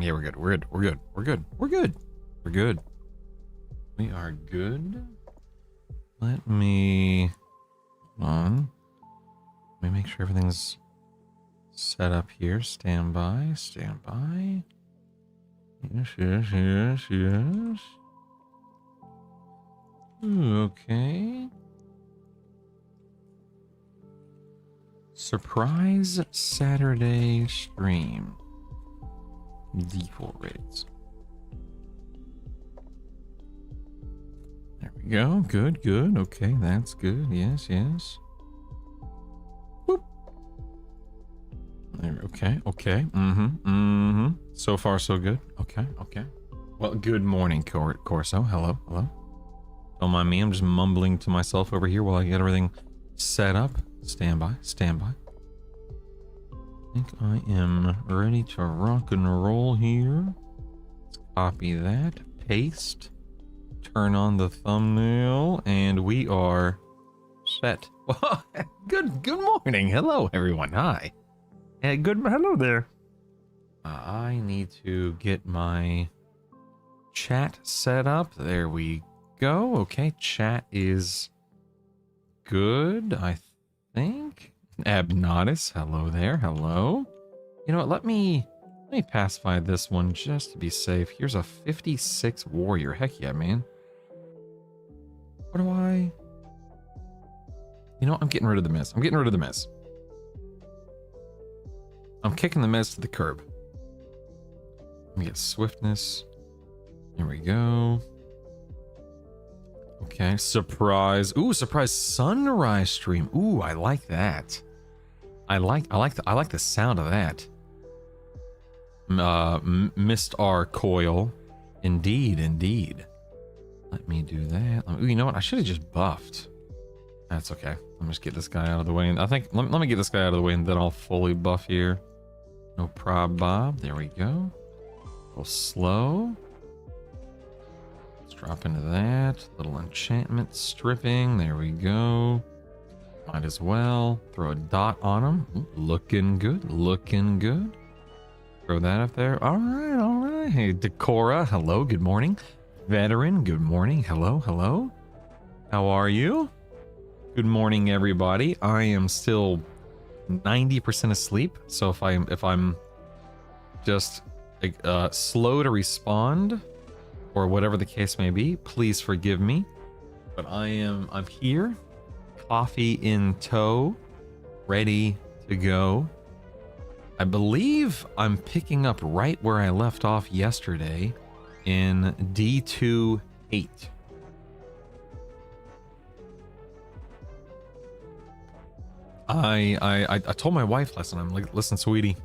Yeah, we're good. We're good. We're good. We're good. We're good. We're good. We are good. Let me... Hold on. Let me make sure everything's set up here. Stand by. Stand by. Yes, yes, yes, yes. Okay. Surprise Saturday stream. Default rates. There we go. Good, good. Okay, that's good. Yes, yes. Whoop. There, okay, okay. So far, so good. Okay, okay. Well, good morning, Corso. Hello, hello. Don't mind me. I'm just mumbling to myself over here while I get everything set up. Stand by, stand by. I think I am ready to rock and roll here. Let's copy that, paste, turn on the thumbnail, and we are set. Good morning. Hello, everyone. Hi. Hello there. I need to get my chat set up. There we go. Okay, chat is good, I think. Abnotis, hello there, hello. You know what, let me pacify this one just to be safe. Here's a 56 warrior. Heck yeah, man. What do I... You know what, I'm getting rid of the miss. I'm getting rid of the miss. I'm kicking the miss to the curb. Let me get swiftness. There we go. Okay, surprise. Ooh, surprise sunrise stream. Ooh, I like that. I like the sound of that. Missed our coil. Indeed, indeed. Let me do that. Ooh, you know what? I should have just buffed. That's okay. Let me just get this guy out of the way. And I think let me get this guy out of the way, and then I'll fully buff here. No prob, Bob. There we go. Go slow. Drop into that. Little enchantment stripping. There we go. Might as well throw a dot on him. Ooh, looking good. Looking good. Throw that up there. All right. All right. Hey, Decora. Hello. Good morning. Veteran. Good morning. Hello. Hello. How are you? Good morning, everybody. I am still 90% asleep. So if I'm just slow to respond, or whatever the case may be, please forgive me. But I'm here, coffee in tow, ready to go. I believe I'm picking up right where I left off yesterday in D2-8. I told my wife last night, I'm like, listen, sweetie,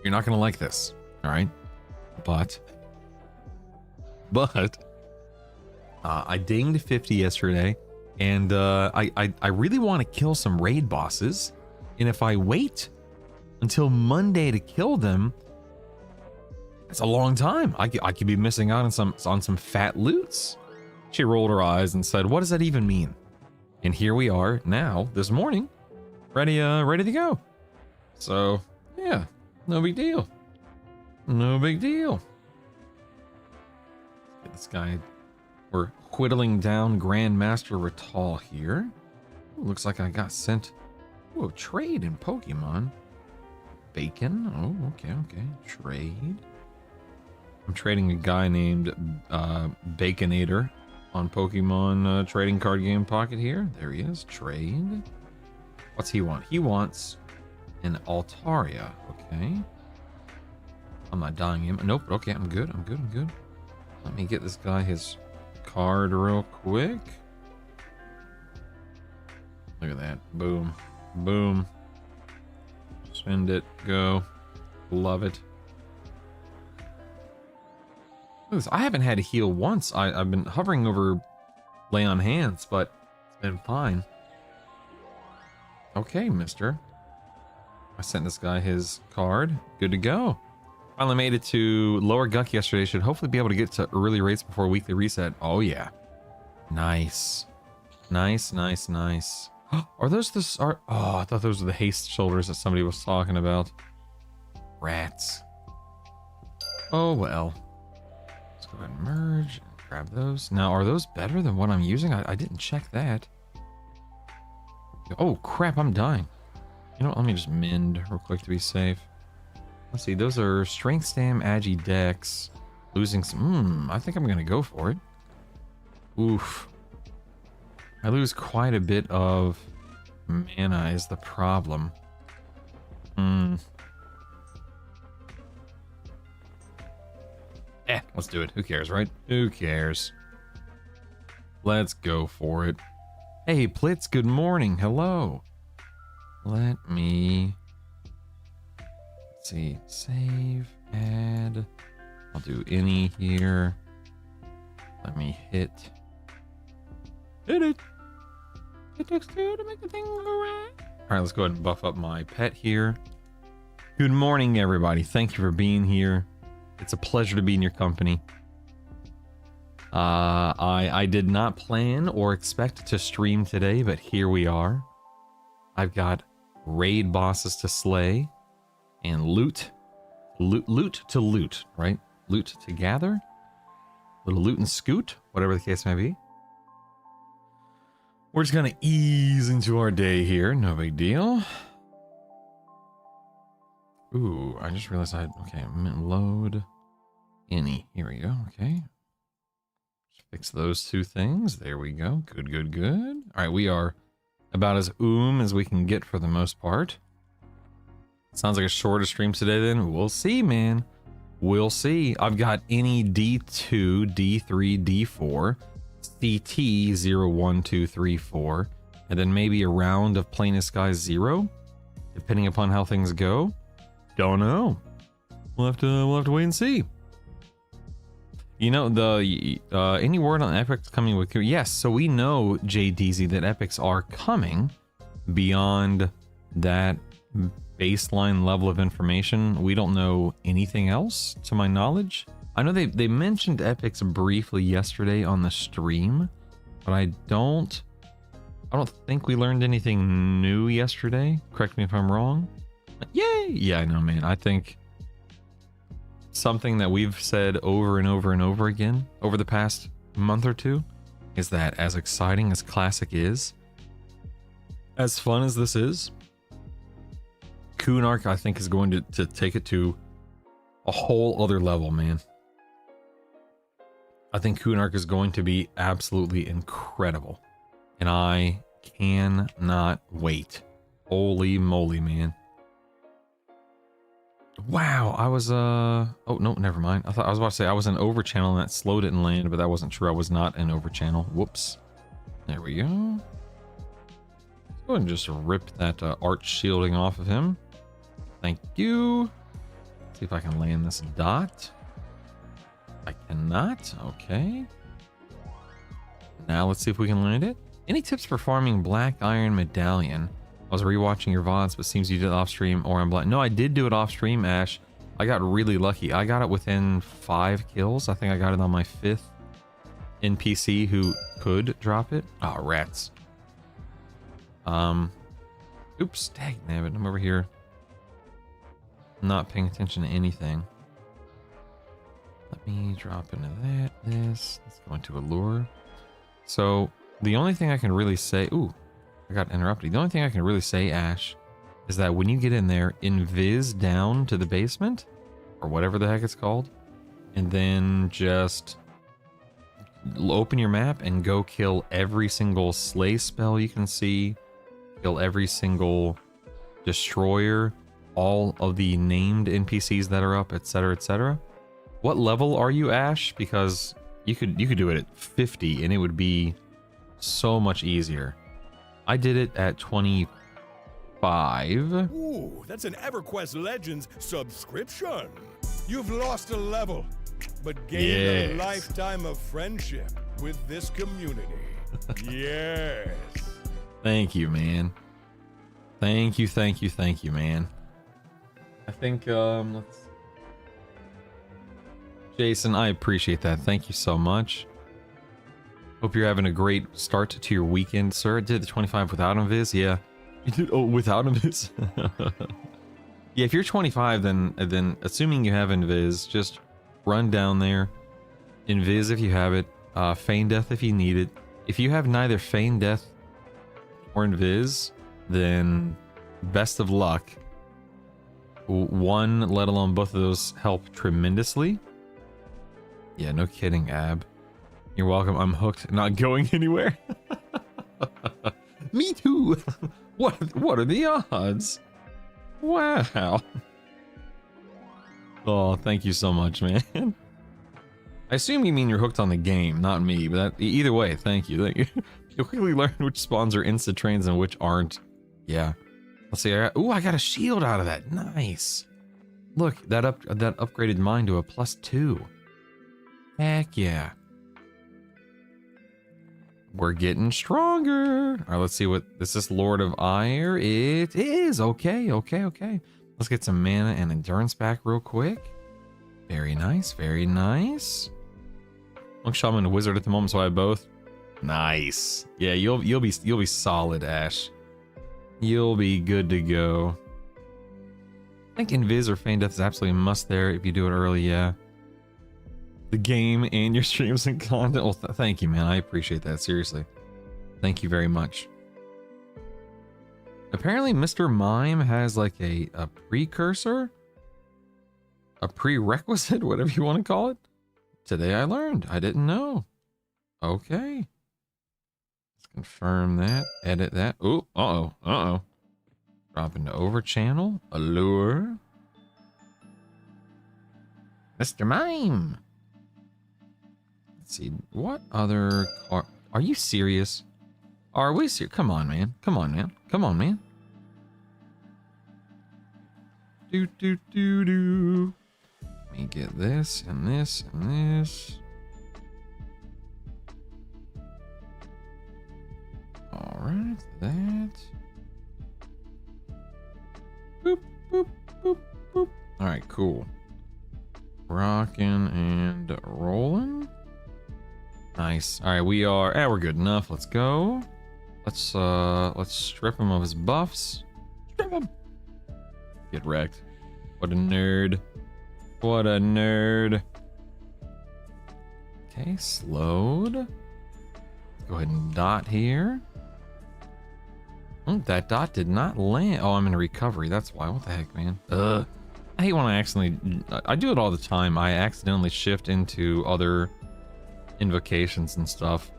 you're not gonna like this, all right? But I dinged 50 yesterday, and I really want to kill some raid bosses, and if I wait until Monday to kill them, it's a long time. I could be missing out on some fat loots. She rolled her eyes and said, what does that even mean? And here we are now, this morning, ready to go. So yeah, no big deal. No big deal. This guy, we're whittling down Grandmaster Ratal here. Ooh, looks like I got sent a trade in Pokemon. Bacon. Oh, okay, okay. Trade. I'm trading a guy named Baconator on Pokemon trading card game pocket here. There he is. Trade. What's he want? He wants an Altaria. Okay. I'm not dying him. Nope. Okay, I'm good. I'm good. I'm good. Let me get this guy his card real quick. Look at that. Boom. Boom. Send it. Go. Love it. Look, I haven't had to heal once. I've been hovering over lay on hands, but it's been fine. Okay, mister. I sent this guy his card. Good to go. Finally made it to Lower Guck yesterday. Should hopefully be able to get to early rates before weekly reset. Oh yeah. Nice. Nice, nice, nice. Are those oh, I thought those were the haste shoulders that somebody was talking about. Rats. Oh well. Let's go ahead and merge and grab those. Now, are those better than what I'm using? I didn't check that. Oh crap, I'm dying. You know what, let me just mend real quick to be safe. Let's see, those are strength, stam, agi, dex. Losing some, I think I'm gonna go for it. Oof. I lose quite a bit of mana is the problem. Let's do it. Who cares, right? Who cares? Let's go for it. Hey, Plitz, good morning. Hello. Let me... Let's see. Save, add. I'll do Inny here. Let me hit it. It takes two to make the thing go right. Alright, let's go ahead and buff up my pet here. Good morning, everybody. Thank you for being here. It's a pleasure to be in your company. I did not plan or expect to stream today, but here we are. I've got raid bosses to slay and loot to loot, right? Loot to gather. Little loot and scoot, whatever the case may be. We're just gonna ease into our day here, no big deal. Ooh, I just realized okay, load Inny. Here we go, okay. Just fix those two things. There we go. Good, good, good. All right, we are about as as we can get for the most part. Sounds like a shorter stream today then. We'll see, man. We'll see. I've got Inny D2, D3, D4, CT 0, 1, 2, 3, 4, and then maybe a round of Plain as Sky 0, depending upon how things go. Don't know. We'll have to wait and see. You know, any word on epics coming with... Yes, so we know, JDZ, that epics are coming beyond that baseline level of information. We don't know anything else, to my knowledge. I know they mentioned epics briefly yesterday on the stream, but I don't think we learned anything new yesterday. Correct me if I'm wrong. Yay! Yeah, I know, man. I think something that we've said over and over and over again over the past month or two is that as exciting as Classic is, as fun as this is, Kunark, I think, is going to take it to a whole other level, man. I think Kunark is going to be absolutely incredible, and I cannot wait. Holy moly, man. Wow, I was, oh, no, never mind. I was about to say I was in over channel and that slow didn't land, but that wasn't true. I was not in over channel. Whoops. There we go. Let's go ahead and just rip that arch shielding off of him. Thank you. See if I can land this dot. I cannot. Okay. Now let's see if we can land it. Any tips for farming Black Iron Medallion? I was rewatching your VODs, but seems you did it off stream or I'm blind. No, I did do it off stream, Ash. I got really lucky. I got it within 5 kills. I think I got it on my 5th NPC who could drop it. Oh, rats. Oops, dang nabbit. I'm over here not paying attention to anything. Let me drop into this. Let's go into Allure. So, the only thing I can really say... Ooh. I got interrupted. The only thing I can really say, Ash, is that when you get in there, invis down to the basement, or whatever the heck it's called, and then just open your map and go kill every single slay spell you can see, kill every single destroyer, all of the named NPCs that are up, etc., etc. What level are you, Ash? Because you could do it at 50 and it would be so much easier. I did it at 25. Ooh, that's an EverQuest Legends subscription. You've lost a level, but gained a lifetime of friendship with this community. Yes. Thank you, man. Thank you, man. I think, let's... Jason, I appreciate that. Thank you so much. Hope you're having a great start to your weekend, sir. I did the 25 without invis, yeah. You did, oh, without invis? Yeah, if you're 25, then assuming you have invis, just run down there. Invis if you have it. Feign Death if you need it. If you have neither Feign Death or Invis, then best of luck. One, let alone both of those, help tremendously. Yeah, no kidding, Ab. You're welcome. I'm hooked, not going anywhere. Me too. What are the odds? Wow. Oh, thank you so much, man. I assume you mean you're hooked on the game, not me, but either way, thank you. You'll quickly learn which spawns are insta trains and which aren't. Yeah. Let's see. I got a shield out of that. Nice. Look, that upgraded mine to a +2. Heck yeah. We're getting stronger. All right, let's see what this is. Lord of Ire. It is okay. Let's get some mana and endurance back real quick. Very nice. Very nice. Monk, Shaman, and Wizard at the moment, so I have both. Nice. Yeah, you'll be solid, Ash. You'll be good to go. I think Invis or Feign Death is absolutely a must there if you do it early. Yeah. The game and your streams and content. Well, thank you, man. I appreciate that. Seriously. Thank you very much. Apparently, Mr. Mime has like a precursor? A prerequisite? Whatever you want to call it. Today I learned. I didn't know. Okay. Let's confirm that. Edit that. Ooh, uh-oh. Drop into over channel. Allure. Mr. Mime. Let's see, what other car? Are you serious? Are we serious? Come on, man. Come on, man. Do. Let me get this and this and this. All right, that. Boop. All right, cool. Rocking and rolling. Nice. All right, we're good enough. Let's go. Let's strip him of his buffs. Strip him. Get wrecked. What a nerd. Okay, slowed. Go ahead and dot here. That dot did not land. Oh, I'm in recovery. That's why. What the heck, man? I hate when I do it all the time. I accidentally shift into other invocations and stuff.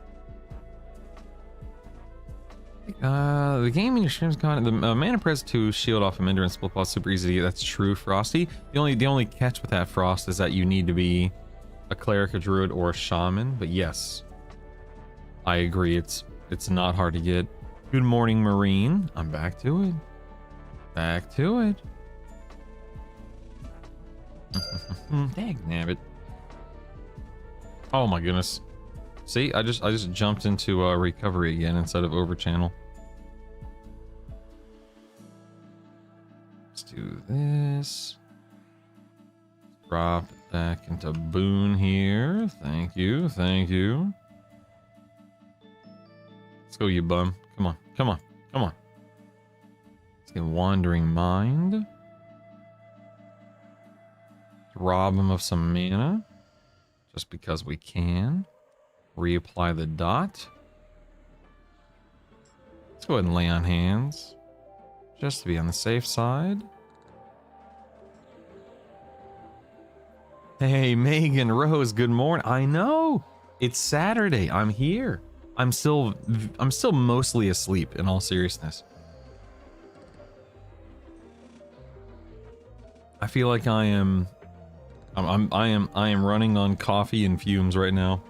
The game in your streams the mana press to shield off of Ender and split paw super easy to get. That's true, Frosty. The only catch with that, Frost, is that you need to be a cleric, a druid, or a shaman. But yes, I agree. It's not hard to get. Good morning, Marine. I'm back to it. Dang nabbit. Oh my goodness. See, I just jumped into recovery again instead of over channel. Let's do this. Drop it back into Boon here. Thank you. Let's go, you bum. Come on. Let's get Wandering Mind. Rob him of some mana. Just because we can. Reapply the dot. Let's go ahead and lay on hands. Just to be on the safe side. Hey, Megan Rose, good morning. I know. It's Saturday. I'm here. I'm still mostly asleep, in all seriousness. I feel like I am running on coffee and fumes right now.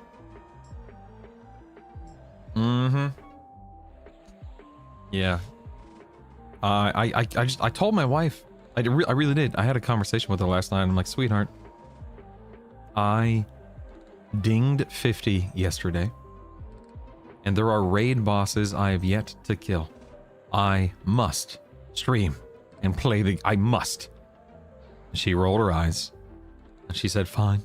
Yeah. I told my wife. I really did. I had a conversation with her last night. And I'm like, sweetheart, I dinged 50 yesterday, and there are raid bosses I have yet to kill. I must stream and play I must. She rolled her eyes, and she said, fine.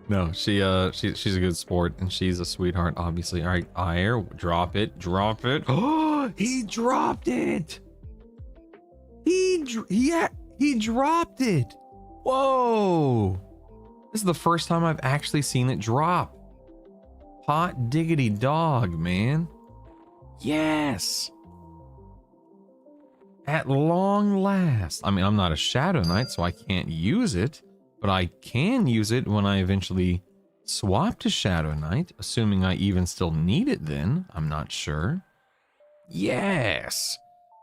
No, she's a good sport, and she's a sweetheart, obviously. All right, Ire, drop it. Oh, he dropped it. He dropped it. Whoa. This is the first time I've actually seen it drop. Hot diggity dog, man. Yes. At long last. I mean, I'm not a Shadow Knight, so I can't use it. But I can use it when I eventually swap to Shadow Knight. Assuming I even still need it then. I'm not sure. Yes.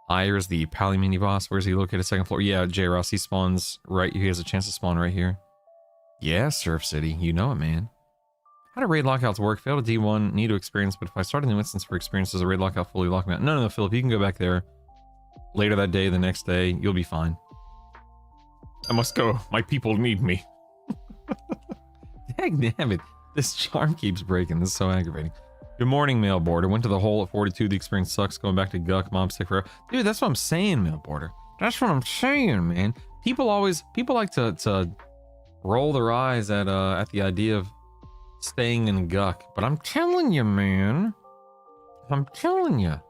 Ire's the Pally mini boss. Where's he located? Second floor. Yeah, J. Ross, he spawns right. He has a chance to spawn right here. Yeah, Surf City. You know it, man. How do raid lockouts work? Fail to D1, need to experience, but if I start a new instance for experience, does a raid lockout fully lock me out? No, Philip, you can go back there later that day, the next day. You'll be fine. I must go. My people need me. Dang damn it. This charm keeps breaking. This is so aggravating. Good morning, mail border. Went to the hole at 42. The experience sucks. Going back to Guck. Mom sick forever. Dude, that's what I'm saying, mail border. That's what I'm saying, man. People like to roll their eyes at the idea of staying in Guck. But I'm telling you, man. I'm telling you.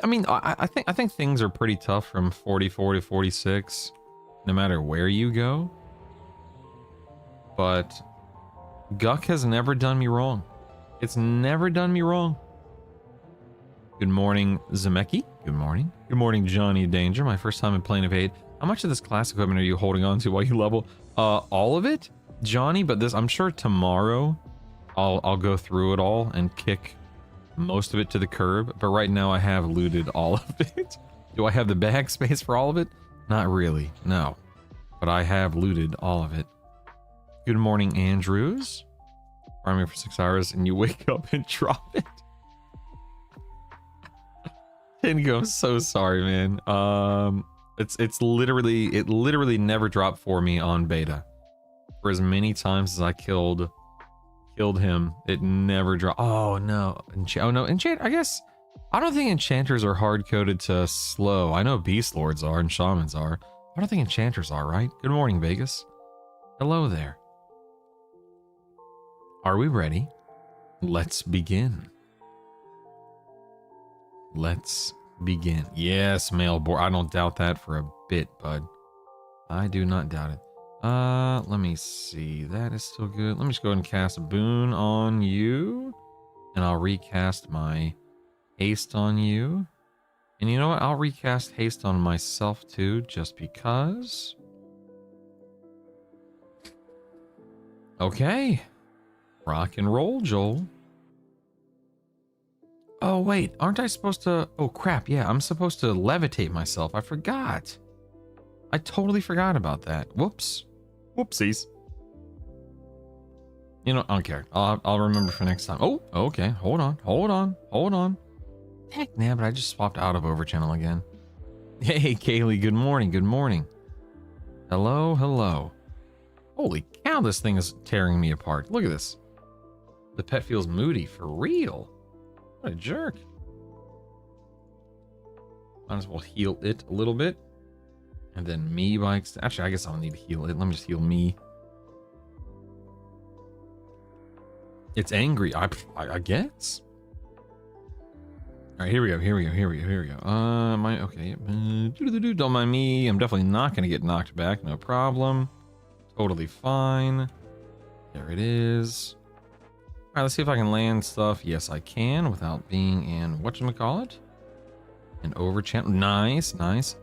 I mean, I think things are pretty tough from 44 to 46, no matter where you go. But Guck has never done me wrong. It's never done me wrong. Good morning, Zemeki. Good morning. Good morning, Johnny Danger. My first time in Plane of 8. How much of this class equipment are you holding on to while you level? All of it, Johnny, but this, I'm sure tomorrow I'll go through it all and kick most of it to the curb. But right now I have looted all of it. Do I have the bag space for all of it? Not really, no. But I have looted all of it. Good morning, Andrews. Farming for 6 hours and you wake up and drop it. Tingo, I'm so sorry, man. It literally never dropped for me on beta. For as many times as I killed him, it never dropped. Oh no, enchant. I guess I don't think enchanters are hard coded to slow. I know beast lords are and shamans are. I don't think enchanters are, right? Good morning, Vegas. Hello there. Are we ready? Let's begin. Let's begin. Yes, mailboard. I don't doubt that for a bit, bud. I do not doubt it. Let me see. That is still good. Let me just go ahead and cast a boon on you. And I'll recast my haste on you. And you know what? I'll recast haste on myself too, just because. Okay. Rock and roll, Joel. Oh, wait. Aren't I supposed to... Oh, crap. Yeah, I'm supposed to levitate myself. I forgot. I totally forgot about that. Whoops. Whoopsies. You know, I don't care. I'll remember for next time. Oh, okay. Hold on. Heck, nah, but I just swapped out of Overchannel again. Hey, Kaylee. Good morning. Hello. Holy cow, this thing is tearing me apart. Look at this. The pet feels moody, for real. What a jerk. Might as well heal it a little bit. And then me by extension. Actually, I guess I don't need to heal it. Let me just heal me. It's angry. I guess. All right, here we go. Okay. Don't mind me. I'm definitely not going to get knocked back. No problem. Totally fine. There it is. All right, let's see if I can land stuff. Yes, I can without being in whatchamacallit. An overchannel. Nice.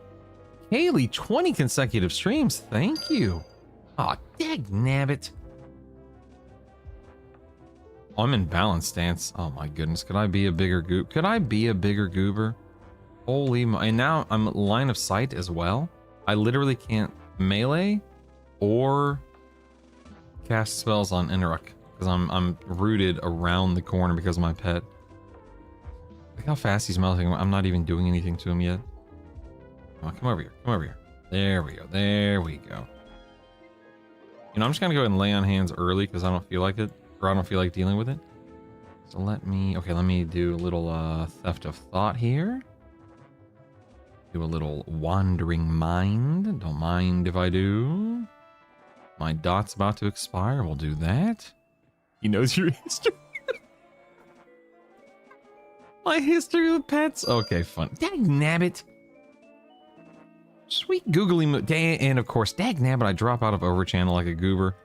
Haley, 20 consecutive streams. Thank you. Aw, dagnabbit. Oh, I'm in balance stance. Oh my goodness. Could I be a bigger goober? Holy my. And now I'm line of sight as well. I literally can't melee or cast spells on Inaruk because I'm rooted around the corner because of my pet. Look how fast he's melting. I'm not even doing anything to him yet. Come over here. There we go. You know, I'm just gonna go ahead and lay on hands early because I don't feel like it, or I don't feel like dealing with it. So let me do a little theft of thought here. Do a little wandering mind. Don't mind if I do. My dot's about to expire. We'll do that. He knows your history. My history with pets. Okay, fun. Dang nabbit. Sweet googly moo. And of course, dag nabbit, I drop out of overchannel like a goober.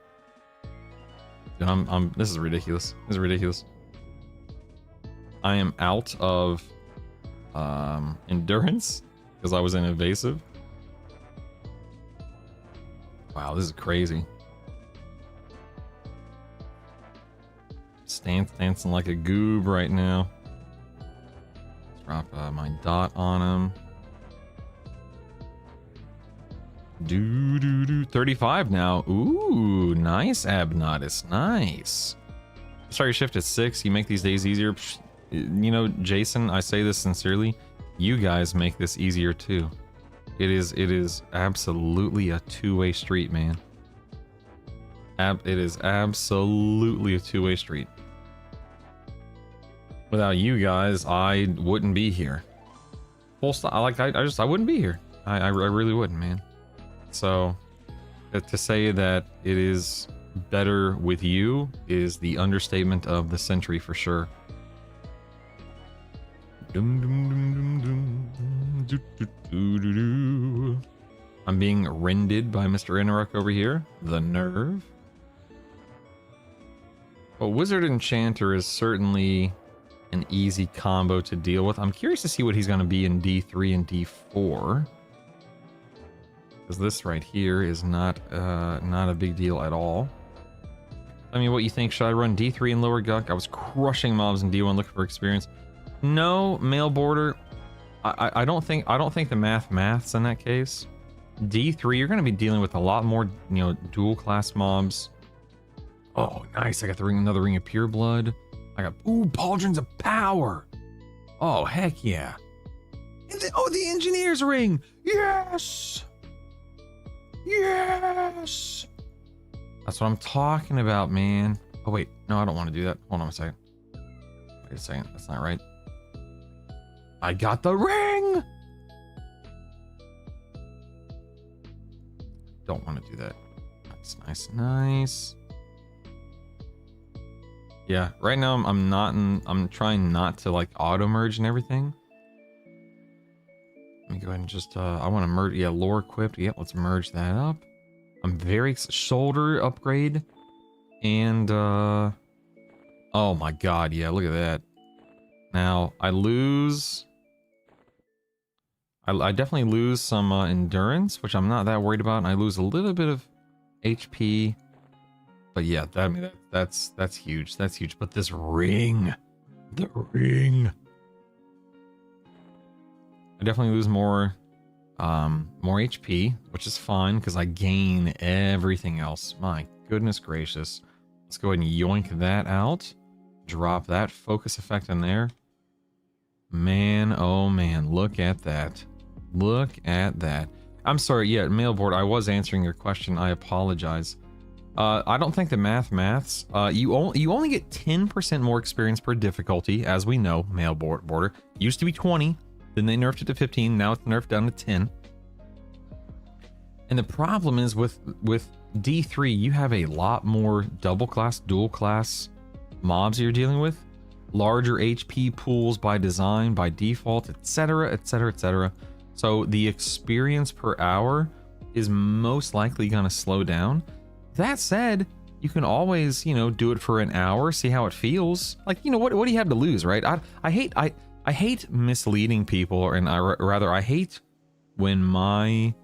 Dude, this is ridiculous. This is ridiculous. I am out of endurance because I was in evasive. Wow, this is crazy. Dancing like a goob right now. Drop my dot on him. 35 now. Ooh, nice, Abnotis. Nice. Start your shift at 6. You make these days easier. You know, Jason, I say this sincerely. You guys make this easier too. It is absolutely a two-way street, man. It is absolutely a two-way street. Without you guys, I wouldn't be here. Full stop. I wouldn't be here. I really wouldn't, man. So, to say that it is better with you is the understatement of the century for sure. I'm being rended by Mr. Inaruk over here. The nerve. Well, Wizard Enchanter is certainly an easy combo to deal with. I'm curious to see what he's going to be in D3 and D4. Because this right here is not a big deal at all. I mean, what you think? Should I run D3 and lower Guk? I was crushing mobs in D1 looking for experience. No, Mail Border. I don't think the maths in that case. D3, you're going to be dealing with a lot more, you know, dual class mobs. Oh, nice! I got the ring, another ring of pure blood. I got pauldrons of power. Oh, heck yeah! And the engineer's ring. Yes, yes. That's what I'm talking about, man. Oh wait, no, I don't want to do that. Hold on a second. Wait a second, that's not right. I got the ring! Don't want to do that. Nice, nice, nice. Yeah, right now I'm trying not to like auto merge and everything. Let me go ahead and just I want to merge, yeah, lore equipped. Yep, let's merge that up. I'm very shoulder upgrade and oh my god, yeah, look at that. Now I lose I definitely lose some endurance, which I'm not that worried about, and I lose a little bit of HP. But yeah, that's huge. That's huge. But this ring, the ring. I definitely lose more HP, which is fine because I gain everything else. My goodness gracious. Let's go ahead and yoink that out. Drop that focus effect in there. Man, oh man, look at that. Look at that. I'm sorry, yeah, Mailboard, I was answering your question. I apologize. I don't think the maths. You only get 10% more experience per difficulty, as we know. Mailboard used to be 20, then they nerfed it to 15. Now it's nerfed down to 10. And the problem is with D3, you have a lot more double class, dual class mobs you're dealing with, larger HP pools by design, by default, etc., etc., etc. So the experience per hour is most likely going to slow down. That said, you can always, you know, do it for an hour, see how it feels. Like, you know, what do you have to lose, right? I hate misleading people, and I hate when my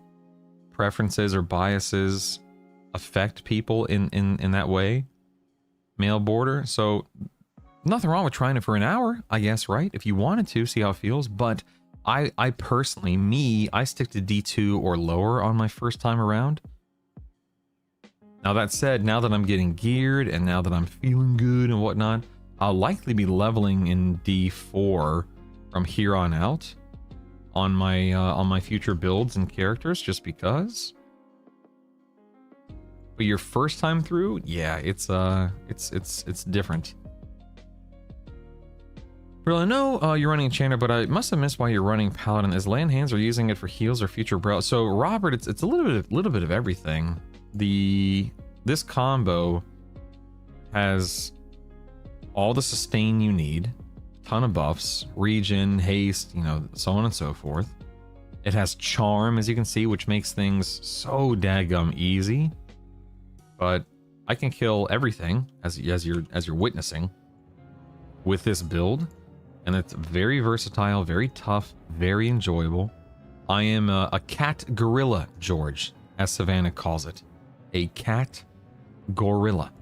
preferences or biases affect people in that way. Mail border. So nothing wrong with trying it for an hour, I guess, right? If you wanted to, see how it feels. But I personally, I stick to D2 or lower on my first time around. Now that said, now that I'm getting geared and now that I'm feeling good and whatnot, I'll likely be leveling in D4 from here on out on my future builds and characters, just because. But your first time through, yeah, it's different. Well, I know you're running Enchanter, but I must have missed why you're running Paladin. As land hands are using it for heals or future brow. So Robert, it's a little bit of everything. This combo has all the sustain you need, ton of buffs, regen, haste, you know, so on and so forth. It has charm, as you can see, which makes things so daggum easy. But I can kill everything, as you're witnessing, with this build, and it's very versatile, very tough, very enjoyable. I am a cat gorilla, George, as Savannah calls it. A cat gorilla.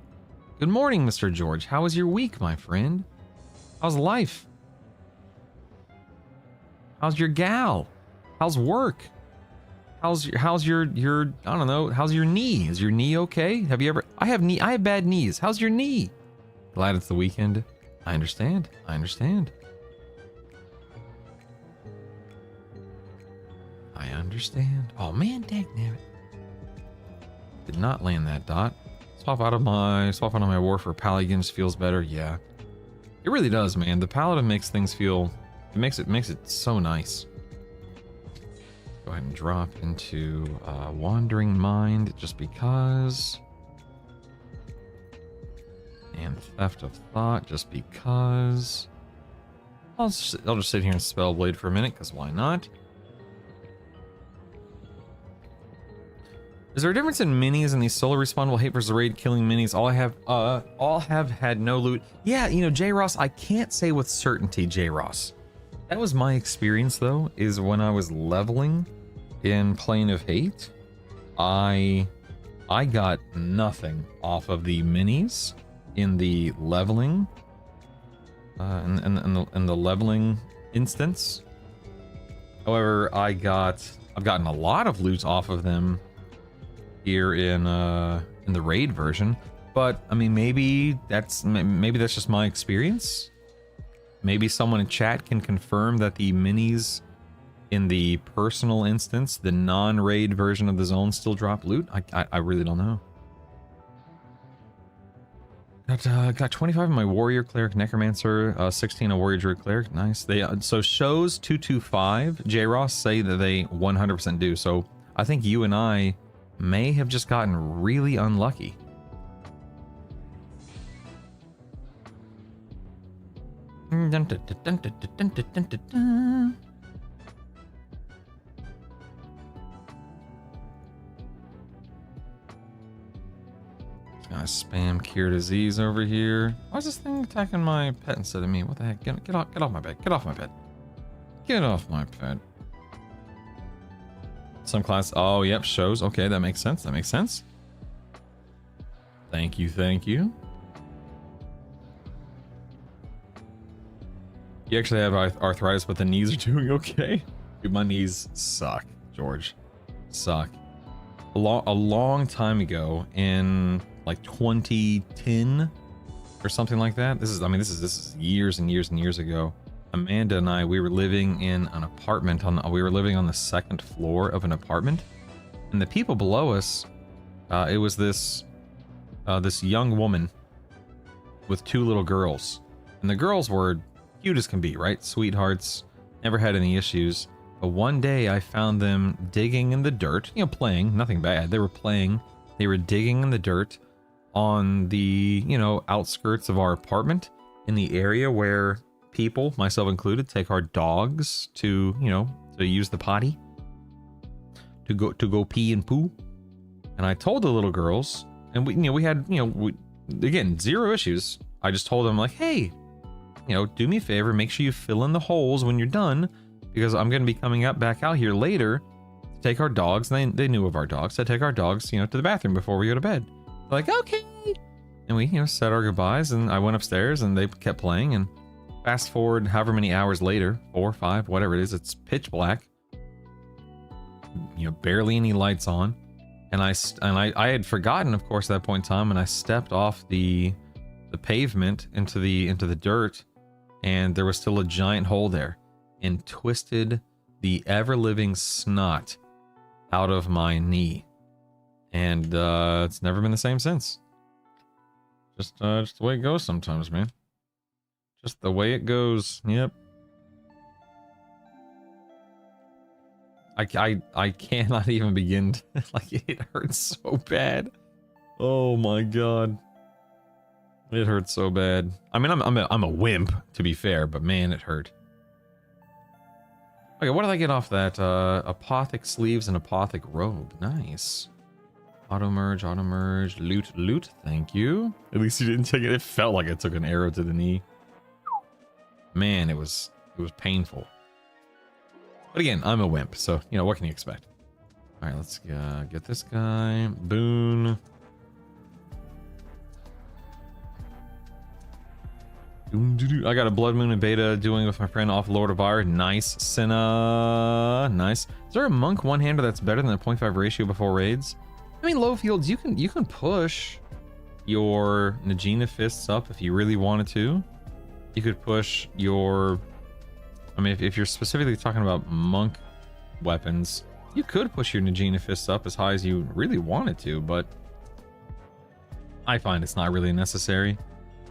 Good morning, Mr. George. How was your week, my friend? How's life? How's your gal? How's work? How's your I don't know, how's your knee? Is your knee okay? Have you ever I have bad knees. How's your knee? Glad it's the weekend. I understand. I understand. I understand. Oh man, dangnabbit. Did not land that dot. Swap out of my war for Paladins feels better. Yeah. It really does, man. The Paladin makes things feel makes it so nice. Go ahead and drop into Wandering Mind just because. And Theft of Thought just because. I'll just sit here and Spellblade for a minute, because why not? Is there a difference in minis and the solo respawn will hate versus raid killing minis? All have had no loot. Yeah, you know, J. Ross, I can't say with certainty, J. Ross. That was my experience though, is when I was leveling in Plane of Hate, I got nothing off of the minis in the leveling in the leveling instance. However, I've gotten a lot of loot off of them here in the raid version, but I mean, maybe that's just my experience. Maybe someone in chat can confirm that the minis in the personal instance, the non-raid version of the zone, still drop loot. I really don't know. Got 25 in my warrior, cleric, necromancer, 16 a warrior, druid, cleric. Nice. They so shows 225. J. Ross say that they 100% do. So I think you and I may have just gotten really unlucky. Gonna spam cure disease over here. Why is this thing attacking my pet instead of me? What the heck? Get off my bed. Get off my bed. Get off my bed. Some class. Oh, yep. Shows. Okay, that makes sense. That makes sense. Thank you. Thank you. You actually have arthritis, but the knees are doing okay. Dude, my knees suck, George. Suck. A long time ago, in like 2010 or something like that. This is years and years and years ago. Amanda and I, we were living in an apartment we were living on the second floor of an apartment, and the people below us, it was this young woman with two little girls, and the girls were cute as can be, right? Sweethearts, never had any issues. But one day I found them digging in the dirt, you know, playing, nothing bad. They were playing, they were digging in the dirt on the, you know, outskirts of our apartment, in the area where people, myself included, take our dogs to, you know, to use the potty, to go pee and poo. And I told the little girls, and we had, you know, again, zero issues. I just told them, like, hey, you know, do me a favor, make sure you fill in the holes when you're done, because I'm going to be coming back out here later to take our dogs. And they knew of our dogs. So I take our dogs, you know, to the bathroom before we go to bed. They're like, okay. And we, you know, said our goodbyes, and I went upstairs and they kept playing. And fast forward however many hours later, 4 or 5, whatever it is, it's pitch black. You know, barely any lights on. And I had forgotten, of course, at that point in time, and I stepped off the pavement into the dirt, and there was still a giant hole there, and twisted the ever-living snot out of my knee. And it's never been the same since. Just the way it goes sometimes, man. Just the way it goes. Yep. I cannot even begin to, like, it hurts so bad. Oh my god. It hurts so bad. I mean, I'm a wimp, to be fair, but man, it hurt. Okay, what did I get off that? Apothic sleeves and apothic robe. Nice. Auto merge, loot. Thank you. At least you didn't take it. It felt like it took an arrow to the knee. Man, it was painful. But again, I'm a wimp, so you know what can you expect? All right, let's get this guy. Boon. I got a Blood Moon and Beta doing with my friend off Lord of Ire. Nice. Senna. Nice. Is there a monk one-hander that's better than a 0.5 ratio before raids? I mean, low fields, you can push your Najina fists up if you really wanted to. You could push your... I mean, if you're specifically talking about monk weapons, you could push your Najina fists up as high as you really wanted to, but I find it's not really necessary.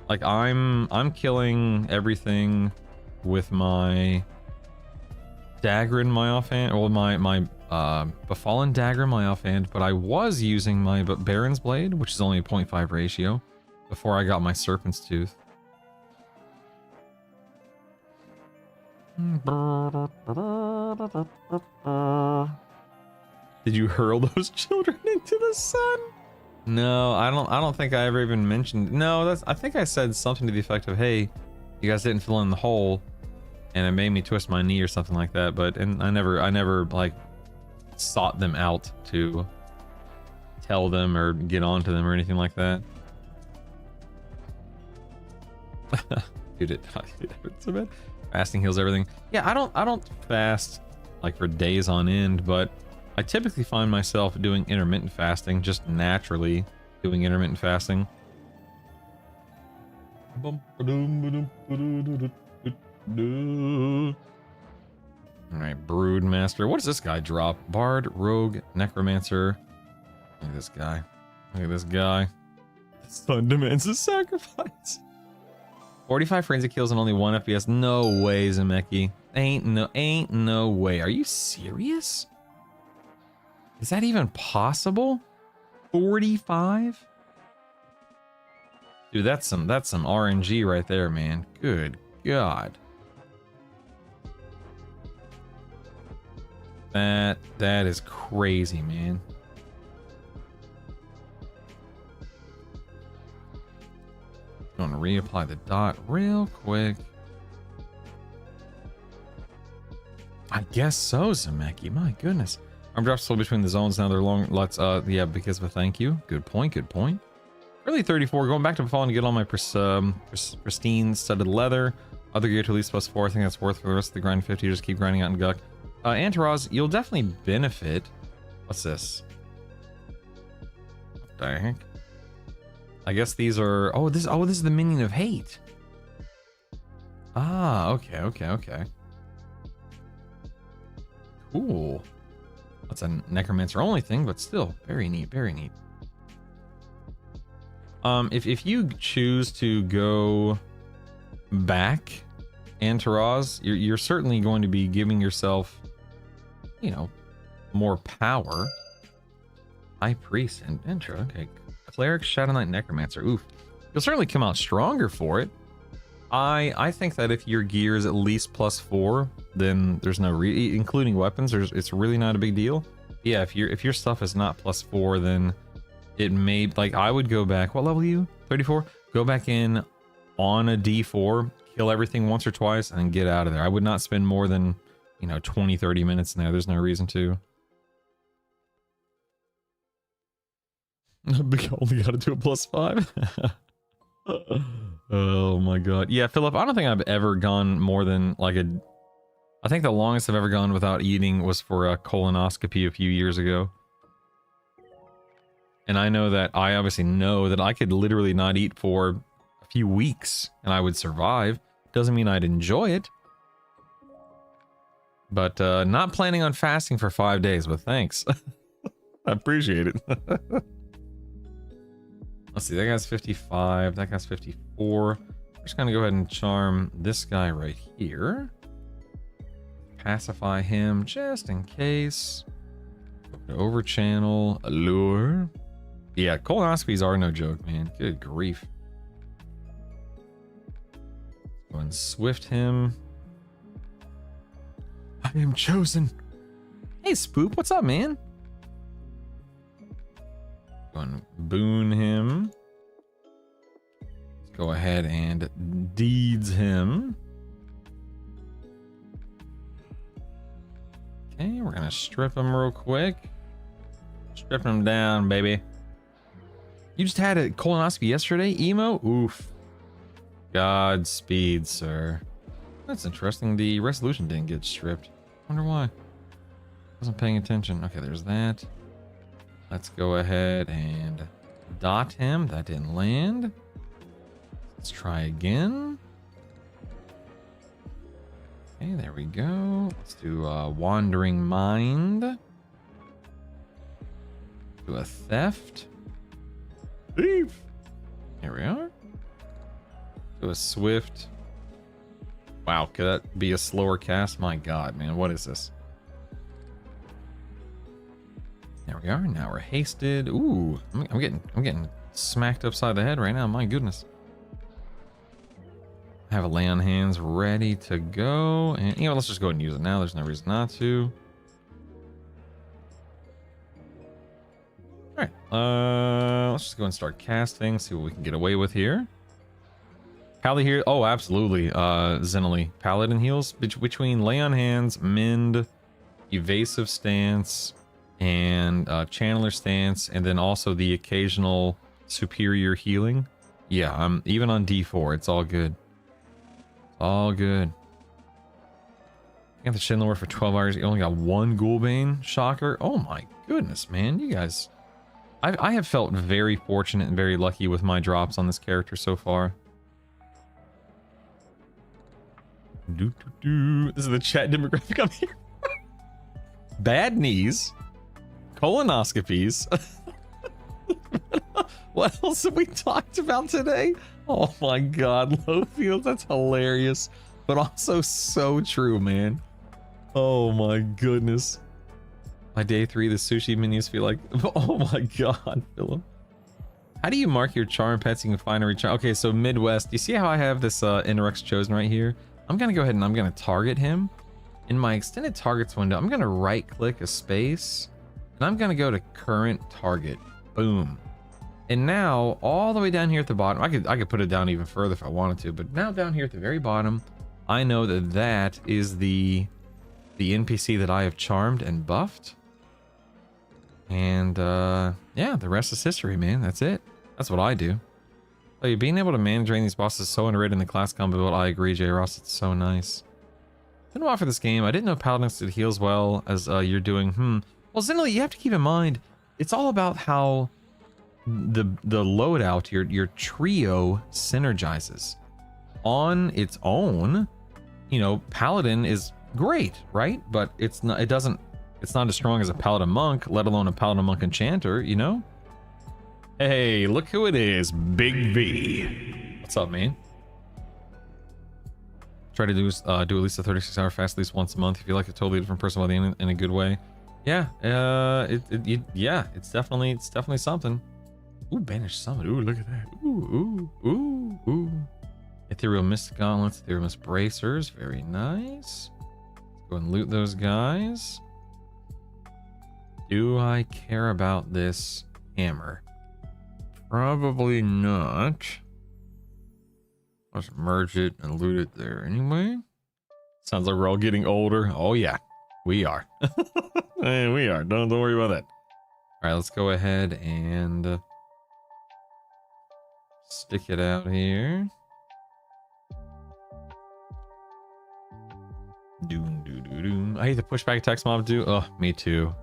Like, I'm killing everything with my dagger in my offhand, or my Befallen dagger in my offhand, but I was using my Baron's blade, which is only a 0.5 ratio, before I got my Serpent's Tooth. Did you hurl those children into the sun? No, I don't think I ever even mentioned. No, I think I said something to the effect of, "Hey, you guys didn't fill in the hole," and it made me twist my knee or something like that. But I never like sought them out to tell them or get on to them or anything like that. Dude, it hurts so bad. Fasting heals everything. Yeah, I don't fast like for days on end, but I typically find myself doing intermittent fasting, just naturally doing intermittent fasting. Alright, Broodmaster. What does this guy drop? Bard, Rogue, Necromancer. Look at this guy. Look at this guy. The sun demands a sacrifice. 45 frenzy kills and only 1 FPS. No way, Zemeki. Ain't no way. Are you serious? Is that even possible? 45? Dude, that's some RNG right there, man. Good God. That is crazy, man. I'm gonna reapply the dot real quick. I guess so, Zemeki. My goodness. Arm drops still between the zones now. They're long. Let's yeah, because of a thank you. Good point. Good point. Early 34. Going back to Befallen to get all my pristine studded leather. Other gear to at least +4. I think that's worth for the rest of the grind 50. Just keep grinding out in Guck. Antaraz, you'll definitely benefit. What's this? What the heck? I guess these are. Oh, this is the minion of hate. Ah, okay. Cool. That's a necromancer only thing, but still very neat, very neat. If you choose to go back, Antaraz, you're certainly going to be giving yourself, you know, more power. High Priest and intro. Okay, Cleric, Shadow Knight, Necromancer. Oof, you'll certainly come out stronger for it. I think that if your gear is at least +4, then there's no including weapons. It's really not a big deal. Yeah, if your stuff is not +4, then it may, like, I would go back. What level are you? 34. Go back in on a D4, kill everything once or twice, and get out of there. I would not spend more than, you know, 20-30 minutes in there. There's no reason to. Only got to do a +5. Oh my god. Yeah, Philip, I don't think I've ever gone more than like I think the longest I've ever gone without eating was for a colonoscopy a few years ago. And I obviously know that I could literally not eat for a few weeks and I would survive. Doesn't mean I'd enjoy it. But not planning on fasting for 5 days, but thanks. I appreciate it. Let's see, that guy's 55, that guy's 54. We're just gonna go ahead and charm this guy right here. Pacify him just in case. Over channel, allure. Yeah, colonoscopies are no joke, man. Good grief. Go and swift him. I am chosen. Hey, Spoop, what's up, man? Go and boon him. Let's go ahead and deeds him. Okay, we're gonna strip him real quick. Strip him down, baby. You just had a colonoscopy yesterday, Emo? Oof. Godspeed, sir. That's interesting. The resolution didn't get stripped. Wonder why. Wasn't paying attention. Okay, there's that. Let's go ahead and dot him. That didn't land. Let's try again. Okay, there we go. Let's do Wandering Mind. Do a Theft. Thief. Here we are. Do a Swift. Wow, could that be a slower cast? My God, man, what is this? There we are. Now we're hasted. Ooh, I'm getting smacked upside the head right now. My goodness. I have a lay on hands ready to go, and you know, let's just go ahead and use it now. There's no reason not to. All right, let's just go and start casting. See what we can get away with here. Pally here. Oh, absolutely. Zenily. Paladin heals between lay on hands, mend, evasive stance, and channeler stance, and then also the occasional superior healing. Yeah, I'm even on D4. It's all good. It's all good. Got the Shinlord for 12 hours. You only got one Ghoulbane. Shocker. Oh my goodness, man. You guys. I have felt very fortunate and very lucky with my drops on this character so far. This is the chat demographic I'm here. Bad knees. Colonoscopies. What else have we talked about today? Oh my God, low fields. That's hilarious. But also so true, man. Oh my goodness. By day 3, the sushi menus feel like... Oh my God, Philip. How do you mark your charm pets? You can find a recharm. Okay, so Midwest. You see how I have this Inorex chosen right here? I'm going to go ahead and I'm going to target him. In my extended targets window, I'm going to right click a space. And I'm going to go to current target. Boom. And now all the way down here at the bottom, I could put it down even further if I wanted to, but now down here at the very bottom, I know that that is the NPC that I have charmed and buffed. And yeah, the rest is history, man. That's it. That's what I do. Oh, being able to manage these bosses is so underrated in the class combo build. I agree, J. Ross. It's so nice. Been a while for this game. I didn't know Paladins did heal as well as you're doing. Well, Zenily, you have to keep in mind, it's all about how the loadout, your trio synergizes. On its own, you know, Paladin is great, right? But it's not as strong as a Paladin Monk, let alone a Paladin Monk Enchanter, you know? Hey, look who it is, Big V. What's up, man? Try to do at least a 36-hour fast at least once a month. If you like a totally different person by the end in a good way. Yeah, yeah, it's definitely something. Ooh, Banished Summon. Ooh, look at that. Ooh. Ethereal Mist Gauntlets, Ethereal Mist Bracers. Very nice. Let's go and loot those guys. Do I care about this hammer? Probably not. Let's merge it and loot it there anyway. Sounds like we're all getting older. Oh yeah, we are. Hey, we are. Don't worry about that. All right, let's go ahead and stick it out here. Doom. I hate the pushback attacks mob do. Oh, me too.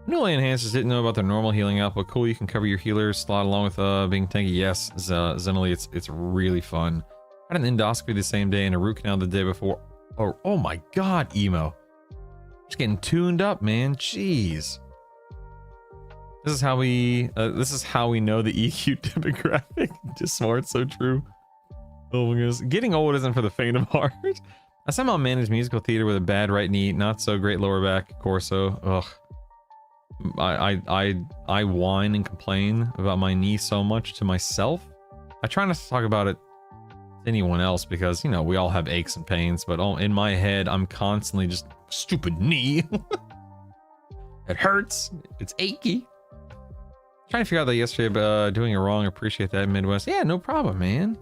Newly enhancers didn't know about their normal healing output. Cool, you can cover your healer slot along with being tanky. Yes, Zenily, it's really fun. I had an endoscopy the same day and a root canal the day before. Oh my God, Emo. Just getting tuned up, man. Jeez. This is how we know the EQ demographic. Just smart, so true. Oh my goodness. Getting old isn't for the faint of heart. I somehow managed musical theater with a bad right knee, not so great lower back, Corso. Ugh. I whine and complain about my knee so much to myself. I try not to talk about it anyone else because, you know, we all have aches and pains, but in my head, I'm constantly just, stupid knee. It hurts. It's achy. Trying to figure out that yesterday, but doing it wrong. Appreciate that, Midwest. Yeah, no problem, man.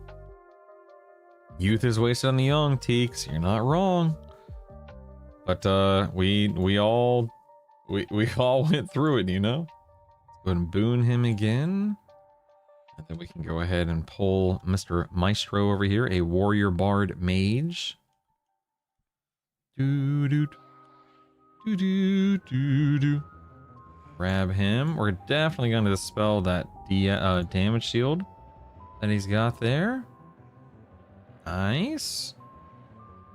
Youth is wasted on the young, Teeks. You're not wrong. But we all went through it, you know. Let's go ahead and boon him again. And then we can go ahead and pull Mr. Maestro over here, a warrior bard mage. Grab him. We're definitely going to dispel that damage shield that he's got there. Nice.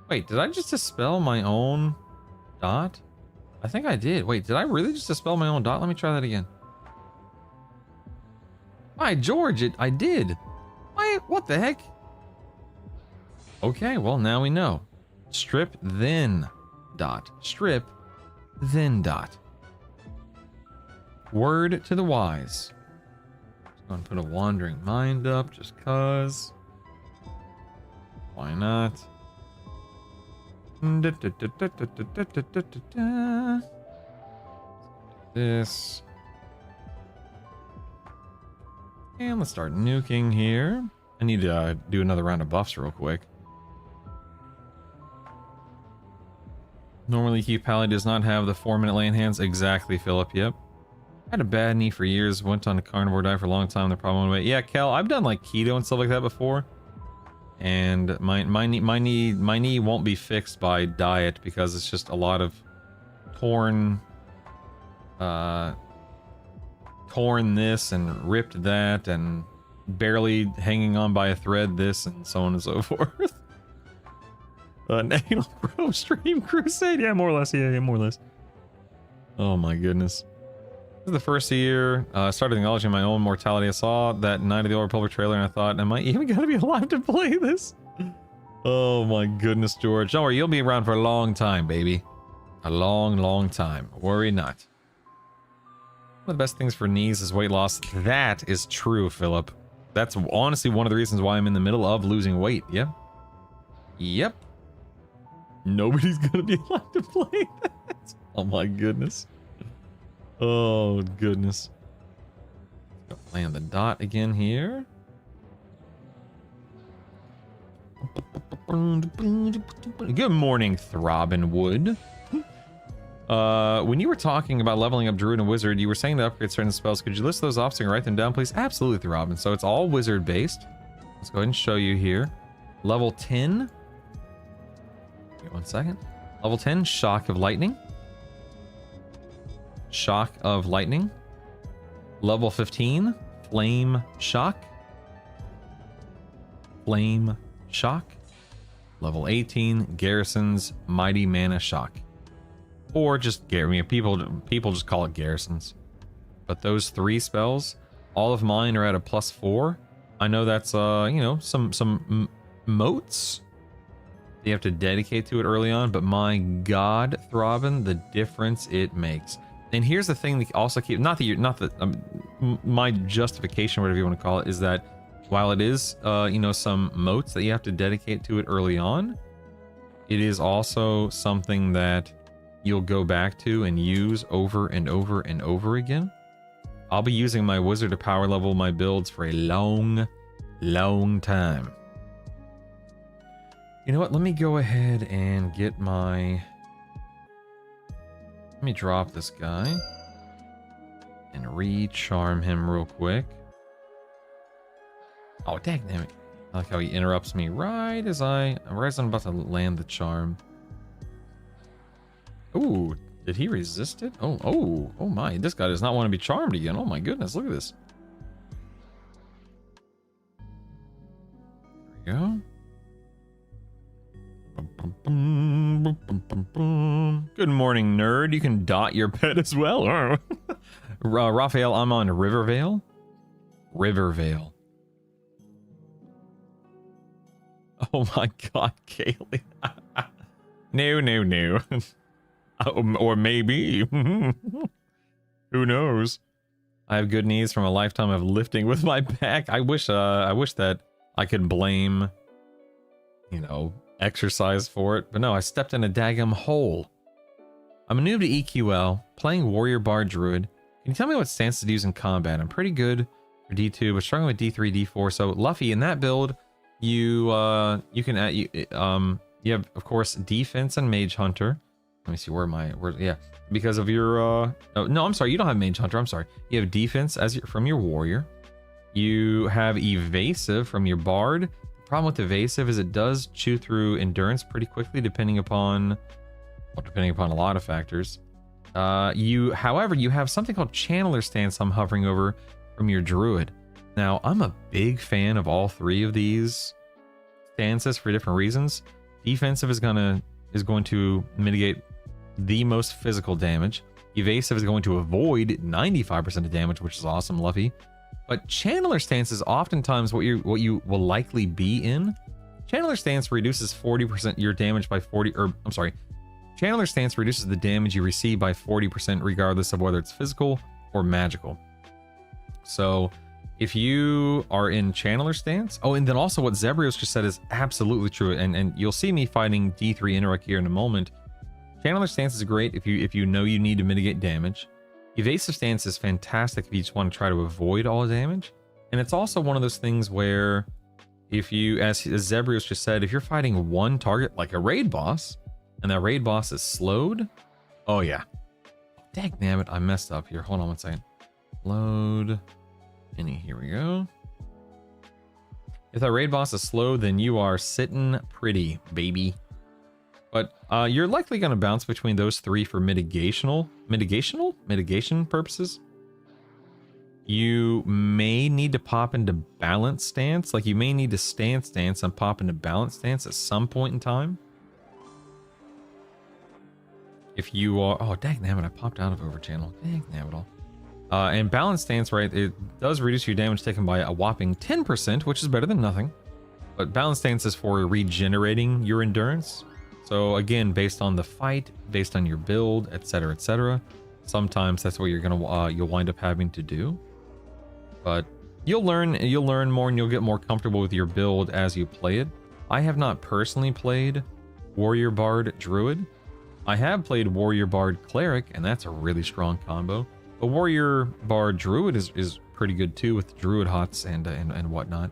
Wait, did I just dispel my own dot? I think I did. Wait, did I really just dispel my own dot? Let me try that again. By George, I did. What the heck? Okay, well, now we know. Strip, then dot. Strip, then dot. Word to the wise. Just going to put a wandering mind up just cause. Why not? This. And let's start nuking here. I need to do another round of buffs real quick. Normally, Keith Pally does not have the 4-minute land hands. Exactly, Philip. Yep. Had a bad knee for years. Went on a carnivore diet for a long time. The problem went away. Yeah, Kel, I've done like keto and stuff like that before. And my knee won't be fixed by diet because it's just a lot of torn this and ripped that and barely hanging on by a thread this and so on and so forth. Nail Pro Stream Crusade. Yeah, more or less. Yeah, more or less. Oh my goodness. This is the first year I started acknowledging my own mortality. I saw that Night of the Old Republic trailer and I thought, am I even gonna be alive to play this? Oh my goodness, George. Don't worry, you'll be around for a long time, baby. A long, long time. Worry not. One of the best things for knees is weight loss. That is true, Philip. That's honestly one of the reasons why I'm in the middle of losing weight. Yep. Yep. Nobody's gonna be allowed to play that. Oh my goodness. Oh goodness. Land the dot again here. Good morning, Throbbing Wood. When you were talking about leveling up Druid and Wizard, you were saying to upgrade certain spells. Could you list those off so you can write them down, please? Absolutely, Throbbing. So it's all Wizard based. Let's go ahead and show you here. Level 10. Wait 1 second. Level 10, Shock of Lightning. Shock of Lightning. Level 15, Flame Shock. Flame Shock. Level 18, Garrison's Mighty Mana Shock. Or just people just call it Garrisons. But those 3 spells, all of mine are at a +4. I know that's you know, some moats you have to dedicate to it early on, but my god, Throbbing, the difference it makes. And here's the thing that also keep my justification, whatever you want to call it, is that while it is you know, some moats that you have to dedicate to it early on, it is also something that you'll go back to and use over and over and over again. I'll be using my wizard to power level my builds for a long time. You know what? Let me go ahead and get my... Let me drop this guy and re-charm him real quick. Oh, dang it. I like how he interrupts me right as I'm about to land the charm. Ooh, did he resist it? Oh my, this guy does not want to be charmed again. Oh my goodness, look at this. There we go. Good morning, nerd. You can dot your pet as well. Raphael, I'm on Rivervale. Rivervale. Oh my god, Kaylee. No. Or maybe. Who knows? I have good knees from a lifetime of lifting with my back. I wish that I could blame you know, exercise for it. But no, I stepped in a daggum hole. I'm a noob to EQL, playing Warrior Bard Druid. Can you tell me what stances to use in combat? I'm pretty good for D2, but struggling with D3, D4. So Luffy, in that build, you can add, you have, of course, defense and Mage Hunter. Let me see yeah, because of your oh, no, I'm sorry, you don't have Mage Hunter. I'm sorry. You have defense from your warrior. You have evasive from your bard. The problem with evasive is it does chew through endurance pretty quickly, depending upon a lot of factors. However, you have something called Channeler Stance I'm hovering over from your druid. Now, I'm a big fan of all three of these stances for different reasons. Defensive is going to mitigate the most physical damage. Evasive is going to avoid 95% of damage, which is awesome, Luffy. But Channeler Stance is oftentimes what you will likely be in. Channeler Stance reduces 40% your damage by 40, or I'm sorry, Channeler Stance reduces the damage you receive by 40% regardless of whether it's physical or magical. So if you are in Channeler Stance, oh, and then also what Zebrios just said is absolutely true, and you'll see me fighting D3 Interrupt here in a moment. Channeler Stance is great if you know you need to mitigate damage. Evasive Stance is fantastic if you just want to try to avoid all damage. And it's also one of those things where if you, as Zebrios just said, if you're fighting one target like a raid boss, and that raid boss is slowed, oh yeah. Dagnabbit, I messed up here. Hold on one second. Load. Inny, here we go. If that raid boss is slowed, then you are sitting pretty, baby. But you're likely going to bounce between those three for mitigation purposes. You may need to pop into balance stance. Like you may need to stance and pop into balance stance at some point in time. If you are, oh dagnabbit, I popped out of overchannel. Dagnabbit all. And balance stance, right? It does reduce your damage taken by a whopping 10%, which is better than nothing. But balance stance is for regenerating your endurance. So again, based on the fight, based on your build, etc., etc. Sometimes that's what you're gonna you'll wind up having to do. But you'll learn more, and you'll get more comfortable with your build as you play it. I have not personally played Warrior Bard Druid. I have played Warrior Bard Cleric, and that's a really strong combo. But Warrior Bard Druid is pretty good too, with Druid Hots and whatnot.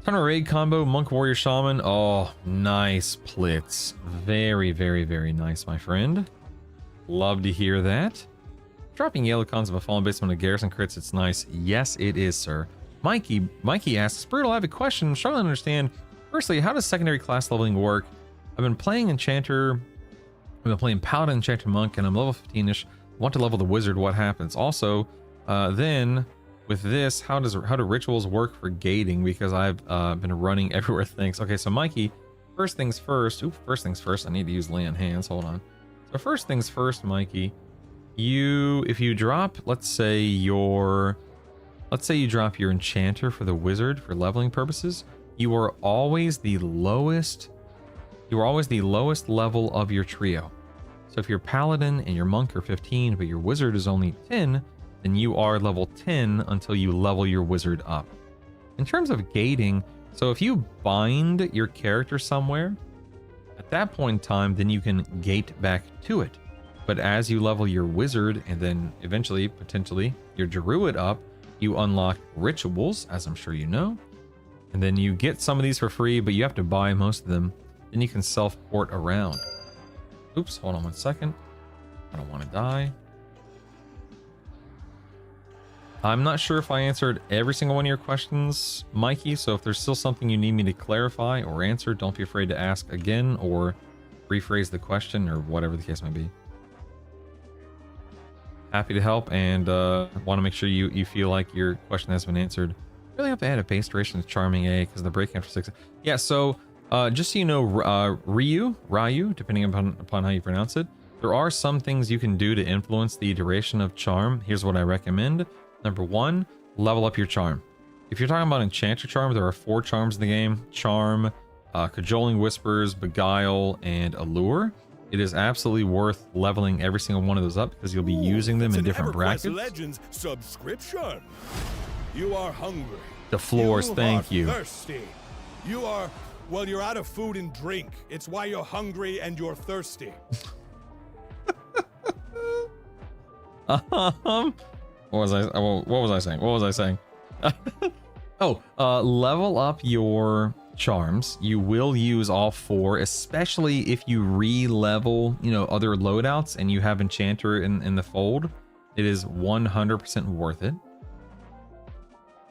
Ton of raid combo, Monk Warrior Shaman. Oh, nice plits. Very, very, very nice, my friend. Love to hear that. Dropping yellow cons of a fallen basement of garrison crits, it's nice. Yes, it is, sir. Mikey asks, Brutal, I have a question. I'm struggling to understand. Firstly, how does secondary class leveling work? I've been playing Enchanter. I've been playing Paladin, Enchanter, Monk, and I'm level 15-ish. Want to level the Wizard, what happens? Also, then with this, how do rituals work for gating? Because I've been running everywhere. Thanks. Okay, so Mikey, first things first. First things first. I need to use lay on hands. Hold on. So first things first, Mikey. If you drop, let's say you drop your Enchanter for the Wizard for leveling purposes, you are always the lowest. You are always the lowest level of your trio. So if your Paladin and your Monk are 15, but your Wizard is only 10, then you are level 10 until you level your Wizard up. In terms of gating, so if you bind your character somewhere, at that point in time, then you can gate back to it. But as you level your Wizard and then eventually, potentially, your Druid up, you unlock rituals, as I'm sure you know. And then you get some of these for free, but you have to buy most of them. Then you can self-port around. Oops, hold on one second. I don't want to die. I'm not sure if I answered every single one of your questions, Mikey, so if there's still something you need me to clarify or answer, don't be afraid to ask again or rephrase the question or whatever the case may be. Happy to help, and want to make sure you feel like your question has been answered. Really have to add a base duration to Charming A because the break after 6. Yeah, so just so you know, Ryu, depending upon how you pronounce it, there are some things you can do to influence the duration of Charm. Here's what I recommend. Number 1, level up your Charm. If you're talking about Enchanter Charm, there are 4 charms in the game. Charm, Cajoling Whispers, Beguile, and Allure. It is absolutely worth leveling every single one of those up because you'll be using them in different brackets. Legends subscription. You are hungry. The floors, thank you. Thirsty. You are, well, you're out of food and drink. It's why you're hungry and you're thirsty. What was I? What was I saying? What was I saying? Level up your charms. You will use all 4, especially if you re-level, you know, other loadouts and you have Enchanter in the fold. It is 100% worth it.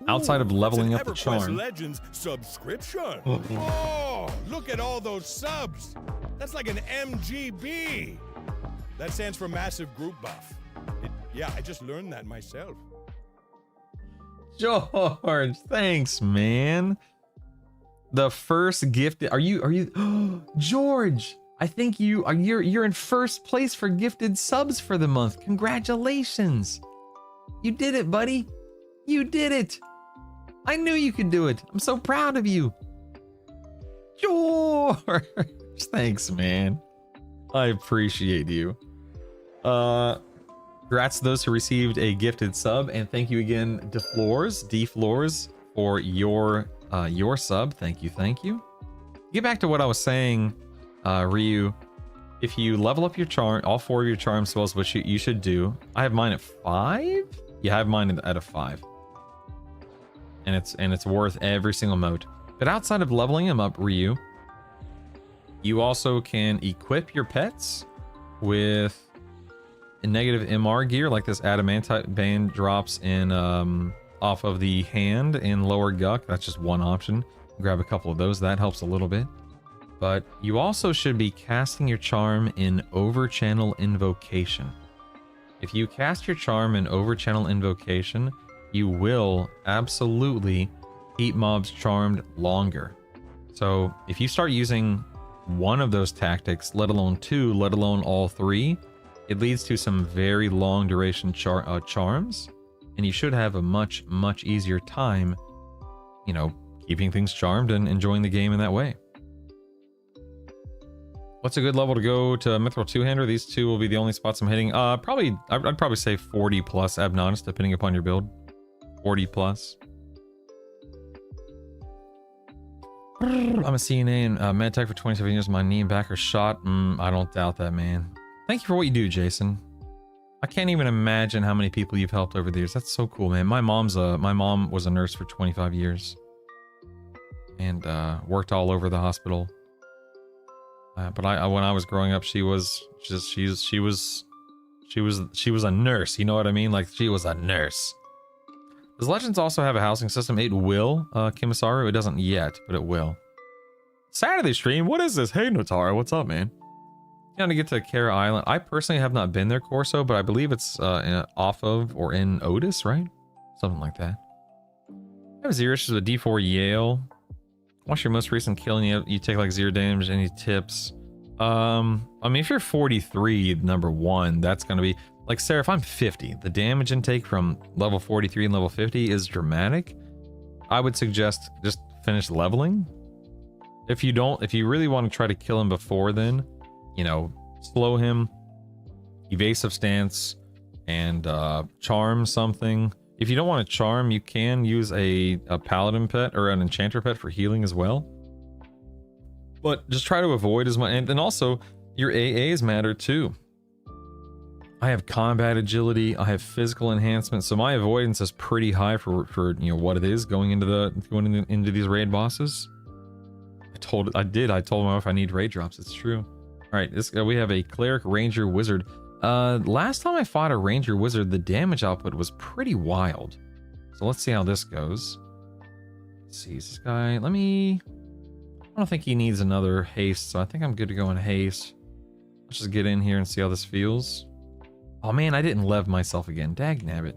Outside of leveling up the charm. Legends subscription. Oh, look at all those subs. That's like an MGB. That stands for Massive Group Buff. Yeah, I just learned that myself. George, thanks, man. The first gifted. Are you George? I think you're in first place for gifted subs for the month. Congratulations. You did it, buddy. You did it. I knew you could do it. I'm so proud of you. George, thanks, man. I appreciate you. Congrats to those who received a gifted sub, and thank you again, D-Floors, for your sub. Thank you. Get back to what I was saying, Ryu. If you level up your charm, all 4 of your charm spells, which you should do. I have mine at 5. Yeah, I have mine at a 5. And it's worth every single mote. But outside of leveling them up, Ryu, you also can equip your pets with a negative MR gear, like this adamantite band drops in off of the hand in lower Guck. That's just one option. Grab a couple of those. That helps a little bit. But you also should be casting your charm in Overchannel Invocation. If you cast your charm in Overchannel Invocation, you will absolutely keep mobs charmed longer. So if you start using one of those tactics, let alone 2, let alone all 3, it leads to some very long duration charms, and you should have a much easier time, you know, keeping things charmed and enjoying the game in that way. What's a good level to go to Mithril 2-hander? These 2 will be the only spots I'm hitting. I'd probably say 40 plus Abnonus, depending upon your build. 40 plus. I'm a CNA and medtech for 27 years. My knee and back are shot. I don't doubt that, man. Thank you for what you do, Jason. I can't even imagine how many people you've helped over the years. That's so cool, man. My mom was a nurse for 25 years and worked all over the hospital. But when I was growing up, she was a nurse. You know what I mean? Like, she was a nurse. Does Legends also have a housing system? It will, Kimisaru. It doesn't yet, but it will. Saturday stream? What is this? Hey, Notara, what's up, man? To get to Kara Island. I personally have not been there, Corso, but I believe it's off of or in Otis, right? Something like that. I have 0 issues with D4 Yale. What's your most recent kill and you take like 0 damage? Any tips? I mean, if you're 43, number 1, that's gonna be like, Sarah, if I'm 50, the damage intake from level 43 and level 50 is dramatic. I would suggest just finish leveling. If you really want to try to kill him before then, you know, slow him, evasive stance, and charm something. If you don't want to charm, you can use a paladin pet or an enchanter pet for healing as well. But just try to avoid as much. And then also, your AAs matter too. I have combat agility, I have physical enhancement, so my avoidance is pretty high for you know what it is going into these raid bosses. I told my wife I need raid drops. It's true. All right, we have a cleric, ranger, wizard. Last time I fought a ranger wizard, the damage output was pretty wild. So let's see how this goes. Let's see, is this guy? I don't think he needs another haste, so I think I'm good to go in haste. Let's just get in here and see how this feels. Oh man, I didn't lev myself again. Dagnabbit.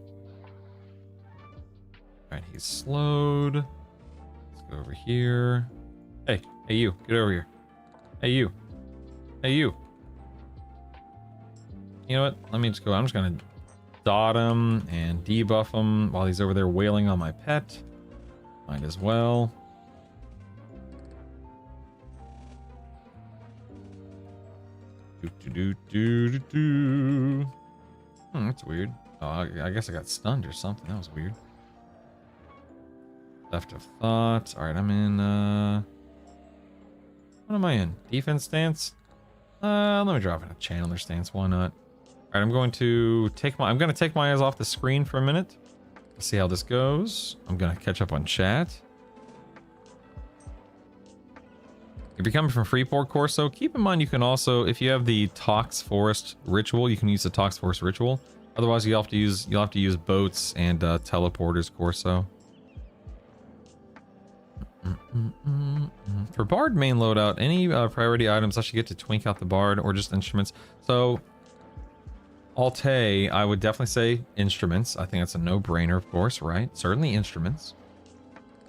Alright, he's slowed. Let's go over here. Hey you, get over here. Hey you. You know what? Let me just go. I'm just gonna dot him and debuff him while he's over there wailing on my pet. Might as well. That's weird. Oh, I guess I got stunned or something. That was weird. Theft of thought. All right, I'm in, what am I in? Defense stance? Let me drop in a channeler stance. Why not? All right, I'm going to take my eyes off the screen for a minute. Let's see how this goes. I'm going to catch up on chat. If you're coming from Freeport Corso, keep in mind you can also, if you have the Tox Forest ritual, you can use the Tox Forest ritual. Otherwise, you'll have to use boats and teleporters Corso. For Bard main loadout, any priority items I should get to twink out the Bard or just instruments. So, Alte, I would definitely say instruments. I think that's a no-brainer, of course, right? Certainly instruments.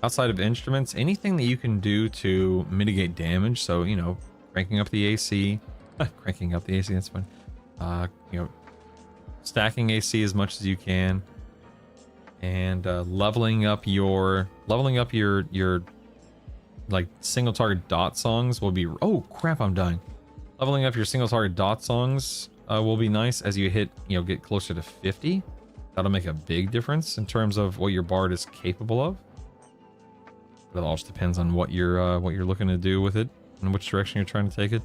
Outside of instruments, anything that you can do to mitigate damage. So, you know, cranking up the AC. Cranking up the AC, that's fun. You know, stacking AC as much as you can. And leveling up your like single target dot songs will be, oh crap, I'm dying. Leveling up your single target dot songs will be nice as you hit, you know, get closer to 50. That'll make a big difference in terms of what your Bard is capable of. But it all just depends on what you're looking to do with it and which direction you're trying to take it.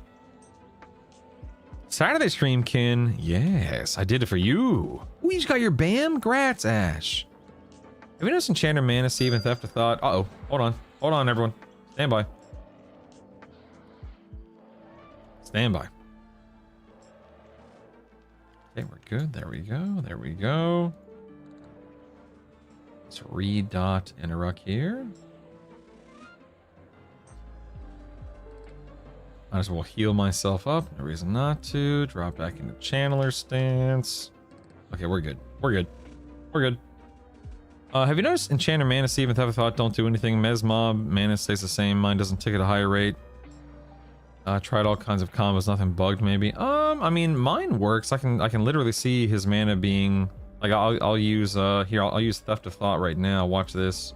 Saturday stream, Kin. Yes, I did it for you. Ooh, you just got your BAM? Grats, Ash. Have you noticed Enchanter, Mana Sieve, and Theft of Thought? Uh-oh. Hold on. Hold on, everyone. Stand by. Stand by. Okay, we're good. There we go. There we go. Let's re-dot Interrupt here. Might as well heal myself up. No reason not to. Drop back into Channeler stance. Okay, we're good. We're good. We're good. Have you noticed Enchanter, Mana Sieve, and Theft of Thought don't do anything? Mez Mob, Mana stays the same. Mine doesn't tick at a higher rate. Tried all kinds of combos. Nothing bugged, maybe. I mean, mine works. I can literally see his mana being... Like, I'll use, here, I'll use Theft of Thought right now. Watch this.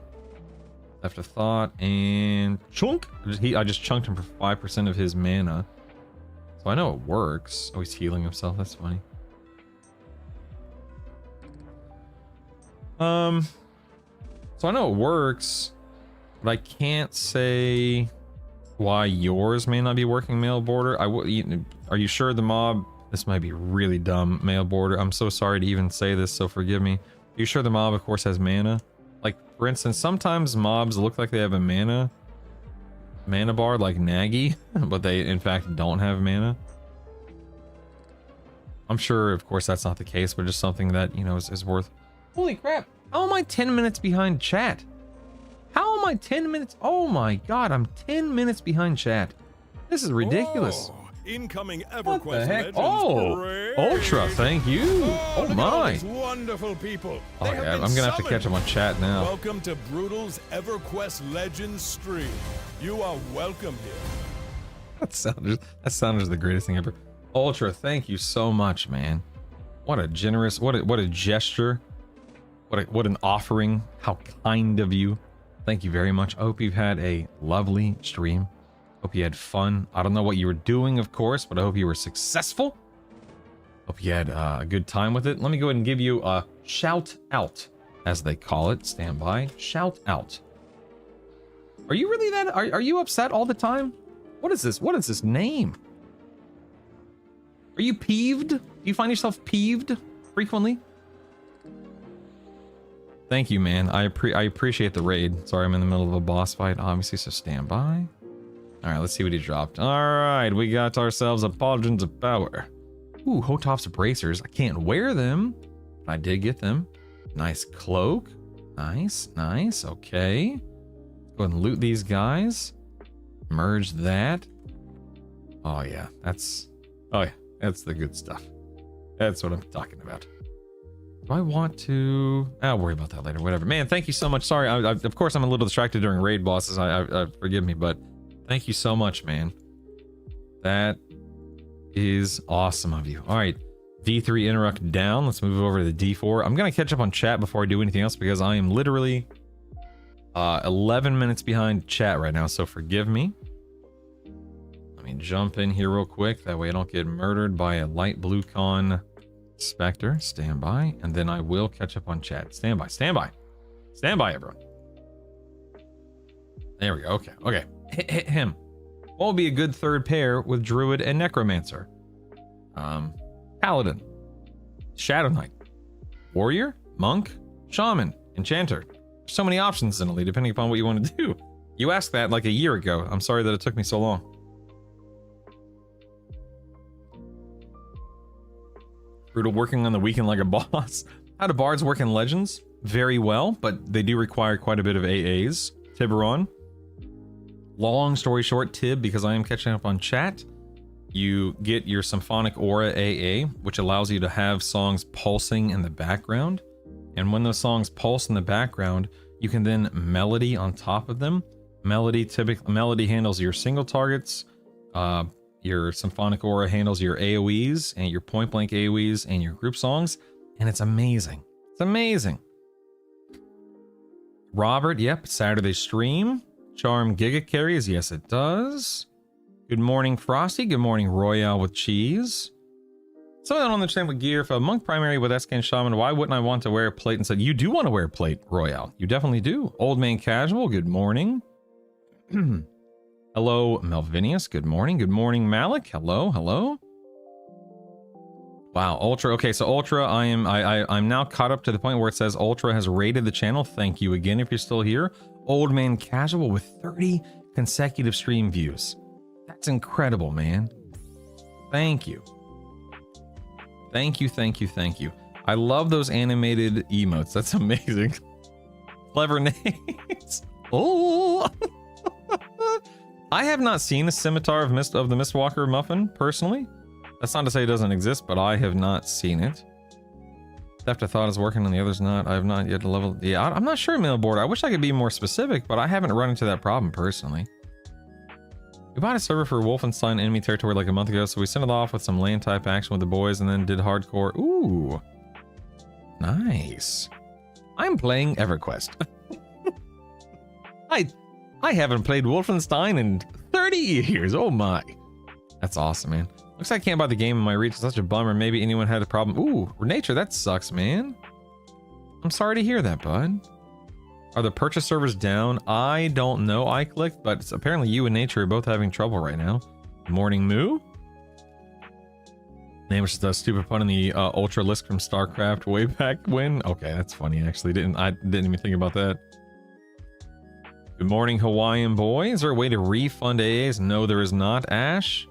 Theft of Thought and chunk. I just chunked him for 5% of his mana, so I know it works. Oh, he's healing himself. That's funny. So I know it works, but I can't say why yours may not be working. Mail border. Are you sure the mob? This might be really dumb. Mail border. I'm so sorry to even say this, so forgive me. Are you sure the mob, of course, has mana? Like, for instance, sometimes mobs look like they have a mana bar, like Nagi, but they, in fact, don't have mana. I'm sure, of course, that's not the case, but just something that, you know, is worth... Holy crap! How am I 10 minutes behind chat? How am I 10 minutes? Oh my god, I'm 10 minutes behind chat. This is ridiculous. Oh, incoming EverQuest what the heck? Legends. Oh, Great. Ultra, thank you. Oh look at all my. these wonderful people. Oh, They have yeah, been I'm gonna have to summoned. catch up on chat now. Welcome to Brutal's EverQuest Legends stream. You are welcome here. That sounded the greatest thing ever. Ultra, thank you so much, man. What a generous, what a gesture. What an offering. How kind of you. Thank you very much. I hope you've had a lovely stream. Hope you had fun. I don't know what you were doing, of course, but I hope you were successful. Hope you had a good time with it. Let me go ahead and give you a shout out, as they call it. Stand by. Shout out. Are you really that? Are you upset all the time? What is this? What is this name? Are you peeved? Do you find yourself peeved frequently? Thank you, man. I appreciate the raid. Sorry, I'm in the middle of a boss fight, obviously, so stand by. All right, let's see what he dropped. All right, we got ourselves a Pauldrons of Power. Ooh, Hotop's bracers. I can't wear them, but I did get them. Nice cloak. Nice, nice. Okay. Let's go ahead and loot these guys. Merge that. Oh yeah, that's the good stuff. That's what I'm talking about. Do I want to... I'll worry about that later, whatever. Man, thank you so much. Sorry, of course I'm a little distracted during raid bosses. Forgive me, but thank you so much, man. That is awesome of you. All right, D3 interrupt down. Let's move over to the D4. I'm going to catch up on chat before I do anything else because I am literally 11 minutes behind chat right now, so forgive me. Let me jump in here real quick. That way I don't get murdered by a light blue con Spectre. Stand by, and then I will catch up on chat. Stand by, stand by. Stand by, everyone. There we go. Okay. Okay. Hit him. What would be a good third pair with Druid and Necromancer? Paladin, Shadow Knight, Warrior, Monk, Shaman, Enchanter. There's so many options in Elite, depending upon what you want to do. You asked that like a year ago. I'm sorry that it took me so long. Brutal working on the weekend like a boss. How do bards work in Legends? Very well, but they do require quite a bit of AAs. Tiburon. Long story short, Tib, because I am catching up on chat, you get your Symphonic Aura AA, which allows you to have songs pulsing in the background. And when those songs pulse in the background, you can then melody on top of them. Melody handles your single targets. Your Symphonic Aura handles your AoEs and your point blank AoEs and your group songs. And it's amazing. It's amazing. Robert, yep, Saturday stream. Charm Giga carries, yes it does. Good morning, Frosty. Good morning, Royale with cheese. So I don't understand what gear. If a monk primary with Escan Shaman, why wouldn't I want to wear a plate instead? You do want to wear a plate, Royale. You definitely do. Old Man Casual, good morning. Hello, Melvinius. Good morning. Good morning, Malik. Hello, hello. Wow, Ultra. Okay, so Ultra, I'm now caught up to the point where it says Ultra has rated the channel. Thank you again if you're still here. Old Man Casual with 30 consecutive stream views. That's incredible, man. Thank you. Thank you, thank you, thank you. I love those animated emotes. That's amazing. Clever names. Oh. I have not seen a Scimitar of the Mistwalker Muffin, personally. That's not to say it doesn't exist, but I have not seen it. Theft of Thought is working and the other's not. I have not yet leveled. Yeah, I'm not sure, Mailboard. I wish I could be more specific, but I haven't run into that problem personally. We bought a server for Wolfenstein enemy territory like a month ago, so we sent it off with some land type action with the boys and then did hardcore. Ooh. Nice. I'm playing EverQuest. I haven't played Wolfenstein in 30 years. Oh my. That's awesome, man. Looks like I can't buy the game in my reach. It's such a bummer. Maybe anyone had a problem. Ooh, Nature, that sucks, man. I'm sorry to hear that, bud. Are the purchase servers down? I don't know, I clicked, but it's apparently you and Nature are both having trouble right now. Morning Moo? Name was just a stupid pun in the Ultra list from StarCraft way back when. Okay, that's funny, actually. I didn't even think about that. Good morning, Hawaiian boy. Is there a way to refund AAs? No, there is not, Ash.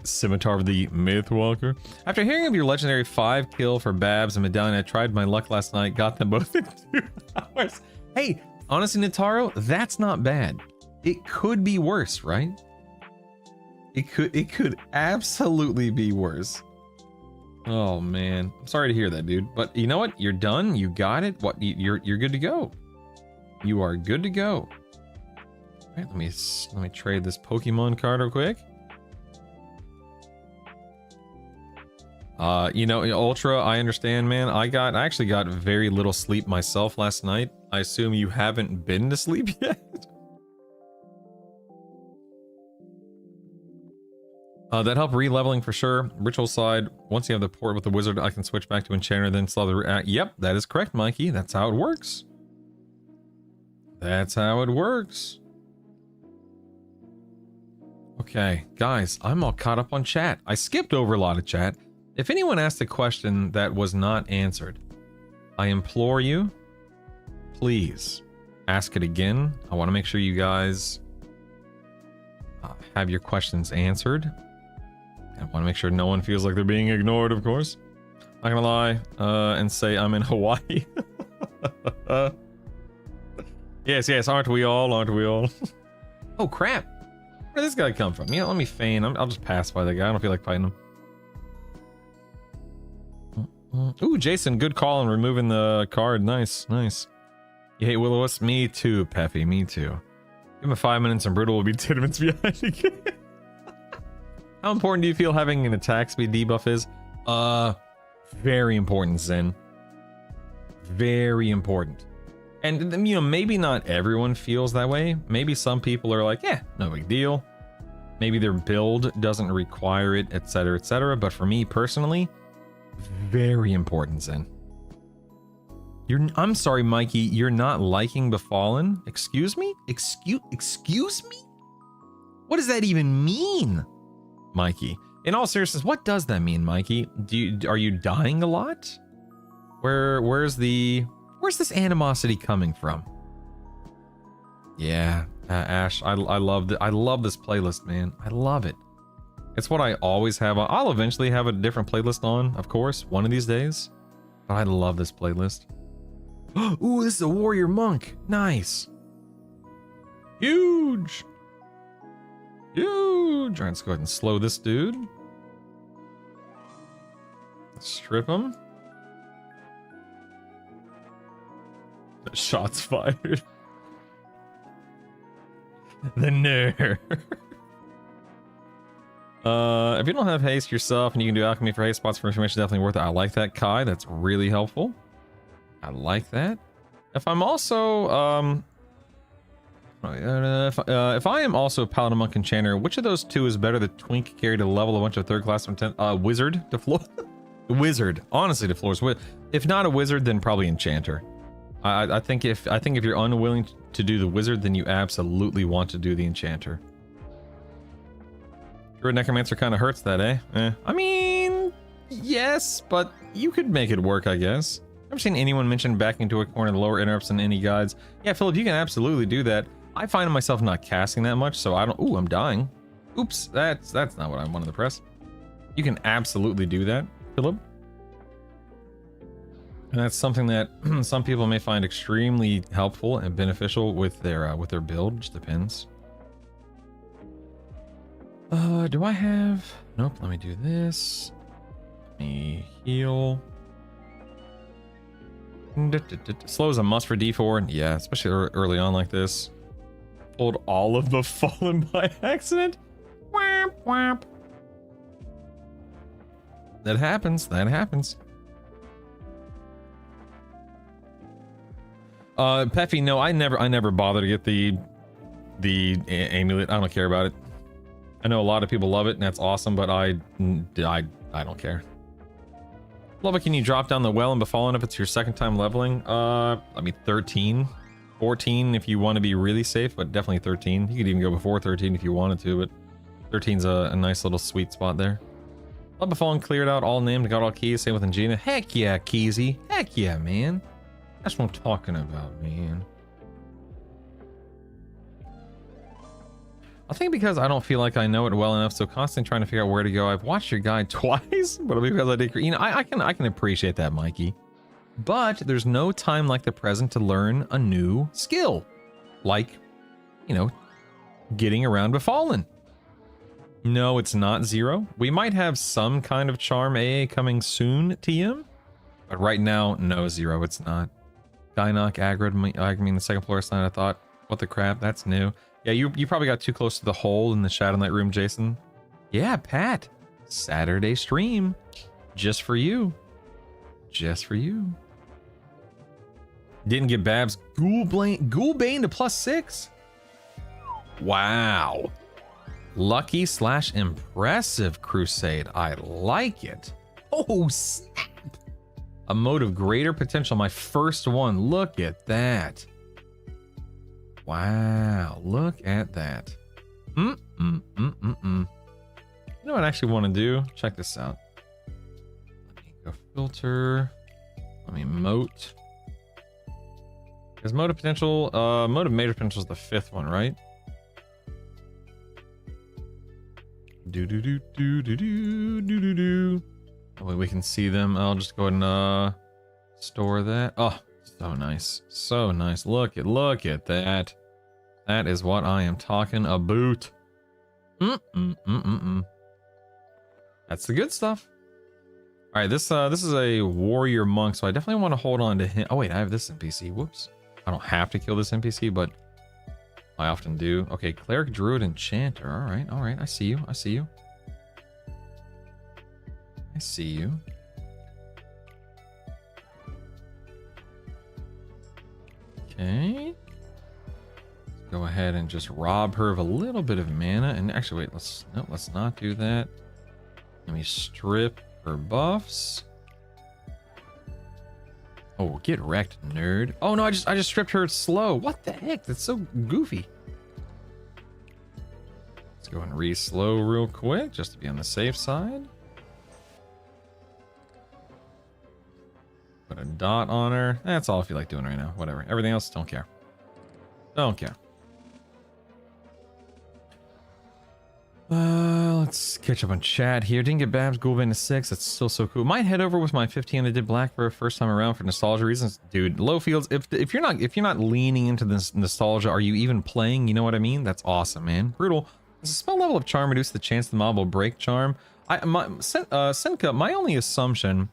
Scimitar of the Mythwalker. After hearing of your legendary 5 kill for Babs and Medallion, I tried my luck last night, got them both in 2 hours. Hey, honestly, Nataro, that's not bad. It could be worse, right? It could absolutely be worse. Oh man, I'm sorry to hear that, dude. But you know what? You're done. You got it. What? You're good to go. You are good to go. All right, let me trade this Pokemon card real quick. You know, Ultra, I understand, man. I actually got very little sleep myself last night. I assume you haven't been to sleep yet. That helped re-leveling for sure. Ritual side, once you have the port with the wizard, I can switch back to Enchanter, then still have the... yep, that is correct, Mikey. That's how it works. That's how it works. Okay, guys, I'm all caught up on chat. I skipped over a lot of chat. If anyone asked a question that was not answered, I implore you, please ask it again. I want to make sure you guys have your questions answered. I want to make sure no one feels like they're being ignored, of course. Not gonna lie and say I'm in Hawaii. Yes, aren't we all? Aren't we all? Oh, crap. Where did this guy come from? Yeah, let me feign. I'll just pass by the guy. I don't feel like fighting him. Ooh, Jason, good call on removing the card. Nice, nice. You hate Will-O-Wisp? Me too, Peppy, me too. Give him 5 minutes and Brutal will be 10 minutes behind again. How important do you feel having an attack speed debuff is? Very important, Zen. Very important. And, you know, maybe not everyone feels that way. Maybe some people are like, yeah, no big deal. Maybe their build doesn't require it, etc., etc. But for me personally, very important, Zen. I'm sorry, Mikey, you're not liking Befallen? Excuse me? Excuse me? What does that even mean, Mikey? In all seriousness, what does that mean, Mikey? Are you dying a lot? Where's this animosity coming from? Yeah, Ash, I love this playlist, man. I love it. It's what I always have. I'll eventually have a different playlist on, of course, one of these days. But I love this playlist. Ooh, this is a warrior monk. Nice. Huge. Huge. All right, let's go ahead and slow this dude. Strip him. Shots fired. The nerve. If you don't have haste yourself and you can do alchemy for haste spots for information, definitely worth it. I like that, Kai. That's really helpful. I like that. If I'm also if I am also Paladin, Monk, Enchanter, which of those two is better? The Twink carry to level a bunch of third class from 10? Wizard to floor. Wizard, honestly, to floors. If not a wizard, then probably Enchanter. I think if you're unwilling to do the wizard, then you absolutely want to do the Enchanter. Druid Necromancer kind of hurts that, eh? I mean, yes, but you could make it work, I guess. I've seen anyone mention backing into a corner the lower interrupts in any guides. Yeah, Philip, you can absolutely do that. I find myself not casting that much, so I don't. Ooh, I'm dying. Oops, that's not what I wanted to press. You can absolutely do that, Philip. And that's something that some people may find extremely helpful and beneficial with their build. Just depends. Do I have? Nope. Let me do this. Let me heal. Slow is a must for D4. Yeah, especially early on like this. Pulled all of the fallen by accident. Whap, whap. That happens. That happens. Peffy, no, I never bother to get the amulet. I don't care about it. I know a lot of people love it, and that's awesome, but I don't care. Love it. Can you drop down the well and Befallen if it's your second time leveling? I mean 13, 14 if you want to be really safe, but definitely 13. You could even go before 13 if you wanted to, but 13's a nice little sweet spot there. Love Befallen cleared out all named, got all keys. Same with Ingenia. Heck yeah, Keezy. Heck yeah, man. That's what I'm talking about, man. I think because I don't feel like I know it well enough, so constantly trying to figure out where to go. I've watched your guide twice, but because I did, you know, I can appreciate that, Mikey. But there's no time like the present to learn a new skill, like, you know, getting around Befallen. No, it's not Zero. We might have some kind of charm AA coming soon, TM, but right now, no, Zero, it's not. Gynoc aggroed me in the second floor last night. I thought, what the crap? That's new. Yeah, you probably got too close to the hole in the Shadow Knight room, Jason. Yeah, Pat. Saturday stream. Just for you. Just for you. Didn't get Babs. Ghoulbane to +6. Wow. Lucky / impressive crusade. I like it. Oh, snap. A mode of greater potential. My first one. Look at that. Wow. Look at that. You know what I actually want to do? Check this out. Let me go filter. Let me moat. Because mode of potential, mode of major potential is the 5th one, right? That way we can see them. I'll just go ahead and store that. Oh, so nice. So nice. Look at that. That is what I am talking about. That's the good stuff. All right, this is a warrior monk, so I definitely want to hold on to him. Oh wait, I have this NPC. Whoops. I don't have to kill this NPC, but I often do. Okay, cleric, druid, enchanter. All right. I see you. I see you. I see you. Okay. Let's go ahead and just rob her of a little bit of mana. And actually, wait, let's not do that. Let me strip her buffs. Oh, get wrecked, nerd. Oh no, I just stripped her slow. What the heck? That's so goofy. Let's go and re-slow real quick, just to be on the safe side. Put a dot on her. That's all I feel like doing right now. Whatever. Everything else, don't care. Don't care. Let's catch up on chat here. Didn't get Babs Ghoulbane to 6. That's still so cool. Might head over with my 15 that did black for a first time around for nostalgia reasons. Dude, low fields, if you're not leaning into this nostalgia, are you even playing? You know what I mean? That's awesome, man. Brutal. Does a spell level of charm reduce the chance the mob will break charm? Senka, my only assumption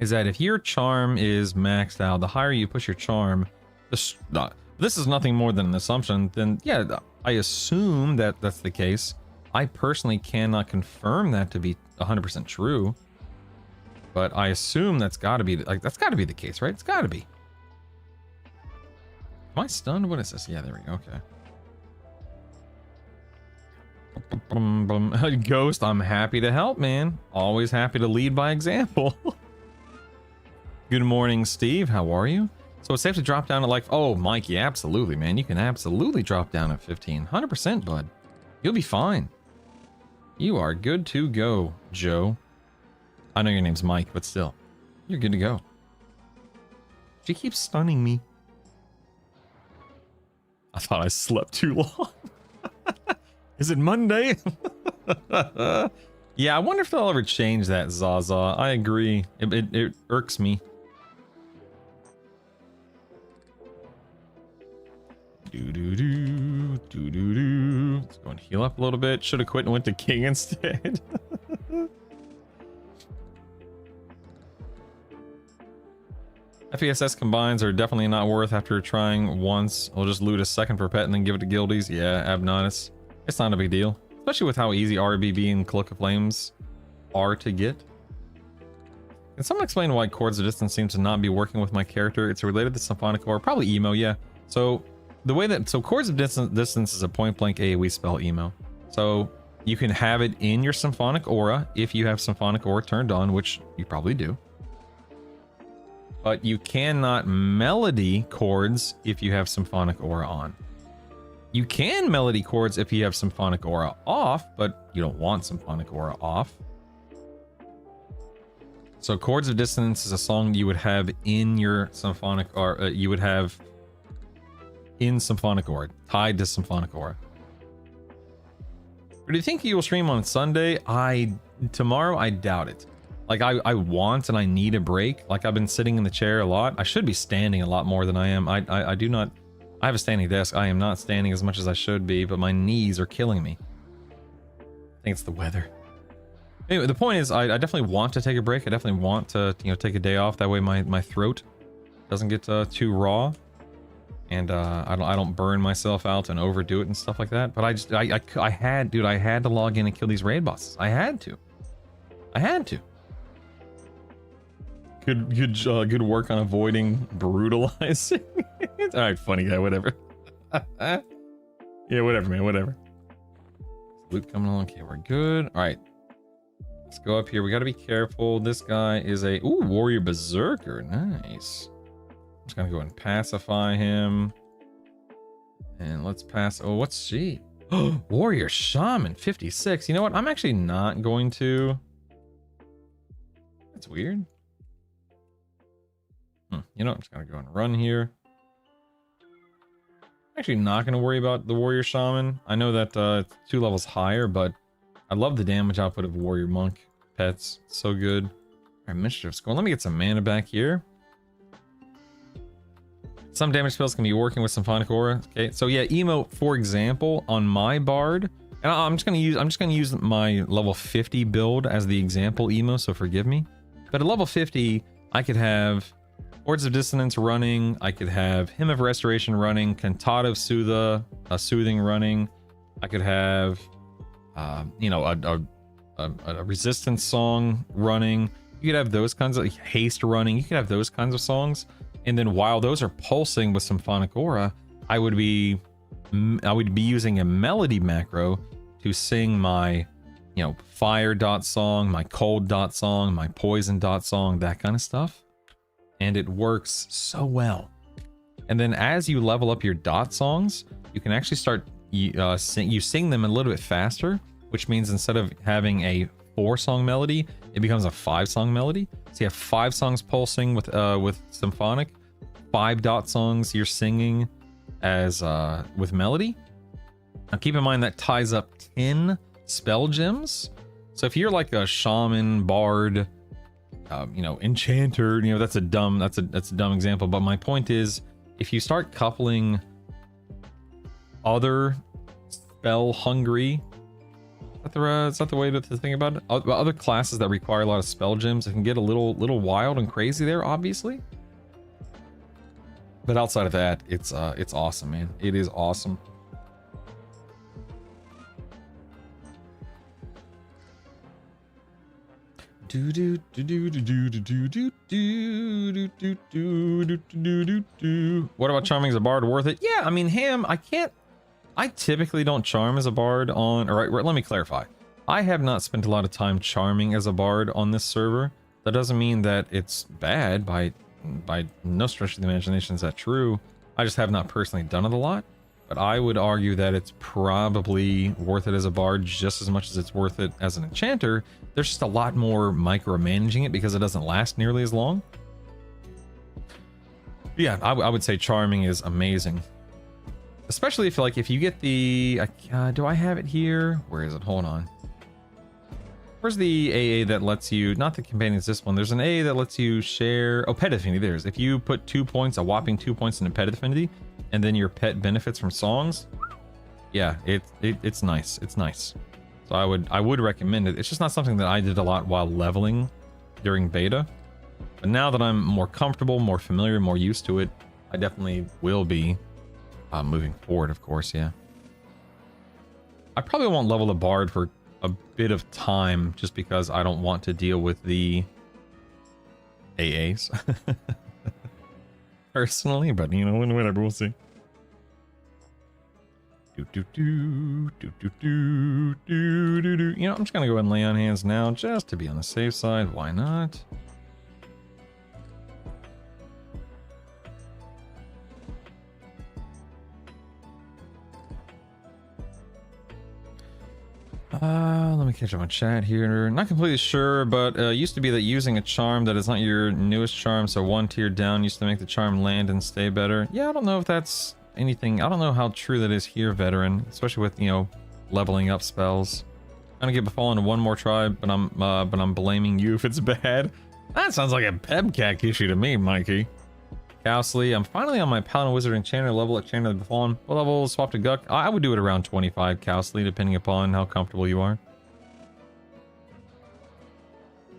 is that if your charm is maxed out, the higher you push your charm, this is nothing more than an assumption, then yeah, I assume that that's the case. I personally cannot confirm that to be 100% true, but I assume that's got to be the case, right? It's got to be. Am I stunned? What is this? Yeah, there we go. Okay. Ghost, I'm happy to help, man. Always happy to lead by example. Good morning, Steve. How are you? So it's safe to drop down at like, oh, Mike, yeah, absolutely, man. You can absolutely drop down at 15. 100%, bud. You'll be fine. You are good to go, Joe. I know your name's Mike, but still, you're good to go. She keeps stunning me. I thought I slept too long. Is it Monday? Yeah, I wonder if they'll ever change that, Zaza. I agree. It irks me. Do. Let's go and heal up a little bit. Should have quit and went to King instead. FESS combines are definitely not worth after trying once. I'll just loot a second per pet and then give it to guildies. Yeah, Abnonis. It's not a big deal. Especially with how easy RBB and Cloak of Flames are to get. Can someone explain why Chords of Distance seems to not be working with my character? It's related to Symphonic Aura. Probably emo, yeah. So the way that Chords of Distance is a point blank AoE spell emo. So you can have it in your Symphonic Aura if you have Symphonic Aura turned on, which you probably do. But you cannot melody chords if you have Symphonic Aura on. You can melody chords if you have Symphonic Aura off, but you don't want Symphonic Aura off. So Chords of Dissonance is a song you would have in your Symphonic Aura, you would have in Symphonic Aura, tied to Symphonic Aura. Or do you think you will stream on Sunday? Tomorrow, I doubt it. Like, I want and I need a break. Like, I've been sitting in the chair a lot. I should be standing a lot more than I am. I do not... I have a standing desk. I am not standing as much as I should be, but my knees are killing me. I think it's the weather. Anyway, the point is, I definitely want to take a break. I definitely want to, take a day off. That way my throat doesn't get too raw. And I don't burn myself out and overdo it and stuff like that. But I had to log in and kill these raid bosses. I had to. Good work on avoiding brutalizing. All right, funny guy, whatever. Yeah, whatever, man, whatever. Loot coming along. Okay, we're good. All right, let's go up here. We got to be careful. This guy is a warrior berserker. Nice. I'm just gonna go and pacify him. And let's pass. Oh, what's she? Oh, warrior shaman 56. You know what? I'm actually not going to. That's weird. You know, I'm just gonna go and run here. Actually not gonna worry about the warrior shaman. I know that it's 2 levels higher, but I love the damage output of warrior monk pets. It's so good. All right, mischief score. Let me get some mana back here. Some damage spells can be working with Symphonic Aura. Okay, so yeah, emo, for example, on my bard, and I'm just gonna use my level 50 build as the example emo, so forgive me. But at level 50, I could have Chords of Dissonance running, I could have Hymn of Restoration running, Cantata of Soothing running, I could have, a resistance song running, you could have those kinds of haste running, you could have those kinds of songs, and then while those are pulsing with Symphonic Aura, I would be using a melody macro to sing my, fire dot song, my cold dot song, my poison dot song, that kind of stuff. and it works so well. And then as you level up your dot songs, you can actually start you sing them a little bit faster, which means instead of having a 4-song melody, it becomes a 5-song melody. So you have 5 songs pulsing with symphonic, 5 dot songs you're singing as with melody. Now keep in mind that ties up 10 spell gems. So if you're like a shaman, bard, enchanter, that's a dumb example. But my point is, if you start coupling other spell hungry, is that the way to think about it? Other classes that require a lot of spell gems, it can get a little wild and crazy there, obviously. But outside of that, it's awesome, man. It is awesome. What about charming as a bard? Worth it? Yeah, I mean, I typically don't charm as a bard on... Alright, let me clarify. I have not spent a lot of time charming as a bard on this server. That doesn't mean that it's bad. By no stretch of the imagination is that true. I just have not personally done it a lot. But I would argue that it's probably worth it as a bard just as much as it's worth it as an enchanter. There's just a lot more micromanaging it because it doesn't last nearly as long. Yeah, I would say charming is amazing. Especially if you get the... do I have it here? Where is it? Hold on. Where's the AA that lets you... Not the companions, this one. There's an AA that lets you share... Oh, pet affinity. There's. If you put 2 points, a whopping 2 points into pet affinity, and then your pet benefits from songs, yeah, it's nice. It's nice. So I would recommend it. It's just not something that I did a lot while leveling during beta. But now that I'm more comfortable, more familiar, more used to it, I definitely will be moving forward, of course, yeah. I probably won't level the bard for a bit of time just because I don't want to deal with the AAs. Personally, but whatever, we'll see. I'm just gonna go ahead and lay on hands now just to be on the safe side. Why not? Let me catch up on chat here. Not completely sure, but used to be that using a charm that is not your newest charm, so 1 tier down, used to make the charm land and stay better. Yeah, I don't know if that's anything. I don't know how true that is here, veteran, especially with leveling up spells. I'm gonna get befallen to one more try, but I'm blaming you if it's bad. That sounds like a pebcac issue to me, Mikey. Cowsley, I'm finally on my Paladin Wizard Enchanter level at Enchanter of the Befallen. What level swap to Guck? I would do it around 25, Cowsley, depending upon how comfortable you are.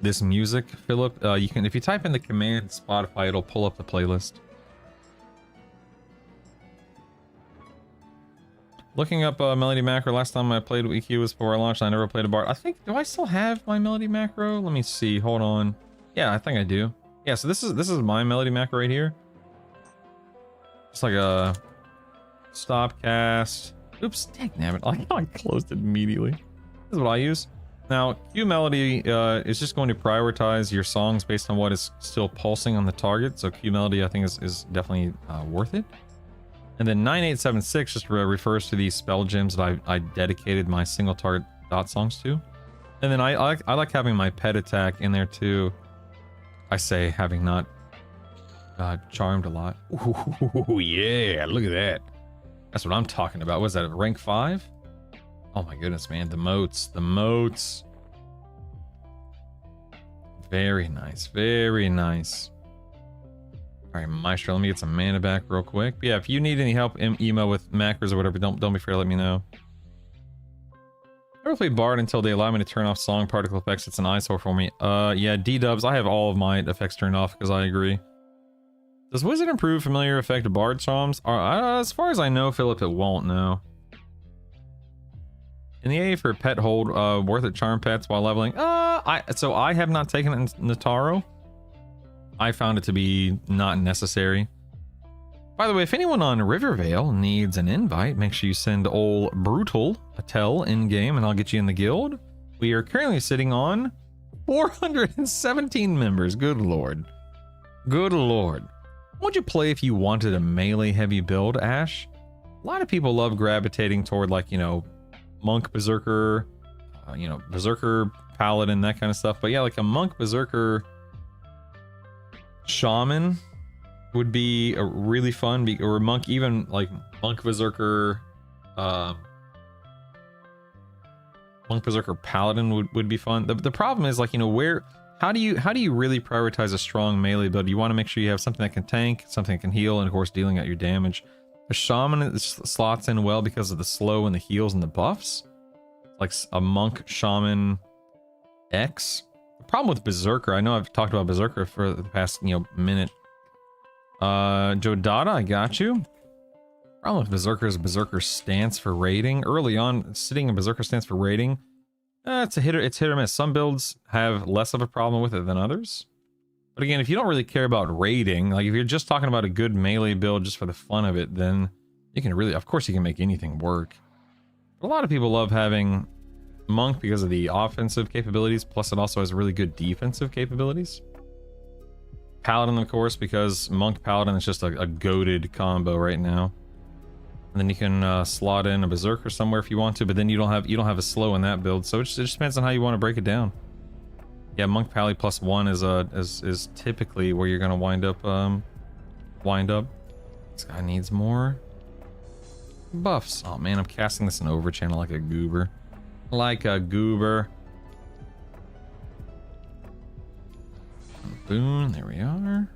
This music, Philip, you can, if you type in the command Spotify, it'll pull up the playlist. Looking up Melody Macro, last time I played with EQ was before I launched, I never played a bard. I think, do I still have my Melody Macro? Let me see, hold on. Yeah, I think I do. Yeah, so this is my Melody Macro right here. It's like a stop cast. Oops, dang it. I closed it immediately. This is what I use. Now, Q Melody is just going to prioritize your songs based on what is still pulsing on the target. So Q Melody, I think, is definitely worth it. And then 9876 just refers to these spell gems that I dedicated my single target dot songs to. And then I like having my pet attack in there too. I say having not charmed a lot. Ooh, yeah, look at that. That's what I'm talking about. Was that rank 5? Oh my goodness, man. The moats. The moats. Very nice. Very nice. All right, Maestro, let me get some mana back real quick. But yeah, if you need any help emo with macros or whatever, don't be afraid to let me know. I never played Bard until they allow me to turn off song particle effects. It's an eyesore for me. Yeah, D-dubs. I have all of my effects turned off because I agree. Does Wizard improve familiar effect Bard charms? As far as I know, Philip, it won't, no. In the A for pet hold, worth it charm pets while leveling? So I have not taken it in Nataro. I found it to be not necessary. By the way, if anyone on Rivervale needs an invite, make sure you send old Brutal a tell in-game and I'll get you in the guild. We are currently sitting on 417 members. Good lord. Good lord. What would you play if you wanted a melee heavy build, Ash? A lot of people love gravitating toward, like, you know, Monk Berserker, you know, Berserker Paladin, that kind of stuff. But yeah, like a Monk Berserker Shaman would be a really fun, or Monk, even like Monk Berserker, Monk Berserker Paladin would be fun. The problem is, like, you know, how do you really prioritize a strong melee build? You want to make sure you have something that can tank, something that can heal, and of course dealing out your damage. A Shaman slots in well because of the slow and the heals and the buffs. Like a Monk Shaman X. The problem with Berserker, I know I've talked about Berserker for the past, you know, minute. Joe Dada, I got you. Problem with Berserker is Berserker stance for raiding. Early on, sitting in Berserker stance for raiding, it's hit or miss. Some builds have less of a problem with it than others. But again, if you don't really care about raiding, like if you're just talking about a good melee build just for the fun of it, then you can really, of course you can make anything work. But a lot of people love having Monk because of the offensive capabilities, plus it also has really good defensive capabilities. Paladin, of course, because Monk Paladin is just a goated combo right now. And then you can slot in a Berserker somewhere if you want to, but then you don't have a slow in that build, so it just depends on how you want to break it down. Yeah, Monk Pally +1 is typically where you're gonna wind up. This guy needs more buffs. Oh man, I'm casting this in over channel like a goober. Like a goober. Boom, there we are.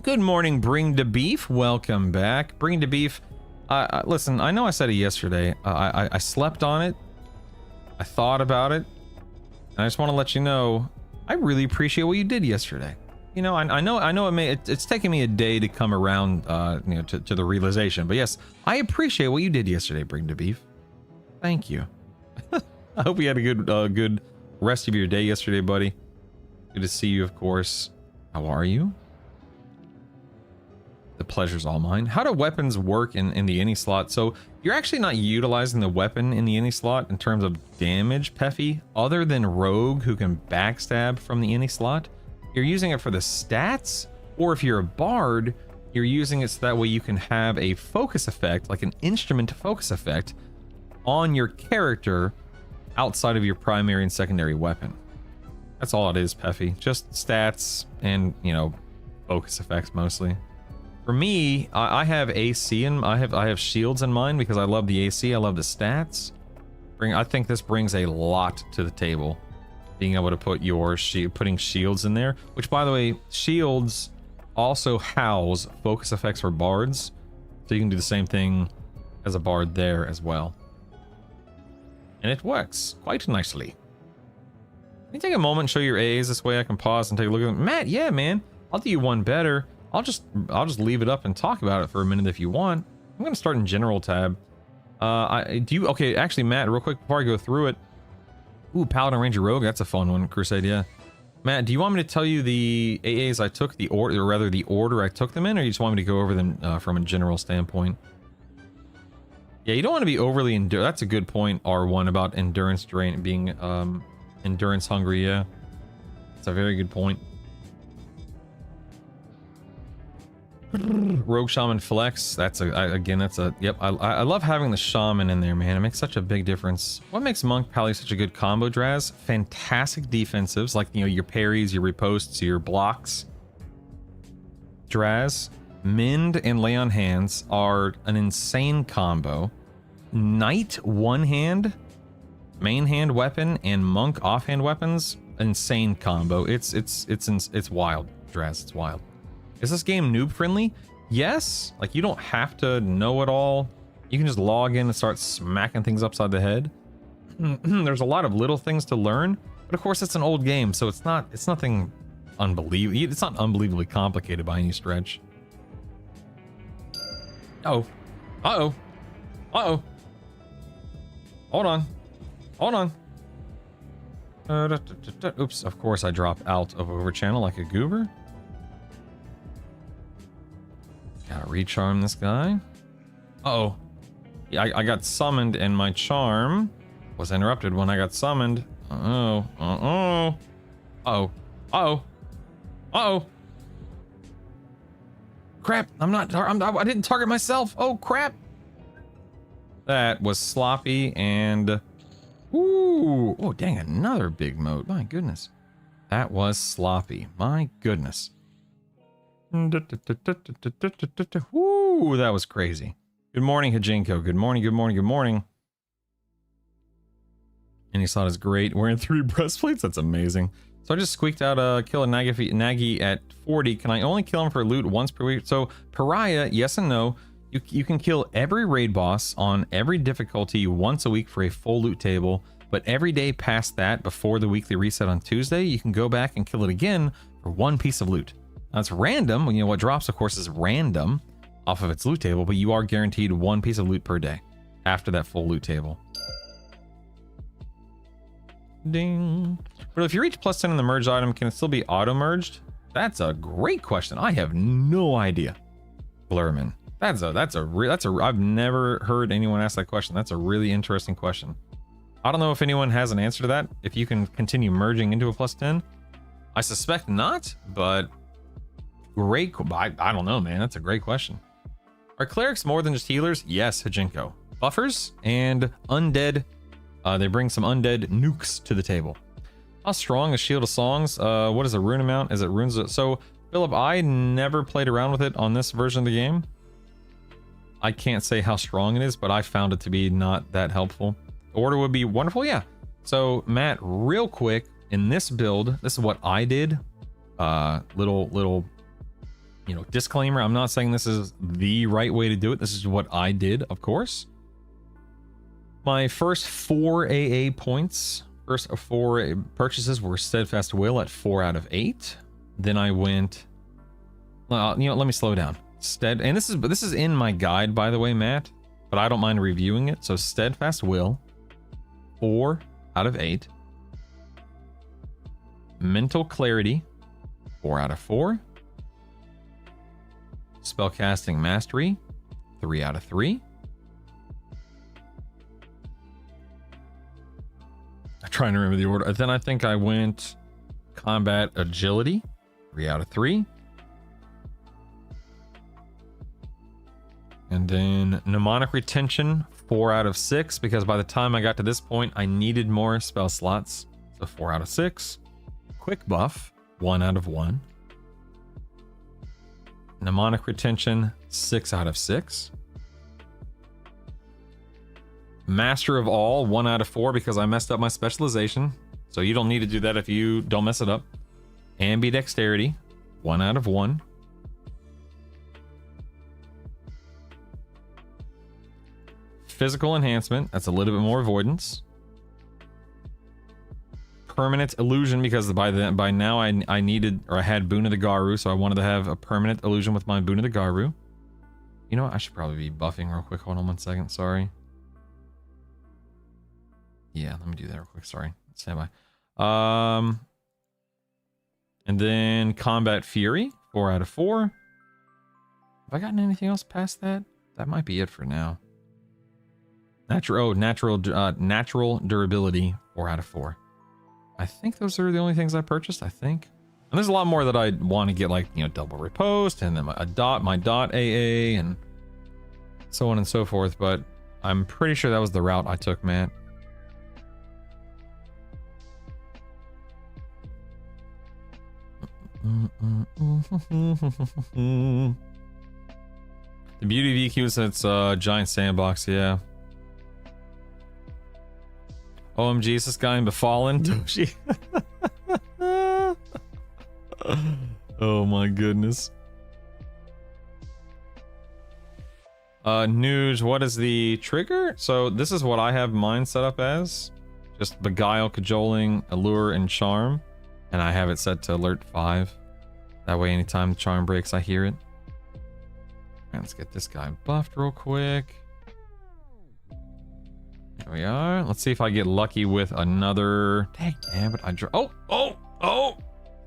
Good morning, Bring to Beef. Welcome back. Bring to Beef. Listen, I know I said it yesterday. I slept on it. I thought about it. And I just want to let you know, I really appreciate what you did yesterday. You know, I know it's taken me a day to come around, you know, to the realization. But yes, I appreciate what you did yesterday, Bring to Beef. Thank you. I hope you had a good rest of your day yesterday, buddy. Good to see you, of course. How are you? The pleasure's all mine. How do weapons work in the Inny slot? So you're actually not utilizing the weapon in the Inny slot in terms of damage, Peffy, other than Rogue, who can backstab from the Inny slot. You're using it for the stats, or if you're a bard, you're using it so that way you can have a focus effect, like an instrument focus effect, on your character outside of your primary and secondary weapon. That's all it is, Peffy. Just stats and, you know, focus effects mostly. For me, I have AC and I have shields in mind because I love the AC, I love the stats. I think this brings a lot to the table, being able to put your putting shields in there. Which, by the way, shields also house focus effects for bards, so you can do the same thing as a bard there as well. And it works quite nicely. Can you take a moment and show your A's? This way I can pause and take a look at them. Matt, yeah, man, I'll do you one better. I'll just leave it up and talk about it for a minute if you want. I'm gonna start in general tab. Okay, actually, Matt, real quick before I go through it. Ooh, Paladin Ranger Rogue, that's a fun one. Crusade, yeah. Matt, do you want me to tell you the AAs I took, the order I took them in, or you just want me to go over them from a general standpoint? Yeah, you don't want to be overly that's a good point, R1, about endurance drain being endurance hungry, yeah. That's a very good point. Rogue Shaman Flex, yep, I love having the Shaman in there, man. It makes such a big difference. What makes Monk Pally such a good combo, Draz? Fantastic defensives, like, you know, your parries, your ripostes, your blocks. Draz, Mend and Lay on Hands are an insane combo. Knight one hand, main hand weapon, and Monk offhand weapons, insane combo. It's wild, Draz, it's wild. Is this game noob friendly? Yes. Like, you don't have to know it all. You can just log in and start smacking things upside the head. There's a lot of little things to learn, but of course it's an old game, so it's nothing unbelievable. It's not unbelievably complicated by any stretch. Oh. Uh-oh. Uh-oh. Hold on. Oops, of course I dropped out of over channel like a goober. Gotta recharm this guy. Uh-oh. Yeah, I got summoned and my charm was interrupted when I got summoned. Uh-oh. Uh-oh. Uh-oh. Uh-oh. Uh-oh. Crap. I didn't target myself. Oh, crap. That was sloppy and... Ooh. Oh, dang. Another big moat. My goodness. That was sloppy. My goodness. Ooh, that was crazy. Good morning, Hajinko. Good morning, good morning, good morning. And he saw it as great. Wearing 3 breastplates? That's amazing. So I just squeaked out a kill a Nagi at 40. Can I only kill him for loot once per week? So Pariah, yes and no. You can kill every raid boss on every difficulty once a week for a full loot table. But every day past that, before the weekly reset on Tuesday, you can go back and kill it again for 1 piece of loot. Now it's random. You know, what drops, of course, is random off of its loot table, but you are guaranteed 1 piece of loot per day after that full loot table. Ding. But if you reach plus 10 in the merge item, can it still be auto-merged? That's a great question. I have no idea. Blurman. I've never heard anyone ask that question. That's a really interesting question. I don't know if anyone has an answer to that. If you can continue merging into a plus 10. I suspect not, but great. I don't know, man. That's a great question. Are clerics more than just healers? Yes, Hajinko. Buffers and undead. They bring some undead nukes to the table. How strong is Shield of Songs? What is the rune amount? Is it runes? So, Philip, I never played around with it on this version of the game. I can't say how strong it is, but I found it to be not that helpful. Order would be wonderful, yeah. So, Matt, real quick, in this build, this is what I did. Little, you know, disclaimer. I'm not saying this is the right way to do it. This is what I did, of course. My first 4 AA points, first 4 purchases were Steadfast Will at 4 out of 8. Then I went, you know, let me slow down. And this is in my guide, by the way, Matt, but I don't mind reviewing it. So Steadfast Will, 4 out of 8. Mental Clarity, 4 out of 4. Spellcasting Mastery, 3 out of 3. I'm trying to remember the order. Then I think I went Combat Agility, 3 out of 3. And then Mnemonic Retention, 4 out of 6, because by the time I got to this point, I needed more spell slots. So 4 out of 6. Quick Buff, 1 out of 1. Mnemonic Retention, 6 out of 6. Master of All, 1 out of 4, because I messed up my specialization. So you don't need to do that if you don't mess it up. Ambidexterity, 1 out of 1. Physical Enhancement, that's a little bit more avoidance. Permanent Illusion, because by now I needed, or I had Boon of the Garu, so I wanted to have a permanent illusion with my Boon of the Garu. You know what? I should probably be buffing real quick. Hold on 1 second. Sorry. Yeah, let me do that real quick. Sorry. Stand by. And then Combat Fury, 4 out of 4. Have I gotten anything else past that? That might be it for now. Natural Durability, 4 out of 4. I think those are the only things I purchased, I think. And there's a lot more that I want to get, like, you know, Double Riposte, and then my dot AA, and so on and so forth, but I'm pretty sure that was the route I took, Matt. The beauty of EQ is it's a giant sandbox, yeah. OMG, is this guy in Befallen? Toshi. Oh my goodness. News, what is the trigger? So this is what I have mine set up as. Just Beguile, Cajoling, Allure, and Charm. And I have it set to Alert 5. That way anytime the charm breaks, I hear it. And let's get this guy buffed real quick. There we are. Let's see if I get lucky with another... Dang, damn it. Oh!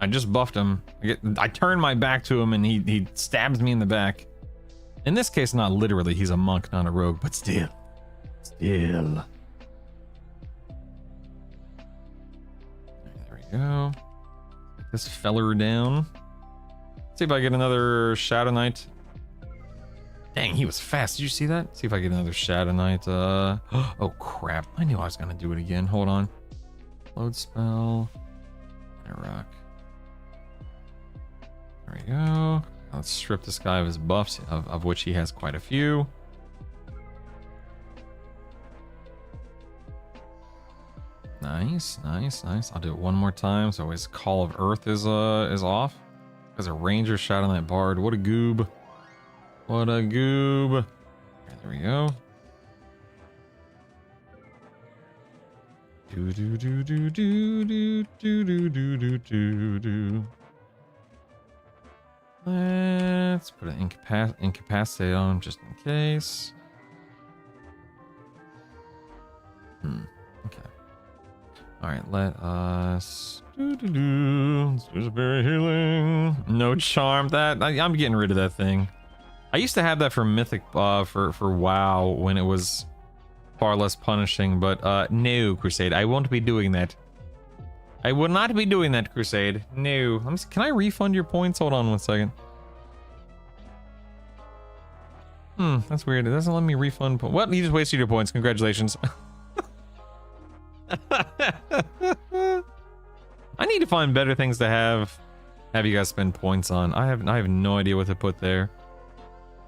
I just buffed him. I turned my back to him and he stabs me in the back. In this case, not literally. He's a monk, not a rogue, but still. we go. Take this feller down. See if I get another Shadow Knight. Dang, he was fast. Did you see that? See if I get another Shadow Knight. Oh crap! I knew I was gonna do it again. Hold on. Load spell. Rock. There we go. Let's strip this guy of his buffs, of which he has quite a few. Nice, nice, nice. I'll do it one more time. So his Call of Earth is off. As a Ranger, Shadow Knight Bard. What a goob. What a goob. There we go. Do do do do do do do do do do do. Let's put an incapacitate on him just in case. Okay. All right. Let us Let's do some berry healing. No charm. That I'm getting rid of that thing. I used to have that for Mythic for WoW when it was far less punishing, but no, Crusade, I won't be doing that. I will not be doing that, Crusade. No. Can I refund your points? Hold on one second. That's weird. It doesn't let me refund. Well, you just wasted your points. Congratulations. I need to find better things to have you guys spend points on. I have no idea what to put there.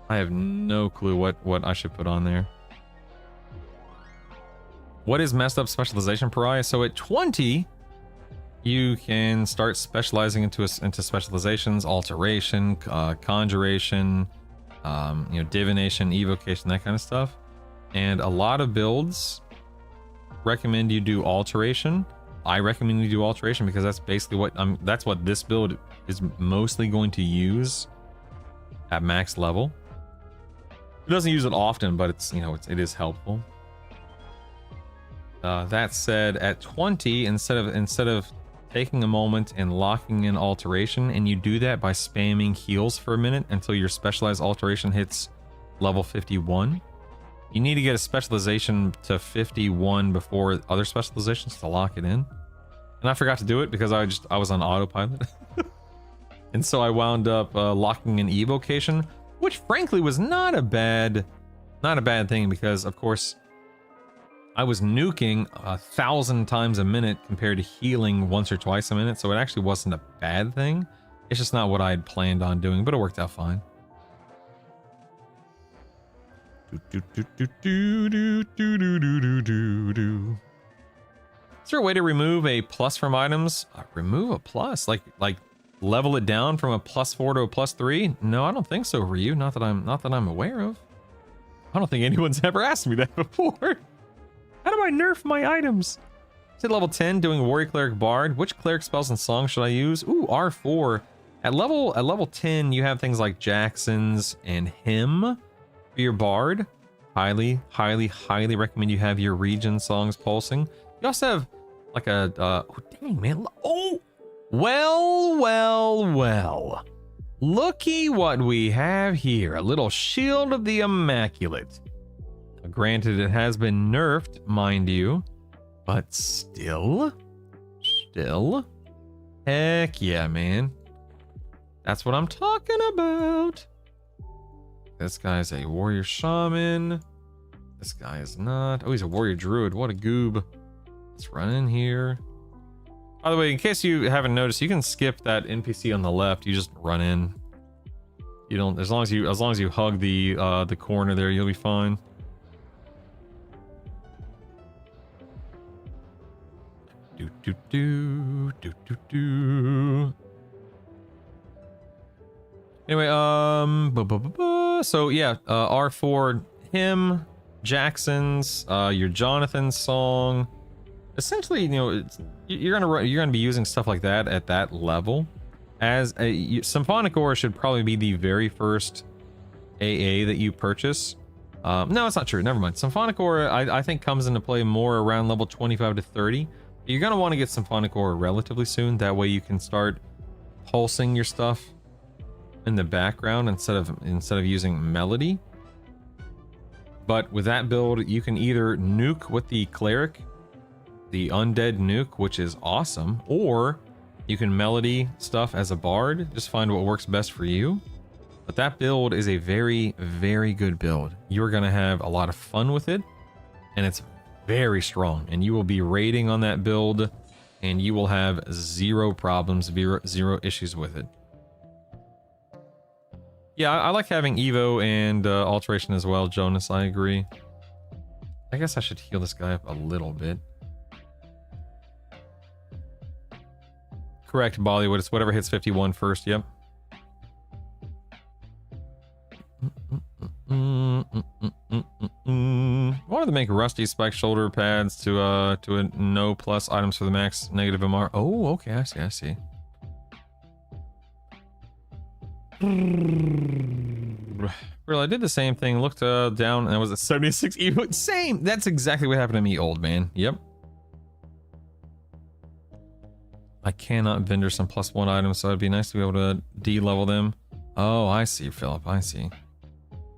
I have no clue what I should put on there. What is messed up specialization pariah? So at 20, you can start specializing into specializations, alteration, conjuration, divination, evocation, that kind of stuff. And a lot of builds recommend you do alteration. I recommend you do alteration because that's basically that's what this build is mostly going to use at max level. It doesn't use it often, but it is helpful. That said, at 20, instead of taking a moment and locking in alteration, and you do that by spamming heals for a minute until your specialized alteration hits level 51. You need to get a specialization to 51 before other specializations to lock it in. And I forgot to do it because I was on autopilot. And so I wound up locking in evocation, which frankly was not a bad thing because of course I was nuking 1,000 times a minute compared to healing once or twice a minute, so it actually wasn't a bad thing. It's just not what I had planned on doing, but it worked out fine. Is there a way to remove a plus from items? Remove a plus? Like level it down from a +4 to a +3? No, I don't think so, Ryu. Not that I'm aware of. I don't think anyone's ever asked me that before. How do I nerf my items? Is it level 10 doing Warrior Cleric Bard? Which cleric spells and songs should I use? Ooh, R4. At level 10, you have things like Jackson's and Hymn for your Bard. Highly recommend you have your region songs pulsing. You also have like a oh, dang man. Oh, well. Looky what we have here. A little Shield of the Immaculate. Granted, it has been nerfed, mind you, but still, heck yeah, man. That's what I'm talking about. This guy's a warrior shaman. This guy is not. Oh, he's a warrior druid. What a goob. Let's run in here. By the way, in case you haven't noticed, you can skip that NPC on the left. You just run in. You don't. As long as you hug the corner there, you'll be fine. Anyway, so yeah, R4 Hymn, Jackson's, your Jonathan's song. Essentially, you're gonna be using stuff like that at that level. As a Symphonic Aura should probably be the very first AA that you purchase. No, it's not true. Never mind. Symphonic Aura, I think, comes into play more around level 25 to 30. You're gonna want to get Symphonic Aura relatively soon. That way you can start pulsing your stuff in the background instead of using melody. But with that build, you can either nuke with the cleric the undead nuke, which is awesome, or you can melody stuff as a bard. Just find what works best for you. But that build is a very, very good build. You're going to have a lot of fun with it, and it's very strong. And you will be raiding on that build, and you will have zero problems, zero issues with it. Yeah, I like having Evo and Alteration as well, Jonas, I agree. I guess I should heal this guy up a little bit. Correct, Bollywood. It's whatever hits 51 first, yep. Wanted to make rusty spike shoulder pads to a no plus items for the max negative MR. Oh, okay, I see. Bro, I did the same thing. Looked down, and I was at 76 Evo. Same. That's exactly what happened to me, old man. Yep. I cannot vendor some +1 items, so it'd be nice to be able to de-level them. Oh, I see, Philip. I see.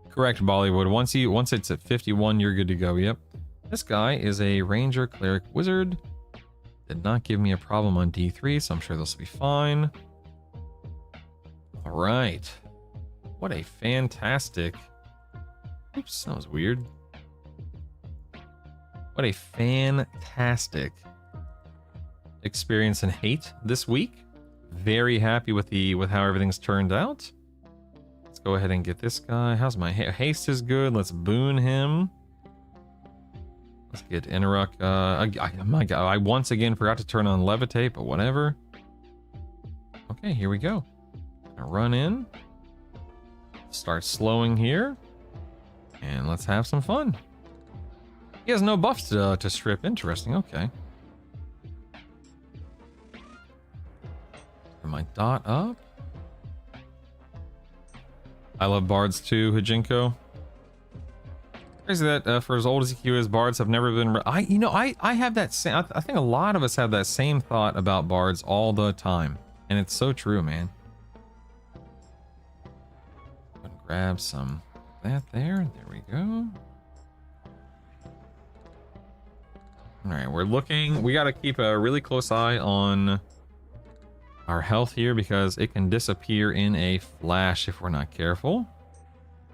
Correct, Bollywood. Once it's at 51, you're good to go. Yep. This guy is a ranger, cleric, wizard. Did not give me a problem on D3, so I'm sure this will be fine. All right. What a fantastic... Oops, that was weird. What a fantastic experience and hate this week. Very happy with how everything's turned out. Let's go ahead and get this guy. How's my haste is good. Let's boon him. Let's get Inaruk. My God, I once again forgot to turn on levitate, but whatever. Okay, here we go. Gonna run in. Start slowing here. And let's have some fun. He has no buffs to strip. Interesting. Okay. My dot up. I love bards too, Hijinko. Crazy that for as old as EQ is, bards have never been. I have that same. I think a lot of us have that same thought about bards all the time, and it's so true, man. Grab some of that there. There we go. All right, we're looking. We got to keep a really close eye on our health here because it can disappear in a flash if we're not careful.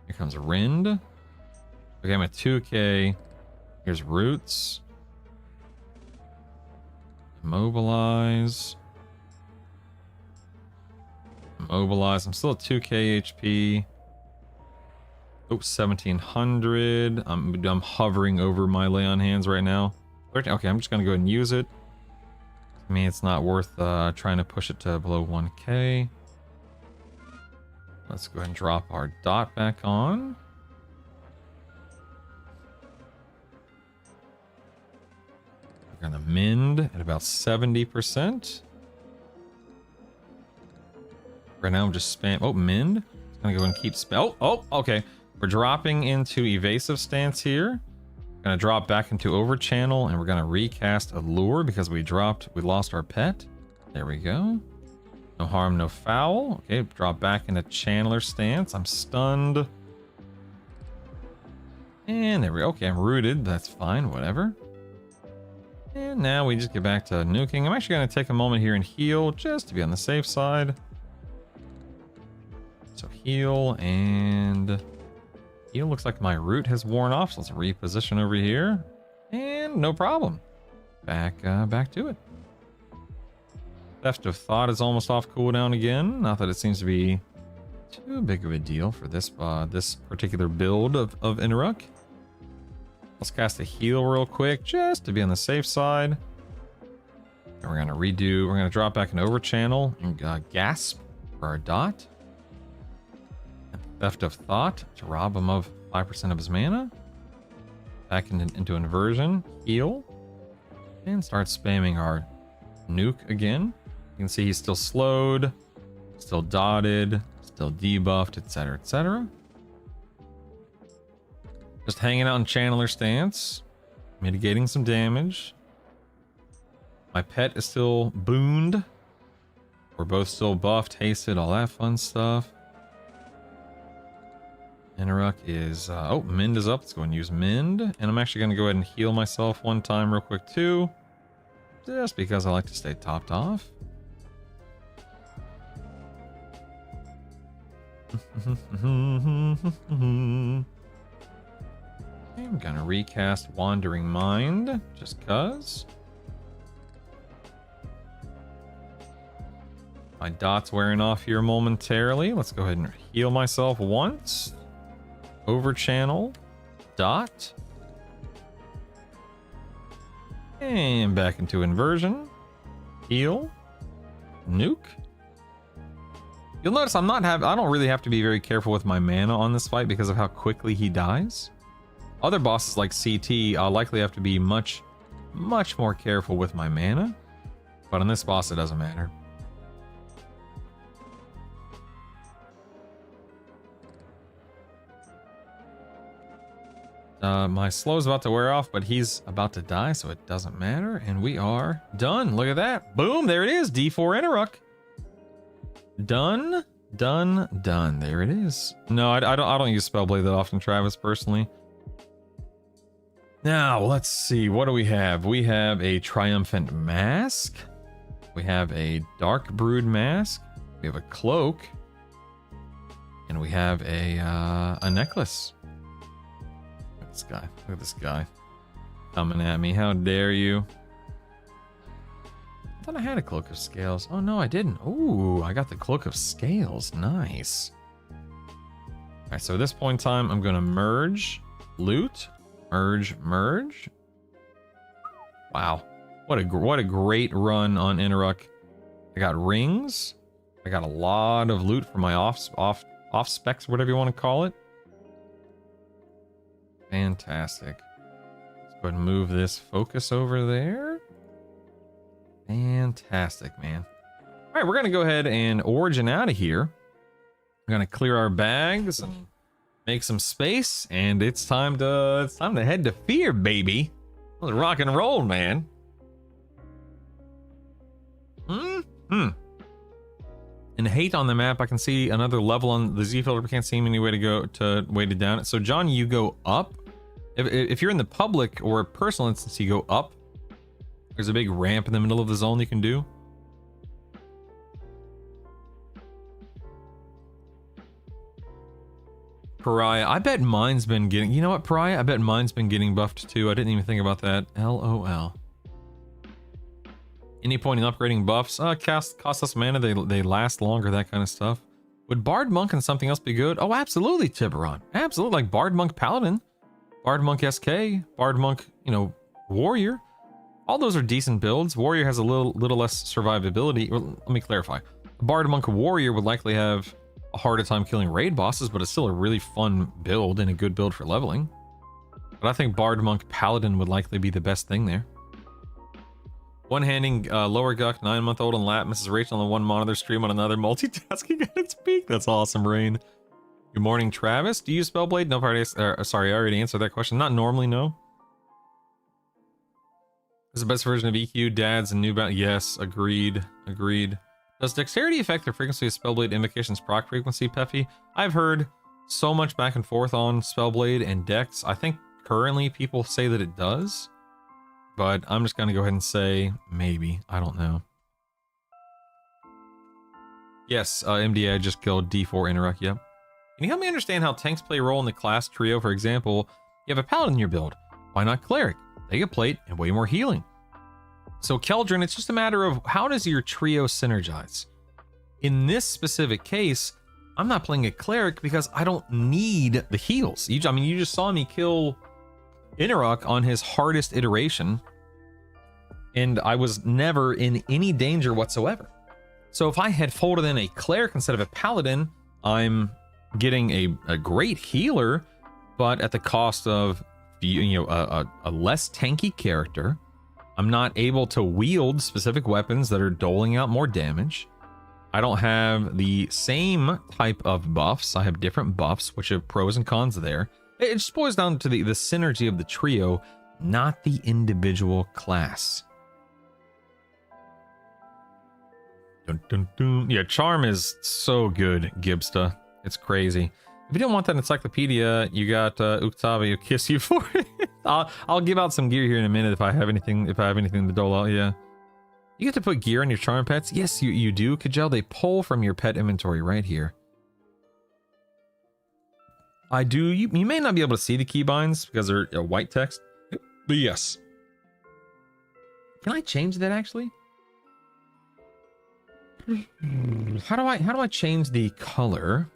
Here comes Rind. Okay, I'm at 2k. Here's Roots. Mobilize. Mobilize. I'm still at 2k HP. Oh, 1700. I'm hovering over my lay on hands right now. Okay, I'm just gonna go ahead and use it. I mean, it's not worth trying to push it to below 1k. Let's go ahead and drop our dot back on. We're gonna mend at about 70%. Right now I'm just spam. Oh, mend. I'm gonna go and keep spell. Oh, okay. We're dropping into evasive stance here. Gonna drop back into over channel, and we're gonna recast allure because we lost our pet. There we go. No harm, no foul. Okay, drop back into channeler stance. I'm stunned. And there we go. Okay, I'm rooted. That's fine, whatever. And now we just get back to nuking. I'm actually gonna take a moment here and heal just to be on the safe side. So heal and heal. Looks like my root has worn off, so let's reposition over here. And no problem. Back to it. Theft of Thought is almost off cooldown again. Not that it seems to be too big of a deal for this this particular build of Inaruk. Let's cast a heal real quick just to be on the safe side. And we're gonna drop back into over channel and gasp for our dot. Theft of Thought to rob him of 5% of his mana. Back into inversion, heal, and start spamming our nuke again. You can see he's still slowed, still dotted, still debuffed, etc., etc. Just hanging out in channeler stance, mitigating some damage. My pet is still booned. We're both still buffed, hasted, all that fun stuff. Inaruk is, Mend is up. Let's go and use Mend. And I'm actually going to go ahead and heal myself one time real quick too. just because I like to stay topped off. I'm gonna recast Wandering Mind, just cuz. My dot's wearing off here momentarily. Let's go ahead and heal myself once. Over channel. Dot. And back into inversion. Heal. Nuke. You'll notice I don't really have to be very careful with my mana on this fight because of how quickly he dies. Other bosses like CT, I'll likely have to be much more careful with my mana. But on this boss, it doesn't matter. My slow's about to wear off, but he's about to die, so it doesn't matter. And we are done. Look at that. Boom, there it is. D4 Inneruk. Done. There it is. No, I don't use Spellblade that often, Travis, personally. Now, let's see. What do we have? We have a Triumphant Mask. We have a Dark Brood Mask. We have a Cloak. And we have a necklace. Look at this guy coming at me. How dare you? I thought I had a Cloak of Scales. Oh no, I didn't. Ooh, I got the Cloak of Scales. Nice. All right, so at this point in time, I'm gonna merge, loot, merge. Wow, what a great run on Inneruk. I got rings. I got a lot of loot for my off specs, whatever you want to call it. Fantastic. Let's go ahead and move this focus over there. Fantastic, man. All right, we're going to go ahead and origin out of here. We're going to clear our bags and make some space, and it's time to head to Fear, baby. Let's rock and roll, man. In hate on the map, I can see another level on the Z filter. Can't see any way to go to weighted down. So John, you go up. If you're in the public or personal instance, you go up. There's a big ramp in the middle of the zone you can do. Pariah, I bet mine's been getting... You know what, Pariah? I bet mine's been getting buffed too. I didn't even think about that. LOL. Any point in upgrading buffs? Cost less mana, they last longer, that kind of stuff. Would Bard Monk and something else be good? Oh, absolutely, Tiburon. Absolutely, like Bard Monk Paladin. Bard Monk SK. Bard Monk, Warrior. All those are decent builds. Warrior has a little less survivability. Well, let me clarify. Bard Monk Warrior would likely have a harder time killing raid bosses, but it's still a really fun build and a good build for leveling. But I think Bard Monk Paladin would likely be the best thing there. One-handing lower guck, 9-month-old on lap, Mrs. Rachel on one monitor, stream on another, multitasking at its peak. That's awesome, Rain. Good morning, Travis. Do you use Spellblade? No, sorry, I already answered that question. Not normally, no. Is the best version of EQ, dads, and new bound? Yes, agreed. Does dexterity affect the frequency of Spellblade invocations proc frequency, Peffy? I've heard so much back and forth on Spellblade and Dex. I think currently people say that it does. But I'm just going to go ahead and say maybe. I don't know. Yes, MDA just killed D4 Inneruk, yep. Can you help me understand how tanks play a role in the class trio? For example, you have a paladin in your build. Why not cleric? They get plate and way more healing. So Keldrin, it's just a matter of how does your trio synergize? In this specific case, I'm not playing a cleric because I don't need the heals. You just saw me kill Inneruk on his hardest iteration, and I was never in any danger whatsoever. So if I had folded in a cleric instead of a paladin, I'm getting a great healer, but at the cost of a less tanky character. I'm not able to wield specific weapons that are doling out more damage. I don't have the same type of buffs. I have different buffs, which have pros and cons there. It just boils down to the synergy of the trio, not the individual class. Dun, dun, dun. Yeah, Charm is so good, Gibsta. It's crazy. If you didn't want that encyclopedia, you got Uktava, kiss you for it. I'll give out some gear here in a minute if I have anything to dole out. Yeah, You get to put gear on your charm pets? Yes, you do, Kajel. They pull from your pet inventory right here. I do. You may not be able to see the keybinds because they're white text, but yes. Can I change that actually? How do I change the color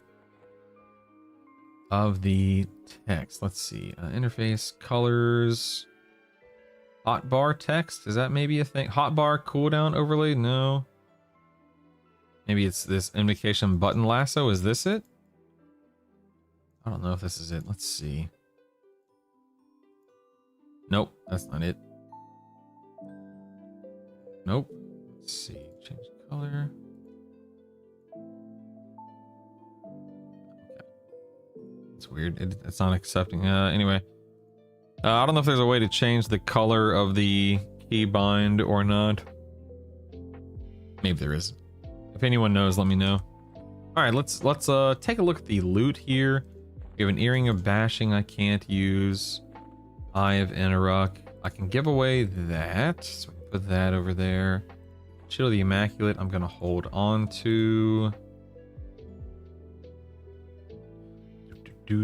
of the text? Let's see. Interface colors. Hotbar text. Is that maybe a thing? Hotbar cooldown overlay? No. Maybe it's this indication button lasso. Is this it? I don't know if this is it. Let's see. Nope, that's not it. Nope. Let's see. Change color. Okay. It's weird. It's not accepting. Anyway. I don't know if there's a way to change the color of the keybind or not. Maybe there is. If anyone knows, let me know. All right, let's take a look at the loot here. We have an earring of bashing I can't use. Eye of Enarok. I can give away that. So we can put that over there. Shield of the Immaculate I'm gonna hold on to. Put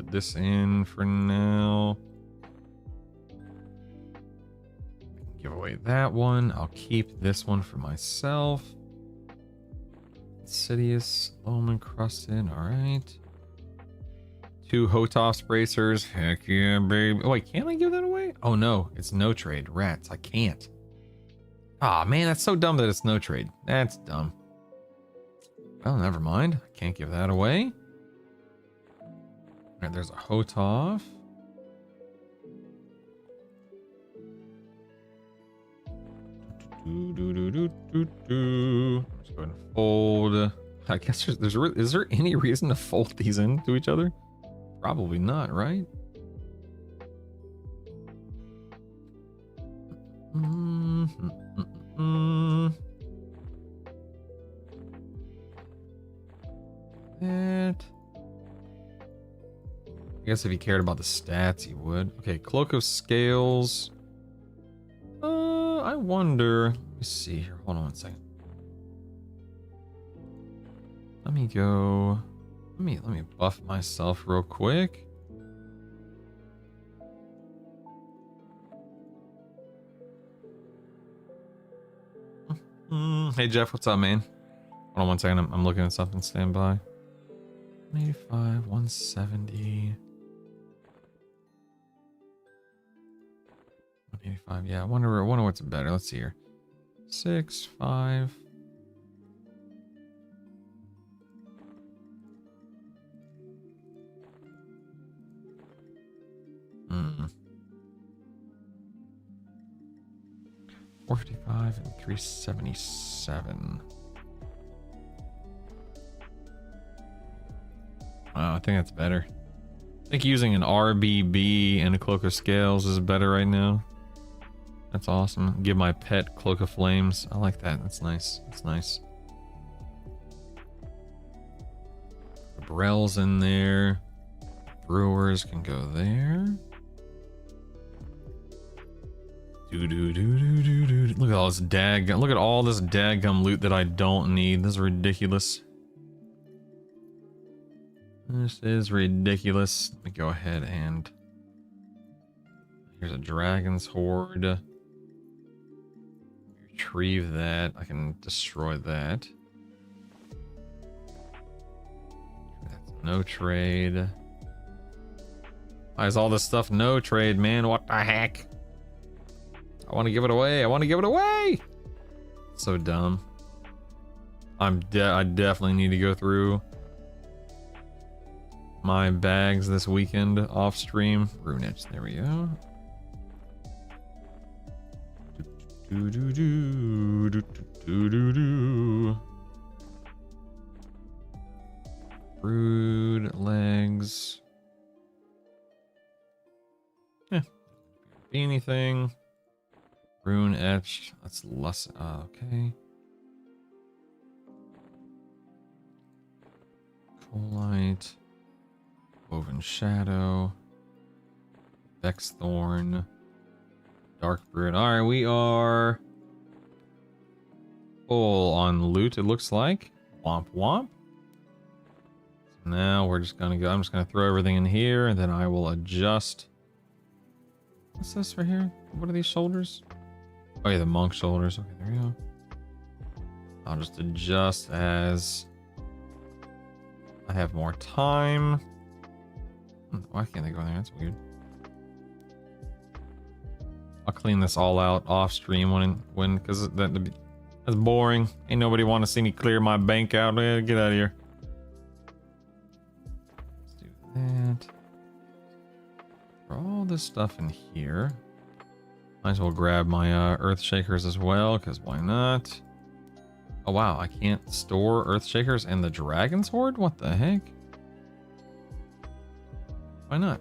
this in for now. Give away that one. I'll keep this one for myself. Insidious, Loam Encrusted, alright. 2 Hotoff's bracers. Heck yeah, baby. Oh, wait, can I give that away? Oh no, it's no trade. Rats, I can't. Ah, man, that's so dumb that it's no trade. That's dumb. Well, never mind. I can't give that away. Alright, there's a Hotoff. Let's go ahead and fold. I guess is there any reason to fold these into each other? Probably not, right? That. I guess if he cared about the stats, he would. Okay, Cloak of Scales. I wonder. Let me see here. Hold on one second. Let me go. Let me buff myself real quick. Hey Jeff, what's up, man? Hold on one second. I'm looking at something. Stand by. 185, 170. 185. Yeah, I wonder what's better. Let's see here. 6, 5. Hmm. 455 and 377. Wow, I think that's better. I think using an RBB and a Cloak of Scales is better right now. That's awesome. Give my pet Cloak of Flames. I like that. That's nice. That's nice. Brell's in there. Brewers can go there. Look at all this look at all this daggum loot that I don't need. This is ridiculous. This is ridiculous. Let me go ahead and here's a dragon's horde. Retrieve that. I can destroy that. That's no trade. Why is all this stuff no trade, man? What the heck? I want to give it away. I want to give it away. So dumb. I definitely need to go through my bags this weekend off stream. Runich. There we go. Brood legs. Yeah. Be anything. Rune etched. That's less. Okay. Coalite. Woven shadow. Vexthorn. Dark Brood. Alright, we are full on loot, it looks like. Womp womp. So now we're just gonna go. I'm just gonna throw everything in here and then I will adjust. What's this right here? What are these shoulders? Oh yeah, the monk shoulders. Okay, there we go. I'll just adjust as I have more time. Why can't they go in there? That's weird. I'll clean this all out off stream when because that's boring. Ain't nobody want to see me clear my bank out. Get out of here. Let's do that. For all this stuff in here, might as well grab my earth shakers as well, because why not? Oh wow, I can't store earth shakers and the dragon's horde? What the heck? Why not?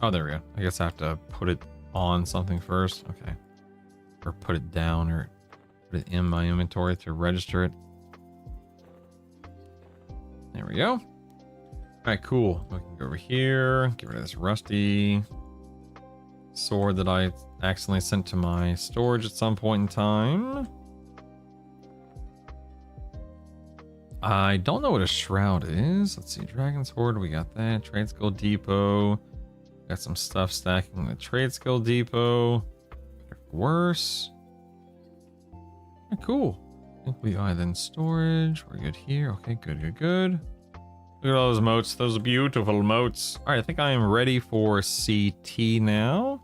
Oh, there we go. I guess I have to put it on something first. Okay. Or put it down or put it in my inventory to register it. There we go. Alright, cool. We can go over here, get rid of this rusty sword that I accidentally sent to my storage at some point in time. I don't know what a shroud is. Let's see, Dragon's Horde, we got that. Trade Skill Depot. Got some stuff stacking in the Trade Skill Depot. Worse. Cool. I think we are then storage. We're good here. Okay, good. Look at all those moats. Those beautiful moats. All right, I think I am ready for CT now.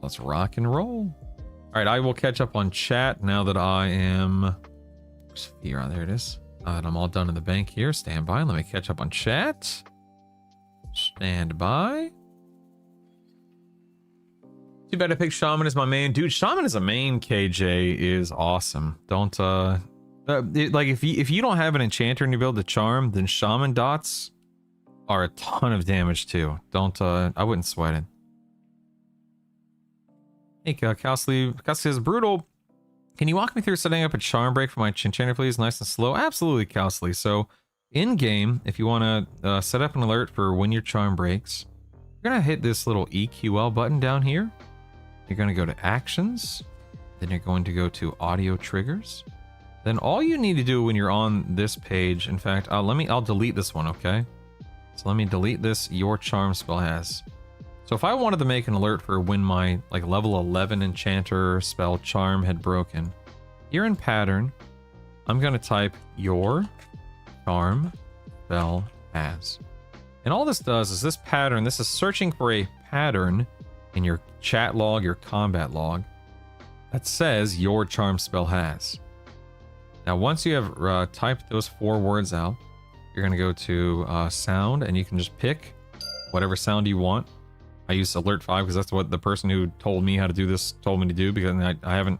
Let's rock and roll. All right, I will catch up on chat now that I am... Here, there it is. Now that I'm all done in the bank here. Stand by. Let me catch up on chat. Stand by. Too bad I picked Shaman as my main. Dude, Shaman as a main, KJ, is awesome. Don't, like, if you don't have an enchanter and you build the charm, then Shaman dots are a ton of damage too. Don't, I wouldn't sweat it. Hey, Cowsley says, Brutal, can you walk me through setting up a charm break for my enchanter, please? Nice and slow. Absolutely, Cowsley. So, in-game, if you want to set up an alert for when your charm breaks, you're going to hit this little EQL button down here. You're going to go to Actions. Then you're going to go to Audio Triggers. Then all you need to do when you're on this page, in fact, I'll delete this one, okay? So let me delete this, your charm spell has. So if I wanted to make an alert for when my like level 11 enchanter spell charm had broken, here in pattern, I'm going to type your charm spell has. And all this does is this pattern, this is searching for a pattern in your chat log, your combat log, that says your charm spell has. Now, once you have typed those 4 words out, you're going to go to sound, and you can just pick whatever sound you want. I use alert 5 because that's what the person who told me how to do this told me to do, because I haven't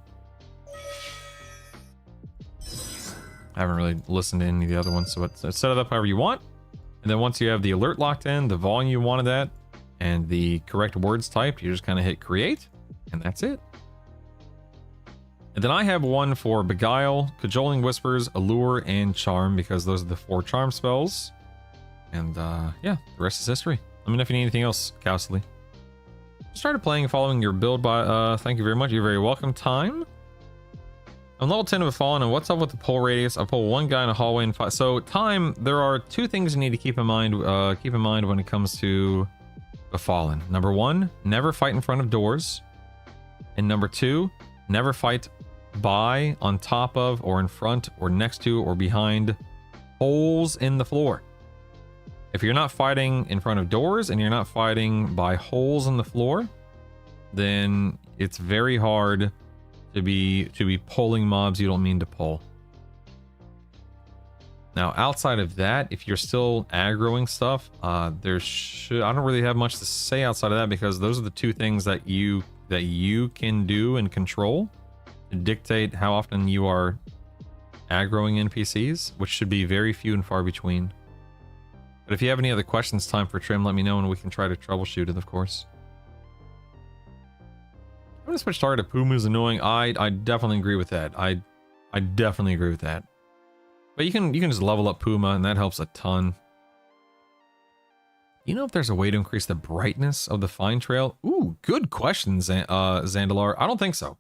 really listened to any of the other ones. So set it up however you want. And then once you have the alert locked in, the volume you wanted at, and the correct words typed, you just kind of hit create, and that's it. And then I have one for Beguile, Cajoling Whispers, Allure, and Charm, because those are the 4 charm spells. And yeah, the rest is history. Let me know if you need anything else, Cowsley. Started playing following your build by, thank you very much, you're very welcome. Time. I'm level 10 of a Fallen, and what's up with the pull radius? I pull 1 guy in a hallway and 5. So, Time, there are 2 things you need to keep in mind when it comes to the Fallen. Number 1, never fight in front of doors. And number 2, never fight by, on top of, or in front, or next to, or behind holes in the floor. If you're not fighting in front of doors and you're not fighting by holes in the floor, then it's very hard to be pulling mobs you don't mean to pull. Now, outside of that, if you're still aggroing stuff, I don't really have much to say outside of that, because those are the 2 things that you can do and control to dictate how often you are aggroing NPCs, which should be very few and far between. But if you have any other questions, Time for Trim, let me know and we can try to troubleshoot it, of course. I'm gonna switch target to Pumu's annoying. I definitely agree with that. I definitely agree with that. But you can just level up Puma, and that helps a ton. You know if there's a way to increase the brightness of the fine trail? Ooh, good question, Zandalar. I don't think so.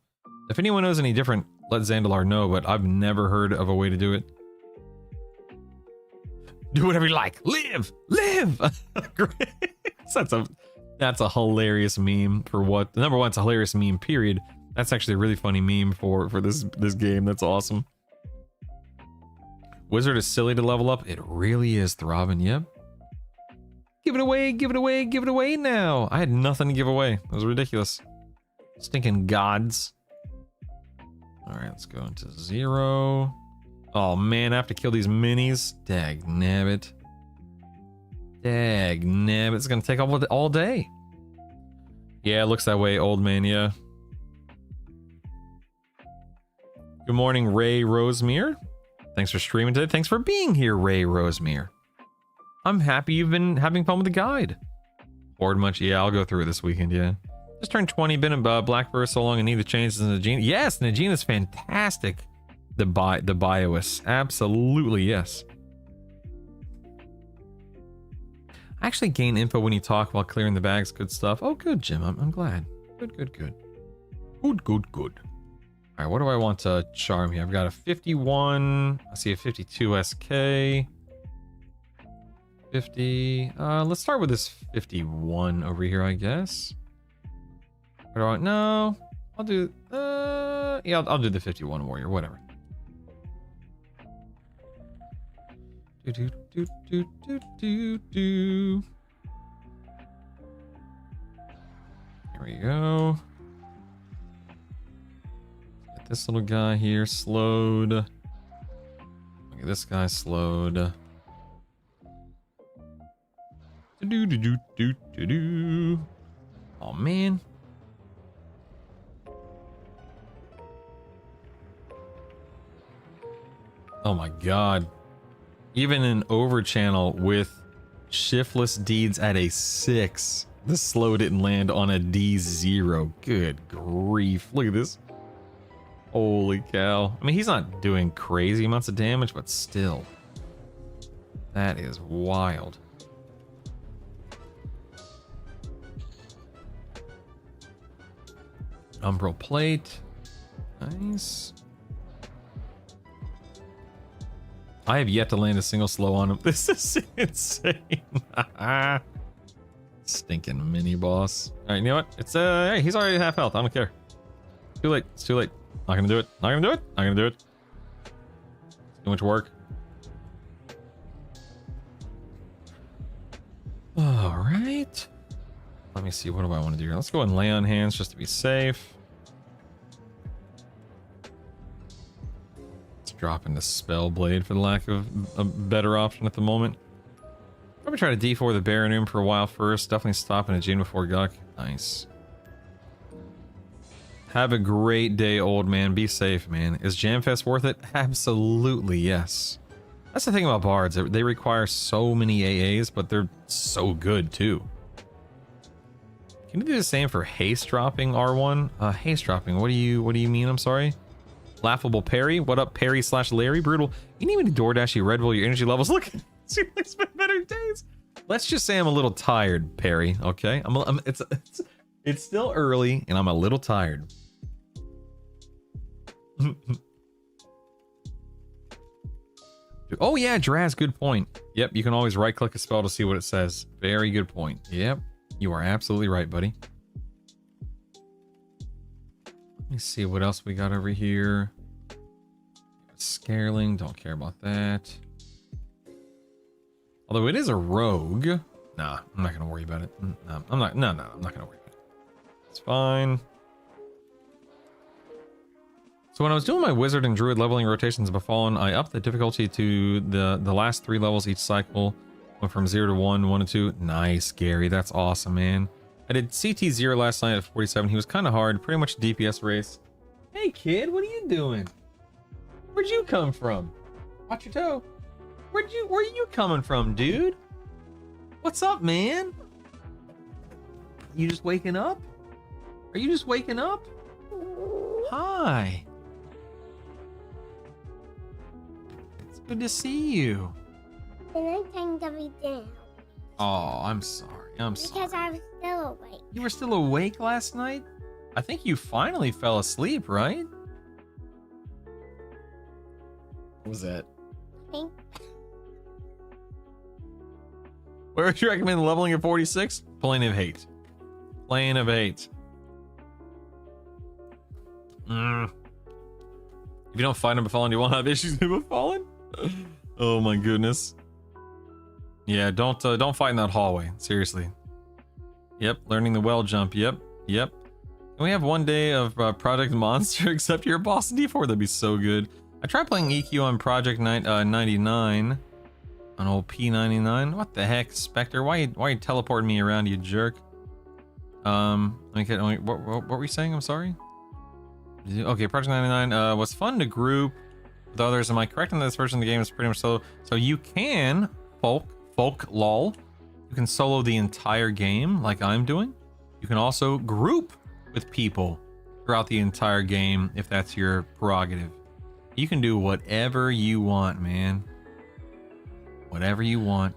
If anyone knows any different, let Zandalar know, but I've never heard of a way to do it. Do whatever you like. Live! Live! That's a hilarious meme for what? Number one, it's a hilarious meme, period. That's actually a really funny meme for this game. That's awesome. Wizard is silly to level up. It really is, Throbbing. Yep. Give it away, give it away, give it away now. I had nothing to give away. It was ridiculous. Stinking gods. Alright, let's go into 0. Oh man, I have to kill these minis. Dag nabbit. Dag nabbit. It's gonna take all day. Yeah, it looks that way, old man, yeah. Good morning, Ray Rosemere. Thanks for streaming today. Thanks for being here, Ray Rosemere. I'm happy you've been having fun with the guide. Bored much? Yeah, I'll go through it this weekend, yeah. Just turned 20, been in Black for so long, and need the changes in Najina. Yes, Najina's fantastic. The BIOS. Absolutely, yes. I actually gain info when you talk while clearing the bags. Good stuff. Oh, good, Jim. I'm glad. Good. Good. All right, what do I want to charm here? I've got a 51. I see a 52 SK. 50. Let's start with this 51 over here, I guess. What do I want? No, I'll do. Yeah, I'll do the 51 warrior. Whatever. Do. Here we go. Get this little guy here slowed. Look at this guy slowed. Oh man. Oh my god. Even an over channel with shiftless deeds at a 6, the slow didn't land on a D0. Good grief. Look at this. Holy cow. I mean, he's not doing crazy amounts of damage, but still. That is wild. Umbral plate. Nice. I have yet to land a single slow on him. This is insane. Stinking mini boss. All right, you know what? It's hey, he's already half health. I don't care. Too late. It's too late. Not gonna do it. Not gonna do it. Not gonna do it. It's too much work. All right. Let me see. What do I want to do here? Let's go and lay on hands just to be safe. Dropping the spell blade for the lack of a better option at the moment. Probably try to D4 the Baronum for a while first. Definitely stopping a Jane before Guck. Nice. Have a great day, old man. Be safe, man. Is Jamfest worth it? Absolutely, yes. That's the thing about bards. They require so many AAs, but they're so good too. Can you do the same for haste dropping R1? Haste dropping. What do you mean? I'm sorry. Laughable Perry. What up, Perry / Larry? Brutal. You need me to DoorDash you Red Bull your energy levels. Look, seems like it's been better days. Let's just say I'm a little tired, Perry. Okay, it's still early and I'm a little tired. Oh yeah, Draz, good point. Yep, you can always right click a spell to see what it says. Very good point. Yep, you are absolutely right, buddy. Let me see what else we got over here. Scaling, don't care about that. Although it is a rogue. Nah, I'm not gonna worry about it. No, I'm not gonna worry about it. It's fine. So when I was doing my wizard and druid leveling rotations of Befallen, I upped the difficulty to the last 3 levels each cycle. Went from 0 to 1, 1 to 2. Nice, Gary. That's awesome, man. I did CT0 last night at 47. He was kind of hard, pretty much DPS race. Hey kid, what are you doing? Where'd you come from? Watch your toe. Where are you coming from, dude? What's up, man? You just waking up? Are you just waking up? Hi. It's good to see you. Can I turn the down? Oh, I'm sorry. I'm sorry. Because I was still awake. You were still awake last night? I think you finally fell asleep, right? What was that? Think. Where would you recommend leveling at 46? Plane of hate. Plane of hate. If you don't fight him befallen, you won't have issues with befallen? Oh my goodness. Yeah, don't fight in that hallway. Seriously. Yep, learning the well jump. Yep. Can we have one day of Project Monster except you're a boss in D4? That'd be so good. I tried playing EQ on Project 99. On old P99. What the heck, Spectre? Why you teleporting me around, you jerk? Okay, what were you saying? I'm sorry. Okay, Project 99 was fun to group with others. Am I correct in this version of the game is pretty much solo? So you can folk lol. You can solo the entire game like I'm doing. You can also group with people throughout the entire game if that's your prerogative. You can do whatever you want, man. Whatever you want.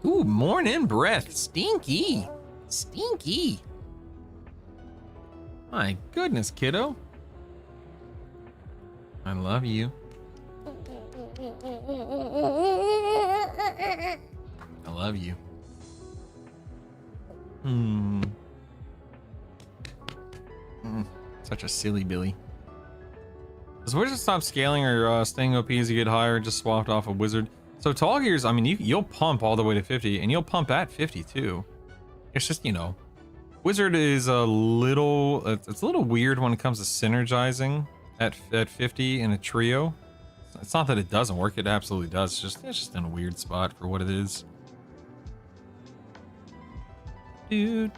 Ooh, morning breath. Stinky. My goodness, kiddo. I love you. I love you. Such a silly Billy. Does Wizard stop scaling or staying OP as you get higher? Just swapped off a Wizard. So Tall Gears, I mean, you'll pump all the way to 50, and you'll pump at 50 too. It's just, you know, Wizard is a little, it's a little weird when it comes to synergizing at 50 in a trio. It's not that it doesn't work; it absolutely does. It's just in a weird spot for what it is. I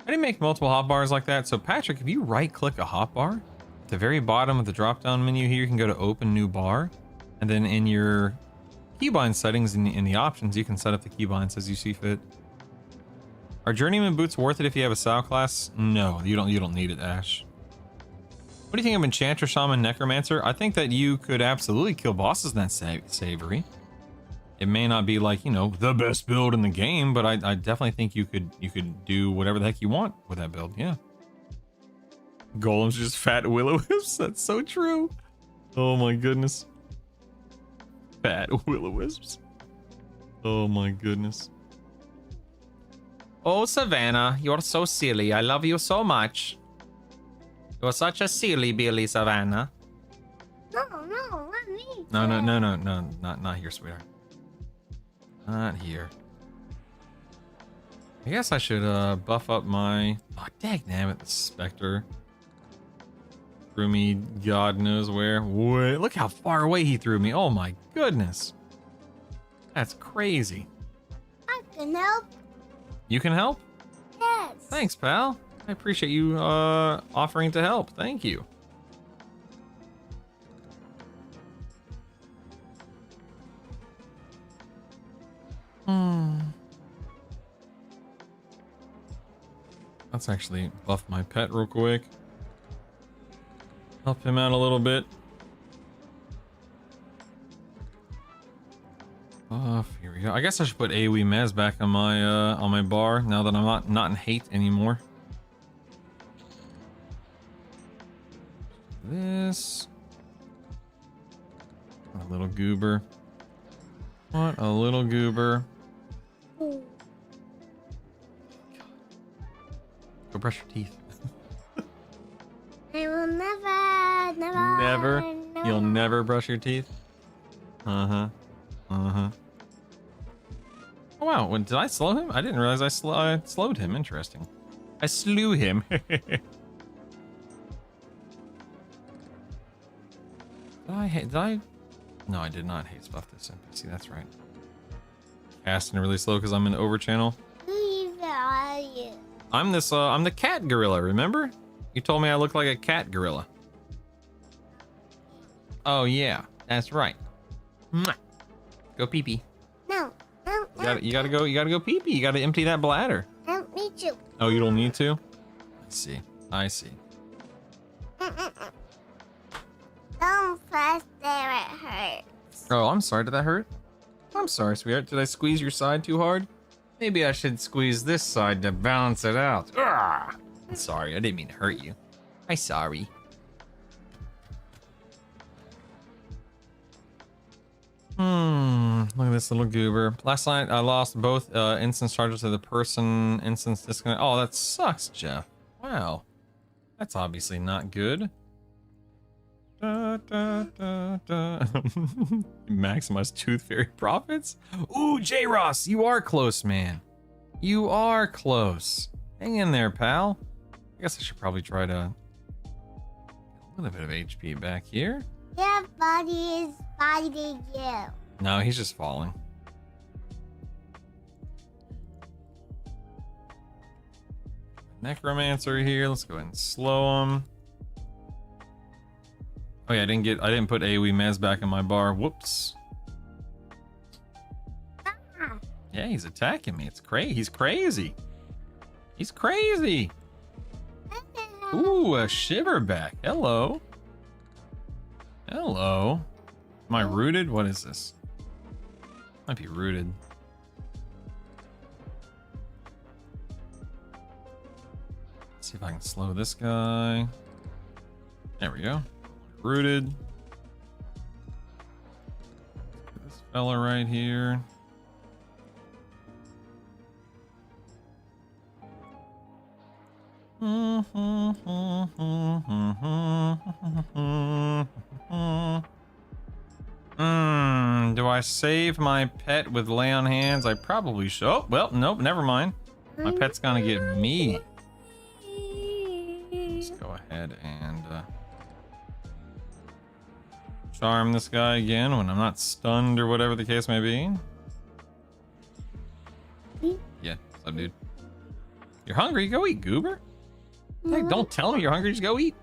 didn't make multiple hotbars like that. So Patrick, if you right-click a hotbar, at the very bottom of the drop-down menu here, you can go to Open New Bar, and then in your keybind settings in the options, you can set up the keybinds as you see fit. Are Journeyman boots worth it if you have a SAO class? No, you don't need it, Ash. What do you think of Enchanter, Shaman, Necromancer? I think that you could absolutely kill bosses in that savory. It may not be like, you know, the best build in the game, but I definitely think you could do whatever the heck you want with that build. Yeah. Golem's just fat will-o-wisps. That's so true. Oh my goodness. Fat will-o-wisps. Oh my goodness. Oh, Savannah, you're so silly. I love you so much. You're such a silly Billy, Savannah. No, not me. No, not here, sweetheart. Not here. I guess I should buff up my... Oh, dagnabbit, the Spectre. Threw me God knows where. Wait, look how far away he threw me. Oh my goodness. That's crazy. I can help. You can help? Yes. Thanks, pal. I appreciate you offering to help. Thank you. Let's actually buff my pet real quick. Help him out a little bit. Here we go. I guess I should put AoE Mez back on my bar now that I'm not in hate anymore. This. What a little goober. What a little goober. Go brush your teeth. I will never. You'll never brush your teeth? Uh-huh. Oh wow, did I slow him? I didn't realize I slowed him. Interesting. I slew him. Did I? No, I did not hate buff this NPC. That's right. Casting really slow because I'm in over channel. Who even are you? I'm the cat gorilla, remember? You told me I look like a cat gorilla. Oh yeah, that's right. Mwah. Go pee pee. No. You gotta go pee pee. You gotta empty that bladder. I don't need you. Oh, you don't need to? I see. Don't Don't press there, it hurts. Oh, I'm sorry. Did that hurt? I'm sorry, sweetheart. Did I squeeze your side too hard? Maybe I should squeeze this side to balance it out. Ah! I'm sorry. I didn't mean to hurt you. I'm sorry. Look at this little goober. Last night I lost both instance charges to the person instance disconnect. Oh, that sucks, Jeff. Wow. That's obviously not good. Da, da, da, da. Maximize Tooth Fairy profits? Ooh, J-Ross, you are close, man. You are close. Hang in there, pal. I guess I should probably try to get a little bit of HP back here. Your body is biting you. No, he's just falling. Necromancer here. Let's go ahead and slow him. Oh yeah, I didn't put AoE mez back in my bar. Whoops. Ah. Yeah, he's attacking me. It's crazy. He's crazy. He's crazy. Ooh, a shiverback. Hello. Hello. Am I rooted? What is this? Might be rooted. Let's see if I can slow this guy. There we go. Rooted. This fella right here. Do I save my pet with lay on hands? I probably should. Oh, well, nope, never mind. My pet's gonna get me. Let's go ahead and charm this guy again when I'm not stunned or whatever the case may be. Yeah, what's up, dude? You're hungry? Go eat, goober. Hey, don't tell me you're hungry. Just go eat.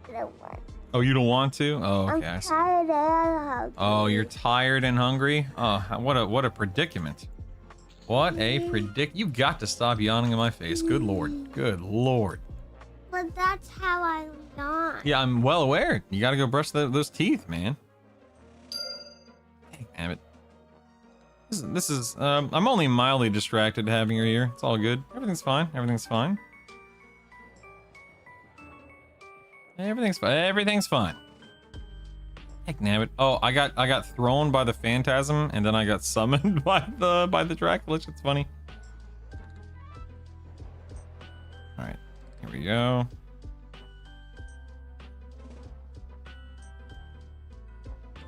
I don't want. Oh, you don't want to? Oh, okay. I'm tired and hungry. Oh, you're tired and hungry? Oh, what a predicament. What a You've got to stop yawning in my face. Good lord. Good lord. But that's how I'm not. Yeah, I'm well aware. You gotta go brush those teeth, man. Damn it. This is I'm only mildly distracted having her here. It's all good. Everything's fine. Everything's fine. Everything's fine. Everything's fine. Heck damn it. Oh, I got thrown by the phantasm and then I got summoned by the Draculich. It's funny. Alright, here we go.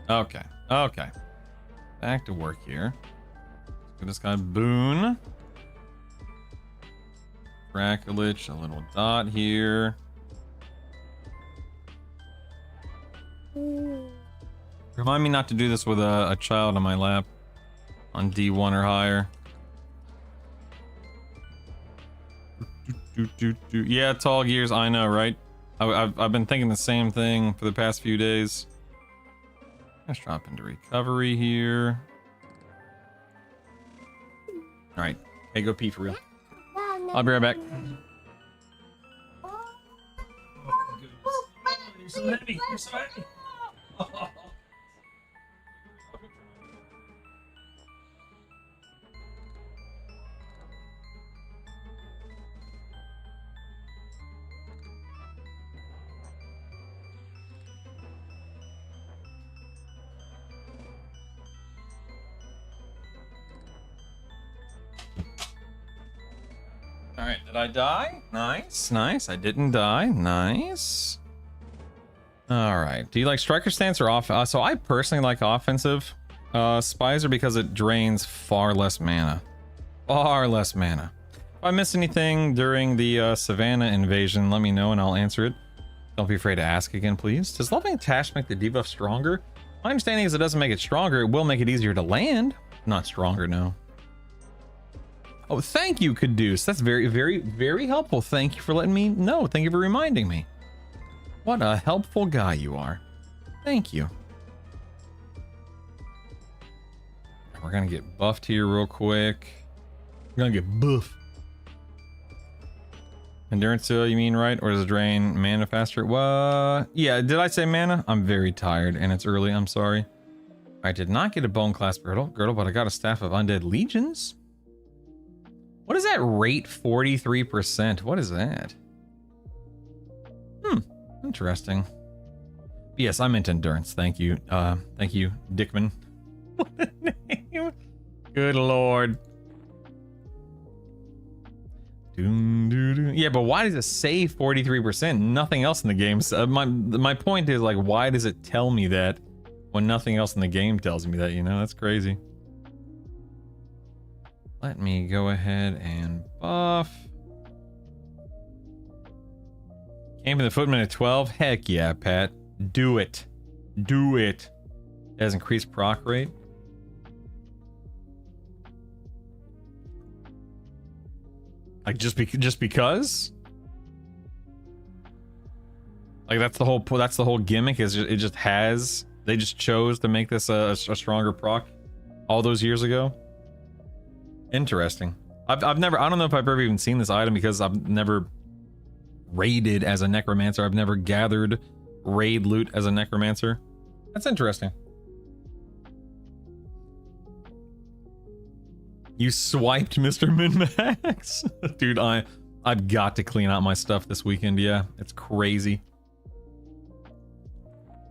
Okay, okay. Back to work here. Let's give this guy Boon. Draculich, a little dot here. Remind me not to do this with a child on my lap on D1 or higher. Yeah, tall gears, I know, right? I've been thinking the same thing for the past few days. Let's drop into recovery here. Alright, hey, go pee for real. I'll be right back. You're so heavy, you're so heavy. Alright, did I die? Nice, nice. I didn't die. Nice. Alright. Do you like striker stance or off? So I personally like offensive Spicer because it drains far less mana. Far less mana. If I miss anything during the Savannah invasion, let me know and I'll answer it. Don't be afraid to ask again, please. Does loving attach make the debuff stronger? My understanding is it doesn't make it stronger. It will make it easier to land. Not stronger, no. Oh, thank you, Caduce. That's very, very, very helpful. Thank you for letting me know. Thank you for reminding me. What a helpful guy you are. Thank you. We're gonna get buffed here real quick. We're gonna get buff. Endurance, you mean, right? Or does it drain mana faster? Well, yeah, did I say mana? I'm very tired and it's early, I'm sorry. I did not get a bone clasp girdle, but I got a staff of undead legions. What is that rate? 43%. What is that? Interesting. Yes, I meant endurance. Thank you. Thank you, Dickman. What a name. Good lord. Yeah, but why does it say 43%? Nothing else in the game. My point is, like, why does it tell me that when nothing else in the game tells me that, you know? That's crazy. Let me go ahead and buff. Came to the footman at 12. Heck yeah, Pat. Do it. Do it. It has increased proc rate. Like just because? Like that's the whole gimmick, is it just has, they just chose to make this a stronger proc all those years ago. Interesting. I've never, I don't know if I've ever even seen this item because I've never raided as a necromancer. I've never gathered raid loot as a necromancer. That's interesting. You swiped Mr. Min-Max? Dude, I've got to clean out my stuff this weekend. Yeah, it's crazy.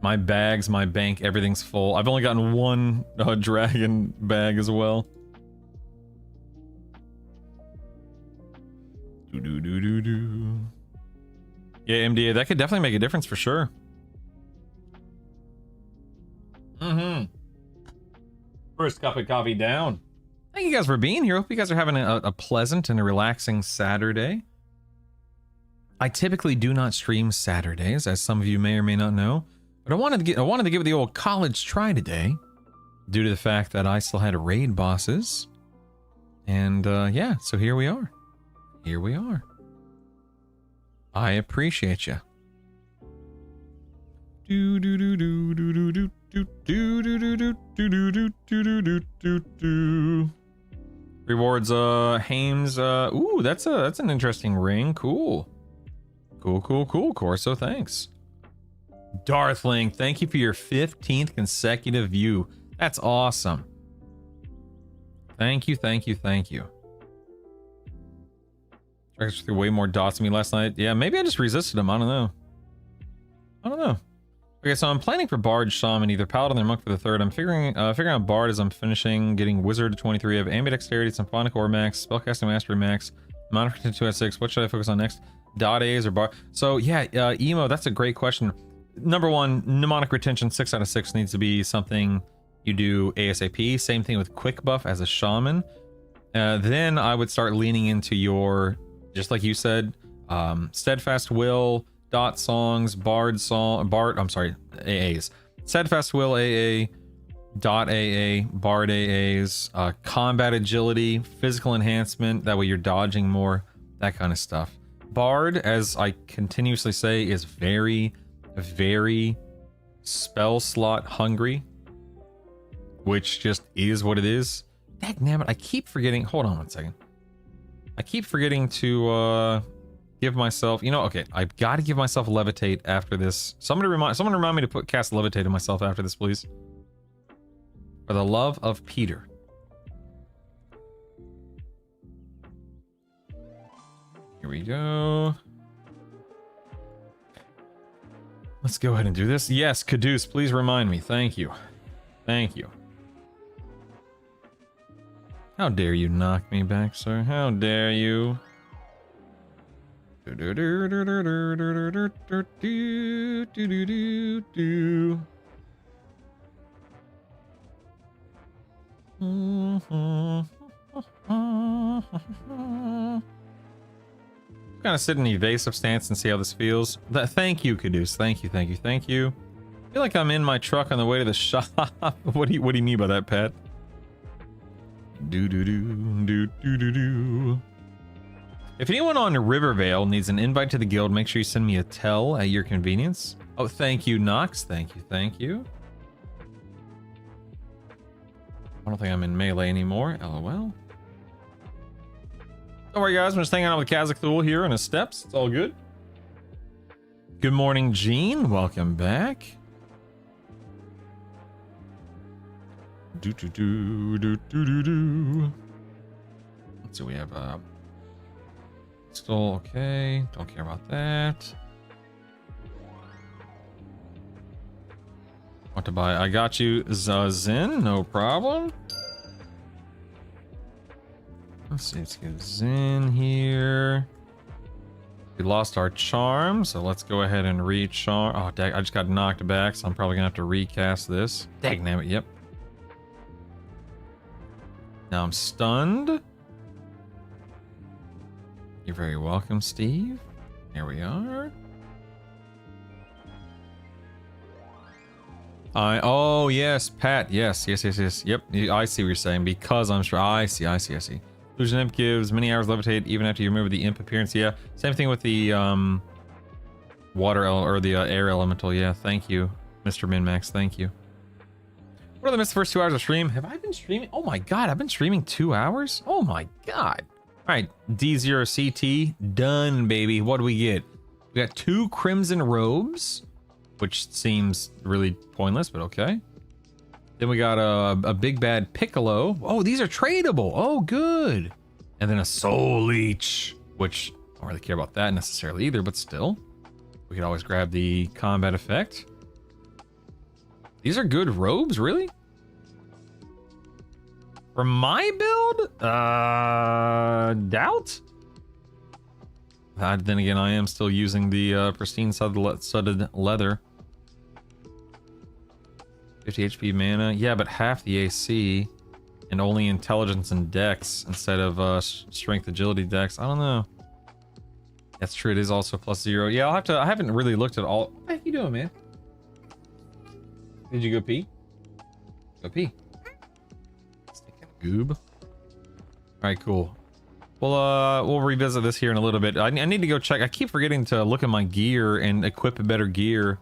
My bags, my bank, everything's full. I've only gotten one dragon bag as well. Do. Yeah, MDA, that could definitely make a difference for sure. First cup of coffee down. Thank you guys for being here. Hope you guys are having a pleasant and a relaxing Saturday. I typically do not stream Saturdays, as some of you may or may not know, but I wanted to give it the old college try today, due to the fact that I still had raid bosses, and yeah, so here we are. Here we are. I appreciate you. Rewards, Hames, ooh, that's an interesting ring. Cool. Cool, Corso, thanks. Darthling, thank you for your 15th consecutive view. That's awesome. Thank you. Tracks threw way more dots than me last night. Yeah, maybe I just resisted him. I don't know. Okay, so I'm planning for Bard, Shaman, either Paladin or Monk for the third. I'm figuring out Bard as I'm finishing, getting Wizard to 23. I have Ambidexterity, Symphonic Ore Max, Spellcasting Mastery Max, Monitor 2 at 6. What should I focus on next? Dot A's or Bard? So yeah, Emo, that's a great question. Number one, Mnemonic Retention 6 out of 6 needs to be something you do ASAP. Same thing with Quick Buff as a Shaman. Then I would start leaning into your, just like you said, Steadfast Will, Dot Songs, AAs. Steadfast Will AA, Dot AA, Bard AAs, Combat Agility, Physical Enhancement, that way you're dodging more, that kind of stuff. Bard, as I continuously say, is very, very spell slot hungry, which just is what it is. Dagnabbit, I keep forgetting, hold on one second. I keep forgetting to give myself, you know, okay, I've got to give myself Levitate after this. Someone remind me to cast Levitate on myself after this, please. For the love of Peter. Here we go. Let's go ahead and do this. Yes, Caduce, please remind me. Thank you. Thank you. How dare you knock me back, sir? How dare you? Kind of sit in an evasive stance and see how this feels. Thank you, Caduce. Thank you. I feel like I'm in my truck on the way to the shop. What do you mean by that, Pat? If anyone on Rivervale needs an invite to the guild, make sure you send me a tell at your convenience. Oh, thank you, Nox. Thank you. I don't think I'm in melee anymore. LOL. Don't worry, guys. I'm just hanging out with Kazakhul here in his steps. It's all good. Good morning, Gene. Welcome back. Do do do do do do do. Let's see. We have still okay. Don't care about that. What to buy? I got you, Zin. No problem. Let's see. Let's get Zin here. We lost our charm, so let's go ahead and recharm. Oh, dang, I just got knocked back, so I'm probably gonna have to recast this. Dang it, yep. Now I'm stunned. You're very welcome, Steve. Here we are. Oh yes, Pat. Yes. Yep. I see what you're saying. Because I'm sure. I see. Illusion Imp gives many hours levitate even after you remove the imp appearance. Yeah. Same thing with the water or the air elemental. Yeah. Thank you, Mr. Minmax. Thank you. What are the first 2 hours of stream? Have I been streaming? Oh my god, I've been streaming 2 hours? Oh my god. All right, D0CT, done, baby. What do we get? We got 2 crimson robes, which seems really pointless, but okay. Then we got a big bad Piccolo. Oh, these are tradable. Oh, good. And then a Soul Leech, which I don't really care about that necessarily either, but still. We could always grab the combat effect. These are good robes, really? For my build? Doubt? Then again, I am still using the pristine studded leather. 50 HP mana. Yeah, but half the AC and only intelligence and dex instead of strength, agility, dex. I don't know. That's true. It is also +0. Yeah, I'll have to. I haven't really looked at all. What the heck you doing, man? Did you go pee? Go pee. Sticking goob. All right, cool. Well, we'll revisit this here in a little bit. I need to go check. I keep forgetting to look at my gear and equip better gear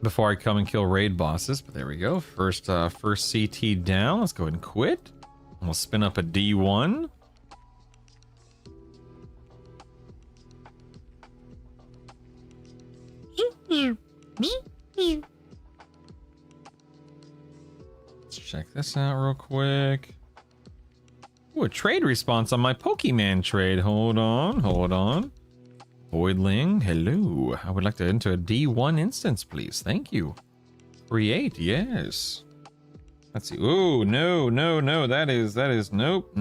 before I come and kill raid bosses. But there we go. First CT down. Let's go ahead and quit. And we'll spin up a D1. Let's check this out real quick. Ooh, a trade response on my Pokemon trade. Hold on. Voidling, hello. I would like to enter a D1 instance, please. Thank you. Create, yes. Let's see. Ooh, no. That is, nope.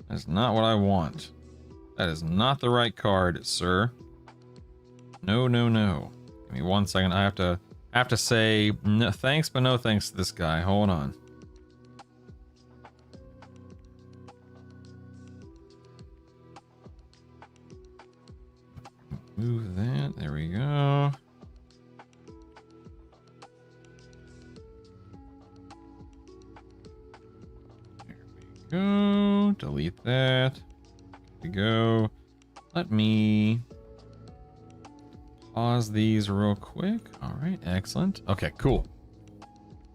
That's not what I want. That is not the right card, sir. No. Give me 1 second. I have to say no thanks, but no thanks to this guy. Hold on. Move that. There we go. There we go. Delete that. There we go. Let me pause these real quick. All right, excellent. Okay, cool.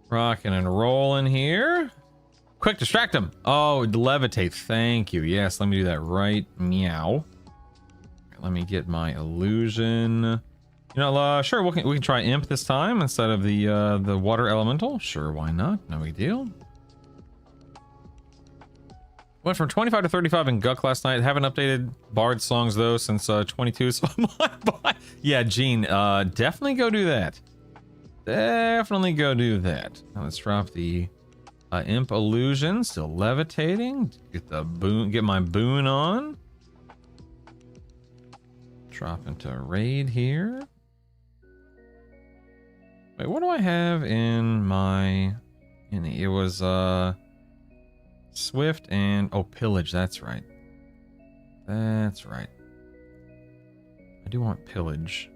Rocking and rolling here. Quick, distract him. Oh, levitate. Thank you. Yes, let me do that right. Meow. Let me get my illusion. You know, sure, we can try imp this time instead of the water elemental. Sure, why not? No big deal. Went from 25 to 35 in Guck last night. Haven't updated Bard songs though since 22. So yeah, Gene, definitely go do that. Definitely go do that. Now let's drop the imp illusion. Still levitating. Get the boon. Get my boon on. Drop into raid here. Wait, what do I have in my Inny? It was Swift and pillage. That's right. I do want pillage.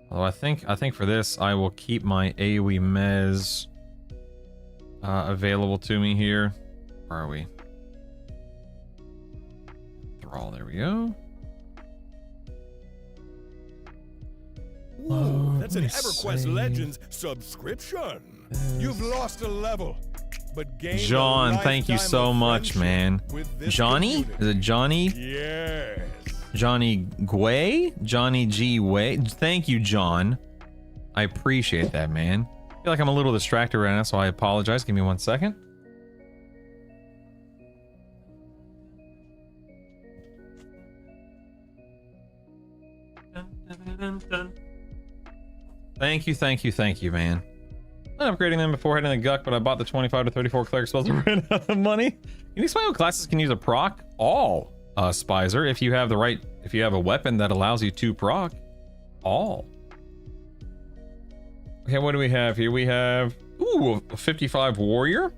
Although I think for this I will keep my AoE Mez available to me here. Where are we? Thrall. There we go. Ooh, that's an EverQuest Legends subscription. You've lost a level, but gained a John, thank you lifetime so of much, friendship man. with this Johnny? community. Is it Johnny? Yes. Johnny Gway? Johnny G. Way? Thank you, John. I appreciate that, man. I feel like I'm a little distracted right now, so I apologize. Give me 1 second. Thank you, man. I'm upgrading them before heading to Guck, but I bought the 25 to 34 cleric spells to run out of money. Can you explain what classes can use a proc? All, Spizer, if you have a weapon that allows you to proc. All. Okay, what do we have here? We have, ooh, a 55 warrior.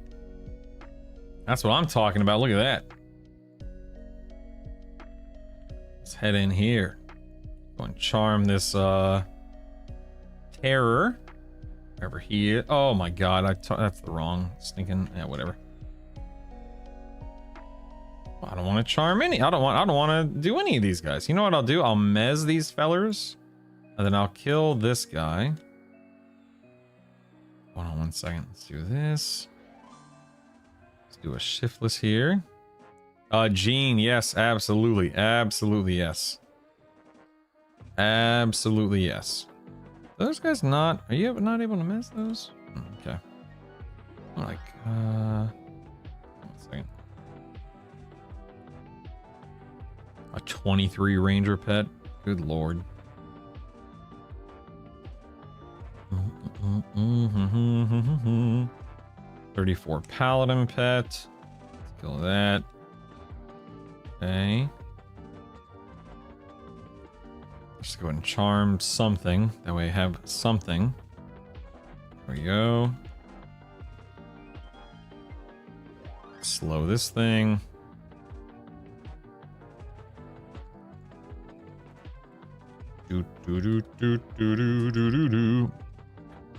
That's what I'm talking about. Look at that. Let's head in here. Go and charm this, terror. Wherever he is. Oh my god, that's the wrong stinking, yeah, whatever. I don't want to charm any. I don't want to do any of these guys. You know what I'll do? I'll mez these fellers, and then I'll kill this guy. Hold on 1 second. Let's do this. Let's do a shiftless here. Gene, yes, absolutely, absolutely, yes, absolutely, yes. Those guys not? Are you not able to miss those? Okay. Like, 1 second. A 23 ranger pet. Good lord. 34 paladin pet. Let's kill that. Okay. Just go ahead and charm something. That way I have something. There we go. Slow this thing.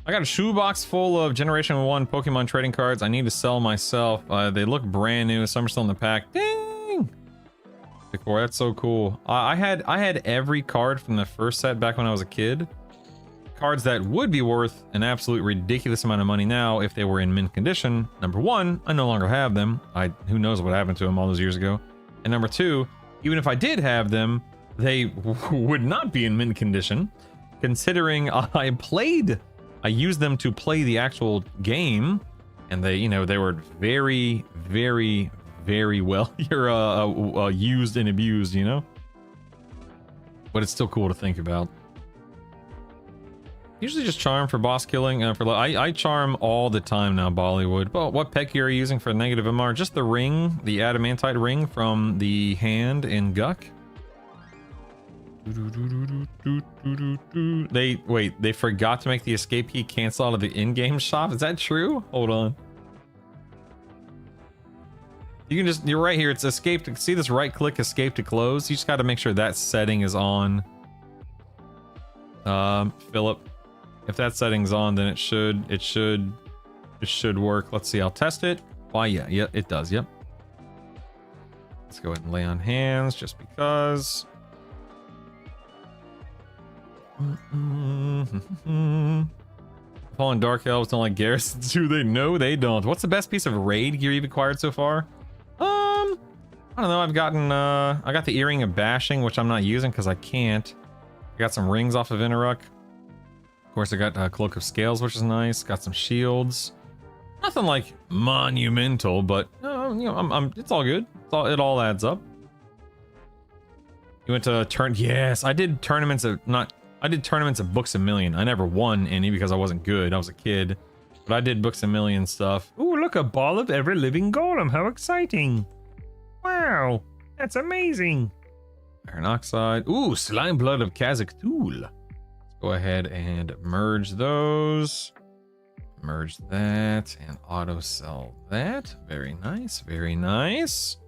I got a shoebox full of Generation 1 Pokemon trading cards. I need to sell myself. They look brand new. Some are still in the pack. Ding! That's so cool. I had every card from the first set back when I was a kid. Cards that would be worth an absolute ridiculous amount of money now if they were in mint condition. Number one, I no longer have them. Who knows what happened to them all those years ago. And number two, even if I did have them, they would not be in mint condition, considering I used them to play the actual game, and they were very, very, very well used and abused, you know? But it's still cool to think about. Usually just charm for boss killing. I charm all the time now, Bollywood. But what pet gear are you using for negative MR? Just the ring, the adamantite ring from the hand in Guck. They forgot to make the escape key cancel out of the in-game shop. Is that true? Hold on. You're right here. It's escape to see this right click escape to close. You just got to make sure that setting is on. Philip, if that setting's on, then it should work. Let's see. I'll test it. Why? Yeah, it does. Yep. Let's go ahead and lay on hands just because. Fallen Dark Elves don't like garrisons, do they? No, they don't. What's the best piece of raid gear you've acquired so far? I don't know. I got the Earring of Bashing, which I'm not using because I can't. I got some rings off of Inaruk. Of course, I got Cloak of Scales, which is nice. Got some shields. Nothing like monumental, but it's all good. It all adds up. You went to yes, I did tournaments of I did tournaments of Books a Million. I never won any because I wasn't good. I was a kid. But I did Books a Million stuff. Ooh, look, a ball of ever living golem. How exciting. Wow, that's amazing. Iron Oxide. Ooh, Slime Blood of Khazak-Thul. Let's go ahead and merge those. Merge that and auto sell that. Very nice, very nice.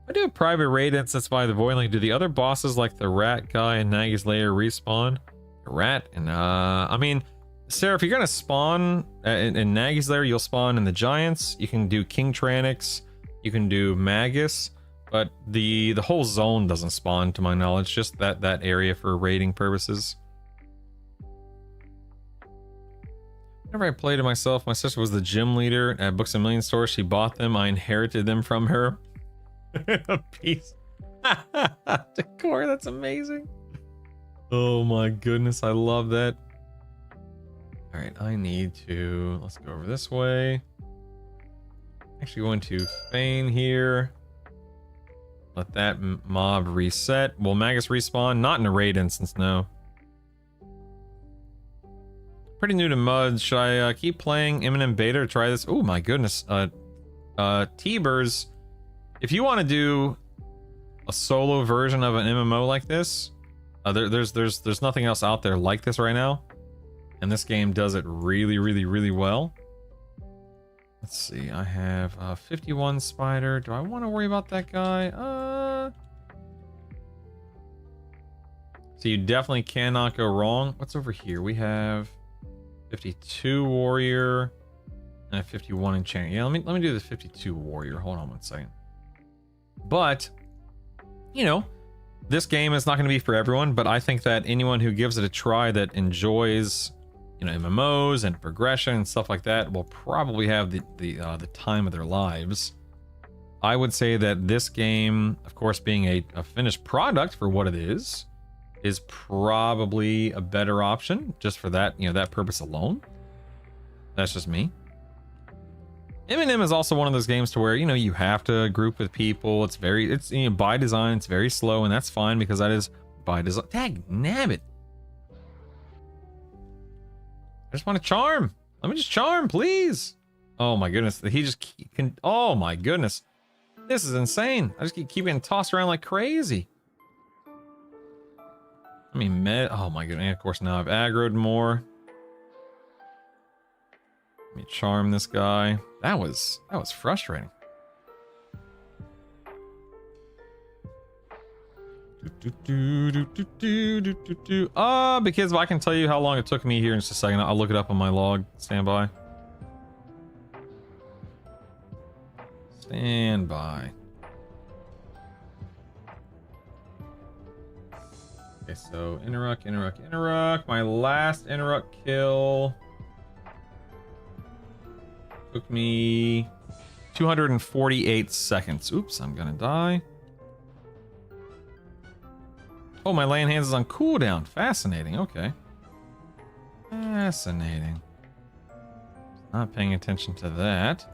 I do a private raid instance by the Void Link. Do the other bosses like the rat guy and Nagy's Lair respawn? The rat and I mean, Sarah, if you're gonna spawn in Nagy's Lair, you'll spawn in the Giants. You can do King Tranix, you can do Magus, but the whole zone doesn't spawn to my knowledge, just that area for raiding purposes. Whenever I played it myself, my sister was the gym leader at Books A Million store. She bought them. I inherited them from her. A piece. Decor, that's amazing. Oh my goodness, I love that. All right, I need to, let's go over this way. Actually going to feign here. Let that mob reset. Will Magus respawn? Not in a raid instance, no. Pretty new to MUD. Should I keep playing MNK beta or try this? Oh my goodness. T-Birds, if you want to do a solo version of an MMO like this, there's nothing else out there like this right now. And this game does it really well. Let's see, I have 51 spider. Do I want to worry about that guy? So you definitely cannot go wrong. What's over here? We have 52 warrior and a 51 enchant. Yeah, let me do the 52 warrior. Hold on one second. But, you know, this game is not going to be for everyone, but I think that anyone who gives it a try that enjoys, you know, MMOs and progression and stuff like that will probably have the time of their lives. I would say that this game, of course, being a finished product for what it is probably a better option just for that, you know, that purpose alone. That's just me. M&M is also one of those games to where, you know, you have to group with people. It's you know, by design, it's very slow, and that's fine because that is by design. Dag nabbit. I just want to charm. Let me just charm, please. Oh my goodness. He just can. Oh my goodness. This is insane. I just keep getting tossed around like crazy. I mean, oh my goodness. And of course, now I've aggroed more. Let me charm this guy. That was frustrating. Because if I can tell you how long it took me here in just a second, I'll look it up on my log. Stand by. Stand by. Okay, so Interrupt. My last Interrupt kill took me 248 seconds. Oops, I'm gonna die. Oh, my laying hands is on cooldown. Fascinating. Okay. Fascinating. Not paying attention to that.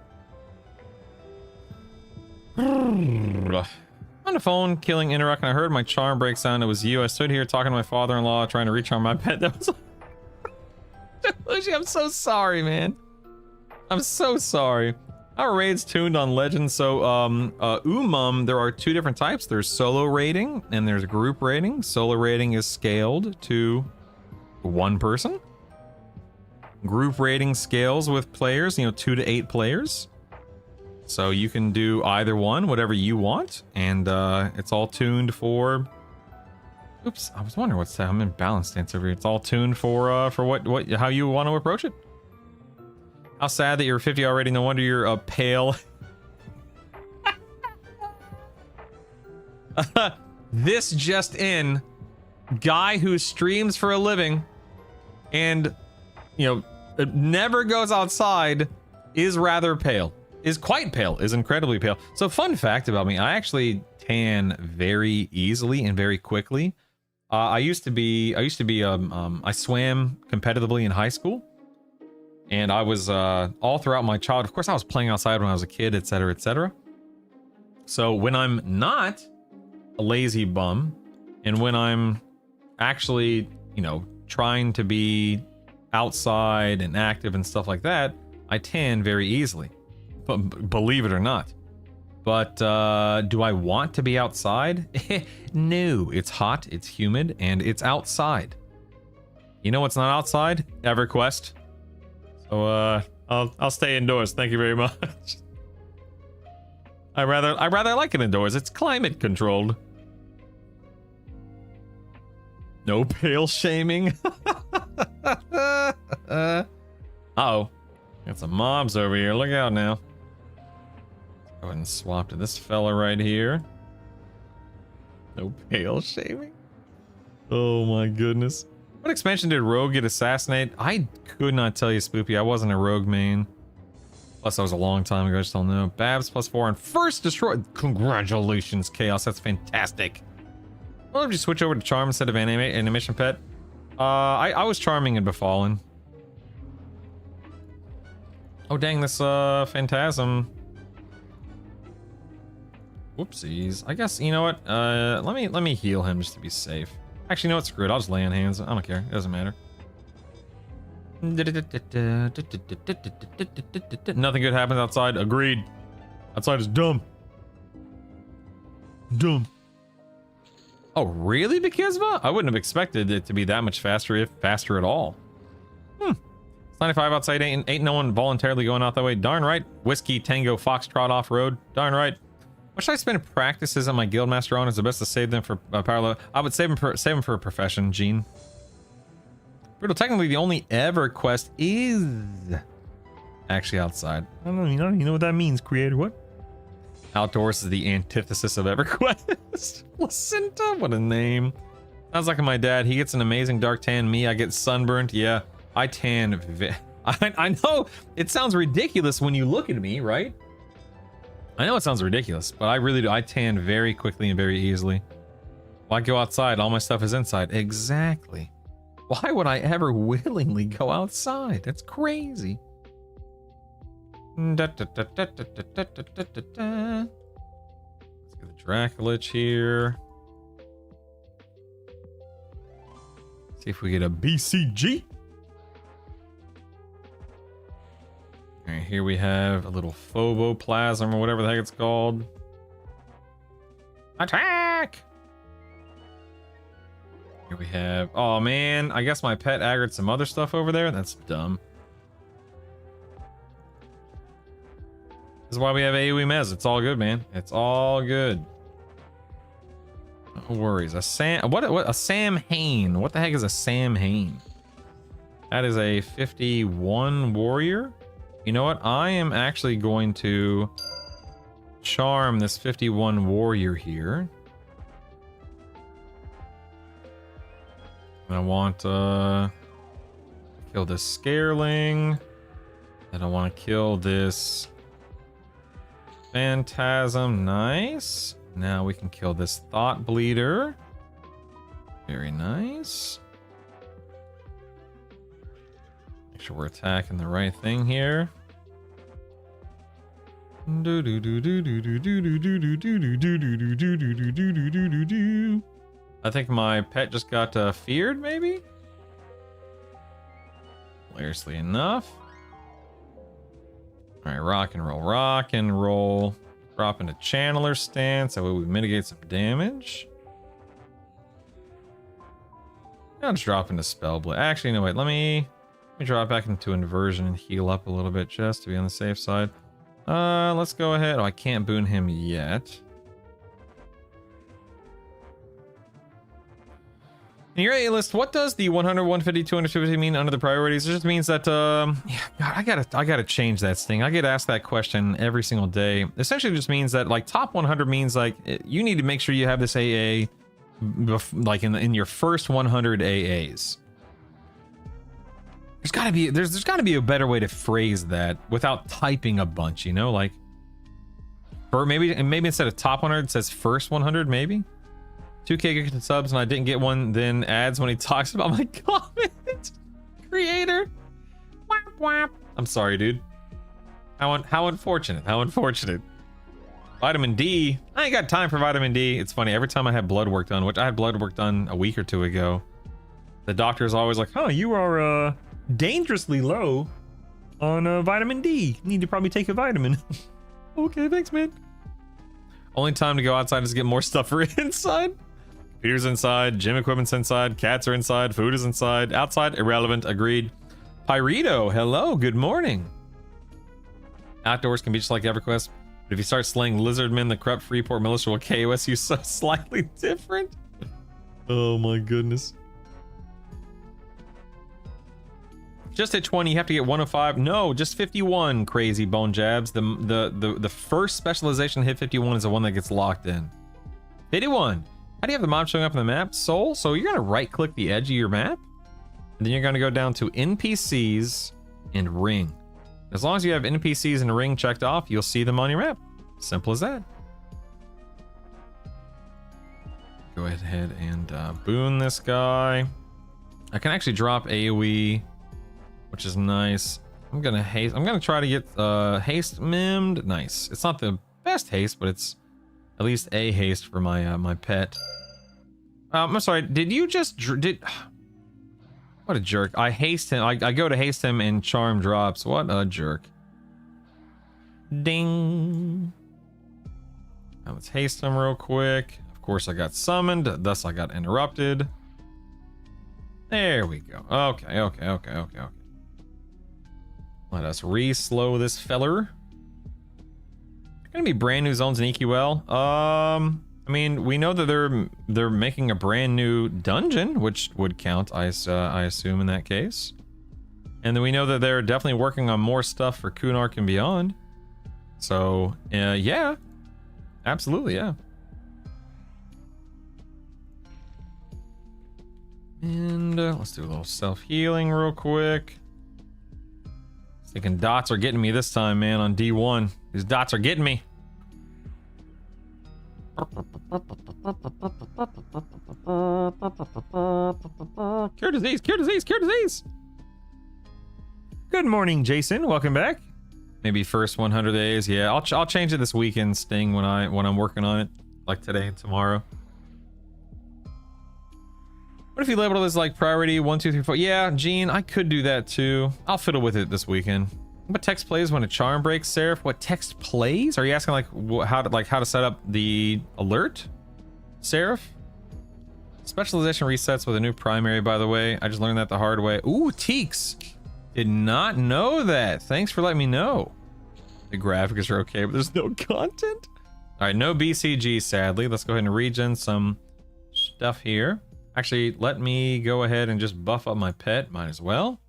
On the phone, killing Interrupt, and I heard my charm break sound. It was you. I stood here talking to my father-in-law, trying to recharm my pet. That was. I'm so sorry, man. I'm so sorry. Our raid's tuned on Legends, so there are two different types. There's solo raiding and there's group raiding. Solo raiding is scaled to one person. Group raiding scales with players, you know, 2 to 8 players. So you can do either one, whatever you want, and it's all tuned for. Oops, I was wondering what's that. I'm in balance stance over here. It's all tuned for how you want to approach it. How sad that you're 50 already. No wonder you're pale. This just in, guy who streams for a living and, you know, never goes outside is rather pale. Is quite pale. Is incredibly pale. So fun fact about me, I actually tan very easily and very quickly. I swam competitively in high school. And I was all throughout my childhood. Of course, I was playing outside when I was a kid, etc., etc. So when I'm not a lazy bum, and when I'm actually, you know, trying to be outside and active and stuff like that, I tan very easily. But believe it or not. But do I want to be outside? No, it's hot, it's humid, and it's outside. You know what's not outside? EverQuest. So I'll stay indoors. Thank you very much. I rather like it indoors. It's climate controlled. No pale shaming. Uh-oh. Got some mobs over here. Look out now. Go ahead and swap to this fella right here. No pale shaming. Oh my goodness. What expansion did Rogue get assassinated? I could not tell you, Spoopy. I wasn't a Rogue main. Plus, that was a long time ago. I just don't know. Babs +4 on first destroyed. Congratulations, Chaos. That's fantastic. Well, if you switch over to Charm instead of Animation Pet. I was Charming and Befallen. Oh, dang, this Phantasm. Whoopsies. I guess, you know what? Let me heal him just to be safe. Actually, you know what? Screw it. I'll just lay on hands. I don't care. It doesn't matter. Nothing good happens outside. Agreed. Outside is dumb. Dumb. Oh, really, Bikizva? I wouldn't have expected it to be that much faster, if faster at all. It's 95 outside. Ain't no one voluntarily going out that way. Darn right. Whiskey, Tango, Foxtrot off-road. Darn right. What should I spend practices on my Guildmaster on? Is the best to save them for power level? I would save them for a profession, Gene. Brutal, technically the only EverQuest is actually outside. I don't know, you know what that means, creator, what? Outdoors is the antithesis of EverQuest. Placenta, what a name. Sounds like my dad. He gets an amazing dark tan. Me, I get sunburnt. Yeah, I tan. I know it sounds ridiculous when you look at me, right? I know it sounds ridiculous, but I really do. I tan very quickly and very easily. Why go outside? All my stuff is inside. Exactly. Why would I ever willingly go outside? That's crazy. Let's get the Dracolich here. See if we get a BCG. All right, here we have a little phoboplasm or whatever the heck it's called. Attack! Here we have, oh man, I guess my pet aggroed some other stuff over there. That's dumb. This is why we have AoE Mez. It's all good, man. It's all good. No worries. A Sam Hain. What the heck is a Sam Hain? That is a 51 warrior. You know what? I am actually going to charm this 51 warrior here. And I want to kill this Scareling. And I want to kill this Phantasm. Nice. Now we can kill this Thought Bleeder. Very nice. Make sure we're attacking the right thing here. I think my pet just got feared, maybe? Hilariously enough. Alright, rock and roll, rock and roll. Drop into Channeler stance, that way we mitigate some damage. I'll just drop into Spellblade. Actually, no, wait, let me drop back into Inversion and heal up a little bit just to be on the safe side. Let's go ahead. Oh, I can't boon him yet. In your A list, what does the 100, 150, 250 mean under the priorities? It just means that, yeah, God, I gotta change that thing. I get asked that question every single day. Essentially, it just means that like top 100 means like you need to make sure you have this AA, like in your first 100 AAs. There's gotta be a better way to phrase that without typing a bunch, you know, like, or maybe instead of top 100 it says first 100, maybe. 2K subs and I didn't get one, then ads when he talks about my comment. Creator. Whap, whap. I'm sorry, dude. How unfortunate. How unfortunate. Vitamin D. I ain't got time for vitamin D. It's funny, every time I have blood work done, which I had blood work done a week or two ago, the doctor is always like, oh, you are dangerously low on vitamin D. You need to probably take a vitamin. Okay, thanks, man. Only time to go outside is to get more stuff for inside. Computer's inside, gym equipment's inside, cats are inside, food is inside, outside, irrelevant, agreed. Pyrito, hello, good morning. Outdoors can be just like EverQuest, but if you start slaying lizardmen, the corrupt Freeport militia will KOS you so slightly different. Oh my goodness. Just at 20, you have to get 105. No, just 51, crazy bone jabs. The first specialization to hit 51 is the one that gets locked in. 51. How do you have the mob showing up on the map? Soul? So you're gonna right click the edge of your map? And then you're gonna go down to NPCs and ring. As long as you have NPCs and ring checked off, you'll see them on your map. Simple as that. Go ahead and boon this guy. I can actually drop AoE, which is nice. I'm gonna try to get haste mimed. Nice. It's not the best haste, but it's at least a haste for my my pet. I'm sorry. Did you just what a jerk. I haste him. I go to haste him and charm drops. What a jerk. Ding. Now let's haste him real quick. Of course I got summoned, thus I got interrupted. There we go. Okay. Let us re-slow this feller. Gonna be brand new zones in EQL. I mean, we know that they're making a brand new dungeon, which would count, I assume, in that case. And then we know that they're definitely working on more stuff for Kunark and beyond. So, yeah. Absolutely, yeah. And let's do a little self-healing real quick. Thinking dots are getting me this time, man, on D1. These dots are getting me. Cure disease, cure disease, cure disease. Good morning, Jason. Welcome back. Maybe first 100 days. Yeah, I'll change it this weekend, Sting, when I'm working on it, like today and tomorrow. What if you labeled it as like priority 1, 2, 3, 4? Yeah, Gene, I could do that too. I'll fiddle with it this weekend. What text plays when a charm breaks, Seraph? What text plays? Are you asking like how to set up the alert, Seraph? Specialization resets with a new primary, by the way. I just learned that the hard way. Ooh, Teeks. Did not know that. Thanks for letting me know. The graphics are okay, but there's no content. All right, no BCG, sadly. Let's go ahead and regen some stuff here. Actually, let me go ahead and just buff up my pet. Might as well.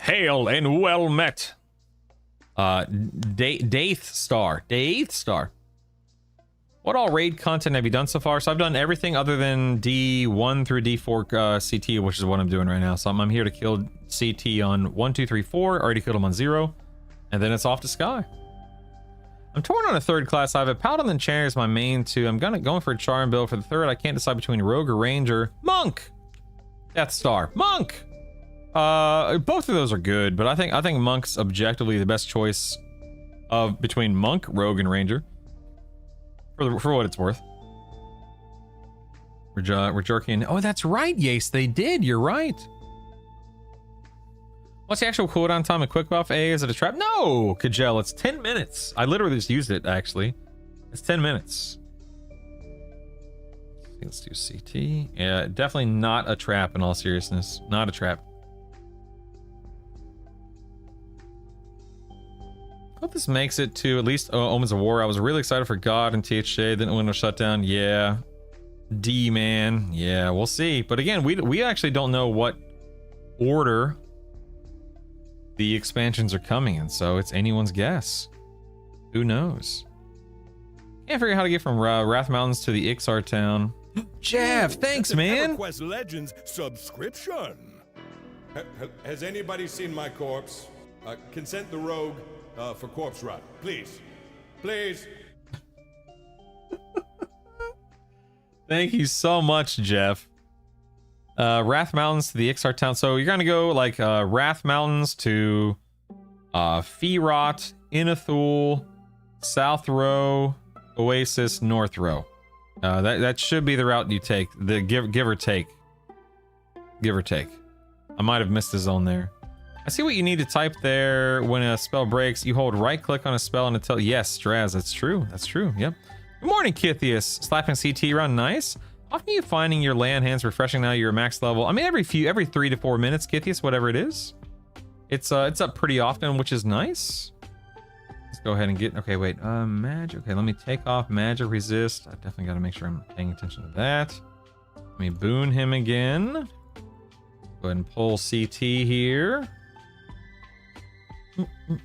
Hail and well met. Daith Star. What all raid content have you done so far? So I've done everything other than D1 through D4 CT, which is what I'm doing right now. So I'm here to kill CT on 1, 2, 3, 4. Already killed him on 0. And then it's off to Sky. I'm torn on a third class. I have a Paladin and Enchanter as my main 2. I'm going for a Charm build for the third. I can't decide between Rogue or Ranger. Monk! Death Star. Monk! Both of those are good, but I think Monk's objectively the best choice of between Monk, Rogue, and Ranger. For what it's worth. We're jerking. Oh, that's right, Yace. They did. You're right. What's the actual cooldown time of Quick Buff? A, is it a trap? No, Kajel, it's 10 minutes. I literally just used it, actually. It's 10 minutes. Let's do CT. Yeah, definitely not a trap in all seriousness. Not a trap. Hope this makes it to at least Omens of War. I was really excited for God and THJ. Then Windows Shutdown. Yeah. D, man. Yeah, we'll see. But again, we actually don't know what order the expansions are coming in, so it's anyone's guess. Who knows? Can't figure out how to get from Wrath Mountains to the Ixar town. Jeff, thanks, man. EverQuest Legends subscription. Has anybody seen my corpse? Consent the rogue for corpse run, please. Please. Thank you so much, Jeff. Wrath Mountains to the Ixar town. So you're gonna go like Wrath Mountains to Feerot, Inathul, South Row, Oasis, North Row. That should be the route you take. The give or take. Give or take. I might have missed a zone there. I see what you need to type there. When a spell breaks, you hold right click on a spell and until yes, Straz, that's true. That's true. Yep. Good morning, Kithius. Slapping CT run, nice. Often you finding your land hands refreshing now you're max level. I mean every 3 to 4 minutes, Kithius, whatever it is. It's up pretty often, which is nice. Let's go ahead and get okay, wait. Magic. Okay, let me take off magic resist. I definitely gotta make sure I'm paying attention to that. Let me boon him again. Go ahead and pull CT here.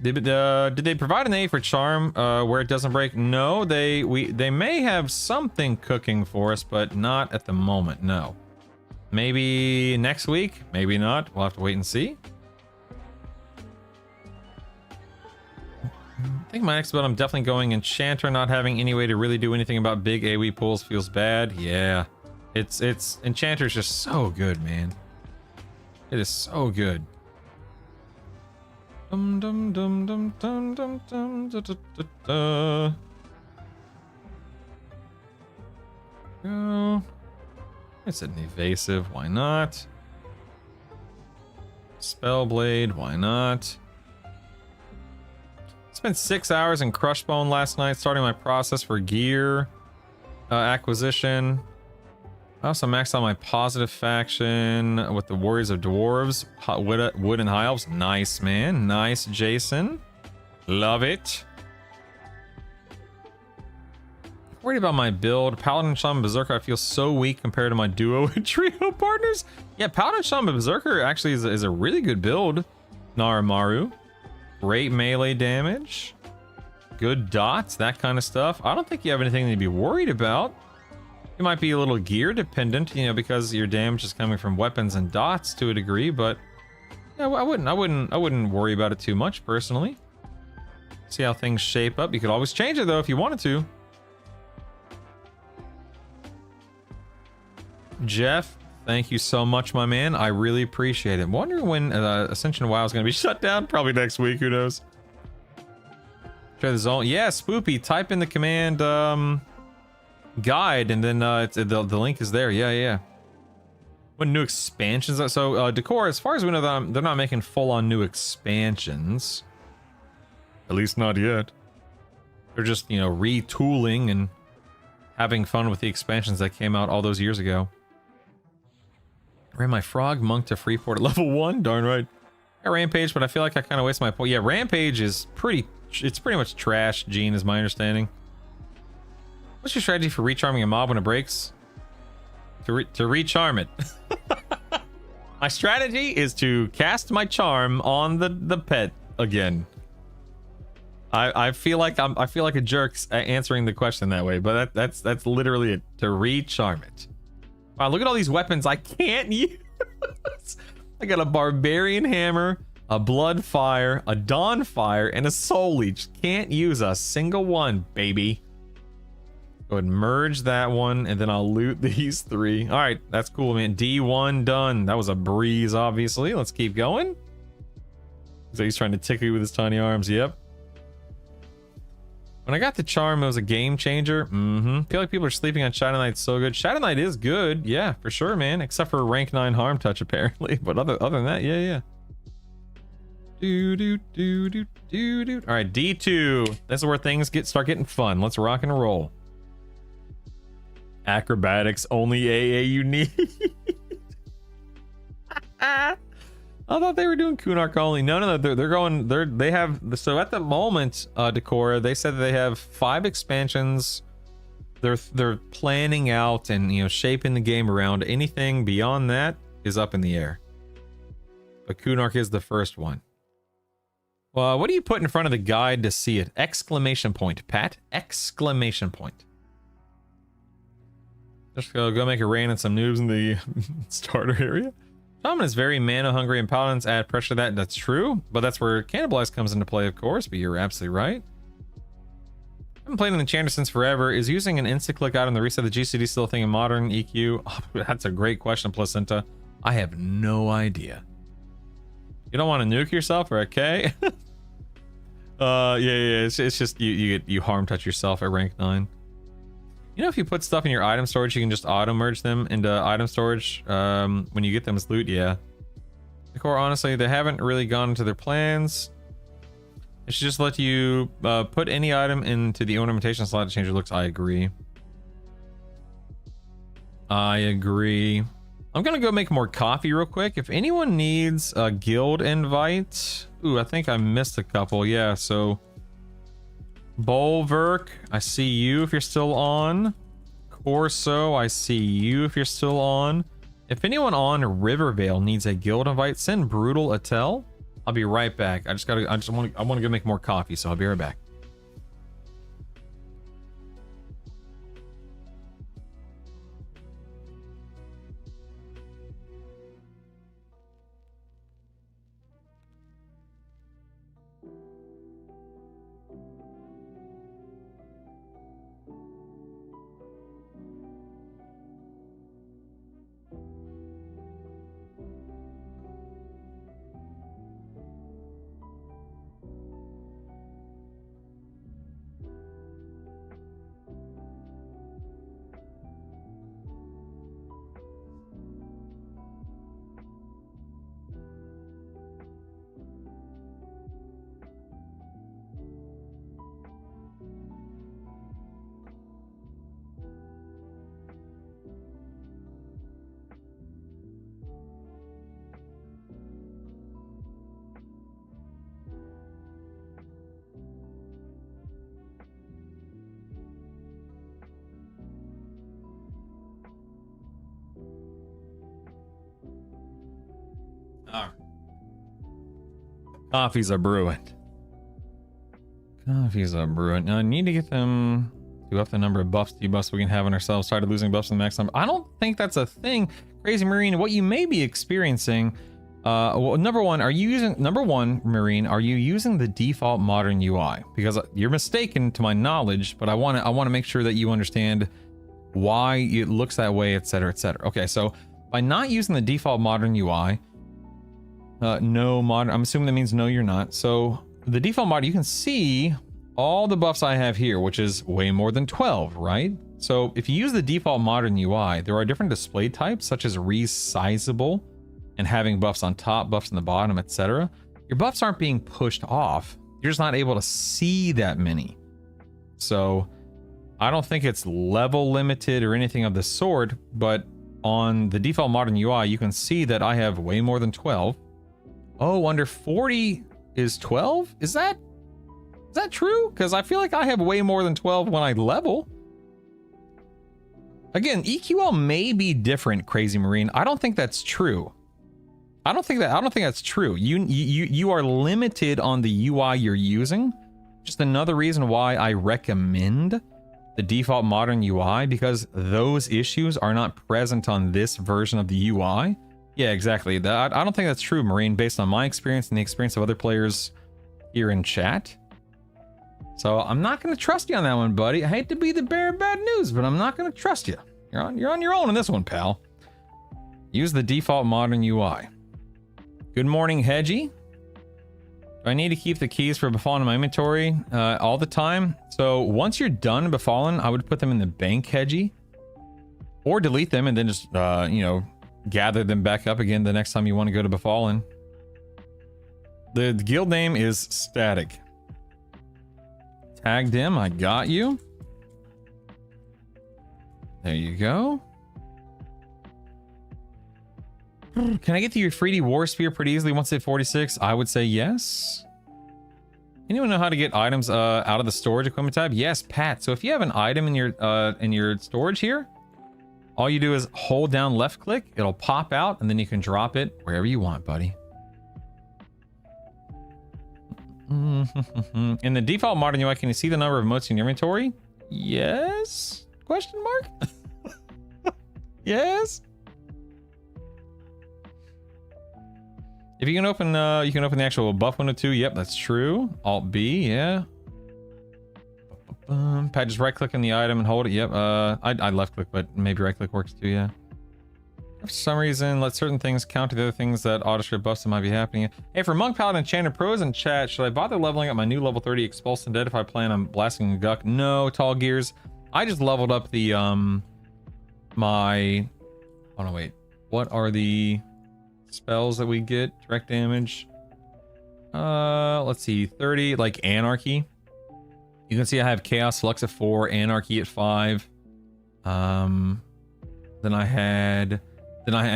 Did they provide an A for charm where it doesn't break? No, they may have something cooking for us, but not at the moment. No, Maybe next week, maybe not. We'll have to wait and see. I think my next build, I'm definitely going Enchanter. Not having any way to really do anything about big AoE pools feels bad. Yeah, it's Enchanter's just so good, man. It is so good. Dum dum dum dum dum dum dum da, da, da, da. Go. It's an evasive. Why not? Spellblade. Why not? Spent 6 hours in Crushbone last night, starting my process for gear acquisition. I also maxed out my positive faction with the Warriors of Dwarves, Wood and High Elves. Nice, man. Nice, Jason. Love it. Worried about my build. Paladin, Shaman, Berserker, I feel so weak compared to my duo and trio partners. Yeah, Paladin, Shaman, Berserker actually is a really good build. Naramaru. Great melee damage. Good dots, that kind of stuff. I don't think you have anything to be worried about. You might be a little gear dependent, you know, because your damage is coming from weapons and dots to a degree, but yeah, I wouldn't worry about it too much personally. See how things shape up. You could always change it though if you wanted to. Jeff, thank you so much, my man. I really appreciate it. Wondering when Ascension WoW is going to be shut down. Probably next week. Who knows? Try the zone. Yeah, Spoopy. Type in the command guide, and then the link is there. Yeah. When new expansions? So Decor, as far as we know, they're not making full-on new expansions. At least not yet. They're just, you know, retooling and having fun with the expansions that came out all those years ago. Ran my frog monk to Freeport at level 1. Darn right. Got Rampage, but I feel like I kind of waste my point. Yeah, Rampage is pretty much trash, Gene, is my understanding. What's your strategy for recharming a mob when it breaks? To recharm it. My strategy is to cast my charm on the pet again. I feel like a jerk answering the question that way, but that's literally it. To recharm it. Wow, look at all these weapons I can't use. I got a barbarian hammer, a blood fire, a dawn fire, and a soul leech. Can't use a single one, baby. Go ahead and merge that one, and then I'll loot these 3. All right, that's cool, man. D1 done. That was a breeze, obviously. Let's keep going. So he's trying to tickle you with his tiny arms. Yep. When I got the charm, it was a game changer. Feel like people are sleeping on Shadow Knight so good. Shadow Knight is good, yeah, for sure, man. Except for rank 9 harm touch, apparently. But other than that, yeah. All right, D2. This is where things start getting fun. Let's rock and roll. Acrobatics, only AA you need. I thought they were doing Kunark only. No, they have, so at the moment, Decora, they said that they have 5 expansions. They're planning out and, you know, shaping the game around. Anything beyond that is up in the air. But Kunark is the first one. Well, what do you put in front of the guide to see it? Exclamation point, Pat. Exclamation point. Just go make it rain on some noobs in the starter area. Shaman is very mana hungry and paladins add pressure to that. That's true, but that's where Cannibalize comes into play, of course, but you're absolutely right. I haven't played an Enchanter since forever. Is using an insta-click item to reset the GCD still a thing in modern EQ? Oh, that's a great question, Placenta. I have no idea. You don't want to nuke yourself, or okay? Yeah, it's just you harm touch yourself at rank 9. You know, if you put stuff in your item storage, you can just auto merge them into item storage when you get them as loot. Yeah. The core, honestly, they haven't really gone into their plans. It should just let you put any item into the ornamentation slot to change your looks. I agree. I'm gonna go make more coffee real quick. If anyone needs a guild invite, ooh, I think I missed a couple. Yeah, so Bolverk, I see you if you're still on. Corso, I see you if you're still on. If anyone on Rivervale needs a guild invite, send Brutal a tell. I'll be right back. I want to go make more coffee, so I'll be right back. All right. Coffees are brewing. Coffees are brewing. Now I need to get them to up the number of buffs, debuffs we can have on ourselves. Started losing buffs in the max number. I don't think that's a thing. Crazy Marine, what you may be experiencing. Well, number one, Marine, are you using the default modern UI? Because you're mistaken to my knowledge, but I want to make sure that you understand why it looks that way, etc., etc. Okay, so by not using the default modern UI, no modern, I'm assuming that means no, you're not. So the default mod, you can see all the buffs I have here, which is way more than 12, right? So if you use the default modern UI, there are different display types, such as resizable and having buffs on top, buffs on the bottom, etc. Your buffs aren't being pushed off. You're just not able to see that many. So I don't think it's level limited or anything of the sort, but on the default modern UI, you can see that I have way more than 12. Oh, under 40 is 12? Is that true? Because I feel like I have way more than 12 when I level. Again, EQL may be different, Crazy Marine. I don't think that's true. I don't think that's true. You are limited on the UI you're using. Just another reason why I recommend the default modern UI, because those issues are not present on this version of the UI. Yeah, exactly. I don't think that's true, Marine, based on my experience and the experience of other players here in chat. So I'm not going to trust you on that one, buddy. I hate to be the bearer of bad news, but I'm not going to trust you. You're on your own on this one, pal. Use the default modern UI. Good morning, Hedgie. Do I need to keep the keys for Befallen in my inventory all the time? So once you're done Befallen, I would put them in the bank, Hedgie. Or delete them and then just, gather them back up again the next time you want to go to Befallen. The guild name is Static. Tagged him, I got you. There you go. Can I get to your 3D War Sphere pretty easily once at 46? I would say yes. Anyone know how to get items out of the storage equipment tab? Yes, Pat. So if you have an item in your storage here, all you do is hold down left click, it'll pop out, and then you can drop it wherever you want, buddy. In the default modern UI, can you see the number of emotes in your inventory? Yes? Question mark? Yes? If you can open the actual buff window too. Yep, that's true. Alt B, yeah. Pat, just right click on the item and hold it. Yep. I left click, but maybe right click works too. Yeah. For some reason, let certain things counter the other things that auto script buffs that might be happening. Hey, for Monk Paladin Enchanted Pros in chat, should I bother leveling up my new level 30 Expulse Undead if I plan on blasting a Guck? No, Tall Gears. I just leveled up the my. Oh no, wait. What are the spells that we get? Direct damage. Let's see. 30, like Anarchy. You can see I have Chaos Flux at 4, Anarchy at 5. And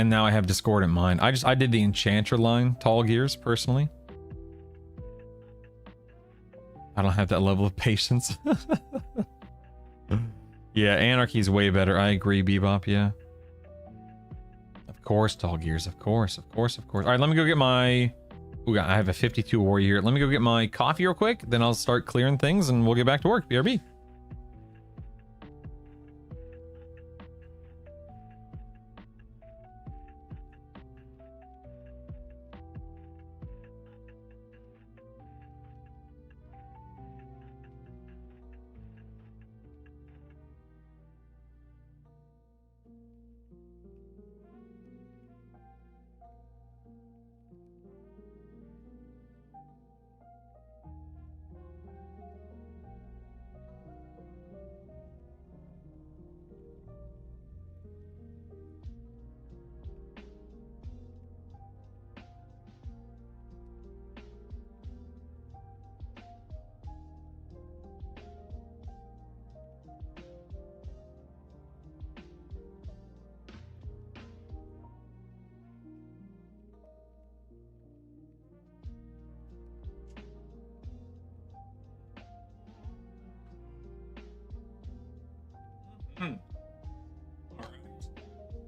now I have Discordant Mind. I did the Enchanter line, Tall Gears, personally. I don't have that level of patience. Yeah, Anarchy is way better. I agree, Bebop, yeah. Of course, Tall Gears, of course. All right, let me go get my... Ooh, I have a 52 warrior. Let me go get my coffee real quick, then I'll start clearing things and we'll get back to work. BRB.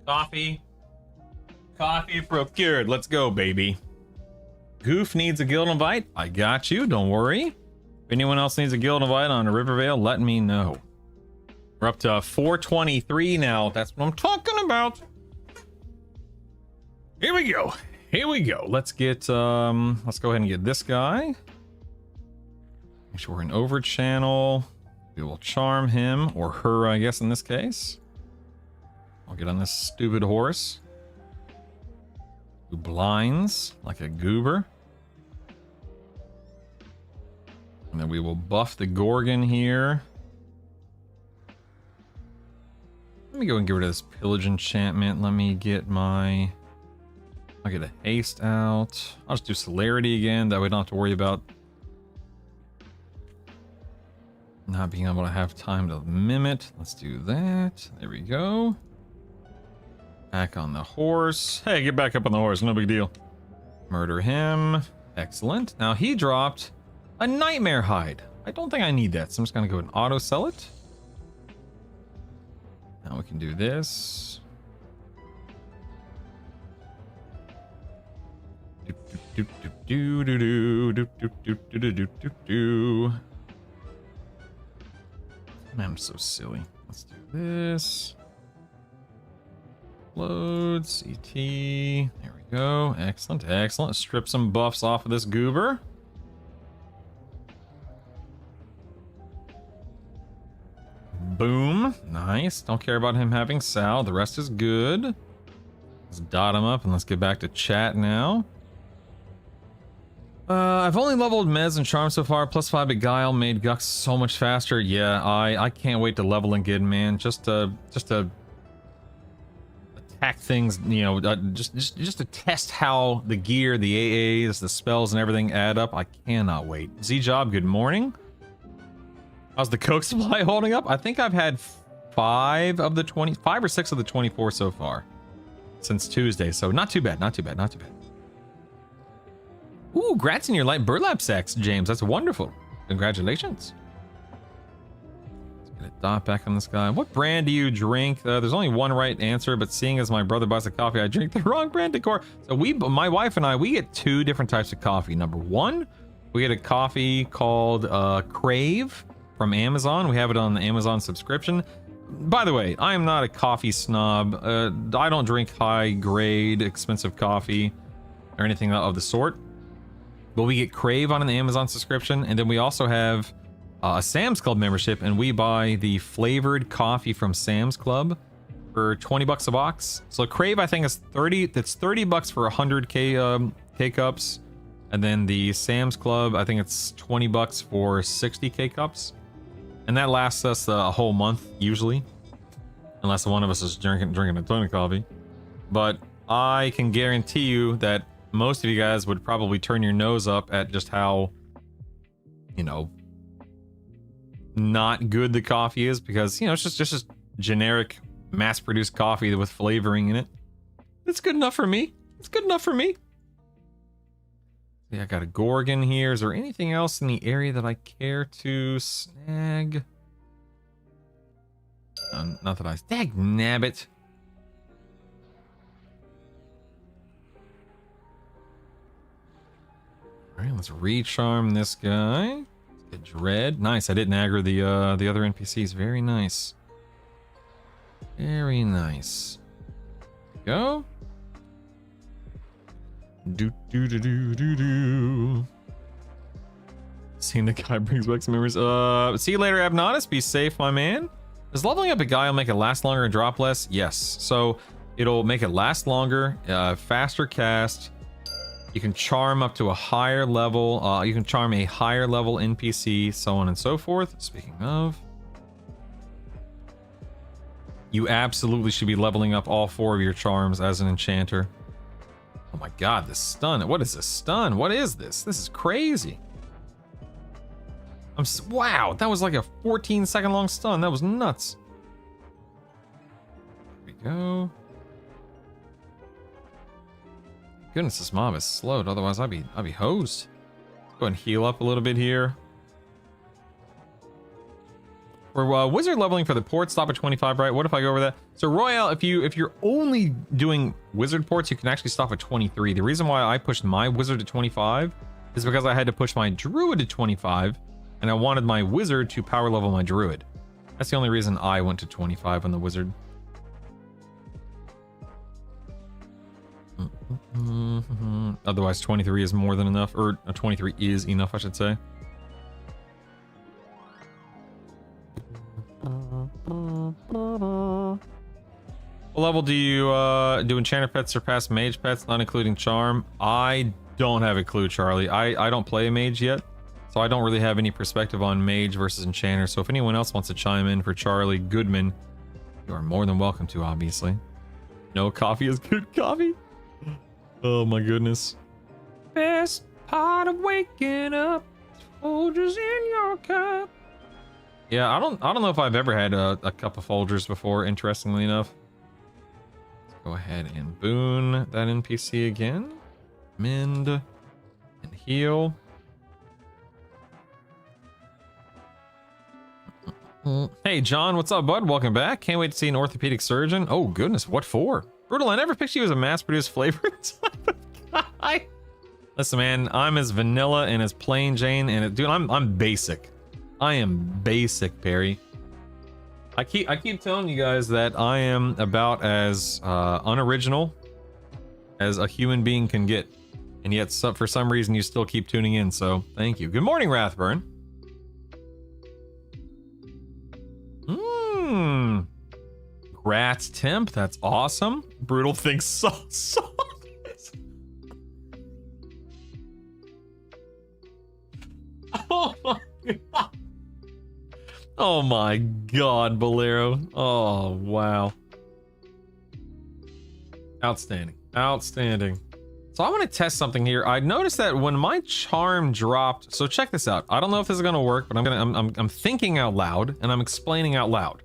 Coffee. Coffee procured. Let's go, baby. Goof needs a guild invite. I got you. Don't worry. If anyone else needs a guild invite on Rivervale, let me know. We're up to 423 now. That's what I'm talking about. Here we go. Here we go. Let's get let's go ahead and get this guy. Make sure we're in over channel. We will charm him, or her, I guess, in this case. I'll get on this stupid horse who blinds like a goober. And then we will buff the Gorgon here. Let me go and get rid of this pillage enchantment. Let me get my... I'll get a haste out. I'll just do celerity again. That way I don't have to worry about not being able to have time to mimic. Let's do that. There we go. Back on the horse. Hey, get back up on the horse. No big deal. Murder him. Excellent. Now he dropped a nightmare hide. I don't think I need that, so I'm just gonna go and auto sell it. Now we can do this. I'm so silly. Let's do this. Load CT. There we go. Excellent, excellent. Strip some buffs off of this goober. Boom. Nice. Don't care about him having Sal. The rest is good. Let's dot him up and let's get back to chat now. I've only leveled Mez and Charm so far. +5 Beguile made Gux so much faster. Yeah, I can't wait to level again, man. Just to attack things, you know, just to test how the gear, the AAs, the spells, and everything add up. I cannot wait. Z-Job, good morning. How's the Coke supply holding up? I think I've had 5 or 6 of the 24 so far since Tuesday. So not too bad, not too bad, not too bad. Ooh, grats in your light burlap sacks, James. That's wonderful. Congratulations. Let's get a dot back on this guy. What brand do you drink? There's only one right answer, but seeing as my brother buys the coffee, I drink the wrong brand decor. So my wife and I, we get 2 different types of coffee. Number 1, we get a coffee called Crave from Amazon. We have it on the Amazon subscription. By the way, I am not a coffee snob. I don't drink high grade, expensive coffee or anything of the sort. But we get Crave on an Amazon subscription, and then we also have a Sam's Club membership, and we buy the flavored coffee from Sam's Club for 20 bucks a box. So Crave, I think, is 30. That's 30 bucks for 100 K cups, and then the Sam's Club, I think it's 20 bucks for 60 K cups, and that lasts us a whole month usually, unless one of us is drinking a ton of coffee. But I can guarantee you that most of you guys would probably turn your nose up at just how, you know, not good the coffee is, because, you know, it's just generic mass-produced coffee with flavoring in it. It's good enough for me. It's good enough for me. Yeah, I got a Gorgon here. Is there anything else in the area that I care to snag? Not that I... Dag nabbit. Alright, let's recharm this guy. Let's get Dread. Nice, I didn't aggro the other NPCs. Very nice. Very nice. There we go. Do. Seeing the guy brings back some memories. See you later, Abnautis. Be safe, my man. Does leveling up a guy will make it last longer and drop less? Yes. So it'll make it last longer, faster cast. You can charm up to a higher level. You can charm a higher level NPC, so on and so forth. Speaking of, you absolutely should be leveling up all 4 of your charms as an enchanter. Oh my god, this stun. What is this stun? What is this? This is crazy. Wow, that was like a 14-second long stun. That was nuts. There we go. Goodness, this mob is slowed. Otherwise, I'd be hosed. Let's go ahead and heal up a little bit here. We're wizard leveling for the port. Stop at 25, right? What if I go over that? So Royale, if you're only doing wizard ports, you can actually stop at 23. The reason why I pushed my wizard to 25 is because I had to push my druid to 25, and I wanted my wizard to power level my druid. That's the only reason I went to 25 on the wizard. Otherwise 23 is more than enough, or 23 is enough, I should say. What level do you do enchanter pets surpass mage pets, not including charm? I don't have a clue, Charlie. I don't play a mage yet, so I don't really have any perspective on mage versus enchanter. So if anyone else wants to chime in for Charlie Goodman, you are more than welcome to, obviously. No coffee is good coffee. Oh my goodness. Best part of waking up, Folgers in your cup. Yeah, I don't know if I've ever had a cup of Folgers before, interestingly enough. Let's go ahead and boon that NPC again. Mend and heal. Hey John, what's up, bud? Welcome back. Can't wait to see an orthopedic surgeon. Oh goodness, what for? Brutal, I never pictured you as a mass-produced flavor type of guy. Listen, man, I'm as vanilla and as plain Jane, and dude, I'm basic. I am basic, Perry. I keep telling you guys that I am about as unoriginal as a human being can get, and yet for some reason you still keep tuning in. So thank you. Good morning, Rathburn. Gratz temp, that's awesome. Brutal thinks so. Oh my god. Oh my god, Bolero. Oh wow. Outstanding. Outstanding. So I want to test something here. I noticed that when my charm dropped, so check this out. I don't know if this is gonna work, but I'm thinking out loud and I'm explaining out loud.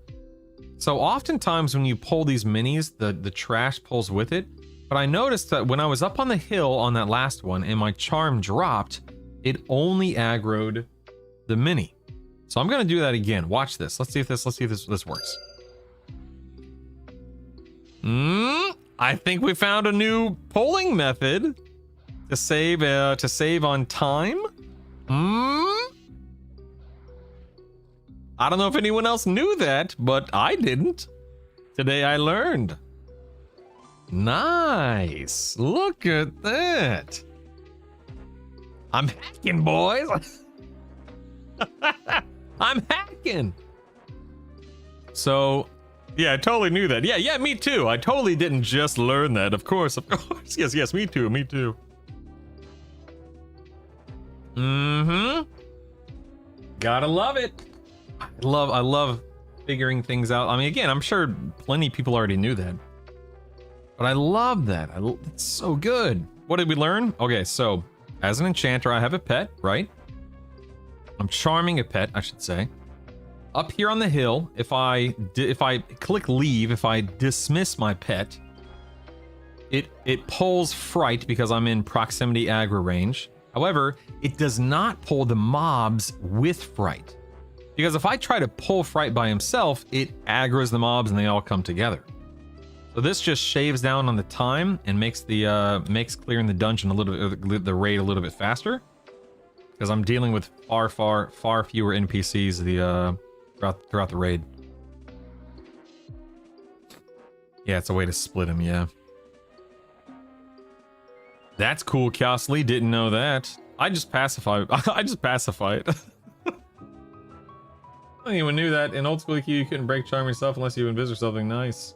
So oftentimes when you pull these minis, the trash pulls with it. But I noticed that when I was up on the hill on that last one and my charm dropped, it only aggroed the mini. So I'm gonna do that again. Watch this. Let's see if this works. I think we found a new polling method to save on time. I don't know if anyone else knew that, but I didn't. Today I learned. Nice. Look at that. I'm hacking, boys. I'm hacking. So, yeah, I totally knew that. Yeah, me too. I totally didn't just learn that. Of course. Yes, me too. Gotta love it. I love figuring things out. I mean, again, I'm sure plenty of people already knew that, but I love that. It's so good. What did we learn? Okay, so as an enchanter, I have a pet, right? I'm charming a pet, I should say. Up here on the hill, if I click leave, if I dismiss my pet, it pulls fright because I'm in proximity aggro range. However, it does not pull the mobs with fright. Because if I try to pull fright by himself, it aggroes the mobs and they all come together. So this just shaves down on the time and makes clearing the dungeon a little bit, the raid a little bit faster. Because I'm dealing with far fewer NPCs throughout the raid. Yeah, it's a way to split them, yeah. That's cool, Cowsley. Didn't know that. I just pacify it. I don't even knew that. In old school EQ, you couldn't break charm yourself unless you invis or something nice.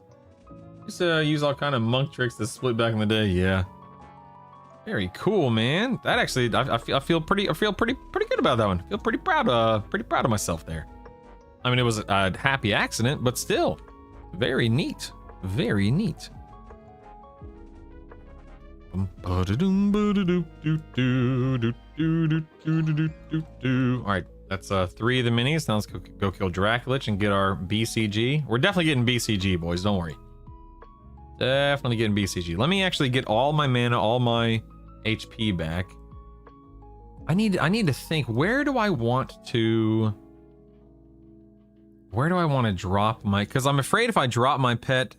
Used to use all kind of monk tricks to split back in the day. Yeah. Very cool, man. That actually, I feel pretty good about that one. I feel pretty proud of myself there. I mean, it was a happy accident, but still, very neat. Very neat. All right. That's 3 of the minis. Now let's go kill Draculich and get our BCG. We're definitely getting BCG, boys. Don't worry. Definitely getting BCG. Let me actually get all my mana, all my HP back. I need to think. Where do I want to Where do I want to drop my... Because I'm afraid if I drop my pet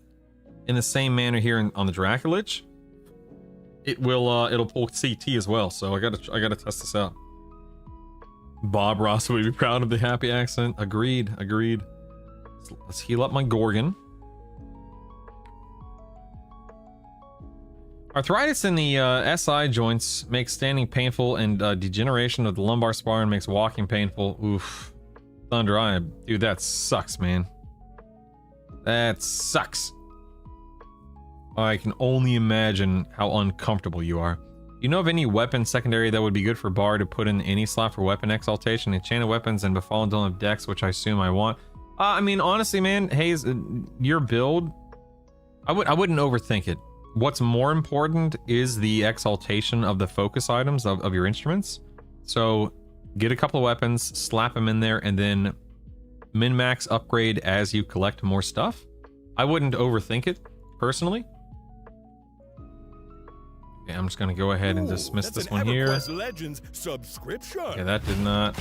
in the same manner here on the Dracolich, it will it'll pull CT as well. So I gotta test this out. Bob Ross would be proud of the happy accent. Agreed. Let's heal up my Gorgon. Arthritis in the SI joints makes standing painful, and degeneration of the lumbar spine makes walking painful. Oof. Thunder, dude, that sucks, man. That sucks. I can only imagine how uncomfortable you are. You know of any weapon secondary that would be good for Bar to put in any slot for weapon exaltation? Enchanted weapons and Befallen don't have decks, which I assume I want. I mean, honestly, man, Hayes, your build, I wouldn't overthink it. What's more important is the exaltation of the focus items of your instruments. So get a couple of weapons, slap them in there, and then min-max upgrade as you collect more stuff. I wouldn't overthink it, personally. Okay, I'm just gonna go ahead and dismiss this one here. Legends subscription. Yeah, that did not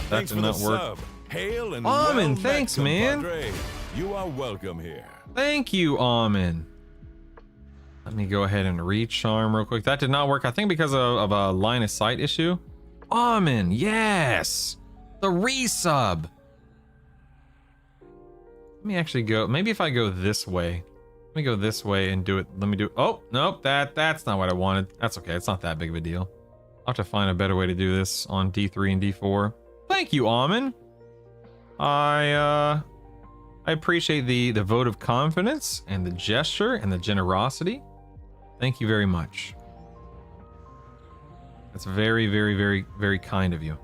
work. Sub. Hail and Almond, thanks, man. Compadre. You are welcome here. Thank you, Almond. Let me go ahead and recharm real quick. That did not work, I think because of a line of sight issue. Almond, yes! The resub! Let me actually go, maybe if I go this way. Let me go this way and do it. Let me do, oh, nope, that's not what I wanted. That's okay, it's not that big of a deal. I'll have to find a better way to do this on D3 and D4. Thank you, Almond. I appreciate the vote of confidence and the gesture and the generosity. Thank you very much. That's very, very, very, very kind of you.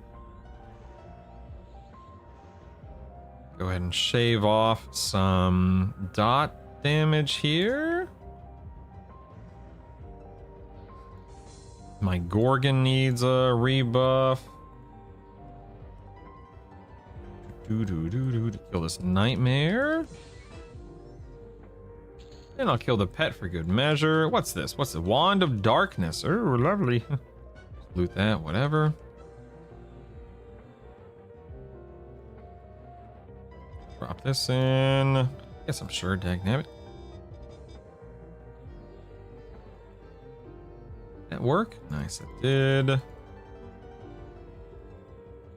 Go ahead and shave off some dot damage here. My Gorgon needs a rebuff. Kill this nightmare. And I'll kill the pet for good measure. What's this? What's the Wand of Darkness? Oh, lovely. Loot that, whatever. Drop this in. Guess I'm sure, dagnabbit. That work? Nice, it did.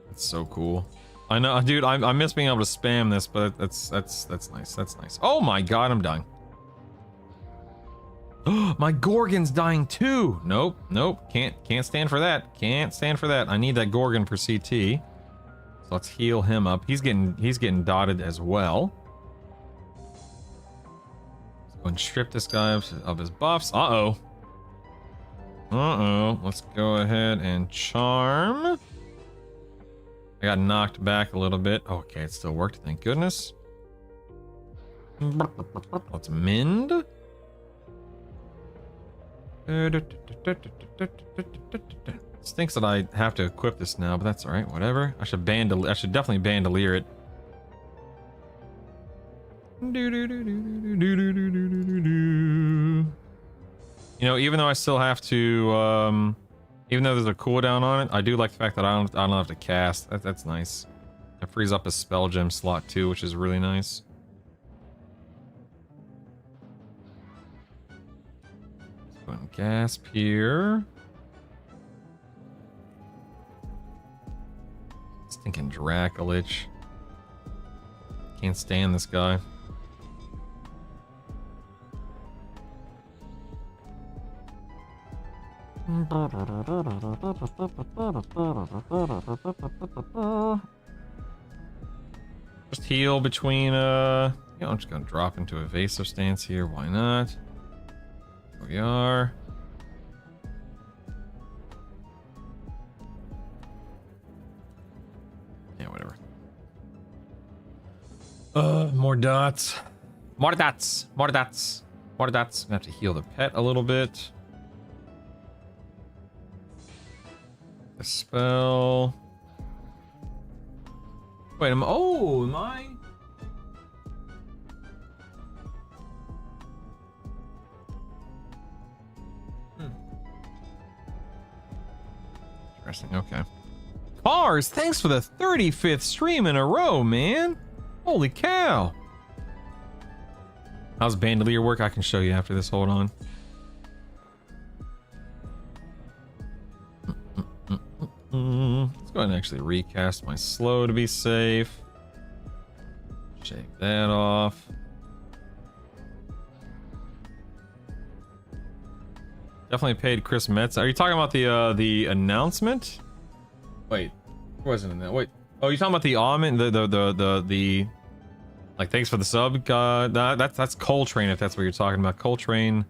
That's so cool. I know, dude. I miss being able to spam this, but that's nice. That's nice. Oh my god, I'm dying. My Gorgon's dying too. Nope. Can't stand for that. Can't stand for that. I need that Gorgon for CT. So let's heal him up. He's getting dotted as well. Let's go and strip this guy of his buffs. Uh-oh. Let's go ahead and charm. I got knocked back a little bit. Okay, it still worked. Thank goodness. Let's mend. Stinks that I have to equip this now, but that's all right. Whatever. I should definitely bandolier it. You know, even though I still have to, even though there's a cooldown on it, I do like the fact that I don't have to cast. That's nice. It frees up a spell gem slot too, which is really nice. Let's go and gasp here. Stinking Dracolich. Can't stand this guy. Just heal between I'm just gonna drop into evasive stance here, why not? Here we are. Yeah, whatever. More dots. More dots. More dots. More dots. I'm gonna have to heal the pet a little bit. The spell. Wait, oh, my. Interesting, okay. Cars, thanks for the 35th stream in a row, man. Holy cow! How's Bandolier work? I can show you after this. Hold on. Let's go ahead and actually recast my slow to be safe. Shake that off. Definitely paid Chris Metz. Are you talking about the announcement? Wait, where wasn't in that? Wait, oh, you talking about the almond? The like, thanks for the sub. That's Coltrane, if that's what you're talking about. Coltrane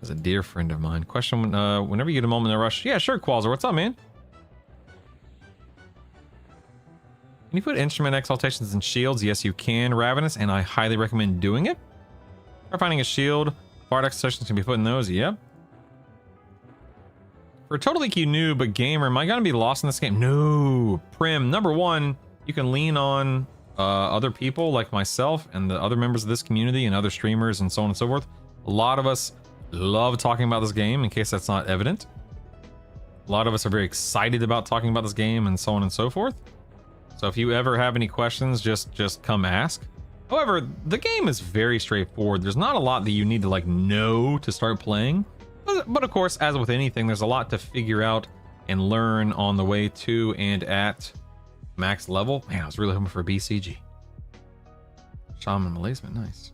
is a dear friend of mine. Question: whenever you get a moment in a rush, yeah, sure. Qualzer, what's up, man? Can you put instrument exaltations and shields? Yes, you can, Ravenous, and I highly recommend doing it. Try finding a shield. Bard exaltations can be put in those. Yep. For a total EQ noob but gamer, am I gonna be lost in this game? No. Prim, number one, you can lean on other people like myself and the other members of this community and other streamers and so on and so forth. A lot of us love talking about this game, in case that's not evident. A lot of us are very excited about talking about this game and so on and so forth. So if you ever have any questions, just come ask. However, the game is very straightforward. There's not a lot that you need to like know to start playing. But of course, as with anything, there's a lot to figure out and learn on the way to and at max level. Man, I was really hoping for a BCG. Shaman Malazement, nice.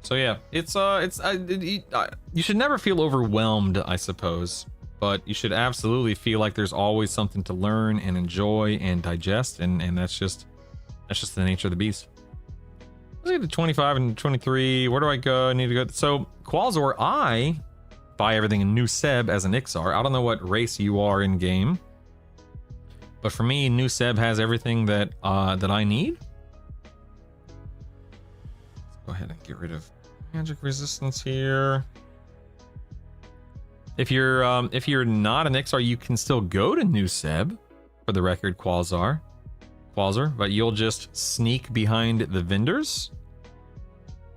So yeah, you should never feel overwhelmed, I suppose, but you should absolutely feel like there's always something to learn and enjoy and digest, and that's just the nature of the beast. Let's get to 25 and 23. Where do I go? I need to go. So, Qualzor, I buy everything in New Seb as an Ixar. I don't know what race you are in game, but for me, New Seb has everything that I need. Let's go ahead and get rid of magic resistance here. If you're not an Ixar, you can still go to New Seb, for the record, Qualzor, but you'll just sneak behind the vendors,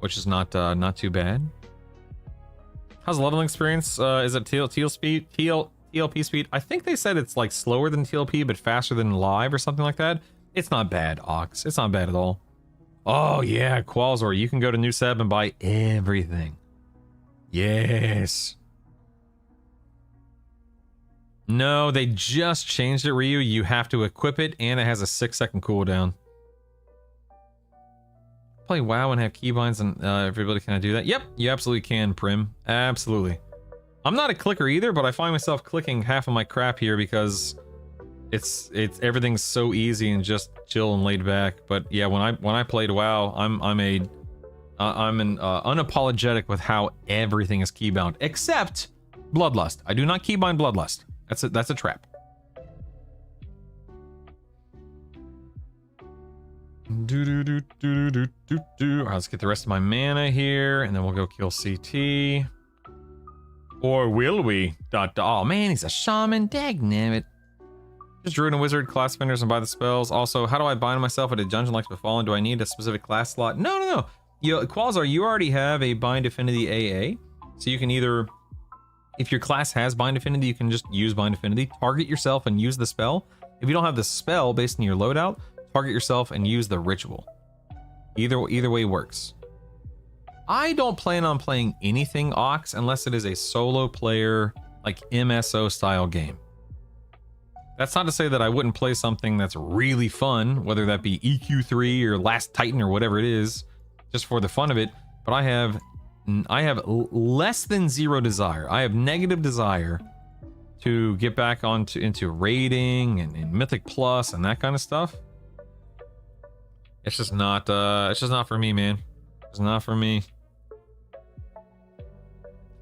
which is not too bad. How's the leveling experience? Is it TLP speed? I think they said it's like slower than TLP, but faster than live or something like that. It's not bad, Ox. It's not bad at all. Oh yeah, Qualzor, you can go to New Seb and buy everything. Yes. No, they just changed it, Ryu. You have to equip it, and it has a 6-second cooldown. Play WoW and have keybinds, and everybody can I do that? Yep, you absolutely can, Prim. Absolutely. I'm not a clicker either, but I find myself clicking half of my crap here because it's everything's so easy and just chill and laid back. But yeah, when I played WoW, I'm unapologetic with how everything is keybound except Bloodlust. I do not keybind Bloodlust. That's a trap. Alright, let's get the rest of my mana here, and then we'll go kill CT. Or will we? Oh man, he's a shaman. Dagnabbit. Just Druid and Wizard, class vendors, and buy the spells. Also, how do I bind myself at a dungeon like Befallen? Do I need a specific class slot? No. Qualzar, you already have a Bind Affinity AA. So you can either, if your class has Bind Affinity, you can just use Bind Affinity, target yourself and use the spell. If you don't have the spell based on your loadout, target yourself and use the ritual. Either way works. I don't plan on playing anything Ox unless it is a solo player, like MSO style game. That's not to say that I wouldn't play something that's really fun, whether that be EQ3 or Last Titan or whatever it is, just for the fun of it. But I have less than zero desire. I have negative desire to get back into raiding and Mythic Plus and that kind of stuff. It's just not for me, man. It's not for me.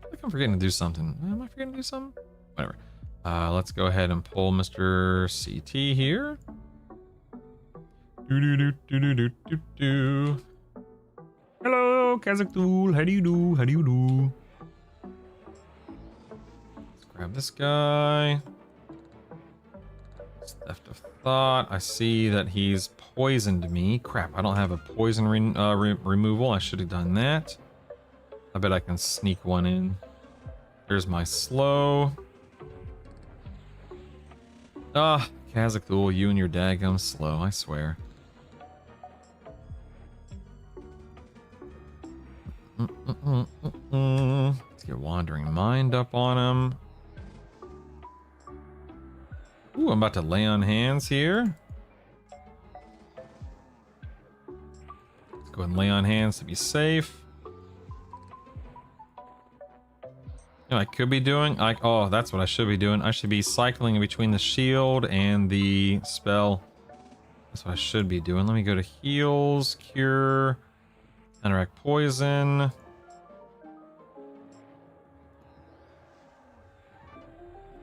I think I'm forgetting to do something. Am I forgetting to do something? Whatever. Let's go ahead and pull Mr. CT here. Hello, Kazakh how do you do? How do you do? Let's grab this guy. Theft of Thought. I see that he's poisoned me. Crap, I don't have a poison removal. I should have done that. I bet I can sneak one in. There's my slow. Kazakh, you and your daggum slow, I swear. Let's get Wandering Mind up on him. Ooh, I'm about to lay on hands here. Let's go ahead and lay on hands to be safe. You know what I could be doing? Oh, that's what I should be doing. I should be cycling in between the shield and the spell. That's what I should be doing. Let me go to heals, cure, counteract poison.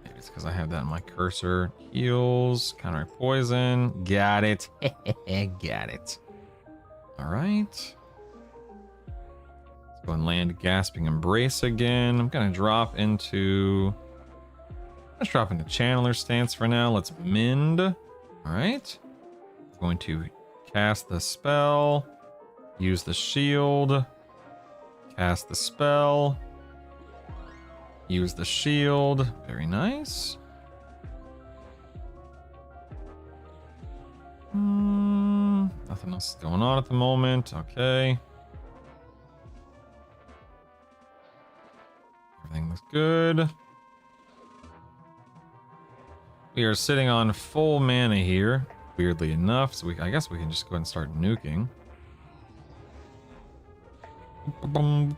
Maybe it's because I have that in my cursor. Heals, counteract poison. Got it. Got it. All right. Go and land Gasping Embrace again. I'm gonna drop into... Let's drop into Channeler stance for now. Let's mend. Alright. Going to cast the spell. Use the shield. Cast the spell. Use the shield. Very nice. Nothing else going on at the moment. Okay. Everything looks good. We are sitting on full mana here, weirdly enough, so I guess we can just go ahead and start nuking. Might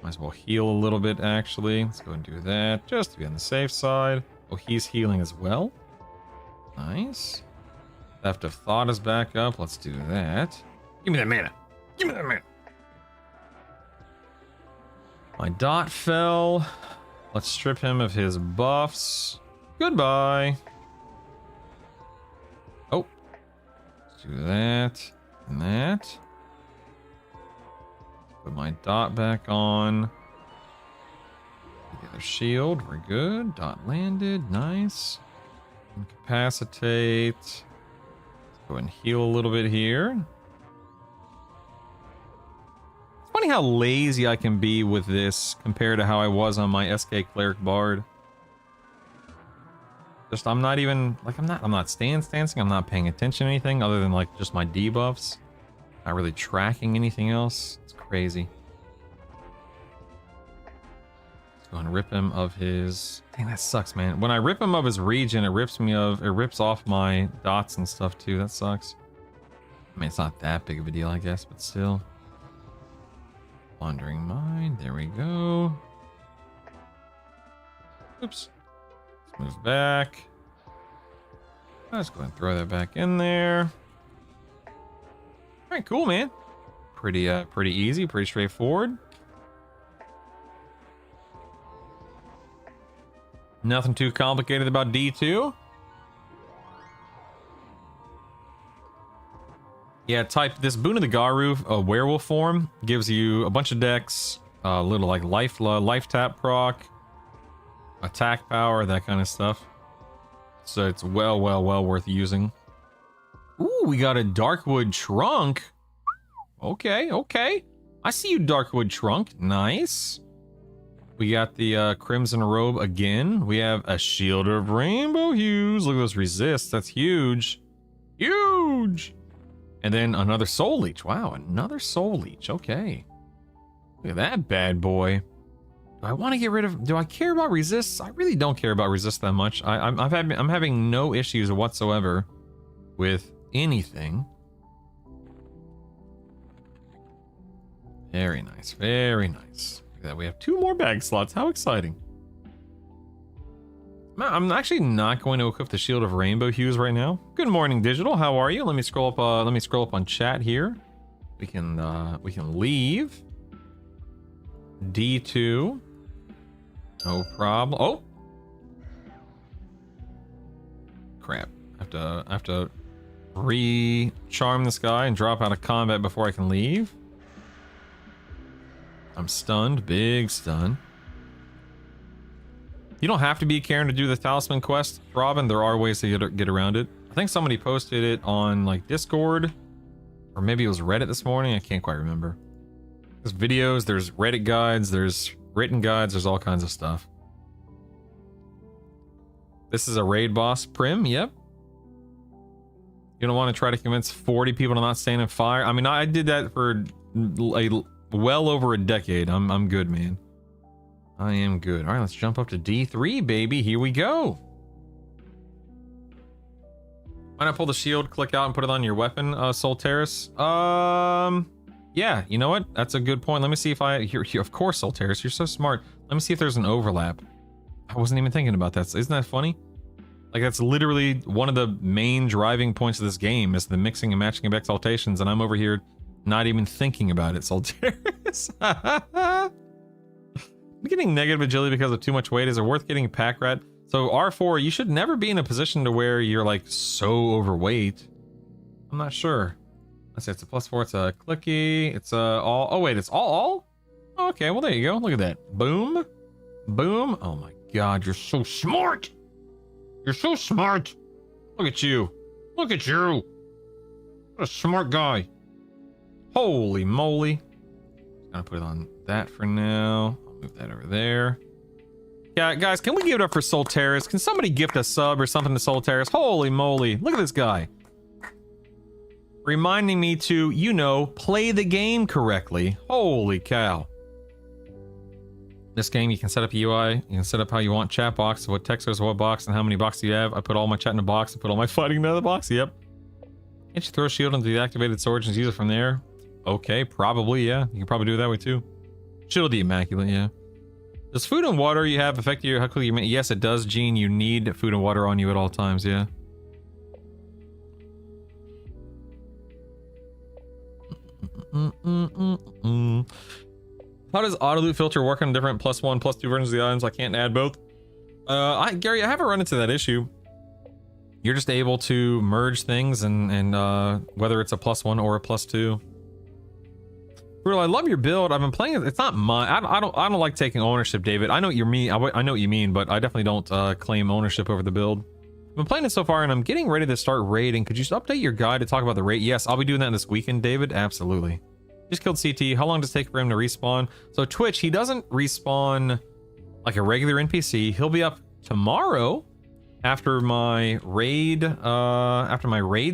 as well heal a little bit, actually. Let's go and do that, just to be on the safe side. Oh, he's healing as well. Nice. Theft of Thought is back up. Let's do that. Give me that mana. Give me that mana. My dot fell. Let's strip him of his buffs. Goodbye. Oh. Let's do that and that. Put my dot back on. Together shield. We're good. Dot landed. Nice. Incapacitate. Let's go and heal a little bit here. Funny how lazy I can be with this compared to how I was on my SK Cleric Bard. Just I'm not even like I'm not stancing, I'm not paying attention to anything other than like just my debuffs. Not really tracking anything else. It's crazy. Let's go and rip him of his... Dang, that sucks, man. When I rip him of his regen, it rips off my dots and stuff too. That sucks. I mean, it's not that big of a deal, I guess, but still. Wandering Mind, there we go. Oops. Let's move back. Let's go ahead and throw that back in there. Alright, cool, man. Pretty easy, pretty straightforward. Nothing too complicated about D2. Yeah, type this Boon of the Garu, a werewolf form, gives you a bunch of decks, a little like life tap proc, attack power, that kind of stuff. So it's well worth using. Ooh, we got a Darkwood Trunk. Okay. I see you, Darkwood Trunk. Nice. We got the Crimson Robe again. We have a Shield of Rainbow Hues. Look at those resists. That's huge. Huge. And then another Soul Leech. Wow, another Soul Leech. Okay. Look at that bad boy. Do I want to get rid of... Do I care about resists? I really don't care about resists that much. I'm having no issues whatsoever with anything. Very nice. Very nice. Look at that. We have 2 more bag slots. How exciting. I'm actually not going to equip the Shield of Rainbow Hues right now. Good morning, Digital. How are you? Let me scroll up. Let me scroll up on chat here. We can leave. D2. No problem. Oh, crap! I have to re-charm this guy and drop out of combat before I can leave. I'm stunned. Big stun. You don't have to be a Karen to do the Talisman quest, Robin. There are ways to get around it. I think somebody posted it on like Discord, or maybe it was Reddit this morning. I can't quite remember. There's videos, there's Reddit guides, there's written guides, there's all kinds of stuff. This is a raid boss, Prim. Yep. You don't want to try to convince 40 people to not stand in fire. I mean, I did that for well over a decade. I'm good, man. I am good. All right, let's jump up to D3, baby. Here we go. Why not pull the shield, click out, and put it on your weapon, Solteris? Yeah, you know what? That's a good point. Let me see if of course, Solteris, you're so smart. Let me see if there's an overlap. I wasn't even thinking about that. Isn't that funny? Like, that's literally one of the main driving points of this game is the mixing and matching of exaltations, and I'm over here not even thinking about it, Solteris. I'm getting negative agility because of too much weight. Is it worth getting a pack rat? So R4, you should never be in a position to where you're like so overweight. I'm not sure. Let's see, it's a +4, it's a clicky, it's a all, oh wait, it's all? Oh, okay, well there you go, look at that. Boom, boom. Oh my God, you're so smart. You're so smart. Look at you. Look at you. What a smart guy. Holy moly. Gonna put it on that for now. I'll move that over there. Yeah, guys, can we give it up for Solteris? Can somebody gift a sub or something to Solteris? Holy moly. Look at this guy. Reminding me to, you know, play the game correctly. Holy cow. This game, you can set up a UI, you can set up how you want chat box, what text goes to what box, and how many boxes you have. I put all my chat in a box, and put all my fighting in another box, yep. Can't you throw shield into the activated swords and use it from there? Okay, probably, yeah. You can probably do it that way too. Shield the Immaculate, yeah. Does food and water you have affect you how quickly you... Yes, it does, Gene. You need food and water on you at all times, yeah. How does auto loot filter work on different +1, +2 versions of the items? I can't add both. Gary, I haven't run into that issue. You're just able to merge things and whether it's a +1 or a +2. Brutal, I love your build. I've been playing it. It's not mine. I don't like taking ownership, David. I know what you mean. I know what you mean, but I definitely don't claim ownership over the build. I've been playing it so far, and I'm getting ready to start raiding. Could you just update your guide to talk about the raid? Yes, I'll be doing that this weekend, David. Absolutely. Just killed CT. How long does it take for him to respawn? So Twitch, he doesn't respawn like a regular NPC. He'll be up tomorrow after my raid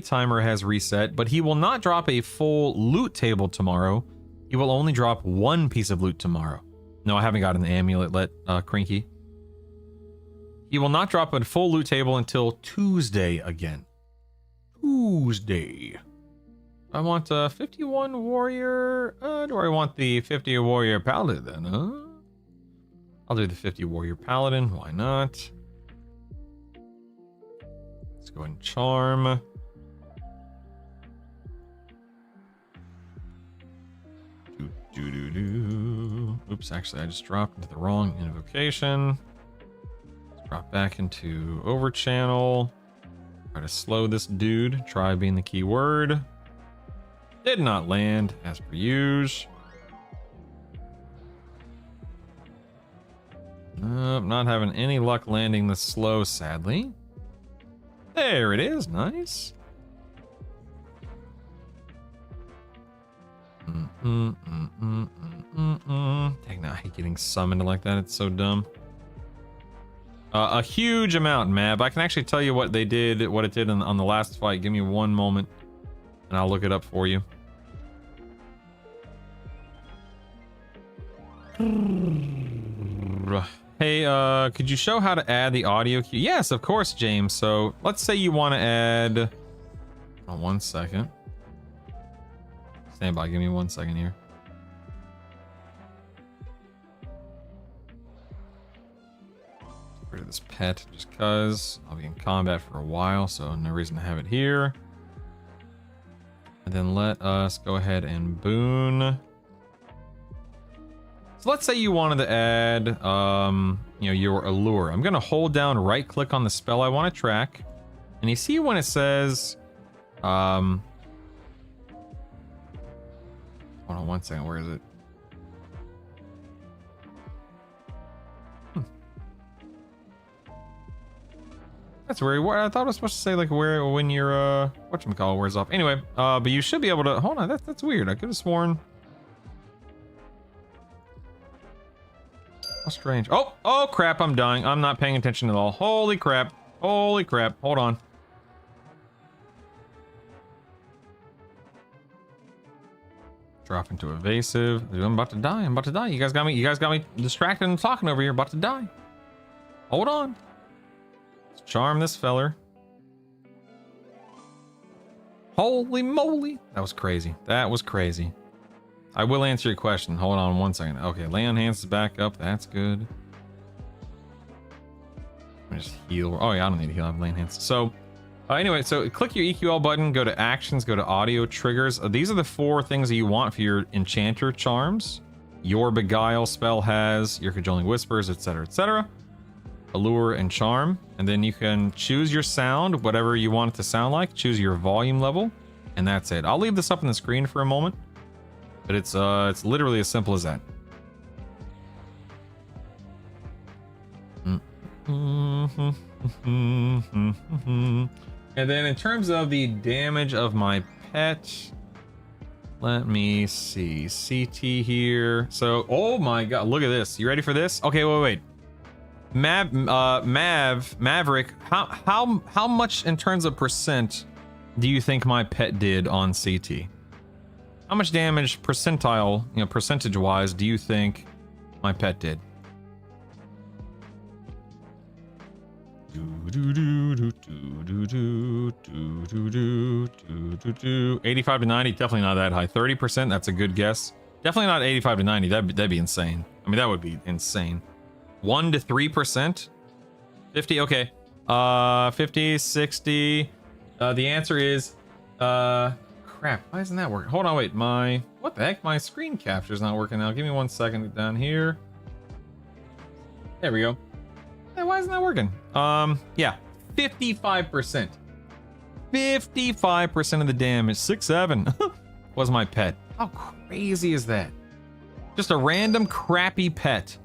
timer has reset, but he will not drop a full loot table tomorrow. He will only drop one piece of loot tomorrow. No, I haven't gotten the amulet Crinky. He will not drop a full loot table until Tuesday again. Tuesday. I want a 51 warrior. Do I want the 50 warrior paladin then? I'll do the 50 warrior paladin. Why not? Let's go and charm. Oops, actually I just dropped into the wrong invocation. Let's drop back into overchannel. Try to slow this dude. Try being the key word. Did not land, as per usual. Not having any luck landing this slow, sadly. There it is, nice. Dang, I hate getting summoned like that, it's so dumb. A huge amount, Mab. I can actually tell you what they did, what it did on the last fight. Give me one moment. And I'll look it up for you. Hey, could you show how to add the audio cue? Yes, of course, James. So let's say you want to add... Oh, 1 second. Stand by, give me 1 second here. Get rid of this pet just because I'll be in combat for a while, so no reason to have it here. And then let us go ahead and boon. So let's say you wanted to add, you know, your allure. I'm gonna hold down right click on the spell I want to track. And you see when it says, hold on 1 second, where is it? That's weird. I thought I was supposed to say like where when your whatchamacallit wears off. Anyway, but you should be able to hold on, that's weird. I could have sworn. How strange. Oh crap, I'm dying. I'm not paying attention at all. Holy crap. Holy crap. Hold on. Drop into evasive. I'm about to die. I'm about to die. You guys got me distracted and talking over here. About to die. Hold on. Let's charm this feller. Holy moly. That was crazy. That was crazy. I will answer your question. Hold on one second. Okay, lay on hands is back up. That's good. Let me just heal. Oh yeah, I don't need to heal. I'm laying hands. So anyway, so click your EQL button, go to actions, go to audio triggers. These are the 4 things that you want for your enchanter charms. Your beguile spell has your cajoling whispers, etc., etc. Allure and charm, and then you can choose your sound, whatever you want it to sound like. Choose your volume level, and that's it. I'll leave this up on the screen for a moment, but it's literally as simple as that. And then in terms of the damage of my pet, let me see. CT here. So, oh my god, look at this. You ready for this? Okay, wait. Maverick, how much in terms of percent do you think my pet did on CT? How much damage percentile, percentage wise, do you think my pet did? 85 to 90, definitely not that high. 30%, that's a good guess. Definitely not 85 to 90. That'd be insane. I mean, that would be insane. 1 to 3%, 50. Okay, 50, 60. The answer is crap. Why isn't that working? Hold on, wait. What the heck? My screen capture is not working now. Give me 1 second down here. There we go. Hey, why isn't that working? Yeah, 55%. 55% of the damage. 6-7 was my pet. How crazy is that? Just a random crappy pet.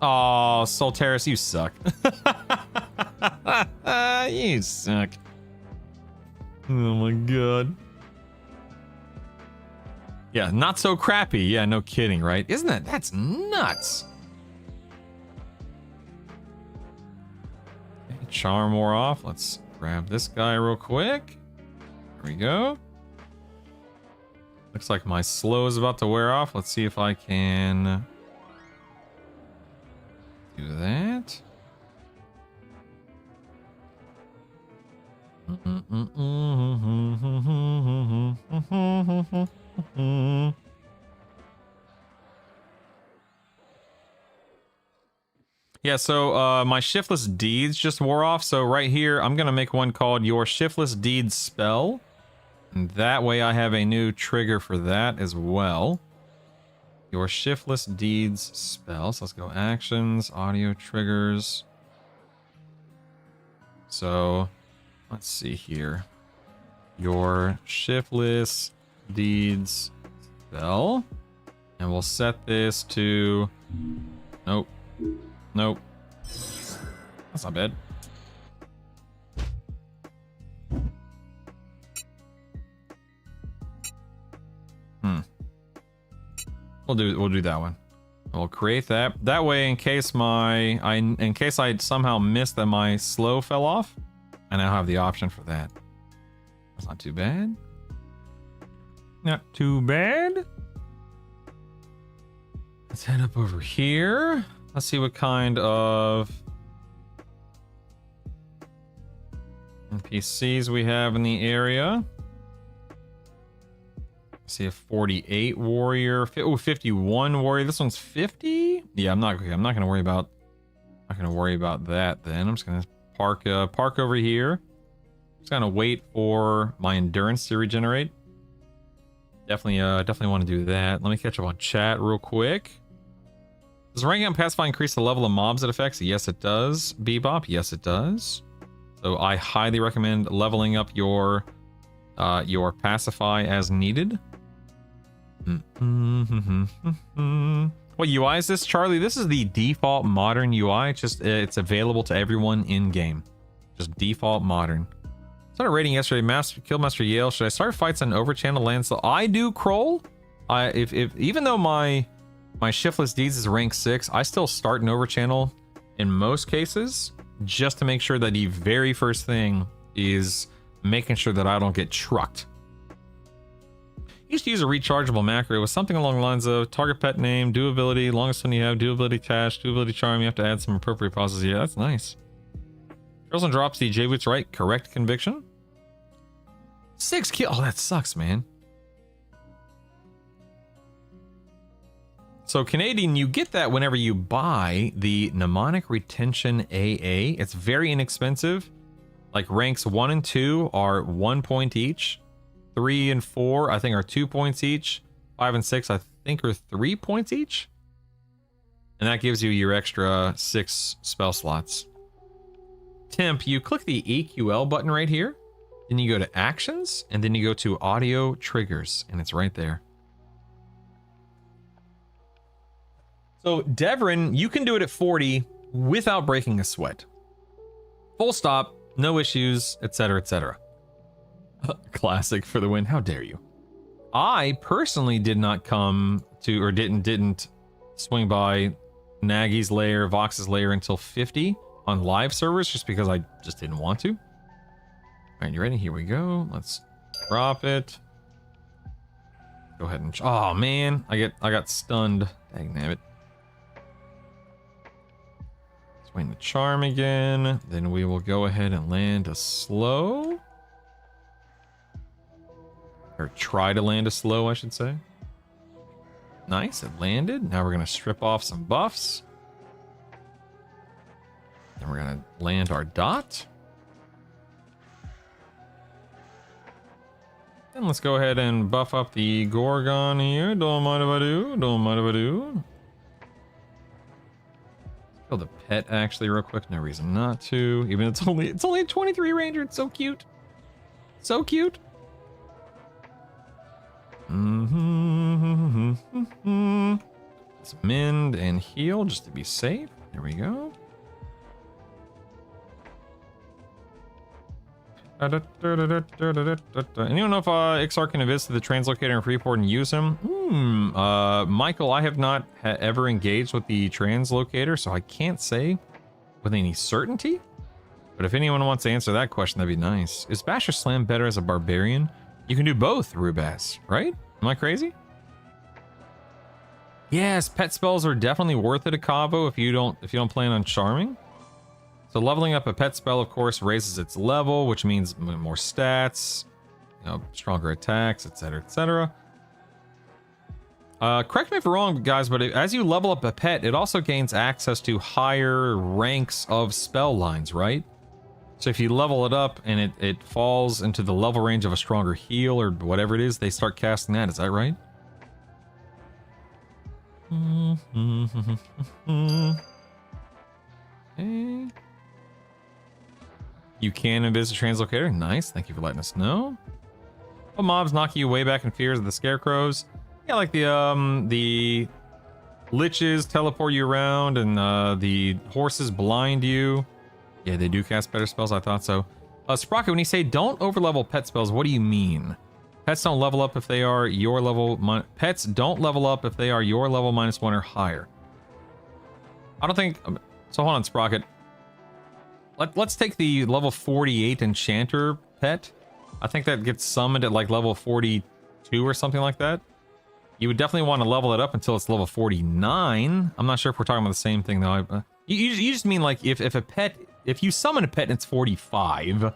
Oh, Solteris, you suck. You suck. Oh my god. Yeah, not so crappy. Yeah, no kidding, right? Isn't that? That's nuts. Okay, charm wore off. Let's grab this guy real quick. There we go. Looks like my slow is about to wear off. Let's see if I can do that. Yeah, so my shiftless deeds just wore off. So right here, I'm gonna make one called your shiftless deeds spell. And that way I have a new trigger for that as well. Your shiftless deeds spell. So let's go actions, audio triggers. So let's see here. Your shiftless deeds spell. And we'll set this to... Nope. Nope. That's not bad. We'll do that one. We'll create that. That way, in case I somehow missed that my slow fell off, I now have the option for that. That's not too bad. Not too bad. Let's head up over here. Let's see what kind of NPCs we have in the area. See a 48 warrior. Oh, 51 warrior. This one's 50. Yeah, I'm not gonna worry about that then. I'm just gonna park over here. Just gonna wait for my endurance to regenerate. Definitely want to do that. Let me catch up on chat real quick. Does ranking up Pacify increase the level of mobs it affects? Yes, it does. Bebop, yes, it does. So I highly recommend leveling up your Pacify as needed. What UI is this, Charlie? This is the default modern UI. It's available to everyone in game. Just default modern. Started raiding yesterday. Killmaster Yale. Should I start fights on Overchannel lands? I do, Kroll. If even though my shiftless deeds is rank 6, I still start in Overchannel in most cases, just to make sure that the very first thing is making sure that I don't get trucked. Used to use a rechargeable macro with something along the lines of target pet name, do ability, longest one you have, do ability task, do ability charm. You have to add some appropriate pauses. Yeah, that's nice. Girls and drops, DJ Boots right. Correct conviction. 6 kills. Oh, that sucks, man. So Canadian, you get that whenever you buy the mnemonic retention AA. It's very inexpensive. Like ranks 1 and 2 are 1 point each. 3 and 4 I think are 2 points each. 5 and 6 I think are 3 points each. And that gives you your extra 6 spell slots. Temp, you click the EQL button right here. Then you go to actions and then you go to audio triggers and it's right there. So Devrin, you can do it at 40 without breaking a sweat. Full stop, no issues, etc., etc. Classic for the win. How dare you? I personally did not come to, or didn't swing by Nagy's lair, Vox's lair until 50 on live servers, just because I just didn't want to. All right, you ready? Here we go. Let's drop it. Go ahead and. Oh man, I got stunned. Dang nabbit. Swing the charm again. Then we will go ahead and land a slow. Or try to land a slow, I should say. Nice, it landed. Now we're going to strip off some buffs. Then we're going to land our dot. Then let's go ahead and buff up the Gorgon here. Don't mind if I do. Don't mind if I do. Let's kill the pet actually real quick. No reason not to. Even it's only a 23 ranger. It's so cute. So cute. Let's mend and heal just to be safe. There we go. Anyone know if Ixar can visit the translocator in Freeport and use him? Michael, I have not ever engaged with the translocator, so I can't say with any certainty. But if anyone wants to answer that question, that'd be nice. Is Basher Slam better as a barbarian? You can do both, Rubas, right? Am I crazy? Yes, pet spells are definitely worth it at Cavo if you don't plan on charming. So leveling up a pet spell, of course, raises its level, which means more stats, you know, stronger attacks, etc., etc. Correct me if I'm wrong, guys, but as you level up a pet, it also gains access to higher ranks of spell lines, right? So if you level it up and it falls into the level range of a stronger heal or whatever it is, they start casting that. Is that right? Okay. You can visit translocator. Nice. Thank you for letting us know. What mobs knock you way back in fears of the scarecrows? Yeah, like the liches teleport you around and the horses blind you. Yeah, they do cast better spells. I thought so. Sprocket, when you say don't overlevel pet spells, what do you mean? Pets don't level up if they are your level. Pets don't level up if they are your level -1 or higher. I don't think. So hold on, Sprocket. Let's take the level 48 enchanter pet. I think that gets summoned at like level 42 or something like that. You would definitely want to level it up until it's level 49. I'm not sure if we're talking about the same thing though. You just mean like if you summon a pet and it's 45,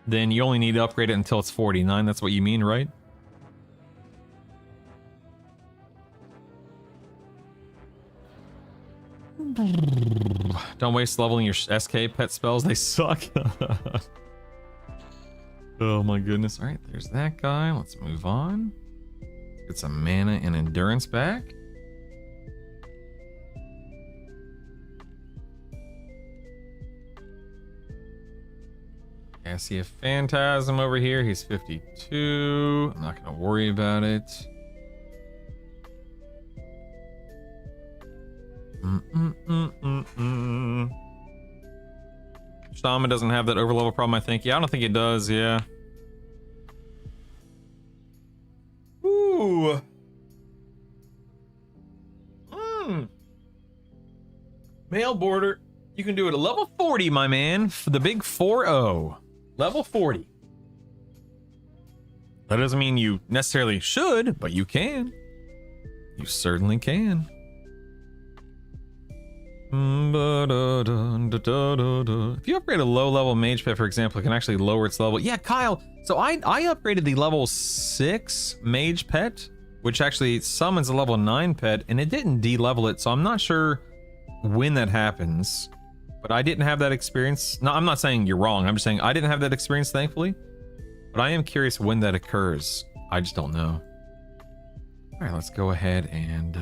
then you only need to upgrade it until it's 49. That's what you mean, right? Don't waste leveling your SK pet spells. They suck. Oh my goodness. All right, there's that guy. Let's move on. Get some mana and endurance back. I see a phantasm over here. He's 52. I'm not going to worry about it. Shaman doesn't have that overlevel problem, I think. Yeah, I don't think it does, yeah. Ooh. Male border. You can do it at level 40, my man. For the big 4-0. Level 40. That doesn't mean you necessarily should, but you can. You certainly can. If you upgrade a low-level mage pet, for example, it can actually lower its level. Yeah, Kyle. So I upgraded the level 6 mage pet, which actually summons a level 9 pet, and it didn't de-level it, so I'm not sure when that happens. But I didn't have that experience. No, I'm not saying you're wrong. I'm just saying I didn't have that experience, thankfully. But I am curious when that occurs. I just don't know. All right, let's go ahead and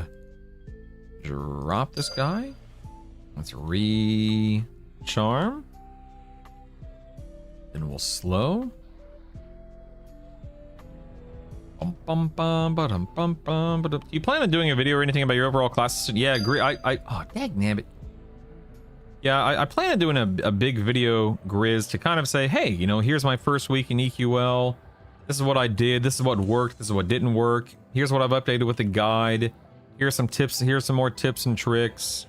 drop this guy. Let's re-charm. Then we'll slow. Do you plan on doing a video or anything about your overall class? Yeah, agree. Oh, dagnabbit. Yeah, I plan on doing a big video, Grizz, to kind of say, hey, you know, here's my first week in EQL. This is what I did. This is what worked. This is what didn't work. Here's what I've updated with the guide. Here's some tips. Here's some more tips and tricks.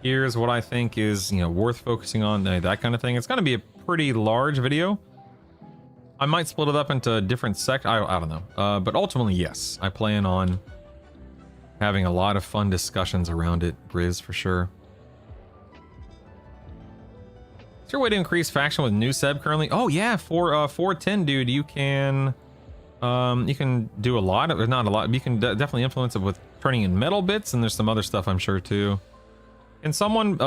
Here's what I think is, you know, worth focusing on, that kind of thing. It's going to be a pretty large video. I might split it up into different sections. I don't know. But ultimately, yes, I plan on having a lot of fun discussions around it, Grizz, for sure. Is there a way to increase faction with new Seb currently? Oh yeah, for 410, dude, you can do a lot of, not a lot. You can definitely influence it with turning in metal bits, and there's some other stuff I'm sure too. Can someone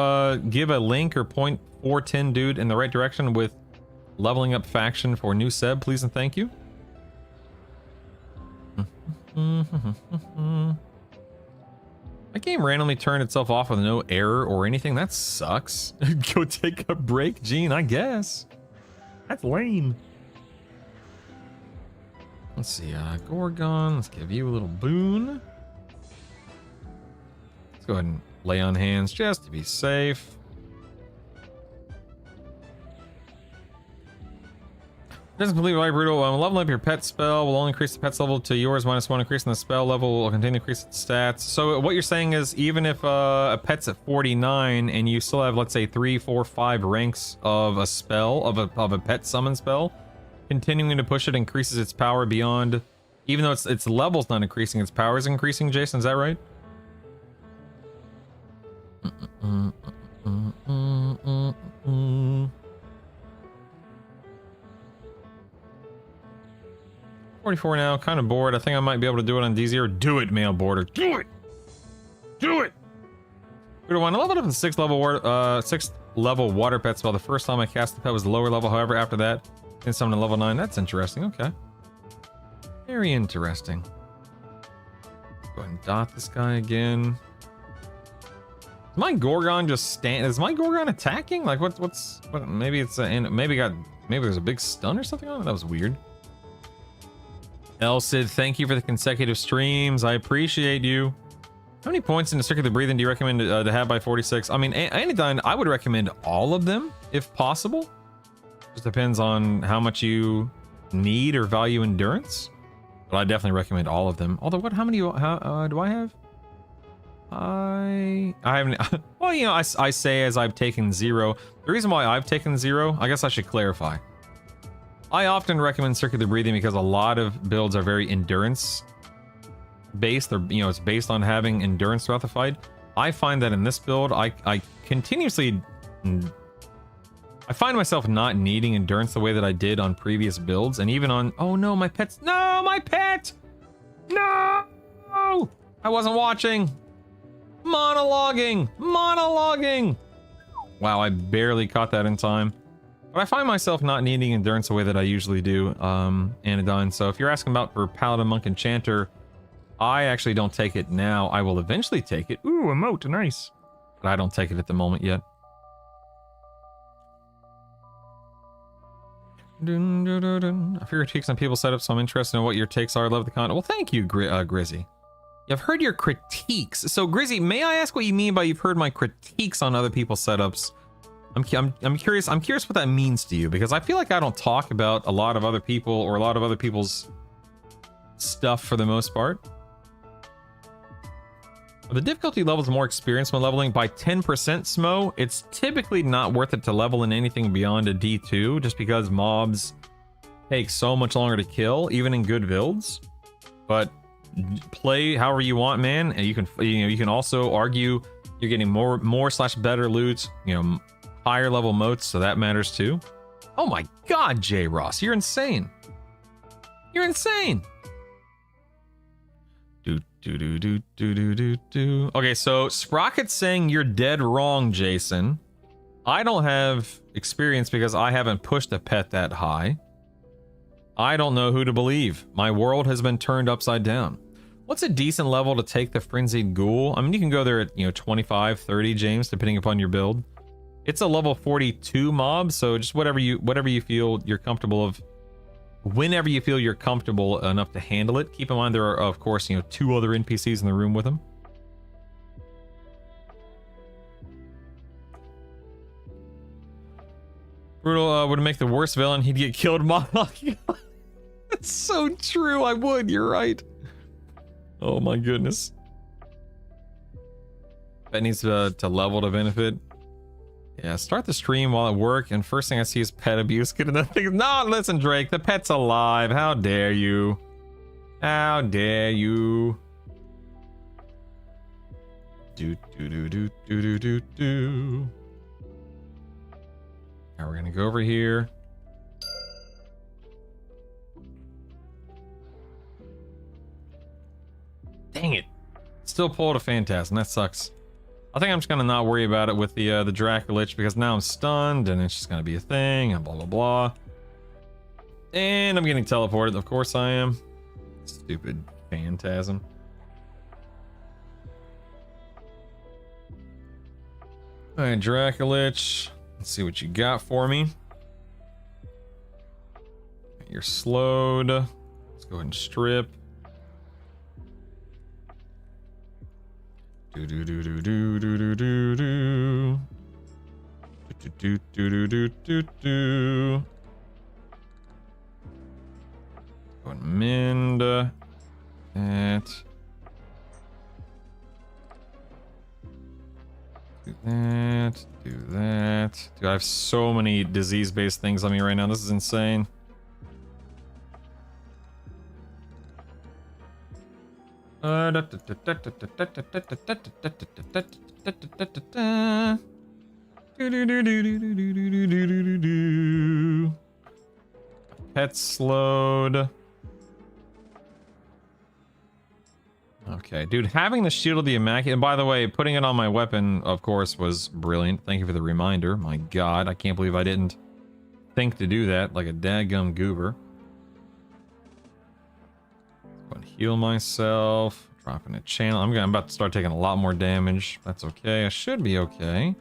give a link or point 410 dude in the right direction with leveling up faction for new Seb, please and thank you? My game randomly turned itself off with no error or anything. That sucks. Go take a break, Gene, I guess. That's lame. Let's see, Gorgon, let's give you a little boon. Let's go ahead and lay on hands just to be safe. Doesn't believe I brutal. Leveling up your pet spell will only increase the pet's level to yours -1. Increasing the spell level will continue to increase its stats. So what you're saying is, even if a pet's at 49 and you still have, let's say, 3, 4, 5 ranks of a spell of a pet summon spell, continuing to push it increases its power beyond. Even though its level's not increasing, its power is increasing. Jason, is that right? 44 now, kind of bored. I think I might be able to do it on D0. Do it, male border. Do it! Do it! I leveled up to the 6th level water pet spell. The first time I cast the pet was the lower level. However, after that, then summon to level 9. That's interesting. Okay. Very interesting. Go ahead and dot this guy again. Is my Gorgon just stand? Is my Gorgon attacking? Like what? Maybe it's maybe there's a big stun or something on it. That was weird. Elsid, thank you for the consecutive streams. I appreciate you. How many points in the circuit of breathing do you recommend to have by 46? I mean, Anodyne, I would recommend all of them if possible. Just depends on how much you need or value endurance. But I definitely recommend all of them. Although, how many do I have? I haven't. Well, you know, I say as I've taken 0. The reason why I've taken 0, I guess I should clarify. I often recommend circular breathing because a lot of builds are very endurance based. They're, you know, it's based on having endurance throughout the fight. I find that in this build, I continuously, I find myself not needing endurance the way that I did on previous builds, and even on. Oh no, my pet's. No, my pet. No, I wasn't watching. Monologuing. Wow, I barely caught that in time. But I find myself not needing endurance the way that I usually do, Anodyne. So if you're asking about for Paladin, Monk, Enchanter, I actually don't take it now. I will eventually take it. Ooh, emote, nice. But I don't take it at the moment yet. I feel your critiques on people's setups, so I'm interested in what your takes are. I love the content. Well, thank you, Grizzy. I've heard your critiques. So, Grizzy, may I ask what you mean by you've heard my critiques on other people's setups? I'm curious. I'm curious what that means to you, because I feel like I don't talk about a lot of other people or a lot of other people's stuff for the most part. The difficulty levels more experience when leveling by 10% Smo. It's typically not worth it to level in anything beyond a D2, just because mobs take so much longer to kill, even in good builds. But play however you want, man. And you can also argue you're getting more slash better loot, higher level moats, so that matters too. Oh my god, J Ross, you're insane. You're insane. Okay, so Sprocket's saying you're dead wrong, Jason. I don't have experience because I haven't pushed a pet that high. I don't know who to believe. My world has been turned upside down. What's a decent level to take the Frenzied Ghoul? I mean, you can go there at, 25, 30, James, depending upon your build. It's a level 42 mob, so just whatever you feel you're comfortable of. Whenever you feel you're comfortable enough to handle it. Keep in mind there are, of course, 2 other NPCs in the room with him. Brutal would make the worst villain. He'd get killed. That's so true. I would. You're right. Oh my goodness. That needs to level to benefit. Yeah, start the stream while at work, and first thing I see is pet abuse. Get in that thing. No, listen, Drake, the pet's alive. How dare you? How dare you? Now we're gonna go over here. Dang it! Still pulled a Phantasm. That sucks. I think I'm just gonna not worry about it with the Dracolich, because now I'm stunned and it's just gonna be a thing and blah blah blah. And I'm getting teleported. Of course I am. Stupid Phantasm. Alright, Dracolich. Let's see what you got for me. You're slowed. Let's go ahead and strip. Do do do do do do do do do do do do do do. Go and mend that. Do that. Do that. Dude, I have so many disease-based things on me right now. This is insane. Pet slowed. Okay, dude, having the Shield of the Immaculate, and by the way, putting it on my weapon, of course, was brilliant. Thank you for the reminder. My god, I can't believe I didn't think to do that like a dadgum goober. Go and heal myself. Dropping a channel. I'm about to start taking a lot more damage. That's okay. I should be okay.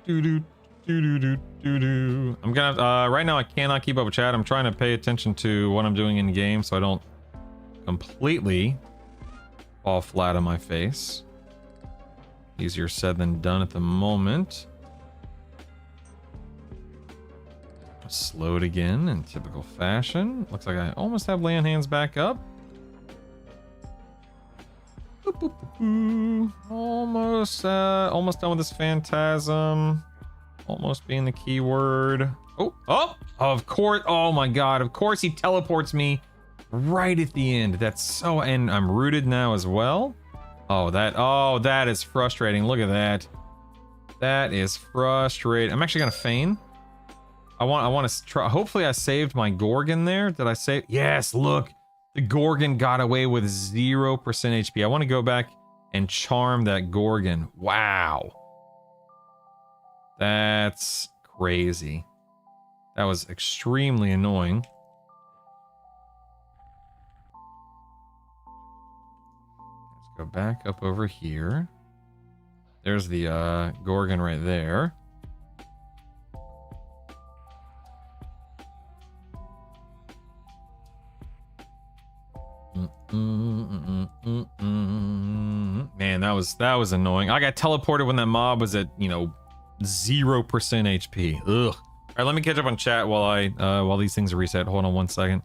I'm gonna right now I cannot keep up with chat. I'm trying to pay attention to what I'm doing in game so I don't completely fall flat on my face. Easier said than done at the moment. Slowed again in typical fashion. Looks like I almost have land hands back up. Boop, boop, boop, boop. Almost done with this Phantasm. Almost being the key word. Oh, of course. Oh my god, of course he teleports me right at the end. That's so, and I'm rooted now as well. Oh, that is frustrating. Look at that. That is frustrating. I'm actually gonna feign. I want to try. Hopefully I saved my Gorgon there. Did I save? Yes, look. The Gorgon got away with 0% HP. I want to go back and charm that Gorgon. Wow. That's crazy. That was extremely annoying. Let's go back up over here. There's the Gorgon right there. Man, that was annoying. I got teleported when that mob was at 0% HP. Ugh. All right, let me catch up on chat while these things reset. Hold on one second.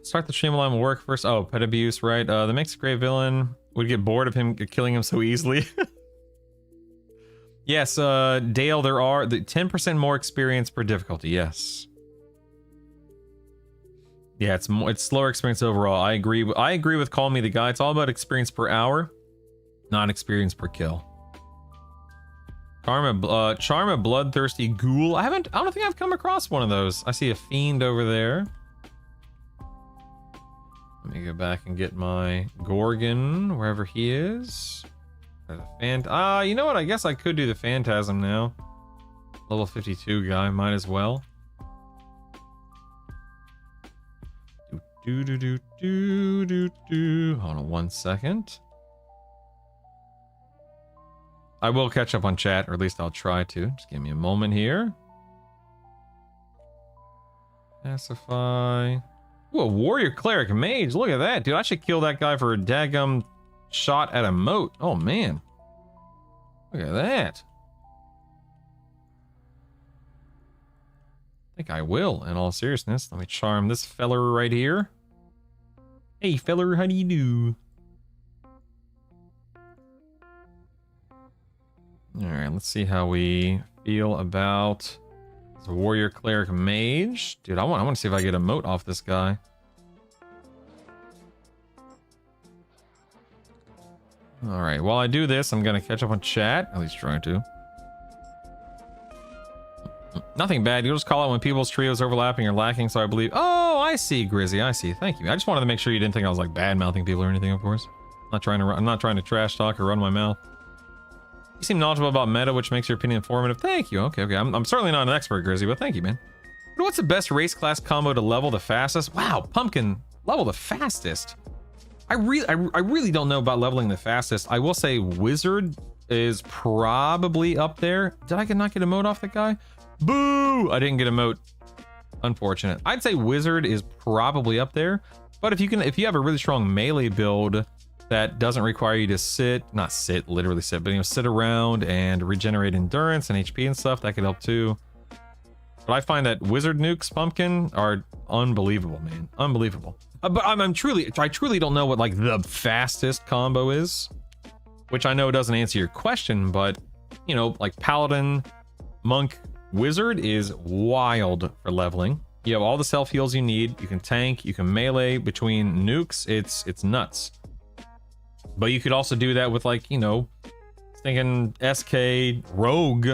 start the stream while I'm at work first. Oh, pet abuse, right? That makes a great villain. Would get bored of him killing him so easily. Yes, Dale, there are the 10% more experience per difficulty. Yes. Yeah, it's slower experience overall. I agree with Call Me the Guy. It's all about experience per hour, not experience per kill. Charm a bloodthirsty ghoul. I don't think I've come across one of those. I see a fiend over there. Let me go back and get my Gorgon wherever he is. There's a you know what? I guess I could do the Phantasm now. Level 52 guy, might as well. Hold on 1 second. I will catch up on chat, or at least I'll try to. Just give me a moment here. Pacify. Ooh, a warrior cleric mage. Look at that, dude. I should kill that guy for a daggum shot at a moat. Oh, man. Look at that. I think I will, in all seriousness. Let me charm this feller right here. Hey, feller, how do you do? Alright, let's see how we feel about this warrior cleric mage. Dude, I want to see if I get a moat off this guy. Alright, while I do this, I'm gonna catch up on chat. At least trying to. Nothing bad. You'll just call out when people's trios overlapping or lacking, so I believe... Oh, I see, Grizzy. I see. Thank you. I just wanted to make sure you didn't think I was, like, bad-mouthing people or anything, of course. I'm not trying to trash talk or run my mouth. You seem knowledgeable about meta, which makes your opinion informative. Thank you. Okay. I'm certainly not an expert, Grizzy, but thank you, man. But what's the best race class combo to level the fastest? Wow, Pumpkin, level the fastest. I really don't know about leveling the fastest. I will say Wizard is probably up there. Did I not get a moat off that guy? Boo! I didn't get a moat. Unfortunate. I'd say Wizard is probably up there, but if you have a really strong melee build that doesn't require you to literally sit, but sit around and regenerate endurance and HP and stuff, that could help too. But I find that Wizard nukes Pumpkin are unbelievable, man. Unbelievable. But I truly don't know what like the fastest combo is, which I know doesn't answer your question, but you know, like Paladin, Monk, Wizard is wild for leveling. You have all the self heals you need. You can tank, you can melee between nukes. It's nuts. But you could also do that with like, you know, thinking SK Rogue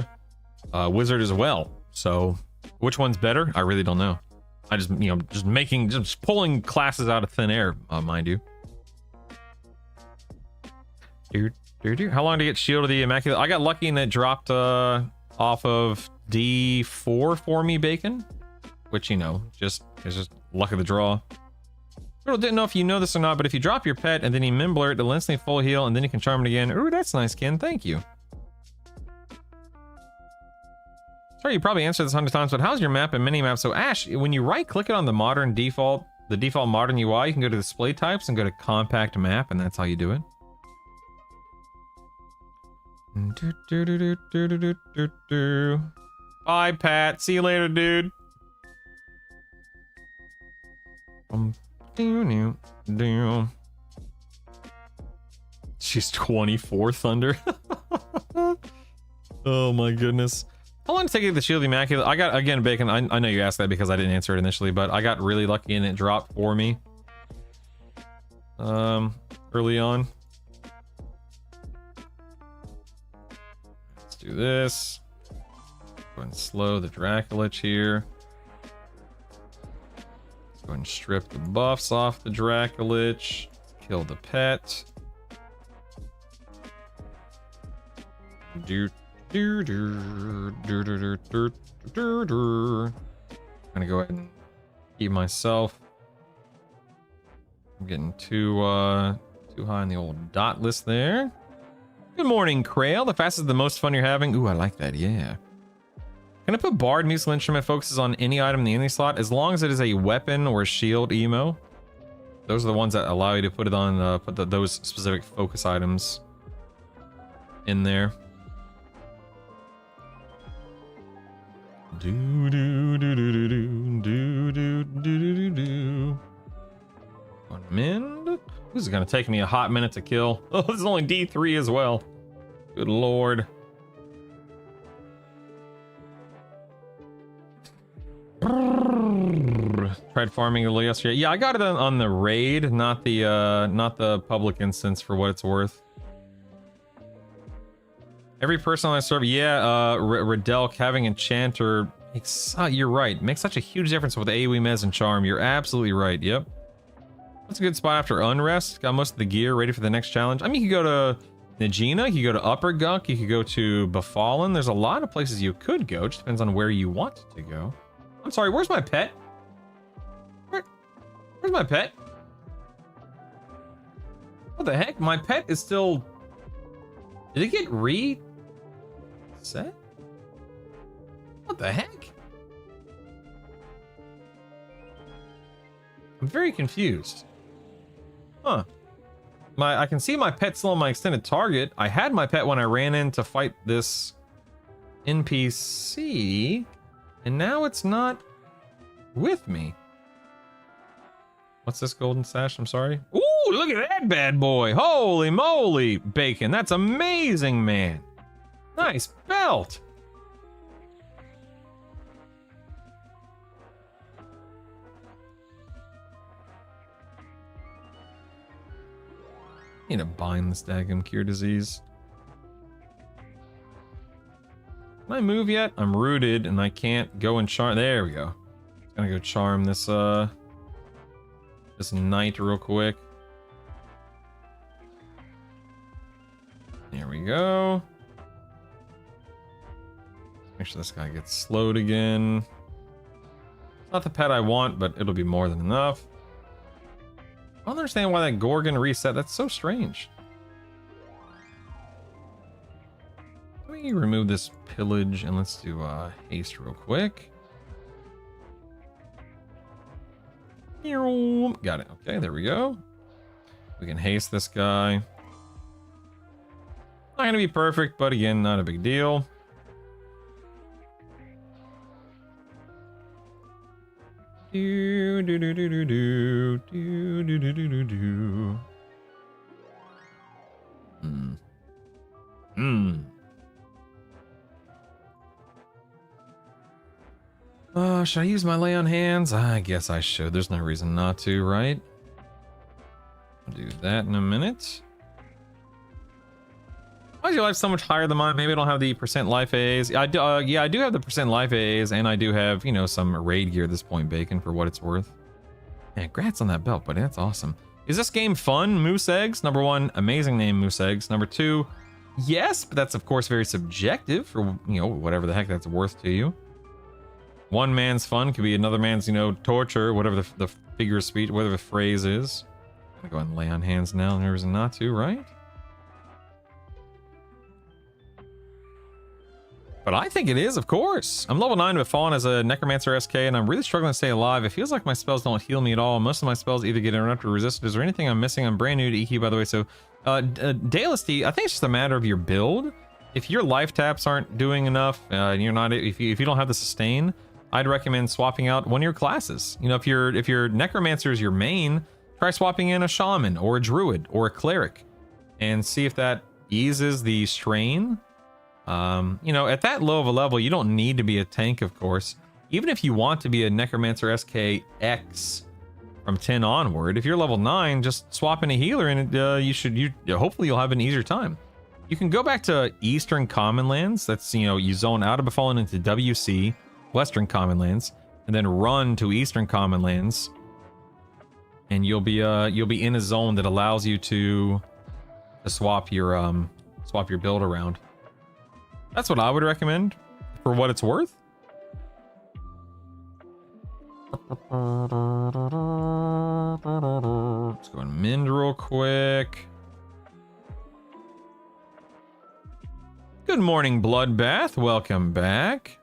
Wizard as well. So which one's better? I really don't know. I just, you know, just pulling classes out of thin air, mind you. How long to get Shield of the Immaculate? I got lucky and it dropped off of D4 for me, Bacon. Which, you know, it's just luck of the draw. I didn't know if you know this or not, but if you drop your pet and then you Mimbler it, it'll instantly full heal and then you can charm it again. Ooh, that's nice, Ken. Thank you. Sorry, you probably answered this 100 times, but how's your map and mini-map? So Ash, when you right-click it on the default modern UI, you can go to display types and go to compact map, and that's how you do it. Bye, Pat. See you later, dude. She's 24, Thunder. Oh my goodness. How long did it take the Shield Immaculate? I got, again, Bacon, I know you asked that because I didn't answer it initially, but I got really lucky and it dropped for me. Early on. Let's do this. Go ahead and slow the Dracolich here. Go ahead and strip the buffs off the Dracolich. Kill the pet. I'm gonna go ahead and keep myself. I'm getting too high on the old dot list there. Good morning, Krail. The fastest, the most fun you're having. Ooh, I like that. Yeah. Can I put Bard musical instrument focuses on any item in the Inny slot as long as it is a weapon or a shield emo? Those are the ones that allow you to put it on those specific focus items in there. Do do do do do do do do do do. is gonna take me a hot minute to kill. Oh, this is only D3 as well. Good lord. Tried farming a little yesterday. Yeah, I got it on the raid, not the public instance for what it's worth. Every person on I serve, yeah, Redelk having Enchanter makes, you're right, makes such a huge difference with AoE Mez and Charm. You're absolutely right, yep. That's a good spot after Unrest. Got most of the gear ready for the next challenge. I mean, you could go to Najina, you could go to Upper Gunk, you could go to Befallen. There's a lot of places you could go, just depends on where you want to go. I'm sorry, where's my pet? Where's my pet? What the heck? My pet is still... Did it get reset? What the heck? I'm very confused. Huh. I can see my pet still on my extended target. I had my pet when I ran in to fight this NPC, and now it's not with me. What's this golden sash? I'm sorry. Ooh, look at that bad boy. Holy moly, Bacon. That's amazing, man. Nice belt. Need to bind this daggum cure disease. Can I move yet? I'm rooted and I can't go and charm. There we go. Just gonna go charm this this knight real quick. There we go. Make sure this guy gets slowed again. It's not the pet I want, but it'll be more than enough. I don't understand why that Gorgon reset. That's so strange. Let me remove this pillage and let's do haste real quick. Got it. Okay, there we go. We can haste this guy. Not gonna be perfect, but again, not a big deal. Do do do do do do do do do do do do. Should I use my lay on hands? I guess I should. There's no reason not to, right? I'll do that in a minute. Why is your life so much higher than mine? Maybe I don't have the percent life AAs. Yeah, I do have the percent life AAs, and I do have, you know, some raid gear at this point, Bacon, for what it's worth. Man, congrats on that belt, buddy. That's awesome. Is this game fun? Moose Eggs? Number one, amazing name, Moose Eggs. Number two, yes, but that's, of course, very subjective for, you know, whatever the heck that's worth to you. One man's fun could be another man's, you know, torture, whatever the figure of speech, whatever the phrase is. I'm gonna go ahead and lay on hands now. There's a not to, right? But I think it is, of course. I'm level 9 with Fallen as a Necromancer SK, and I'm really struggling to stay alive. It feels like my spells don't heal me at all. Most of my spells either get interrupted or resisted. Is there anything I'm missing? I'm brand new to EQ, by the way. So, Daedalus D, I think it's just a matter of your build. If your life taps aren't doing enough, and you're not, if you don't have the sustain, I'd recommend swapping out one of your classes. You know, if your Necromancer is your main, try swapping in a Shaman or a Druid or a Cleric, and see if that eases the strain. You know, at that low of a level, you don't need to be a tank, of course. Even if you want to be a Necromancer SKX from 10 onward, if you're level 9, just swap in a healer and hopefully you'll have an easier time. You can go back to Eastern Commonlands. That's, you know, you zone out of Befallen into WC, Western Commonlands, and then run to Eastern Commonlands, and you'll be in a zone that allows you to swap your build around. That's what I would recommend for what it's worth. Let's go and mend real quick. Good morning, Bloodbath. Welcome back.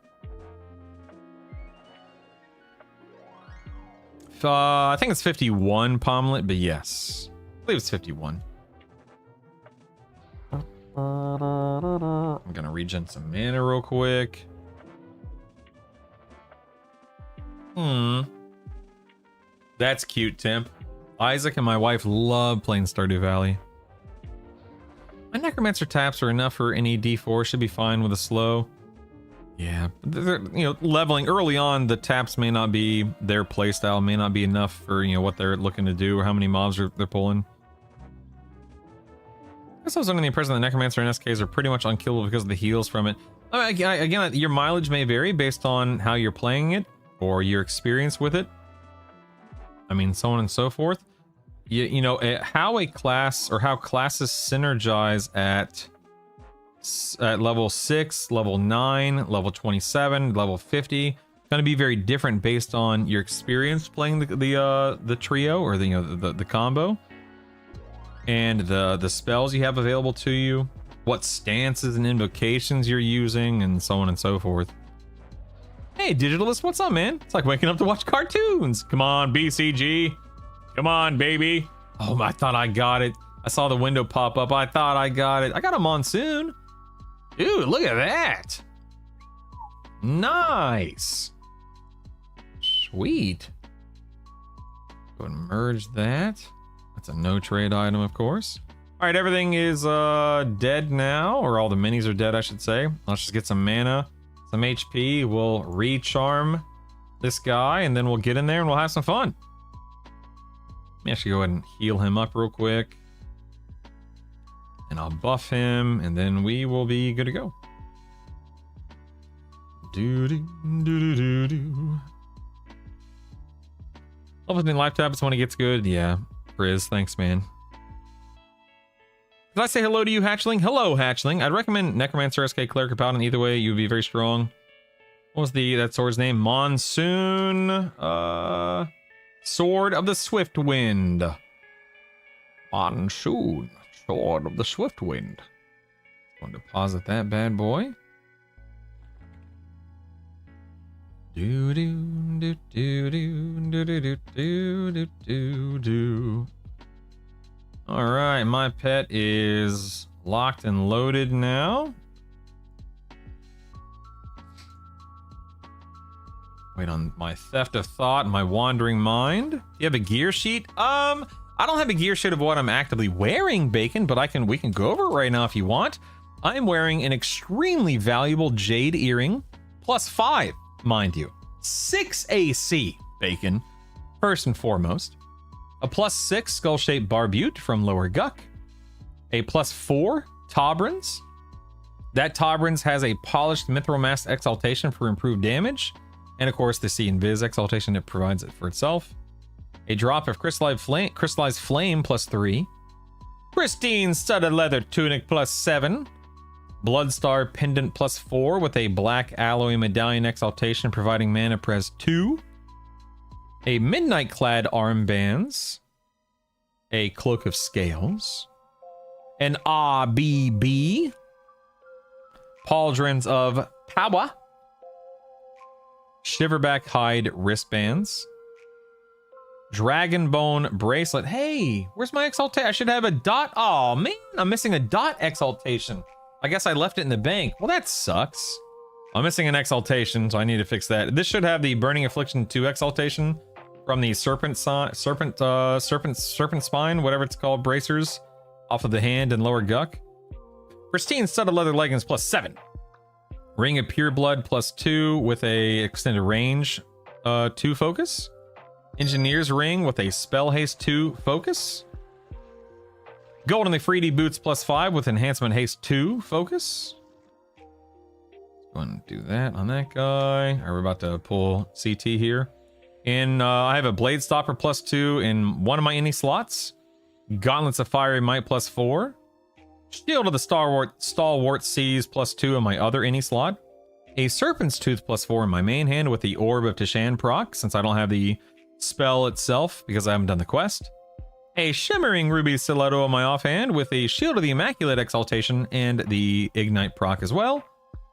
I think it's 51 Pomlet, but yes. I believe it's 51. I'm gonna regen some mana real quick. That's cute, Temp. Isaac and my wife love playing Stardew Valley. My Necromancer taps are enough for any D4. Should be fine with a slow. Yeah, you know, leveling early on, the taps may not be their playstyle, may not be enough for, you know, what they're looking to do or how many mobs they're pulling. I guess I was under the impression that Necromancer and SKs are pretty much unkillable because of the heals from it. I mean, again, your mileage may vary based on how you're playing it or your experience with it. I mean, so on and so forth. You know, how a class or how classes synergize at level 6, level 9, level 27, level 50, it's going to be very different based on your experience playing the trio or the, you know, the combo, and the spells you have available to you, what stances and invocations you're using, and so on and so forth. Hey, Digitalist, what's up, man? It's like waking up to watch cartoons. Come on, BCG. Come on, baby. Oh, I thought I got it. I saw the window pop up. I thought I got it. I got a monsoon. Dude, look at that. Nice. Sweet. Go and merge that. That's a no trade item, of course. All right, everything is dead now, or all the minis are dead, I should say. Let's just get some mana, some HP. We'll recharm this guy, and then we'll get in there and we'll have some fun. Let me actually go ahead and heal him up real quick. And I'll buff him, and then we will be good to go. Do-do-do-do-do-do. Love with me life taps when it gets good. Yeah, Frizz, thanks, man. Did I say hello to you, Hatchling? Hello, Hatchling. I'd recommend Necromancer, SK, Cleric, or Paladin. Either way, you would be very strong. What was that sword's name? Monsoon. Sword of the Swift Wind. Monsoon. Sword of the Swift Wind. Going to deposit that bad boy. Do do do do do do do do do do. All right, my pet is locked and loaded now. Wait on my theft of thought, my wandering mind. You have a gear sheet? I don't have a gear sheet of what I'm actively wearing, Bacon, but we can go over it right now if you want. I'm wearing an extremely valuable jade earring, +5, mind you. 6 AC, Bacon, first and foremost. A +6 skull-shaped barbute from Lower Guck. A +4 Tobrins. That Tobrins has a polished mithril mask exaltation for improved damage. And of course, the See Invis exaltation, it provides it for itself. A drop of crystallized flame +3. Pristine studded leather tunic +7. Bloodstar pendant +4 with a black alloy medallion exaltation providing mana pres 2. A midnight clad armbands. A cloak of scales. An RBB. Pauldrons of power. Shiverback hide wristbands. Dragonbone bracelet. Hey, where's my exaltation? I should have a dot. Oh man, I'm missing a dot exaltation. I guess I left it in the bank. Well, that sucks. I'm missing an exaltation, so I need to fix that. This should have the Burning Affliction 2 exaltation from the serpent spine, whatever it's called, bracers off of the hand and Lower Guck. Pristine studded leather leggings +7. Ring of Pure Blood +2 with a extended range 2 focus. Engineer's Ring with a Spell Haste 2 focus. Gold in the Freedy Boots +5 with Enhancement Haste 2 focus. Go and do that on that guy. We're about to pull CT here. And I have a Blade Stopper +2 in one of my Inny slots. Gauntlets of Fiery Might +4. Shield of the Stalwart Seas +2 in my other Inny slot. A Serpent's Tooth +4 in my main hand with the Orb of Tishan proc, since I don't have the spell itself because I haven't done the quest. A Shimmering Ruby Stiletto in my offhand with a Shield of the Immaculate exaltation and the Ignite proc as well.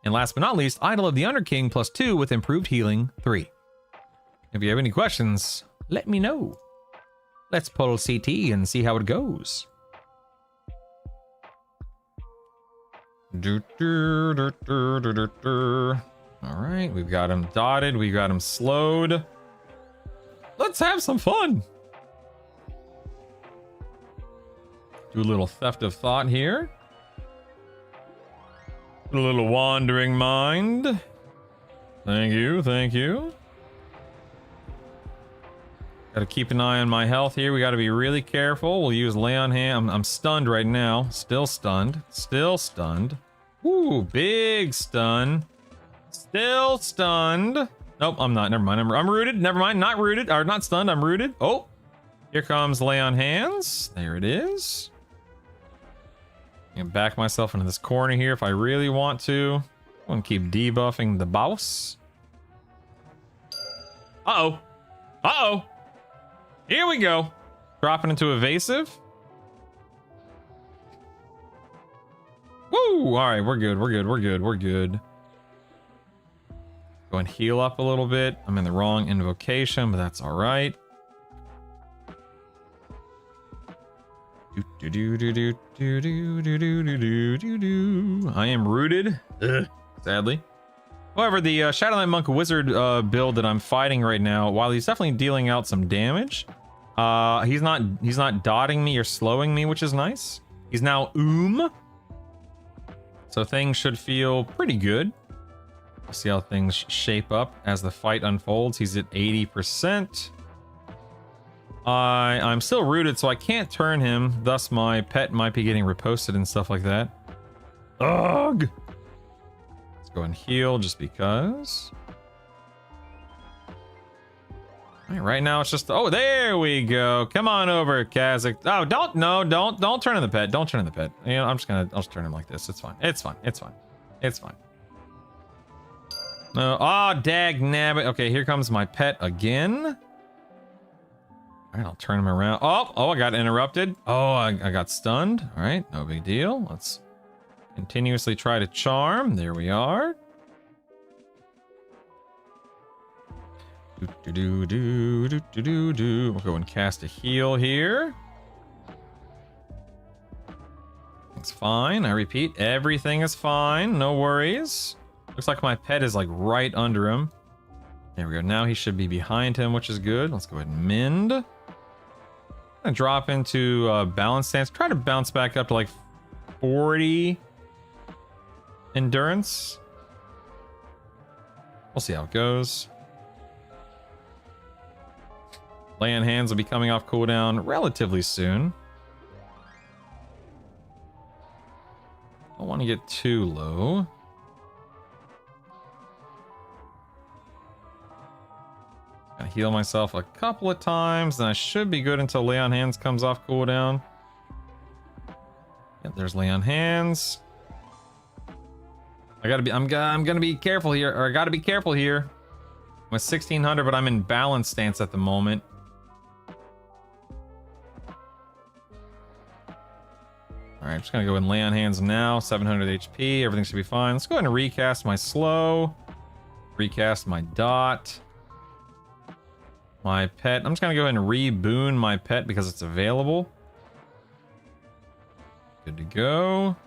And last but not least, Idol of the Underking +2 with improved healing 3. If you have any questions, let me know. Let's pull CT and see how it goes. All right, we've got him dotted, we got him slowed. Let's have some fun. Do a little theft of thought here. A little wandering mind. Thank you, thank you. Gotta keep an eye on my health here. We gotta be really careful. We'll use lay on hand. I'm stunned right now. Still stunned. Still stunned. Woo, big stun. Still stunned. Nope, I'm not. Never mind. I'm rooted. Never mind. Not rooted. Or not stunned. I'm rooted. Oh, here comes lay on hands. There it is. I can back myself into this corner here if I really want to. I'm gonna keep debuffing the boss. Uh-oh. Uh-oh. Here we go. Dropping into evasive. Woo! Alright, we're good. We're good. We're good. We're good. Go and heal up a little bit. I'm in the wrong invocation, but that's alright. I am rooted. Ugh, sadly. However, the Shadow Knight Monk Wizard build that I'm fighting right now, while he's definitely dealing out some damage, he's not dotting me or slowing me, which is nice. He's now so things should feel pretty good. We'll see how things shape up as the fight unfolds. He's at 80%. I'm still rooted, so I can't turn him. Thus, my pet might be getting reposted and stuff like that. Ugh! Let's go and heal just because. Right now it's just, oh, there we go. Come on over, Kazakh. Oh, don't turn in the pet. Don't turn in the pet. You know, I'll just turn him like this. It's fine. It's fine. It's fine. It's fine. No, oh, dag nabbit. Okay, here comes my pet again. All right, I'll turn him around. Oh, I got interrupted. Oh, I got stunned. All right, no big deal. Let's continuously try to charm. There we are. We'll go and cast a heal here. It's fine. I repeat, everything is fine. No worries. Looks like my pet is like right under him. There we go. Now he should be behind him, which is good. Let's go ahead and mend. I'm gonna drop into balance stance. Try to bounce back up to like 40 endurance. We'll see how it goes. Lay on hands will be coming off cooldown relatively soon. Don't want to get too low. Gonna heal myself a couple of times, then I should be good until lay on hands comes off cooldown. Yep, there's lay on hands. I'm gonna be careful here, or I gotta be careful here. I'm at 1600, but I'm in balance stance at the moment. Alright, I'm just gonna go and lay on hands now. 700 HP, everything should be fine. Let's go ahead and recast my slow. Recast my dot. My pet. I'm just gonna go ahead and reboon my pet because it's available. Good to go.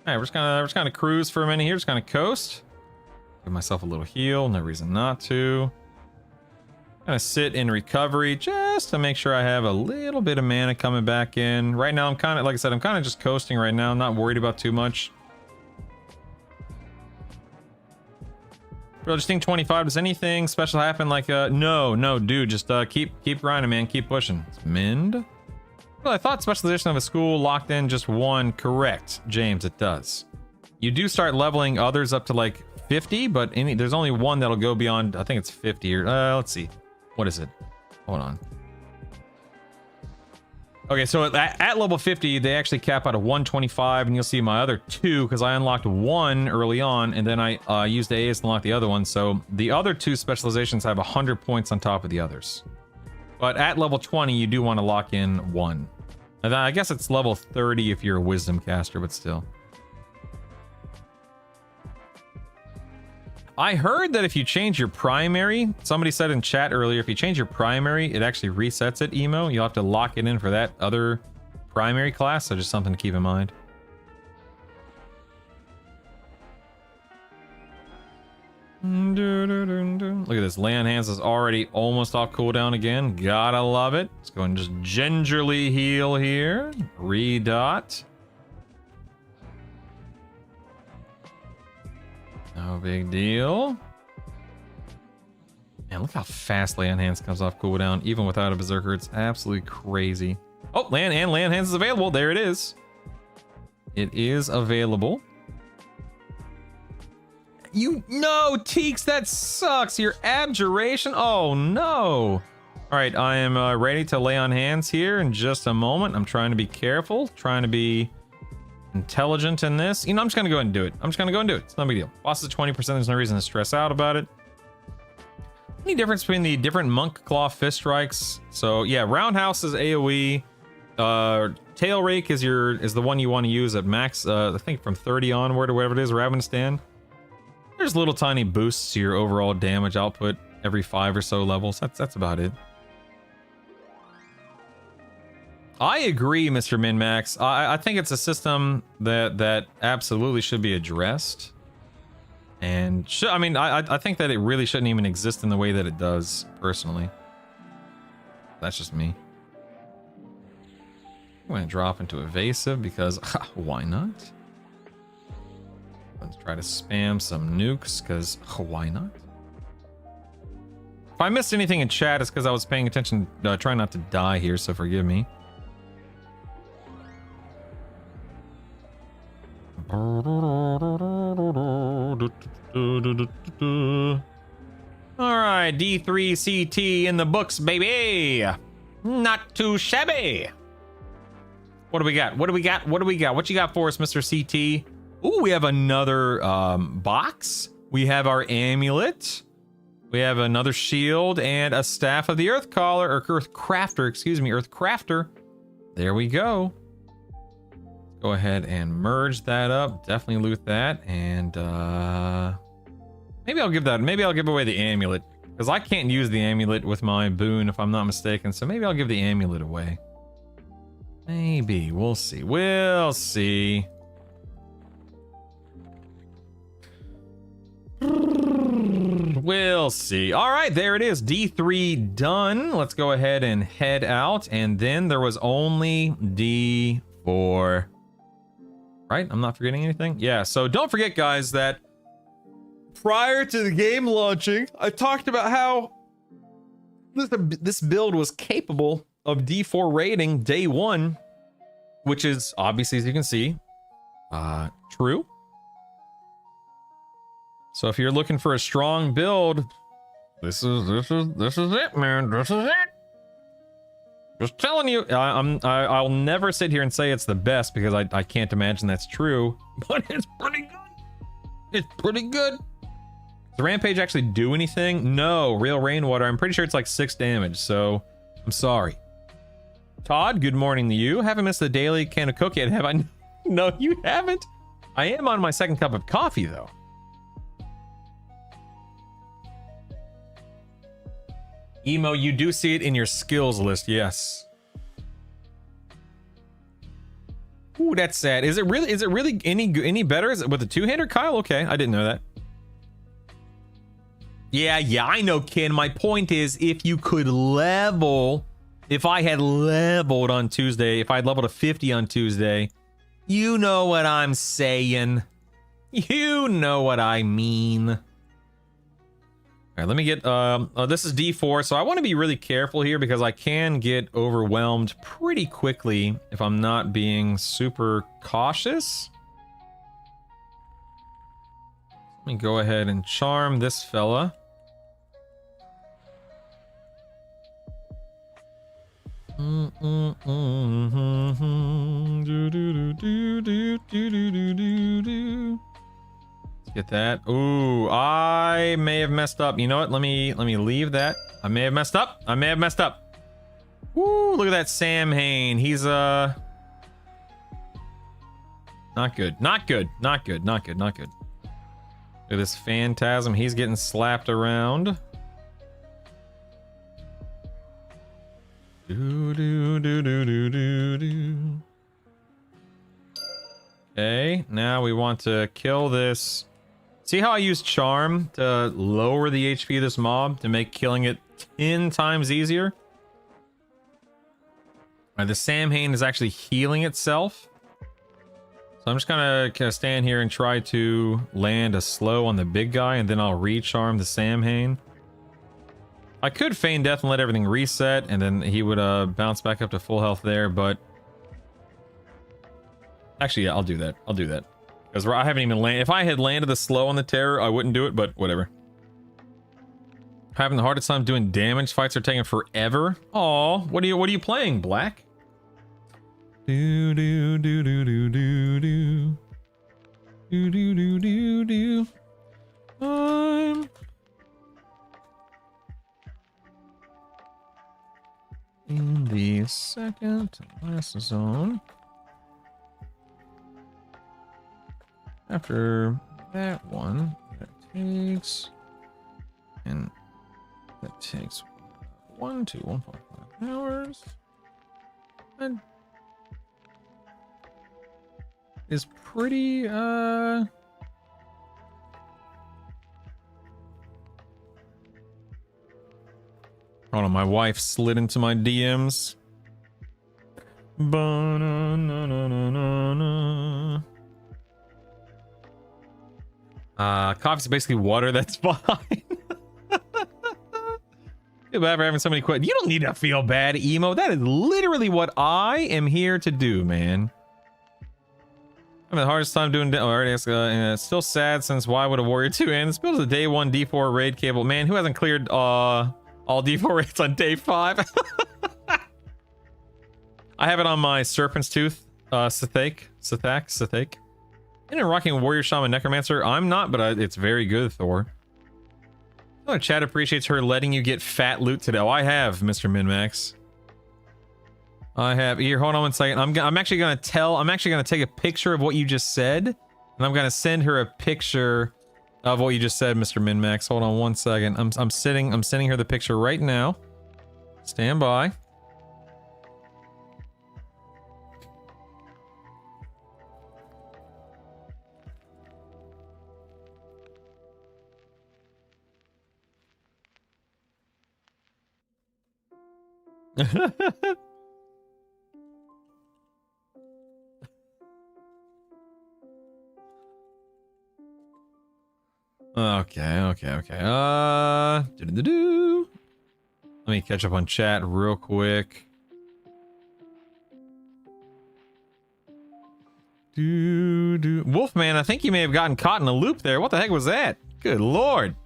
Alright, we're just gonna cruise for a minute here, just gonna coast. Give myself a little heal, no reason not to. Gonna sit in recovery just to make sure I have a little bit of mana coming back in. Right now I'm kind of, like I said, I'm kind of just coasting right now. I'm not worried about too much. Bro, just think 25. Does anything special happen? Like, no, dude, just keep grinding, man. Keep pushing. It's mend. Well, I thought specialization of a school locked in just one. Correct, James, it does. You do start leveling others up to like 50, but there's only one that'll go beyond, I think it's 50 or, let's see. What is it? Hold on. Okay, so at level 50, they actually cap out at 125, and you'll see my other two, because I unlocked one early on, and then I used the AS to unlock the other one, so the other two specializations have 100 points on top of the others. But at level 20, you do want to lock in one. And then I guess it's level 30 if you're a wisdom caster, but still. I heard that if you change your primary, somebody said in chat earlier, if you change your primary, it actually resets it, emo. You'll have to lock it in for that other primary class, so just something to keep in mind. Look at this. Lay on hands is already almost off cooldown again. Gotta love it. Let's go and just gingerly heal here. Redot. No big deal. Man, look how fast Lay on Hands comes off cooldown, even without a Berserker. It's absolutely crazy. Oh, Lay on Hands is available. There it is. It is available. No, Teeks, that sucks. Your abjuration. Oh, no. All right, I am ready to lay on hands here in just a moment. I'm trying to be careful, trying to be intelligent in this. I'm just going to go ahead and do it. It's no big deal. Boss is 20%. There's no reason to stress out about it. Any difference between the different Monk Claw Fist Strikes? So, yeah, Roundhouse is AoE. Tail Rake is the one you want to use at max, I think from 30 onward or whatever it is, Ravenous Stand. There's little tiny boosts to your overall damage output every 5 or so levels. That's about it. I agree, Mr. Minmax. I think it's a system that absolutely should be addressed. And I think that it really shouldn't even exist in the way that it does, personally. That's just me. I'm going to drop into evasive because why not? Let's try to spam some nukes because why not? If I missed anything in chat, it's because I was paying attention, trying not to die here, so forgive me. Alright, D3CT in the books, baby! Not too shabby! What do we got? What you got for us, Mr. CT? Ooh, we have another box. We have our amulet. We have another shield and a staff of the Earth Caller, or Earth Crafter, excuse me, Earth Crafter. There we go. Go ahead and merge that up. Definitely loot that. And maybe I'll give away the amulet, because I can't use the amulet with my boon if I'm not mistaken. So maybe I'll give the amulet away. Maybe. We'll see. We'll see. We'll see. All right, there it is. D3 done. Let's go ahead and head out. And then there was only D4. Right? I'm not forgetting anything? Yeah, so don't forget, guys, that prior to the game launching, I talked about how this build was capable of D4 rating day one, which is obviously, as you can see, true. So if you're looking for a strong build, this is it, man. This is it. Just telling you, I'll never sit here and say it's the best, because I can't imagine that's true, but it's pretty good. It's pretty good. Does the Rampage actually do anything? No. Real Rainwater, I'm pretty sure it's like 6 damage, so I'm sorry. Todd, good morning to you. Haven't missed the daily can of Cook yet, have I? No, you haven't. I am on my 2nd cup of coffee, though. Emo, you do see it in your skills list, yes. Ooh, that's sad. Is it really any better? Is it with a 2-hander, Kyle? Okay, I didn't know that. Yeah, I know, Ken. My point is, if you could level, if I had leveled on Tuesday, if I had leveled to 50 on Tuesday, you know what I'm saying. You know what I mean. All right, let me get, this is D4, so I want to be really careful here because I can get overwhelmed pretty quickly if I'm not being super cautious. Let me go ahead and charm this fella. Get that. Ooh, I may have messed up. You know what? Let me leave that. I may have messed up. Woo, look at that Sam Hain. He's not good. Not good. Look at this Phantasm. He's getting slapped around. Okay, now we want to kill this See how I use charm to lower the HP of this mob to make killing it 10 times easier? Alright, the Samhain is actually healing itself. So I'm just gonna stand here and try to land a slow on the big guy, and then I'll recharm the Samhain. I could feign death and let everything reset, and then he would bounce back up to full health there, but... Actually, yeah, I'll do that. I'll do that. Because I haven't even landed... If I had landed the slow on the terror, I wouldn't do it, but whatever. Having the hardest time doing damage. Fights are taking forever. Aw, what are you playing, Black? Do do do do do do do do do do do do. I'm in the second to last zone. After that one, that takes, and that takes 1 to 1.5 hours. And is pretty hold on, my wife slid into my DMs. Coffee's basically water, that's fine. Feel bad for having so many questions. You don't need to feel bad, Emo. That is literally what I am here to do, man. I'm having the hardest time doing and it's still sad since why would a warrior 2 end? This build is a day 1 D4 raid cable. Man, who hasn't cleared all D4 raids on day 5? I have it on my Serpent's Tooth, Sithake. Isn't rocking Warrior Shaman Necromancer? I'm not, but it's very good, Thor. Oh, chat appreciates her letting you get fat loot today. Oh, I have, Mr. Minmax. I have. Here, hold on 1 second. I'm actually gonna take a picture of what you just said, and I'm gonna send her a picture of what you just said, Mr. Minmax. Hold on 1 second. I'm sending her the picture right now. Stand by. Okay. Let me catch up on chat real quick. Wolfman, I think you may have gotten caught in a loop there. What the heck was that? Good lord.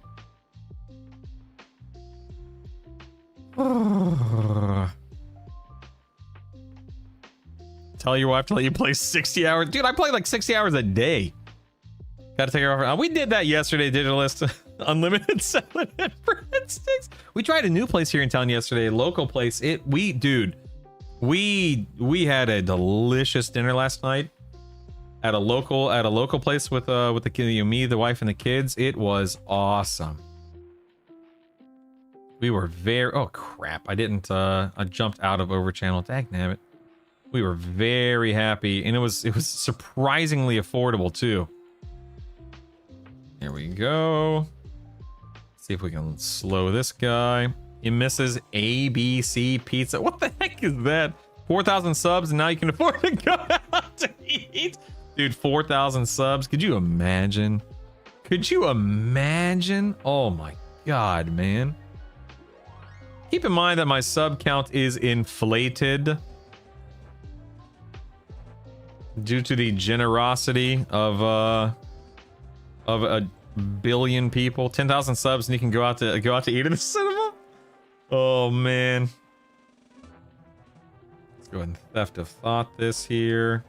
Tell your wife to let you play 60 hours. Dude, I play like 60 hours a day. Gotta take her off. We did that yesterday, Digitalist. Unlimited selling at breadsticks. We tried a new place here in town yesterday, a local place. We had a delicious dinner last night at a local place with the kid, me, the wife, and the kids. It was awesome. We were very... Oh, crap. I didn't... I jumped out of Overchannel. Dagnabbit. We were very happy, and it was surprisingly affordable, too. Here we go. See if we can slow this guy. He misses ABC Pizza. What the heck is that? 4,000 subs, and now you can afford to go out to eat? Dude, 4,000 subs. Could you imagine? Could you imagine? Oh, my God, man. Keep in mind that my sub count is inflated due to the generosity of a billion people. 10,000 subs and you can go out to eat at the cinema. Oh man. Let's go ahead and Theft of Thought this here.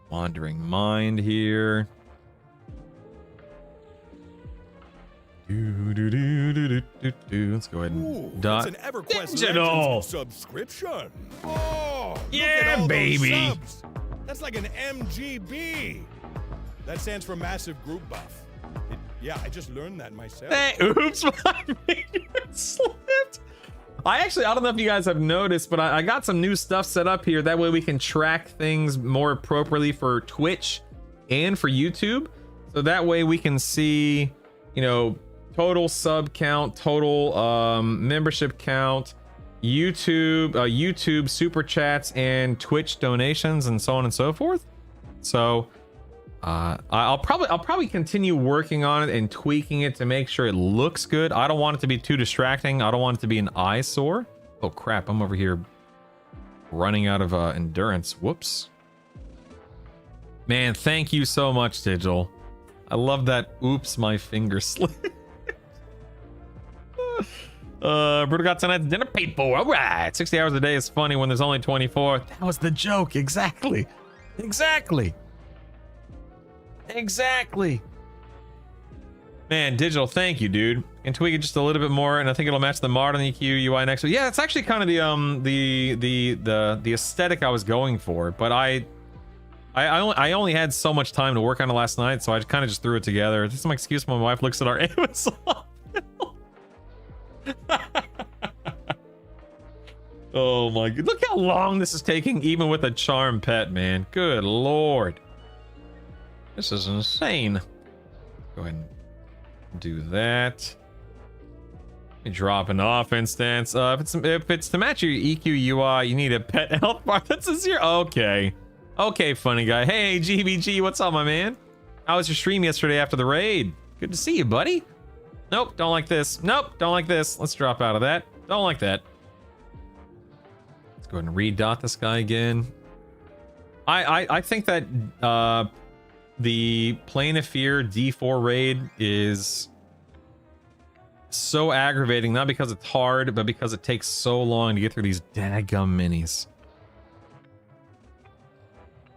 Wandering Mind here. Let's go ahead and It's an EverQuest Digital Legends subscription. Oh, yeah, look at all baby. those subs. That's like an MGB. That stands for Massive Group Buff. Yeah, I just learned that myself. Hey, oops, my finger slipped. I don't know if you guys have noticed, but I got some new stuff set up here. That way we can track things more appropriately for Twitch and for YouTube. So that way we can see, you know, total sub count, total membership count, YouTube super chats, and Twitch donations, and so on and so forth. So I'll probably continue working on it and tweaking it to make sure it looks good. I don't want it to be too distracting. I don't want it to be an eyesore. Oh crap, I'm over here running out of endurance. Whoops. Man, thank you so much, Digital. I love that. Oops, my finger slipped. Brutal got tonight's dinner paid for. All right. 60 hours a day is funny when there's only 24. That was the joke. Exactly. Man, Digital, thank you, dude. And tweak it just a little bit more, and I think it'll match the modern EQ UI next week. Yeah, it's actually kind of the aesthetic I was going for, but I only had so much time to work on it last night, so I kind of just threw it together. This is my excuse when my wife looks at our Amazon bill. Oh my god, look how long this is taking, even with a charm pet, man. Good lord, this is insane. Go ahead and do that. Let me drop an off instance. If it's to match your EQ UI, you need a pet health bar. That's a 0. Okay, funny guy. Hey, GBG, what's up, my man? How was your stream yesterday after the raid? Good to see you, buddy. Nope, don't like this. Nope, don't like this. Let's drop out of that. Don't like that. Let's go ahead and redot this guy again. I think that the Plane of Fear D4 raid is so aggravating, not because it's hard, but because it takes so long to get through these daggum minis.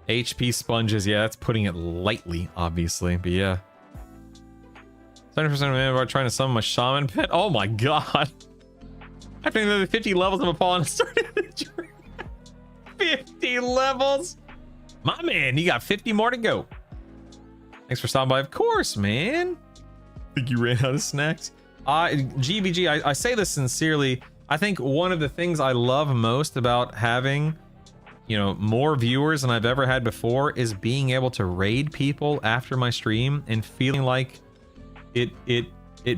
HP sponges, yeah, that's putting it lightly, obviously, but yeah. 70% of men are trying to summon my shaman pet. Oh my god. I think there's 50 levels of a pawn and started the journey. 50 levels? My man, you got 50 more to go. Thanks for stopping by. Of course, man. I think you ran out of snacks. GBG, I say this sincerely. I think one of the things I love most about having, you know, more viewers than I've ever had before is being able to raid people after my stream and feeling like it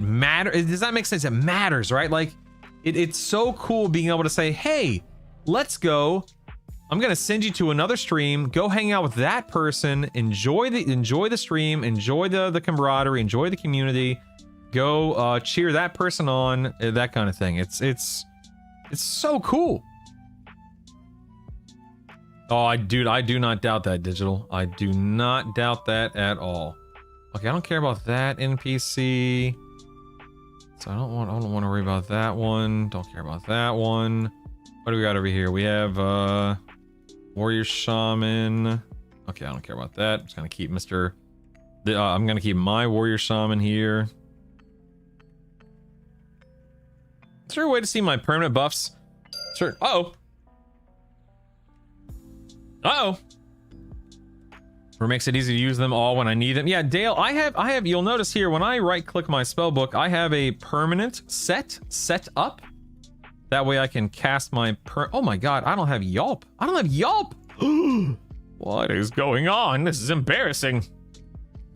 matters. Does that make sense? It matters, right? Like it's so cool being able to say, hey, let's go. I'm gonna send you to another stream. Go hang out with that person. Enjoy the stream. Enjoy the camaraderie. Enjoy the community. Go cheer that person on. That kind of thing. It's so cool. Oh, dude, I do not doubt that, Digital. I do not doubt that at all. Okay, I don't care about that NPC. So I don't want to worry about that one. Don't care about that one. What do we got over here? We have Warrior Shaman. Okay, I don't care about that. I'm just gonna keep I'm gonna keep my Warrior Shaman here. Is there a way to see my permanent buffs? Sure. Uh-oh. Or makes it easy to use them all when I need them. Yeah, Dale, I have, you'll notice here, when I right click my spell book, I have a permanent set up. That way I can cast my oh my god, I don't have Yelp. I don't have Yelp. What is going on? This is embarrassing.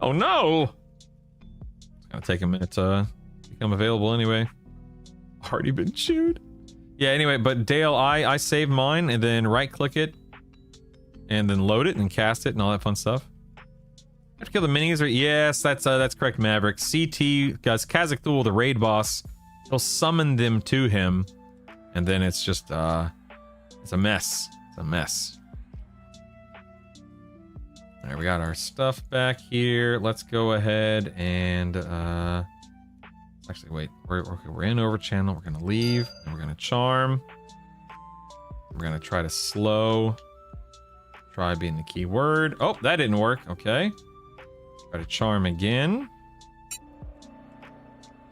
Oh no. It's gonna take a minute to become available anyway. Already been chewed. Yeah, anyway, but Dale, I save mine and then right click it and then load it and cast it and all that fun stuff. Have to kill the minis, or yes, that's correct, Maverick. CT, guys, Kazakh, the raid boss, he'll summon them to him, and then it's just it's a mess. It's a mess. All right, we got our stuff back here. Let's go ahead and actually wait. We're in over channel. We're gonna leave and we're gonna charm. We're gonna try to slow. Try being the key word. Oh, that didn't work. Okay. Try to charm again.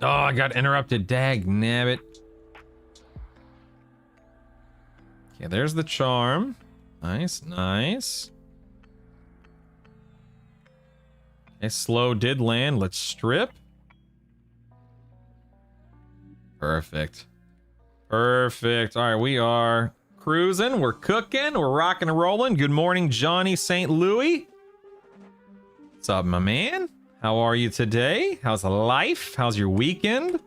Oh, I got interrupted. Dag nabbit. Okay, there's the charm. Nice, nice. Okay, slow did land. Let's strip. Perfect. Perfect. All right, we are cruising. We're cooking. We're rocking and rolling. Good morning, Johnny St. Louis. What's up, my man? How are you today? How's life? How's your weekend?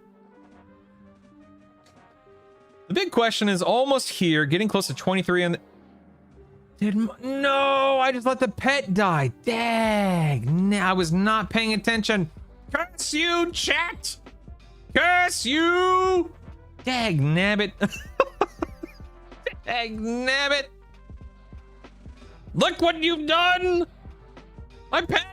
The big question is almost here, getting close to 23 and no, I just let the pet die. Dang, I was not paying attention. Curse you, chat. Curse you. Dag nabbit. Dag nabbit. Look what you've done. My pet.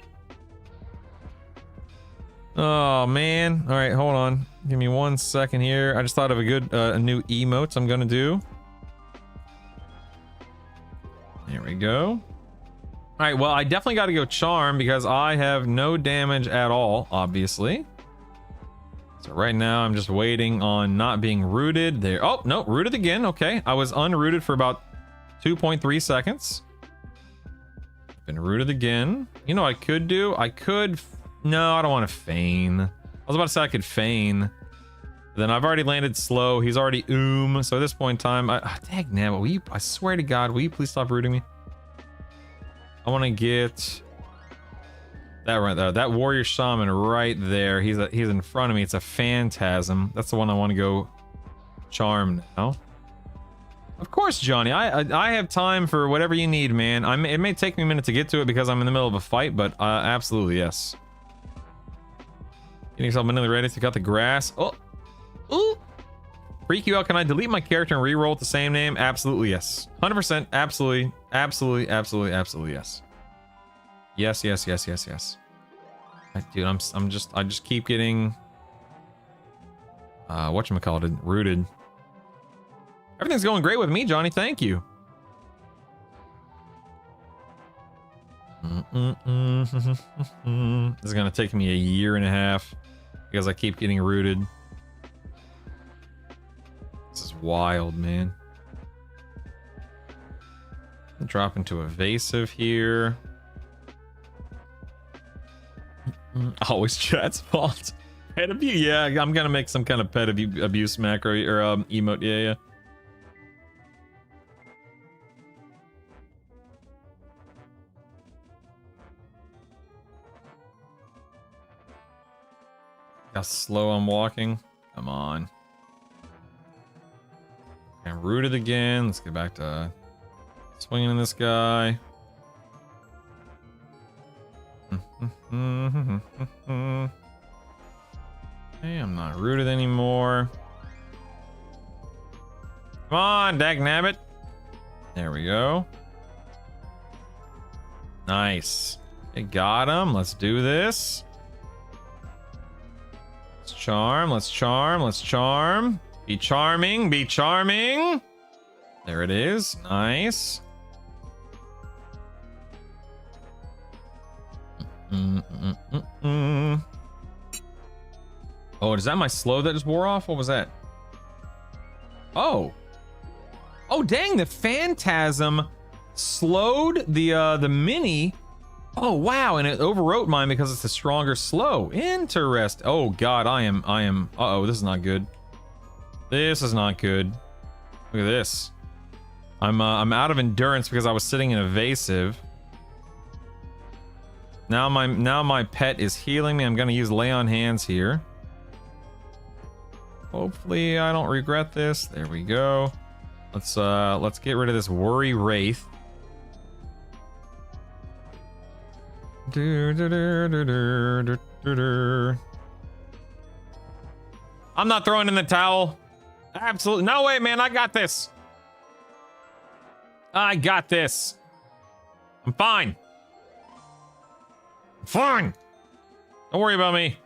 Oh man. All right, hold on. Give me 1 second here. I just thought of a good a new emote I'm gonna do. There we go. All right, well, I definitely got to go charm because I have no damage at all, obviously. So right now I'm just waiting on not being rooted there. Oh, no, rooted again. Okay, I was unrooted for about 2.3 seconds. Been rooted again. You know what I could do? I could... No, I don't want to feign. I was about to say I could feign. Then I've already landed slow. He's already so at this point in time, dang nabbit, will you, I swear to God, will you please stop rooting me? I want to get that right there. That warrior shaman right there. He's in front of me. It's a phantasm. That's the one I want to go charm now. Of course, Johnny. I have time for whatever you need, man. It may take me a minute to get to it because I'm in the middle of a fight, but absolutely yes. Getting yourself mentally ready to cut the grass. Oh. Ooh. For EQL, can I delete my character and re-roll with the same name? Absolutely yes. 100%. Absolutely. Absolutely. Absolutely. Absolutely yes. Yes. Yes. Yes. Yes. Yes. Dude, I just keep getting whatchamacallit, rooted. Everything's going great with me, Johnny. Thank you. This is gonna take me a year and a half because I keep getting rooted. This is wild, man. Drop into evasive here. Always chat's fault. Pet abuse. Yeah, I'm gonna make some kind of pet abuse macro or emote. Yeah. How slow I'm walking. Come on. I'm rooted again. Let's get back to swinging in this guy. Hey, I'm not rooted anymore. Come on, dagnabbit. There we go. Nice. Okay, got him. Let's do this. Let's charm. Let's charm. Let's charm. Be charming. Be charming. There it is. Nice. Oh, is that my slow that just wore off? What was that? Oh. Oh, dang, the phantasm slowed the mini. Oh, wow, and it overwrote mine because it's a stronger slow. Interest. Oh, God, I am, uh-oh, this is not good. This is not good. Look at this. I'm out of endurance because I was sitting in evasive. Now my pet is healing me. I'm gonna use lay on hands here. Hopefully I don't regret this. There we go. Let's get rid of this worry wraith. I'm not throwing in the towel. Absolutely no way, man. I got this. I got this. I'm fine. I'm fine. Don't worry about me.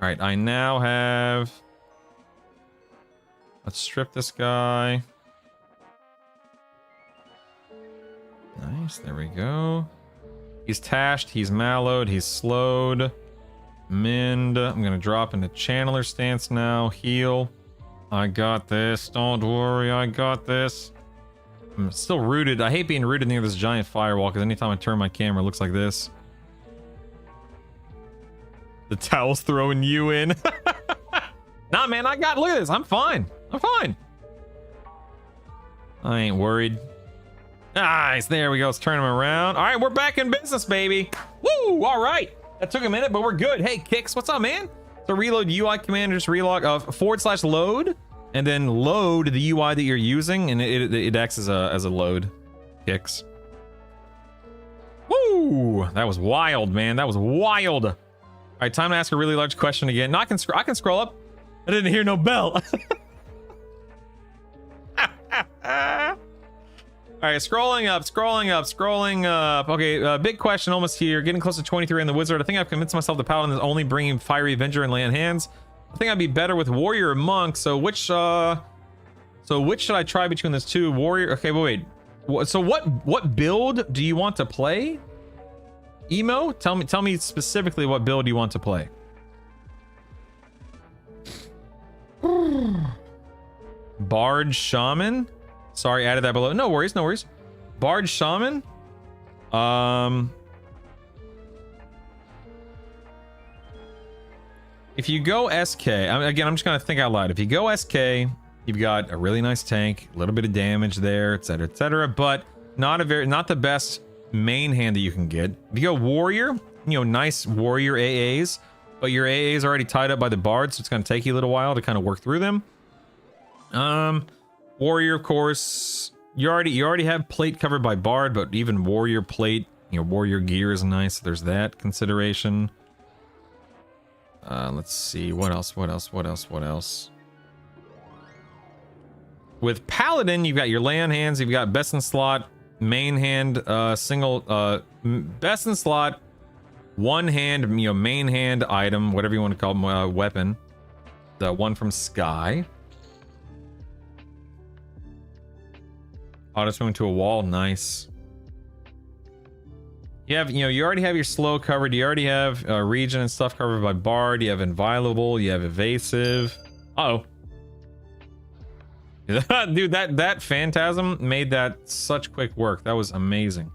All right, I now have... Let's strip this guy. Nice, there we go. He's tashed, he's mallowed, he's slowed. Mend. I'm gonna drop into channeler stance now. Heal. I got this. Don't worry, I got this. I'm still rooted. I hate being rooted near this giant firewall because anytime I turn my camera, it looks like this. The towel's throwing you in. Nah, man, look at this. I'm fine. I'm fine. I ain't worried. Nice, there we go. Let's turn him around. All right, we're back in business, baby. Woo! All right. That took a minute, but we're good. Hey, Kix, what's up, man? So reload UI command, just relog /load, and then load the UI that you're using, and it acts as a load. Kix. Woo! That was wild, man. That was wild. All right, time to ask a really large question again. No, I can scroll up. I didn't hear no bell. All right, scrolling up. Okay, big question almost here. Getting close to 23 in the wizard. I think I've convinced myself the paladin is only bringing fiery avenger and land hands. I think I'd be better with warrior or monk. So which should I try between those two? Warrior. Okay, wait. So what build do you want to play? Emo, tell me specifically what build you want to play. Bard Shaman. Sorry, added that below. No worries, no worries. Bard Shaman. If you go SK, again, I'm just gonna think out loud. If you go SK, you've got a really nice tank, a little bit of damage there, etc., but not the best main hand that you can get. If you go warrior, nice warrior AAs, but your AAs are already tied up by the bard, so it's gonna take you a little while to kind of work through them. Warrior, of course, you already have plate covered by bard, but even warrior plate, warrior gear is nice. There's that consideration. Let's see, what else? With paladin, you've got your land hands, you've got best in slot, main hand, best in slot, one hand, main hand item, whatever you want to call them, weapon. The one from Sky. Auto swing to a wall, nice. You have, you already have your slow covered. You already have region and stuff covered by bard. You have inviolable. You have evasive. Uh-oh. Dude, that phantasm made that such quick work. That was amazing.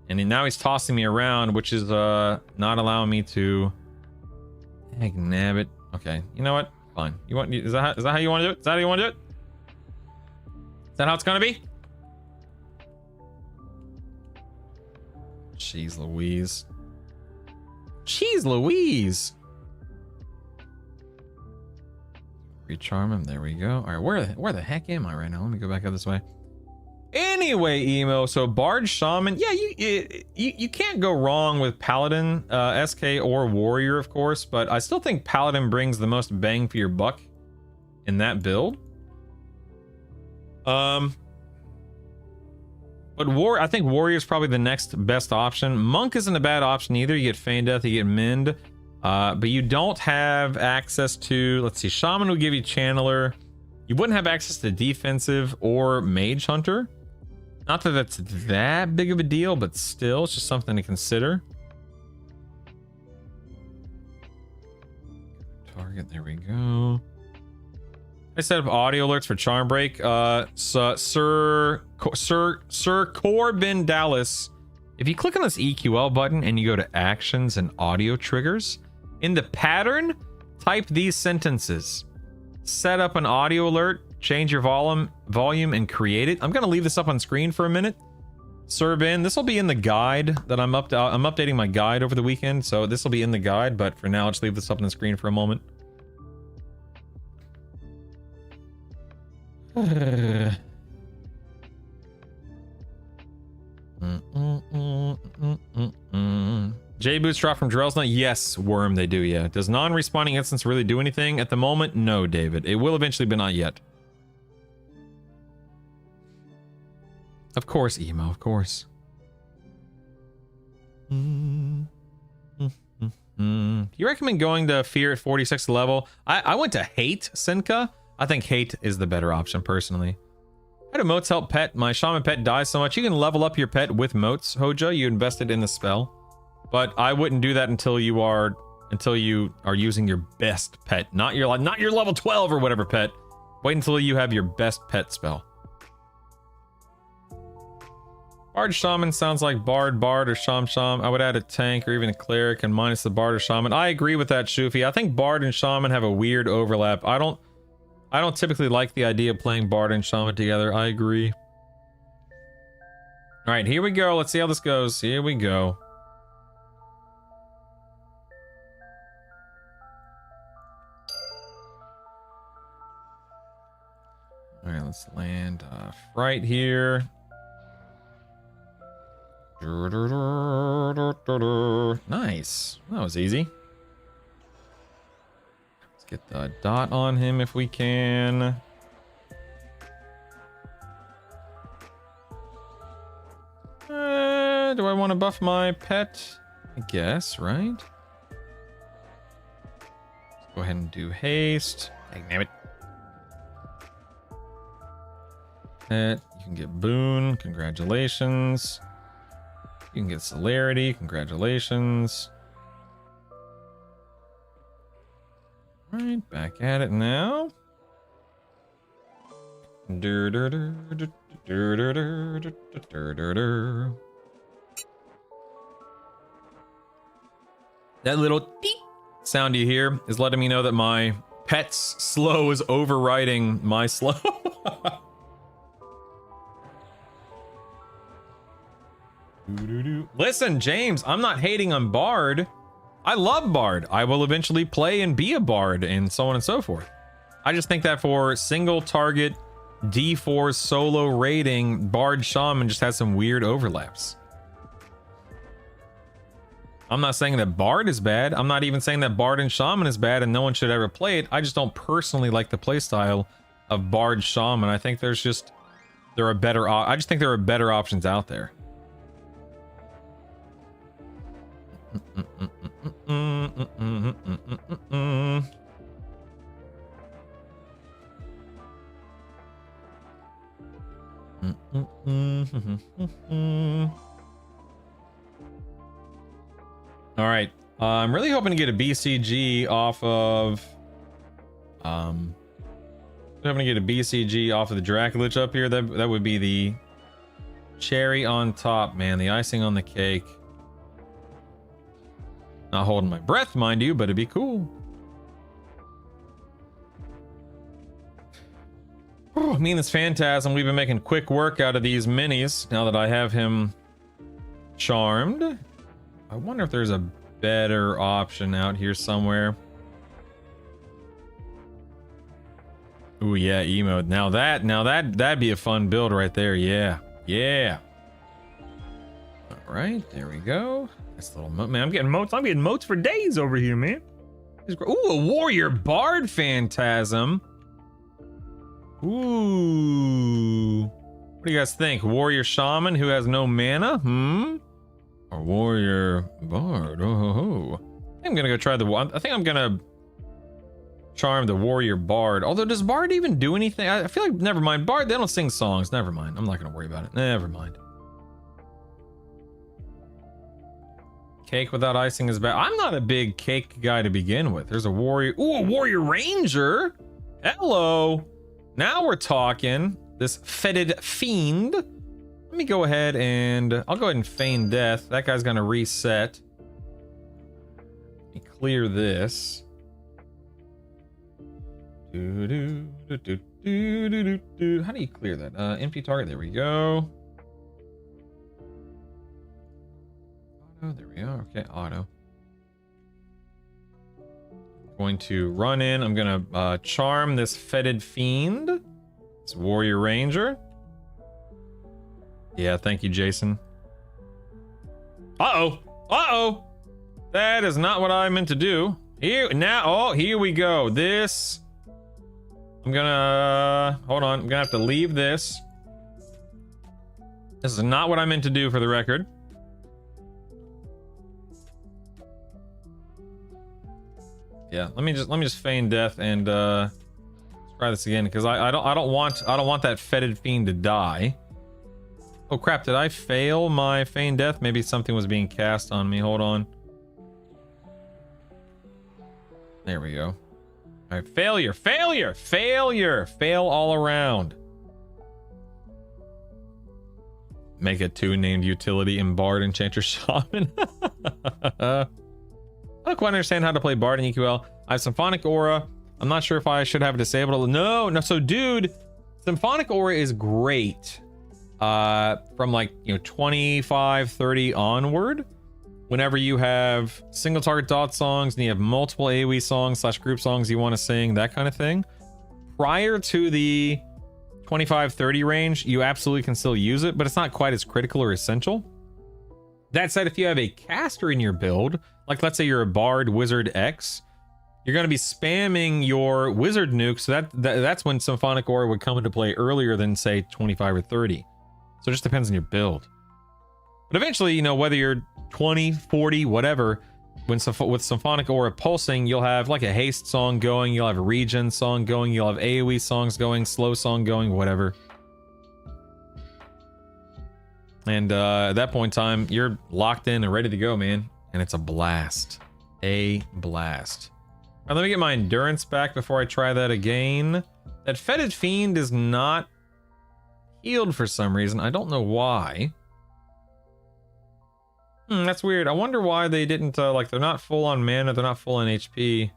And now he's tossing me around, which is not allowing me to. Heck, nabbit. Okay, you know what? Fine. Is that how you want to do it? Is that how you want to do it? Is that how it's gonna be? Jeez Louise. Jeez Louise. Recharm him. There we go. All right, where the heck am I right now? Let me go back up this way. Anyway, Emo. So Bard Shaman. Yeah, you can't go wrong with Paladin, SK, or Warrior, of course. But I still think Paladin brings the most bang for your buck in that build. But I think Warrior is probably the next best option. Monk isn't a bad option either. You get Feign Death, you get Mend, but you don't have access to. Let's see, Shaman would give you Channeler. You wouldn't have access to Defensive or Mage Hunter. Not that that's that big of a deal, but still, it's just something to consider. Target. There we go. I set up audio alerts for Charm Break. Sir Corbin Dallas. If you click on this EQL button and you go to Actions and Audio Triggers, in the pattern, type these sentences. Set up an audio alert, change your volume, and create it. I'm gonna leave this up on screen for a minute. Sir Ben, this will be in the guide that I'm updating my guide over the weekend, so this will be in the guide. But for now, I'll just leave this up on the screen for a moment. J Boots drop from Drell's Night. Yes, Worm, they do. Yeah. Does non-respawning instance really do anything at the moment? No, David. It will eventually, but not yet. Of course, Emo. Of course. Do you recommend going to Fear at 46th level? I went to Hate, Senka. I think Hate is the better option, personally. How do motes help pet? My shaman pet dies so much. You can level up your pet with motes, Hoja. You invested in the spell. But I wouldn't do that until you are using your best pet. Not your level 12 or whatever pet. Wait until you have your best pet spell. Bard Shaman sounds like Bard or Sham. I would add a tank or even a cleric and minus the Bard or Shaman. I agree with that, Shufi. I think Bard and Shaman have a weird overlap. I don't typically like the idea of playing Bard and Shaman together. I agree. All right, here we go. Let's see how this goes. Here we go. All right, let's land right here. Nice. That was easy. Let's get the dot on him if we can. Do I want to buff my pet? I guess, right? Let's go ahead and do haste. Damn it. Pet, you can get boon. Congratulations. You can get celerity. Congratulations. All right, back at it now. That little beep sound you hear is letting me know that my pet's slow is overriding my slow. Listen, James, I'm not hating on Bard. I love Bard. I will eventually play and be a Bard and so on and so forth. I just think that for single target D4 solo rating, Bard Shaman just has some weird overlaps. I'm not saying that Bard is bad. I'm not even saying that Bard and Shaman is bad and no one should ever play it. I just don't personally like the playstyle of Bard Shaman. I think there's just there are better options out there. All right, I'm really hoping to get a BCG off of hoping to get a BCG off of the Draculich up here. That would be the cherry on top, man, the icing on the cake. Not holding my breath, mind you, but it'd be cool. Oh, me and this Phantasm, we've been making quick work out of these minis now that I have him charmed. I wonder if there's a better option out here somewhere. Ooh, yeah, emote. Now that'd be a fun build right there. Yeah. Yeah. All right, there we go. Nice little moat. Man, I'm getting moats for days over here, man. Ooh, a warrior bard Phantasm. Ooh. What do you guys think? Warrior shaman who has no mana? Or warrior bard? Oh. I think I'm gonna go try I think I'm gonna charm the warrior bard. Although, does bard even do anything? I feel like, never mind. Bard, they don't sing songs. Never mind. I'm not gonna worry about it. Never mind. Cake without icing is bad. I'm not a big cake guy to begin with. There's a warrior. Ooh, a warrior ranger. Hello. Now we're talking. This fetid fiend. Let me go ahead and I'll go ahead and feign death. That guy's gonna reset. Let me clear this. How do you clear that? Empty target. There we go. Oh, there we are. Okay, auto. Going to run in. I'm gonna charm this fetid fiend. This warrior ranger. Yeah, thank you, Jason. Uh-oh. That is not what I meant to do. Here we go. This. I'm gonna hold on. I'm gonna have to leave this. This is not what I meant to do, for the record. Yeah, let me just feign death and let's try this again, because I don't want that fetid fiend to die. Oh crap, did I fail my feign death? Maybe something was being cast on me. Hold on. There we go. All right, failure. Fail all around. Make a 2 named utility in Bard, Enchanter, Shaman. I don't quite understand how to play Bard in EQL. I have Symphonic Aura. I'm not sure if I should have it disabled. No. So dude, Symphonic Aura is great from like, you know, 25, 30 onward, whenever you have single target dot songs and you have multiple AoE songs / group songs you want to sing, that kind of thing, prior to the 25, 30 range, you absolutely can still use it, but it's not quite as critical or essential. That said, if you have a caster in your build, like let's say you're a Bard Wizard X, you're going to be spamming your Wizard nuke, so that's when Symphonic Aura would come into play earlier than, say, 25 or 30. So it just depends on your build. But eventually, you know, whether you're 20, 40, whatever, with Symphonic Aura pulsing, you'll have like a haste song going, you'll have a regen song going, you'll have AoE songs going, slow song going, whatever. And at that point in time, you're locked in and ready to go, man. And it's a blast. A blast. All right, let me get my endurance back before I try that again. That Fetid Fiend is not healed for some reason. I don't know why. That's weird. I wonder why they didn't, like, they're not full on mana, they're not full on HP.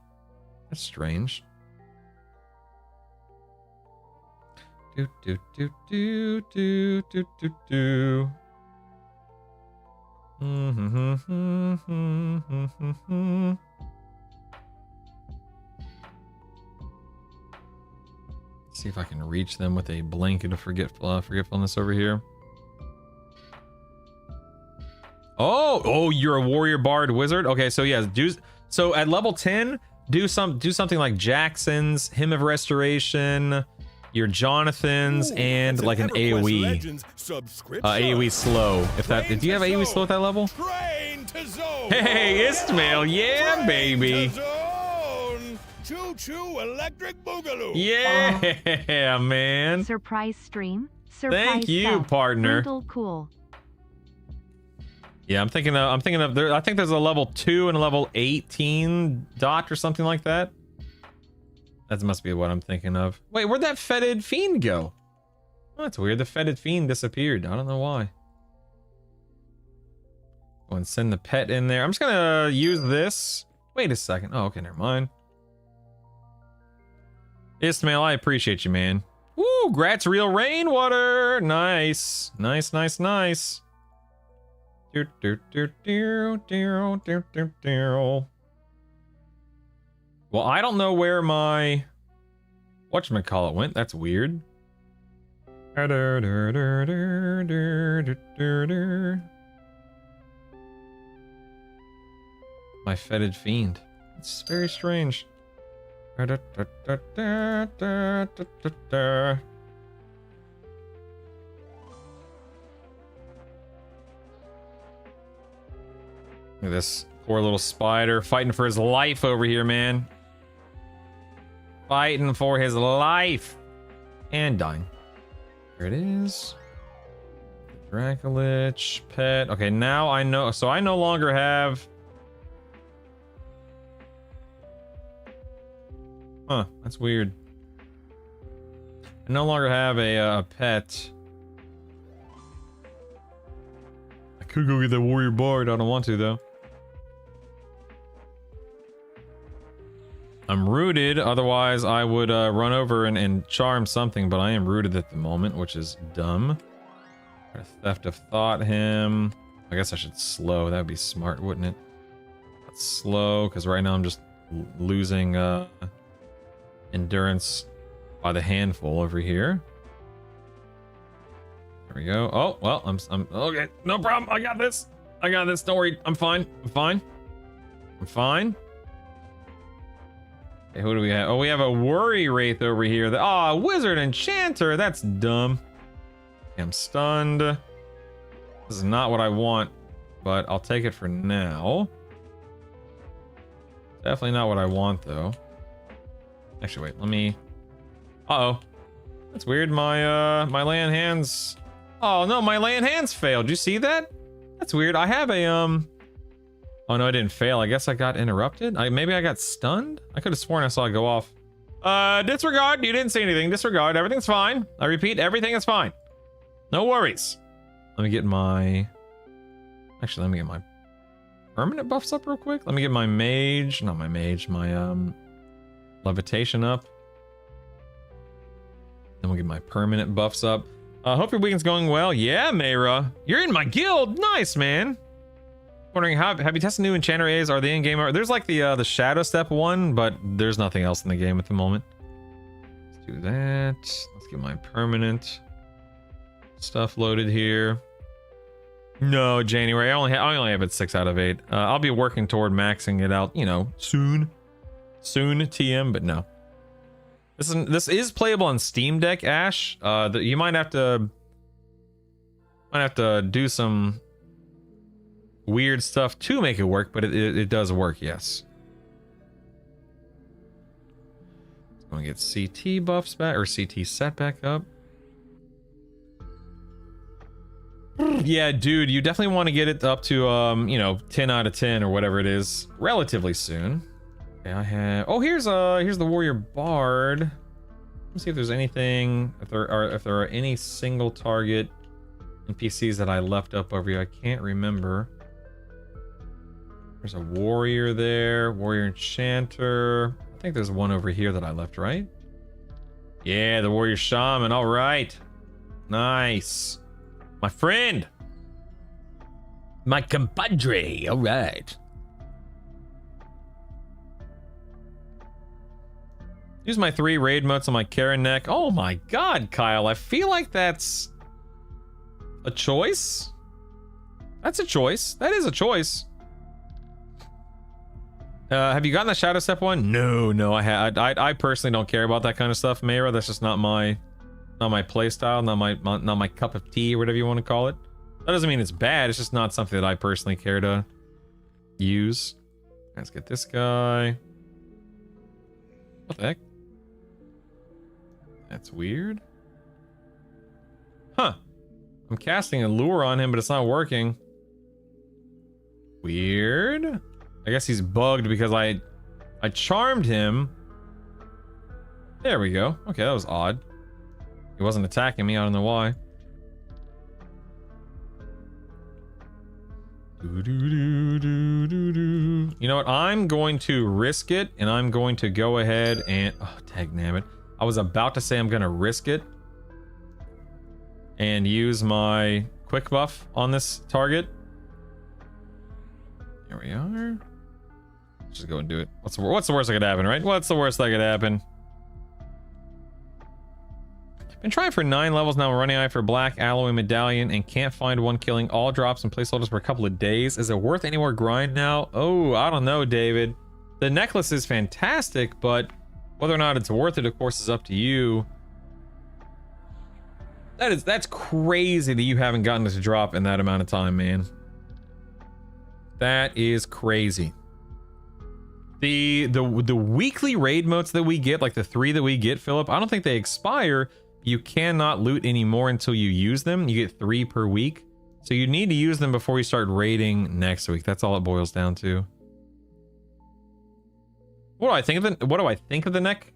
That's strange. Do do do do do do do do. See if I can reach them with a blanket of forgetfulness over here. Oh, you're a warrior bard wizard. Okay, so yeah, so at level 10, do something like Jackson's Hymn of Restoration, your Jonathan's, and like an AoE AoE slow. If that, do you have AoE slow at that level? Hey, Ismail, yeah, baby. Choo-choo electric boogaloo. Yeah, man. Surprise stream. Surprise. Thank you, partner. Cool. Yeah, I'm thinking of there. I think there's a level 2 and a level 18 dot or something like that. That must be what I'm thinking of. Wait, where'd that Fetid Fiend go? Oh, that's weird. The Fetid Fiend disappeared. I don't know why. Go and send the pet in there. I'm just gonna use this. Wait a second. Oh, okay, never mind. Ismail, I appreciate you, man. Woo, Gratz Real Rainwater. Nice. Nice, nice, nice. Well, I don't know where my whatchamacallit went. That's weird. My Fetid Fiend. It's very strange. Look at this poor little spider fighting for his life over here, man. Fighting for his life. And dying. There it is. Dracolich pet. Okay, now I know. So I no longer have... Huh, that's weird. I no longer have a pet. I could go get that warrior bard. I don't want to, though. I'm rooted, otherwise I would run over and charm something, but I am rooted at the moment, which is dumb. Theft of Thought him. I guess I should slow. That would be smart, wouldn't it? Let's slow, because right now I'm just losing endurance by the handful over here. There we go. Oh, well, I'm okay. No problem. I got this. I got this. Don't worry. I'm fine. I'm fine. I'm fine. Okay, who do we have? Oh, we have a Worry Wraith over here. Oh, Wizard Enchanter. That's dumb. Okay, I'm stunned. This is not what I want, but I'll take it for now. Definitely not what I want, though. Actually, wait. Let me... Uh-oh. That's weird. My land hands... Oh, no. My land hands failed. Did you see that? That's weird. I have a, Oh, no, I didn't fail. I guess I got interrupted. Maybe I got stunned? I could have sworn I saw it go off. Disregard. You didn't say anything. Disregard. Everything's fine. I repeat, everything is fine. No worries. Let me get my... Actually, let me get my permanent buffs up real quick. Let me get my mage... Not my mage. My, levitation up. Then we'll get my permanent buffs up. Hope your weekend's going well. Yeah, Mayra. You're in my guild. Nice, man. Wondering, have you tested new enchanter A's? Are they in game? There's like the Shadow Step one, but there's nothing else in the game at the moment. Let's do that. Let's get my permanent stuff loaded here. No, January. I only have it 6 out of 8. I'll be working toward maxing it out, you know, soon, TM. But no, this is playable on Steam Deck, Ash. You might have to do some weird stuff to make it work, but it does work. Yes. Going to get CT buffs back, or CT set back up. Yeah, dude, you definitely want to get it up to you know, 10 out of 10 or whatever it is relatively soon. Okay, I have, oh, here's the Warrior Bard. Let's see if there's anything, if there are any single target NPCs that I left up over here. I can't remember. There's a warrior there, warrior enchanter. I think there's one over here that I left, right? Yeah, the warrior shaman. All right, nice. My friend. My compadre. All right. Use my 3 raid motes on my Karen neck. Oh my god, Kyle. I feel like that's a choice. That's a choice. That is a choice. Have you gotten the Shadow Step one? No, I personally don't care about that kind of stuff, Mayra. That's just not my play style, not my cup of tea, or whatever you want to call it. That doesn't mean it's bad. It's just not something that I personally care to use. Let's get this guy. What the heck? That's weird. Huh. I'm casting a lure on him, but it's not working. Weird. I guess he's bugged because I charmed him. There we go. Okay, that was odd. He wasn't attacking me. I don't know why. You know what? I'm going to risk it, and I'm going to go ahead and... Oh, dagnabbit. I was about to say I'm going to risk it and use my quick buff on this target. Here we are. Let's just go and do it. What's the worst that could happen, right? What's the worst that could happen? Been trying for 9 levels now. Running eye for black alloy medallion and can't find one, killing all drops and placeholders for a couple of days. Is it worth any more grind now? Oh, I don't know, David. The necklace is fantastic, but whether or not it's worth it, of course, is up to you. That's crazy that you haven't gotten this drop in that amount of time, man. That is crazy. The weekly raid motes that we get, like the 3 that we get, Philip, I don't think they expire. You cannot loot anymore until you use them. You get 3 per week. So you need to use them before you start raiding next week. That's all it boils down to. What do I think of the neck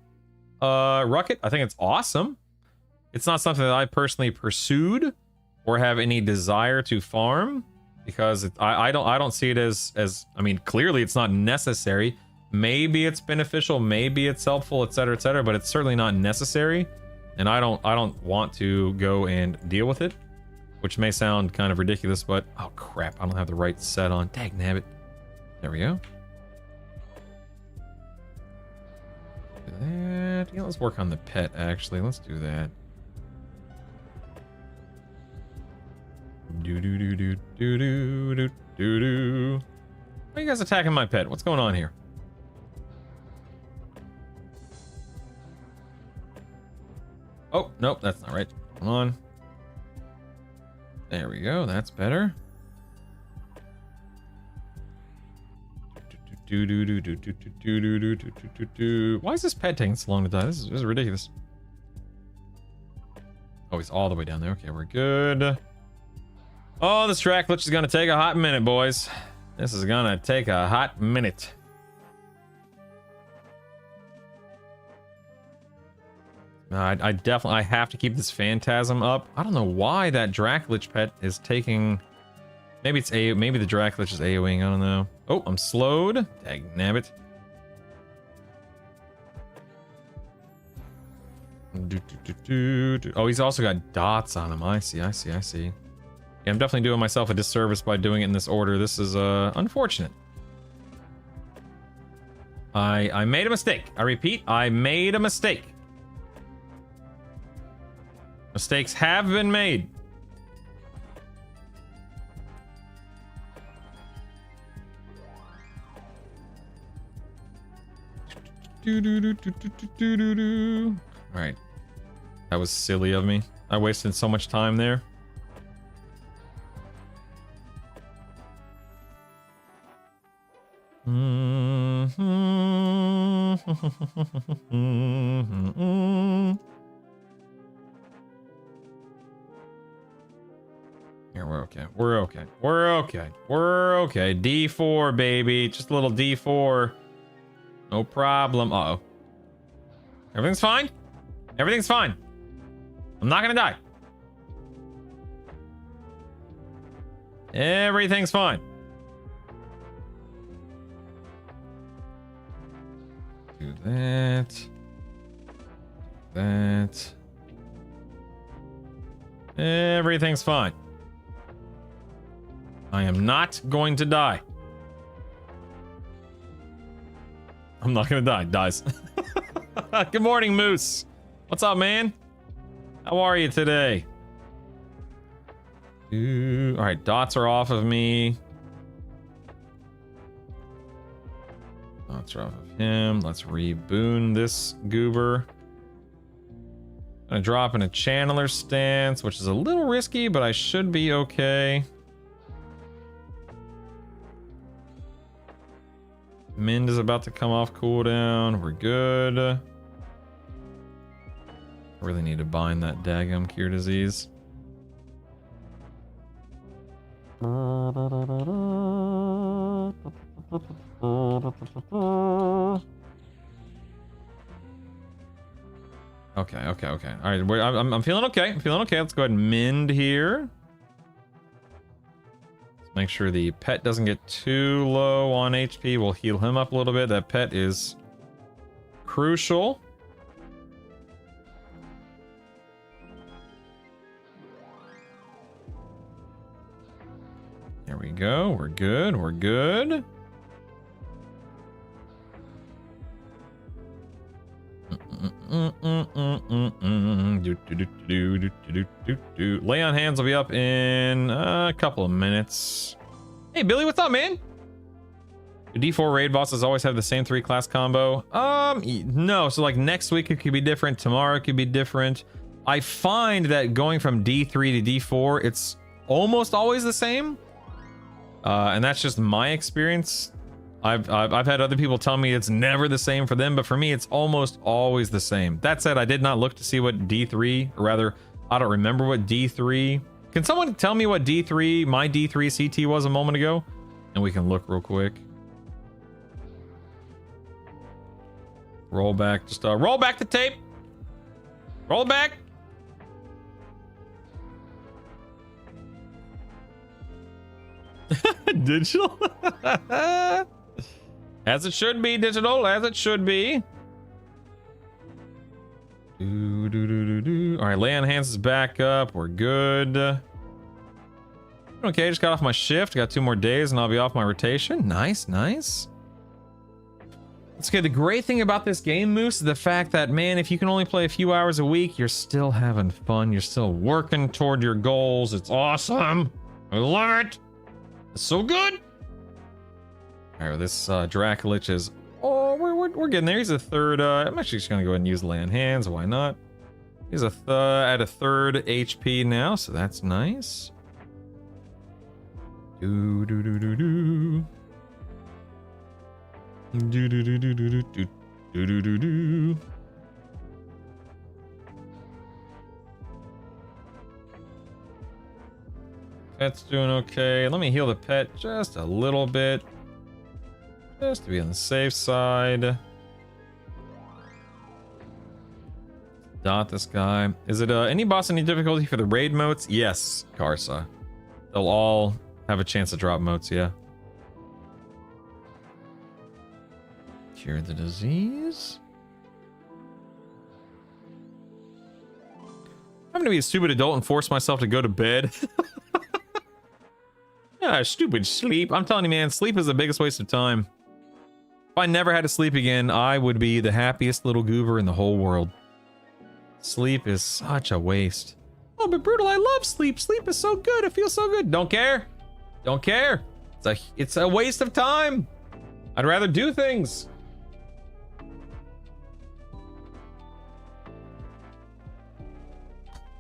rocket? I think it's awesome. It's not something that I personally pursued or have any desire to farm, because I don't see it as I mean, clearly it's not necessary. Maybe it's beneficial, maybe it's helpful, etc., but it's certainly not necessary. And I don't want to go and deal with it, which may sound kind of ridiculous, but oh crap, I don't have the right set on. Dagnabbit. There we go. Do that. Yeah, let's work on the pet actually. Let's do that. Do. Why are you guys attacking my pet? What's going on here? Oh, nope, that's not right. Come on. There we go. That's better. Why is this pet taking so long to die? This is ridiculous. Oh, he's all the way down there. Okay, we're good. Oh, this track glitch is gonna take a hot minute, boys. This is gonna take a hot minute. I definitely have to keep this phantasm up. I don't know why that Draclich pet is taking. Maybe it's maybe the Draclich is AoEing. I don't know. Oh, I'm slowed. Dagnabbit. Oh, he's also got dots on him. I see. Yeah, I'm definitely doing myself a disservice by doing it in this order. This is unfortunate. I made a mistake. I repeat, I made a mistake. Mistakes have been made. All right. That was silly of me. I wasted so much time there. Here, we're okay. We're okay. We're okay. We're okay. D4, baby. Just a little D4. No problem. Uh-oh. Everything's fine. Everything's fine. I'm not gonna die. Everything's fine. Do that. That. Everything's fine. I am not going to die. I'm not gonna die. Dies. Good morning, Moose. What's up, man? How are you today? All right, dots are off of me. Dots are off of him. Let's reboon this goober. Gonna drop in a channeler stance, which is a little risky, but I should be okay. Mind is about to come off cooldown. We're good. I really need to bind that daggum cure disease. Okay. All right, I'm feeling okay. I'm feeling okay. Let's go ahead and mend here. Let's make sure the pet doesn't get too low on HP. We'll heal him up a little bit. That pet is crucial. There we go. We're good. We're good. Lay on hands will be up in a couple of minutes. Hey, Billy, what's up, man? Do D4 raid bosses always have the same 3-class combo? No. So like next week it could be different. Tomorrow it could be different. I find that going from D3 to D4, it's almost always the same. And that's just my experience. I've had other people tell me it's never the same for them, but for me, it's almost always the same. That said, I did not look to see what D3, or rather, I don't remember what D3. Can someone tell me what D3, my D3 CT was a moment ago? And we can look real quick. Roll back, just roll back the tape. Roll back. Digital. As it should be, digital, as it should be. All right, lay on hands is back up. We're good. Okay, just got off my shift. Got 2 more days and I'll be off my rotation. Nice, nice. That's okay. The great thing about this game, Moose, is the fact that, man, if you can only play a few hours a week, you're still having fun. You're still working toward your goals. It's awesome. I love it. It's so good. All right, this Dracolich is... Oh, we're getting there. He's a third... I'm actually just going to go ahead and use lay on hands. Why not? He's at a third HP now, so that's nice. Do. Pet's doing okay. Let me heal the pet just a little bit. Just to be on the safe side. Dot this guy. Is it any boss any difficulty for the raid motes? Yes, Karsa. They'll all have a chance to drop motes, yeah. Cure the disease. I'm gonna be a stupid adult and force myself to go to bed. Ah, stupid sleep. I'm telling you, man, sleep is the biggest waste of time. If I never had to sleep again, I would be the happiest little goober in the whole world. Sleep is such a waste. Oh, but Brutal, I love sleep. Sleep is so good. It feels so good. Don't care. Don't care. It's a waste of time. I'd rather do things.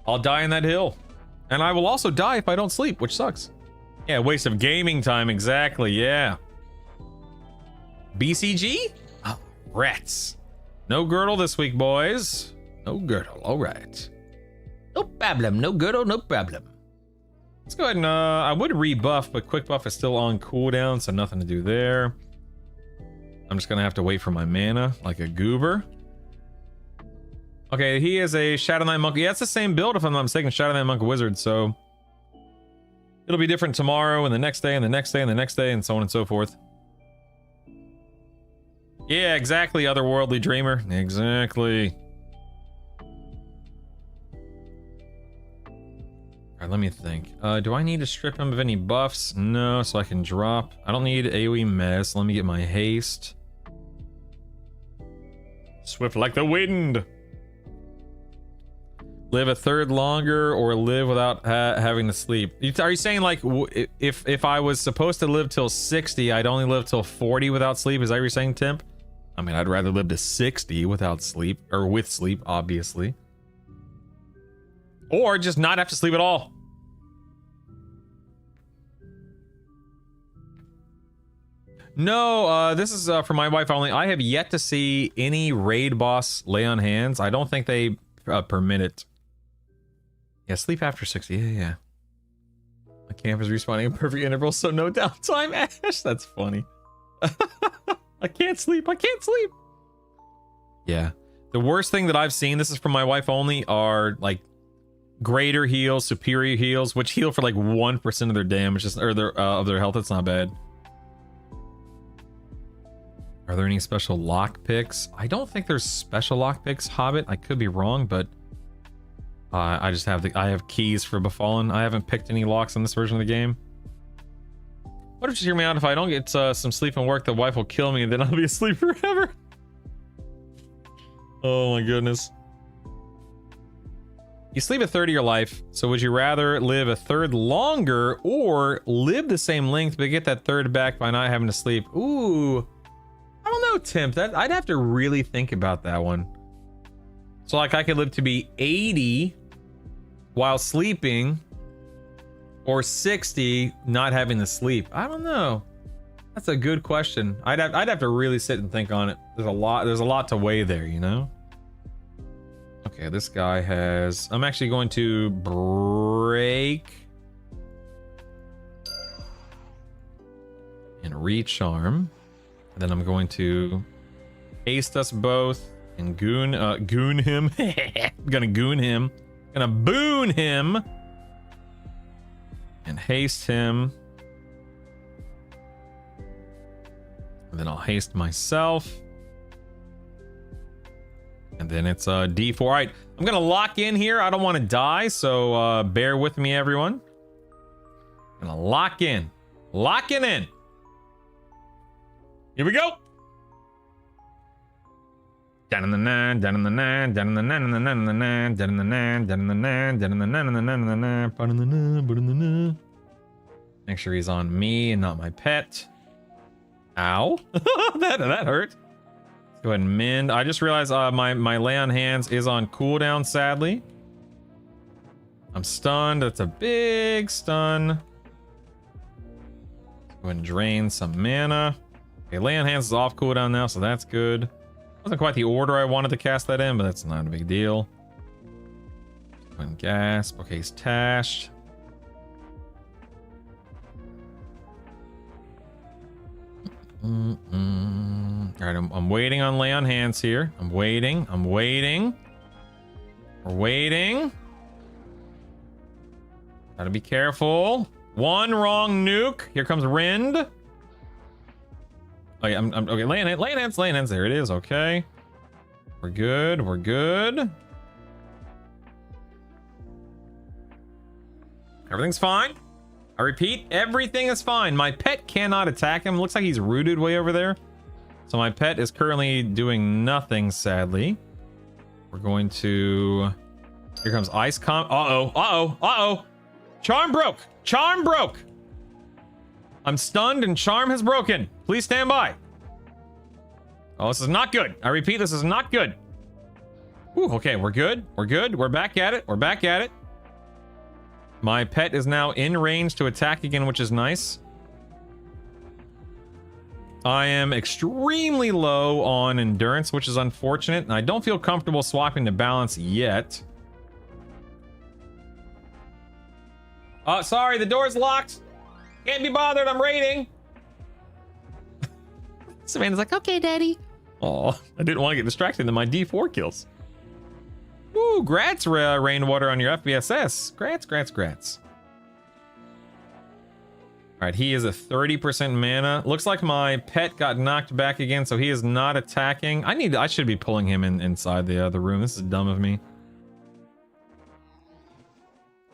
I'll die in that hill. And I will also die if I don't sleep, which sucks. Yeah, waste of gaming time, exactly, yeah. BCG? Oh, rats. No girdle this week, boys. No girdle, all right. No problem, no girdle, no problem. Let's go ahead and, I would rebuff, but quick buff is still on cooldown, so nothing to do there. I'm just gonna have to wait for my mana, like a goober. Okay, he is a Shadow Knight Monk. Yeah, it's the same build, if I'm not mistaken, Shadow Knight Monk Wizard, so... It'll be different tomorrow, and the next day, and the next day, and the next day, and so on and so forth. Yeah, exactly, Otherworldly Dreamer. Exactly. Alright, let me think. Do I need to strip him of any buffs? No, so I can drop. I don't need AoE Mess. Let me get my haste. Swift like the wind! Live a third longer or live without having to sleep. Are you saying like if I was supposed to live till 60, I'd only live till 40 without sleep? Is that what you're saying, Temp? I mean, I'd rather live to 60 without sleep, or with sleep, obviously. Or just not have to sleep at all. No, this is for my wife only. I have yet to see any raid boss lay on hands. I don't think they permit it. Yeah, sleep after 60. Yeah. My camp is respawning at perfect intervals, so no downtime, Ash. That's funny. I can't sleep. I can't sleep. Yeah. The worst thing that I've seen, this is from my wife only, are like greater heals, superior heals, which heal for like 1% of their damage, or their of their health. It's not bad. Are there any special lockpicks? I don't think there's special lockpicks, Hobbit. I could be wrong, but I just have I have keys for Befallen. I haven't picked any locks on this version of the game. What if you hear me out? If I don't get some sleep and work, the wife will kill me, and then I'll be asleep forever. Oh my goodness. You sleep a third of your life, so would you rather live a third longer or live the same length but get that third back by not having to sleep? Ooh, I don't know, Timp. I'd have to really think about that one. So like I could live to be 80 while sleeping, or 60 not having to sleep. I don't know. That's a good question. I'd have to really sit and think on it. There's a lot to weigh there, you know? Okay, this guy has... I'm actually going to break and recharm. And then I'm going to haste us both and goon him. I'm gonna goon him. Gonna boon him. And haste him. And then I'll haste myself. And then it's D4. All right, I'm gonna lock in here. I don't want to die, so bear with me, everyone. I'm gonna lock in. Locking in. Here we go. Down in the nine, down in the nine, down in the nine, down in the nine, down in the nine, down in the nine, down in the nine, down in the nine, down in the nine, down in the nine. Make sure he's on me and not my pet. Ow. that hurt. Let's go ahead and mend. I just realized my lay on hands is on cooldown, sadly. I'm stunned. That's a big stun. Go ahead and drain some mana. Okay, lay on hands is off cooldown now, so that's good. Wasn't quite the order I wanted to cast that in, but that's not a big deal. Go ahead and gasp. Okay, he's tashed. All right, I'm waiting on lay on hands here. I'm waiting. We're waiting. Gotta be careful. One wrong nuke. Here comes Rind. Oh yeah, I'm okay. Laying hands. There it is. Okay, we're good. Everything's fine. I repeat, everything is fine. My pet cannot attack him. Looks like he's rooted way over there. So my pet is currently doing nothing, sadly. We're going to... Here comes Ice Calm. Uh-oh, uh-oh, uh-oh. Charm broke. Charm broke. I'm stunned and charm has broken. Please stand by. Oh, this is not good. I repeat, this is not good. Ooh, okay, we're good. We're good. We're back at it. We're back at it. My pet is now in range to attack again, which is nice. I am extremely low on endurance, which is unfortunate, and I don't feel comfortable swapping to balance yet. Oh, sorry, the door's locked. Can't be bothered, I'm raiding. Savannah's like, okay, daddy. Oh, I didn't want to get distracted in my D4 kills. Ooh, grats, rainwater on your FBSS. Grats, grats, grats. All right, he is a 30% mana. Looks like my pet got knocked back again, so he is not attacking. I should be pulling him inside the other room. This is dumb of me.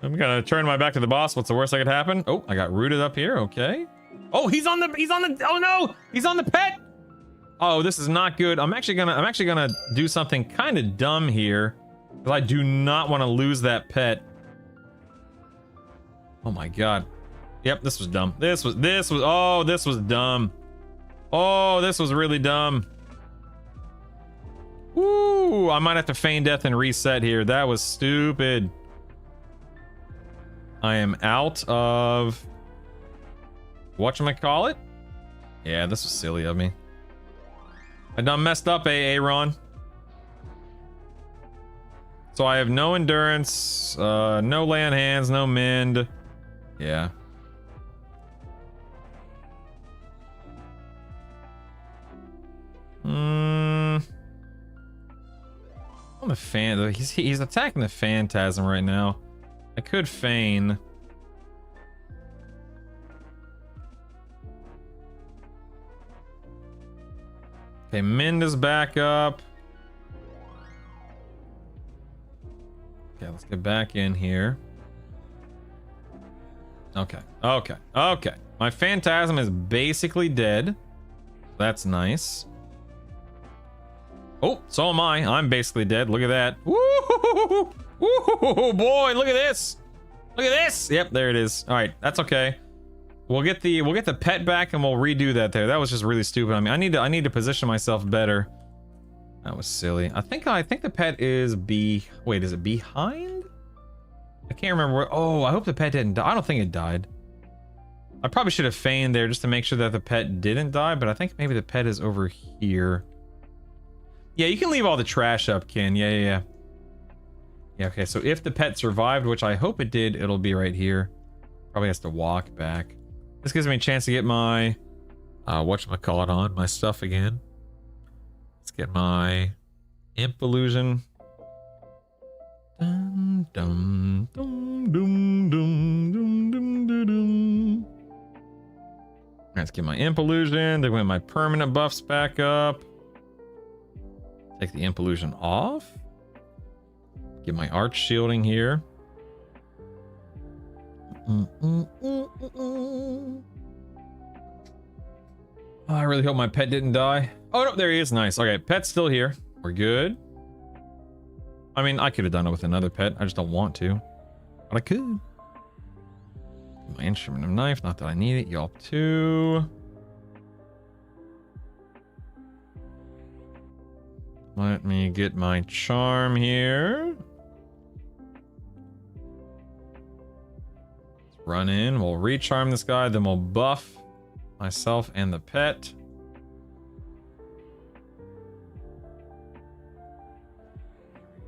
I'm gonna turn my back to the boss. What's the worst that could happen? Oh, I got rooted up here. Okay. Oh, he's on the, oh no, he's on the pet. Oh, this is not good. I'm actually gonna do something kind of dumb here. Because I do not want to lose that pet. Oh my god. Yep, this was dumb. This was dumb. Oh, this was really dumb. Ooh, I might have to feign death and reset here. That was stupid. I am out of... whatchamacallit? Yeah, this was silly of me. I done messed up, Aaron. So I have no endurance, no lay on hands, no mend. Yeah. I'm a fan. He's attacking the Phantasm right now. I could feign. Okay, mend is back up. Okay, let's get back in here. Okay, okay, okay. My Phantasm is basically dead. That's nice. Oh, so am I. I'm basically dead. Look at that. Woo! Woo, boy, look at this. Look at this. Yep, there it is. All right, that's okay. We'll get the pet back and we'll redo that there. That was just really stupid. I mean, I need to position myself better. That was silly. I think the pet is wait, is it behind? I can't remember where. Oh, I hope the pet didn't die. I don't think it died. I probably should have feigned there just to make sure that the pet didn't die, but I think maybe the pet is over here. Yeah, you can leave all the trash up, Ken. Yeah. Yeah, okay, so if the pet survived, which I hope it did, it'll be right here. Probably has to walk back. This gives me a chance to get my whatchamacallit on, my stuff again. Let's get my imp illusion. Dum, dum, dum, dum, dum, dum, dum, dum, dum. Let's get my imp illusion. Then get my permanent buffs back up. Take the imp illusion off. Get my arch shielding here. Oh, I really hope my pet didn't die. Oh no, there he is. Nice. Okay, pet's still here. We're good. I mean, I could have done it with another pet. I just don't want to. But I could. My instrument of knife. Not that I need it. Yelp too. Let me get my charm here. Let's run in. We'll recharm this guy. Then we'll buff myself and the pet.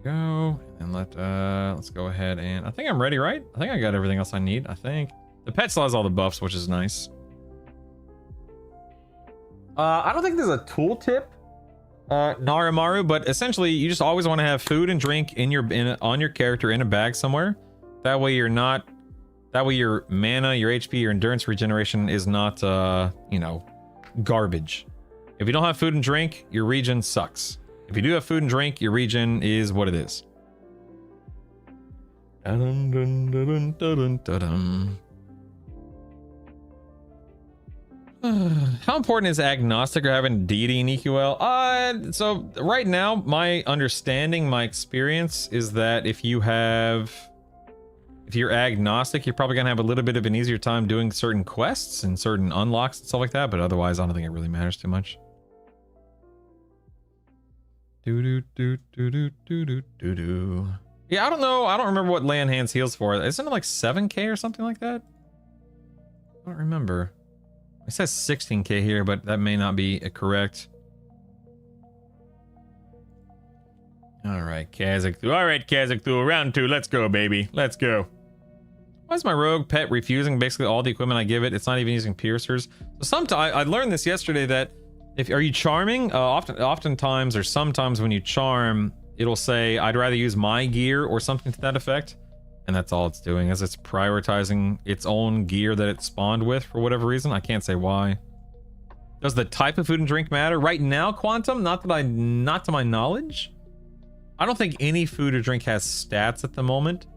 There we go. And let's go ahead and I think I'm ready, right? I think I got everything else I need. I think the pet still has all the buffs, which is nice. I don't think there's a tooltip, Narimaru, but essentially you just always want to have food and drink on your character in a bag somewhere. That way your mana, your HP, your endurance regeneration is not you know, garbage. If you don't have food and drink, your regen sucks. If you do have food and drink, your regen is what it is. Dun, dun, dun, dun, dun, dun. How important is agnostic or having deity in EQL? So right now, my understanding, my experience is that if you're agnostic, you're probably gonna have a little bit of an easier time doing certain quests and certain unlocks and stuff like that, but otherwise I don't think it really matters too much. Yeah, I don't know. I don't remember what land hands heals for. Isn't it like 7k or something like that? I don't remember. It says 16k here, but that may not be correct. Alright, Kazakh. Alright, Kazakh, round 2. Let's go, baby. Let's go. Why is my rogue pet refusing basically all the equipment I give it? It's not even using piercers. So sometimes I learned this yesterday that are you charming? Oftentimes or sometimes when you charm, it'll say I'd rather use my gear or something to that effect. And that's all it's doing, is it's prioritizing its own gear that it spawned with for whatever reason. I can't say why. Does the type of food and drink matter? Right now, Quantum, not to my knowledge. I don't think any food or drink has stats at the moment.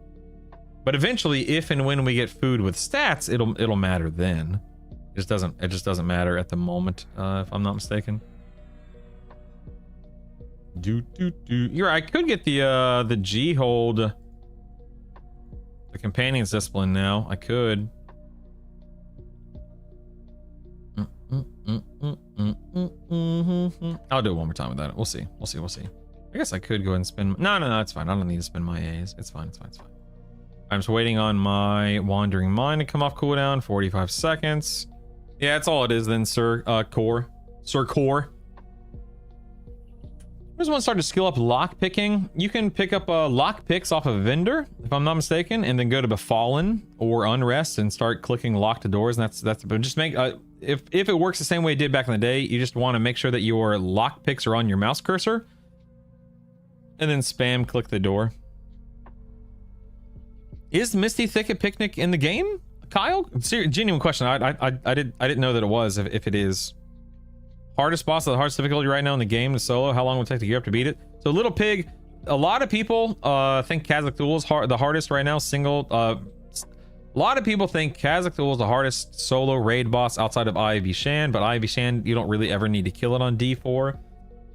But eventually, if and when we get food with stats, it'll matter then. It just doesn't matter at the moment, if I'm not mistaken. You're right, I could get the G hold. The companion's discipline now. I could. I'll do it one more time with that. We'll see. We'll see. I guess I could go ahead and spend. No, it's fine. I don't need to spend my A's. It's fine. I'm just waiting on my wandering mind to come off cooldown. 45 seconds. Yeah, that's all it is then, Sir Core. Here's one starting to skill up lock picking. You can pick up lock picks off a vendor, if I'm not mistaken, and then go to Befallen or Unrest and start clicking lock to doors. And that's but just make if it works the same way it did back in the day, you just want to make sure that your lock picks are on your mouse cursor, and then spam click the door. Is Misty Thicket Picnic in the game, Kyle? Genuine question. I didn't know that it was. If it is. Hardest boss of the hardest difficulty right now in the game to solo. How long would it take to gear up to beat it? So Little Pig, a lot of people think Kazakh Thule is the hardest right now. A lot of people think Kazakh Thule is the hardest solo raid boss outside of Ivy Shan, but Ivy Shan, you don't really ever need to kill it on D4. So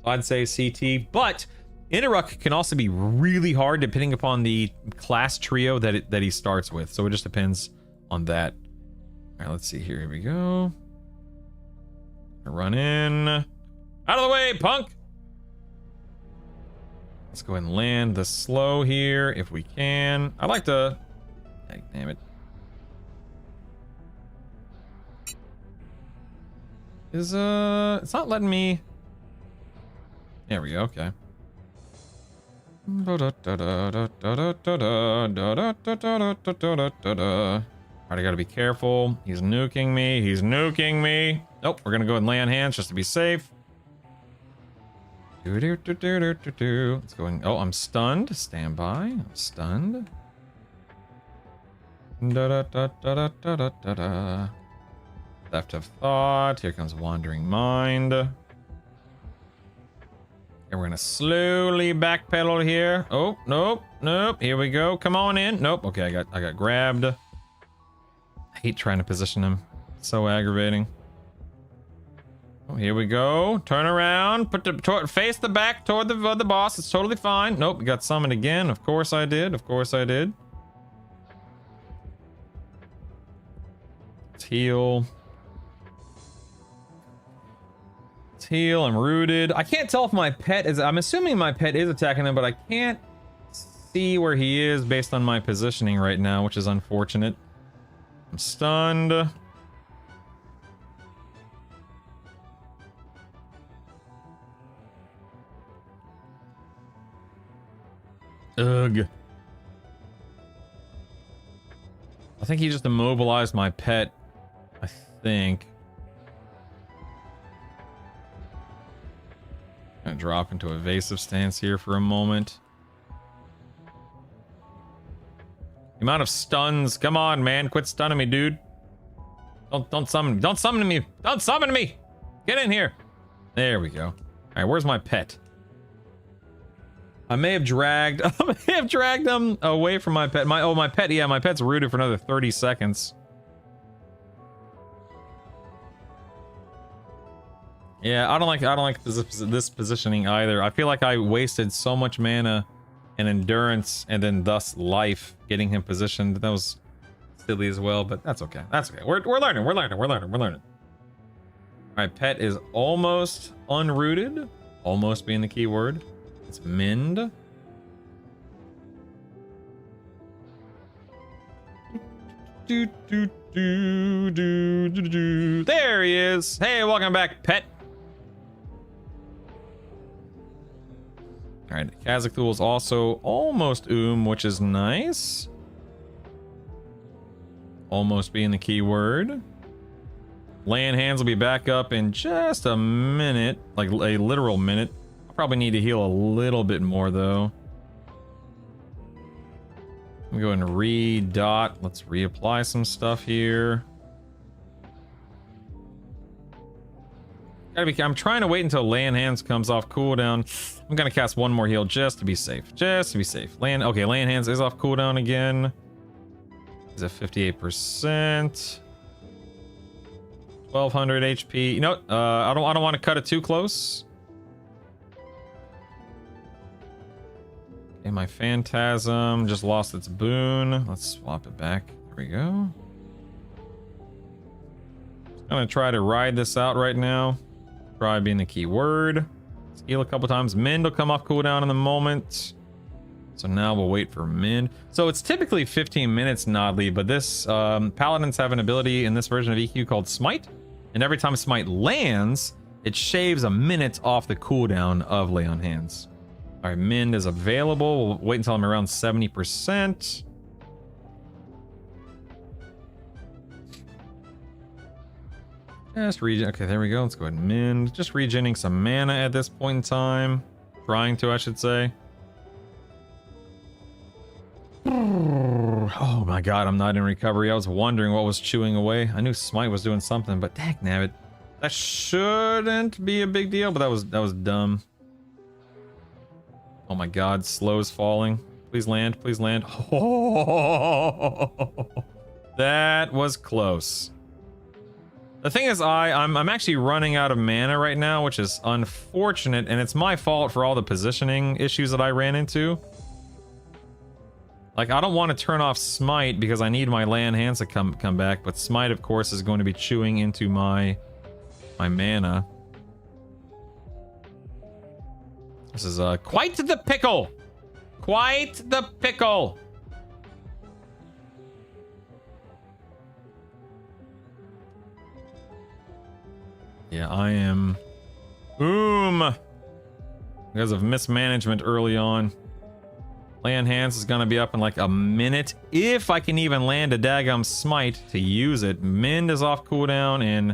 I'd say CT, but Inaruk can also be really hard depending upon the class trio that he starts with. So it just depends on that. All right, let's see here. Here we go. Run in. Out of the way, punk! Let's go ahead and land the slow here if we can. I like to... Damn it. It's not letting me... There we go, okay. Alright, I gotta be careful. He's nuking me. Nope, we're gonna go and lay on hands just to be safe. Let's go in. Oh, I'm stunned. Stand by. I'm stunned. Theft of thought. Here comes wandering mind. And we're gonna slowly backpedal here. Oh, nope. Here we go. Come on in. Nope. Okay, I got grabbed. I hate trying to position him. It's so aggravating. Oh, here we go. Turn around. Face the back toward the boss. It's totally fine. Nope, we got summoned again. Of course I did. Let's heal. I'm rooted. I can't tell if my pet is... I'm assuming my pet is attacking him, but I can't see where he is based on my positioning right now, which is unfortunate. I'm stunned. Ugh. I think he just immobilized my pet. I think. Gonna drop into evasive stance here for a moment. The amount of stuns. Come on, man. Quit stunning me, dude. Don't summon me. Don't summon me. Don't summon me. Get in here. There we go. All right, where's my pet? I may have dragged him away from my pet. My pet, yeah, my pet's rooted for another 30 seconds. Yeah, I don't like this positioning either. I feel like I wasted so much mana and endurance and then thus life getting him positioned. That was silly as well, but that's okay. That's okay. We're learning. All right, pet is almost unrooted. Almost being the key word. It's Mind. There he is. Hey, welcome back, pet. All right, Kazakh is also almost which is nice. Almost being the key word. Land hands will be back up in just a minute, like a literal minute. I'll probably need to heal a little bit more though. Let me go and re-dot. Let's reapply some stuff here. I'm trying to wait until Land Hands comes off cooldown. I'm gonna cast one more heal just to be safe. Okay, Land Hands is off cooldown again. He's at 58%. 1200 HP. You know, I don't want to cut it too close. Okay, my Phantasm just lost its boon. Let's swap it back. There we go. Just gonna try to ride this out right now. Try being the key word. Let's heal a couple times. Mind will come off cooldown in the moment. So now we'll wait for Mind. So it's typically 15 minutes, Nodly, but this paladins have an ability in this version of EQ called Smite. And every time Smite lands, it shaves a minute off the cooldown of Lay on Hands. All right, Mind is available. We'll wait until I'm around 70%. Just regen. Okay, there we go. Let's go ahead and Mind. Just regenning some mana at this point in time. Trying to, I should say. Oh my god, I'm not in recovery. I was wondering what was chewing away. I knew Smite was doing something, but dagnabbit. That shouldn't be a big deal, but that was dumb. Oh my god, slow's falling. Please land, please land. Oh, that was close. The thing is, I'm actually running out of mana right now, which is unfortunate, and it's my fault for all the positioning issues that I ran into. Like, I don't want to turn off Smite because I need my Land Hands to come back, but Smite, of course, is going to be chewing into my mana. This is quite the pickle. Quite the pickle. Yeah, I am because of mismanagement early on. Land Hands is gonna be up in like a minute if I can even land a daggum Smite to use it. Mind is off cooldown in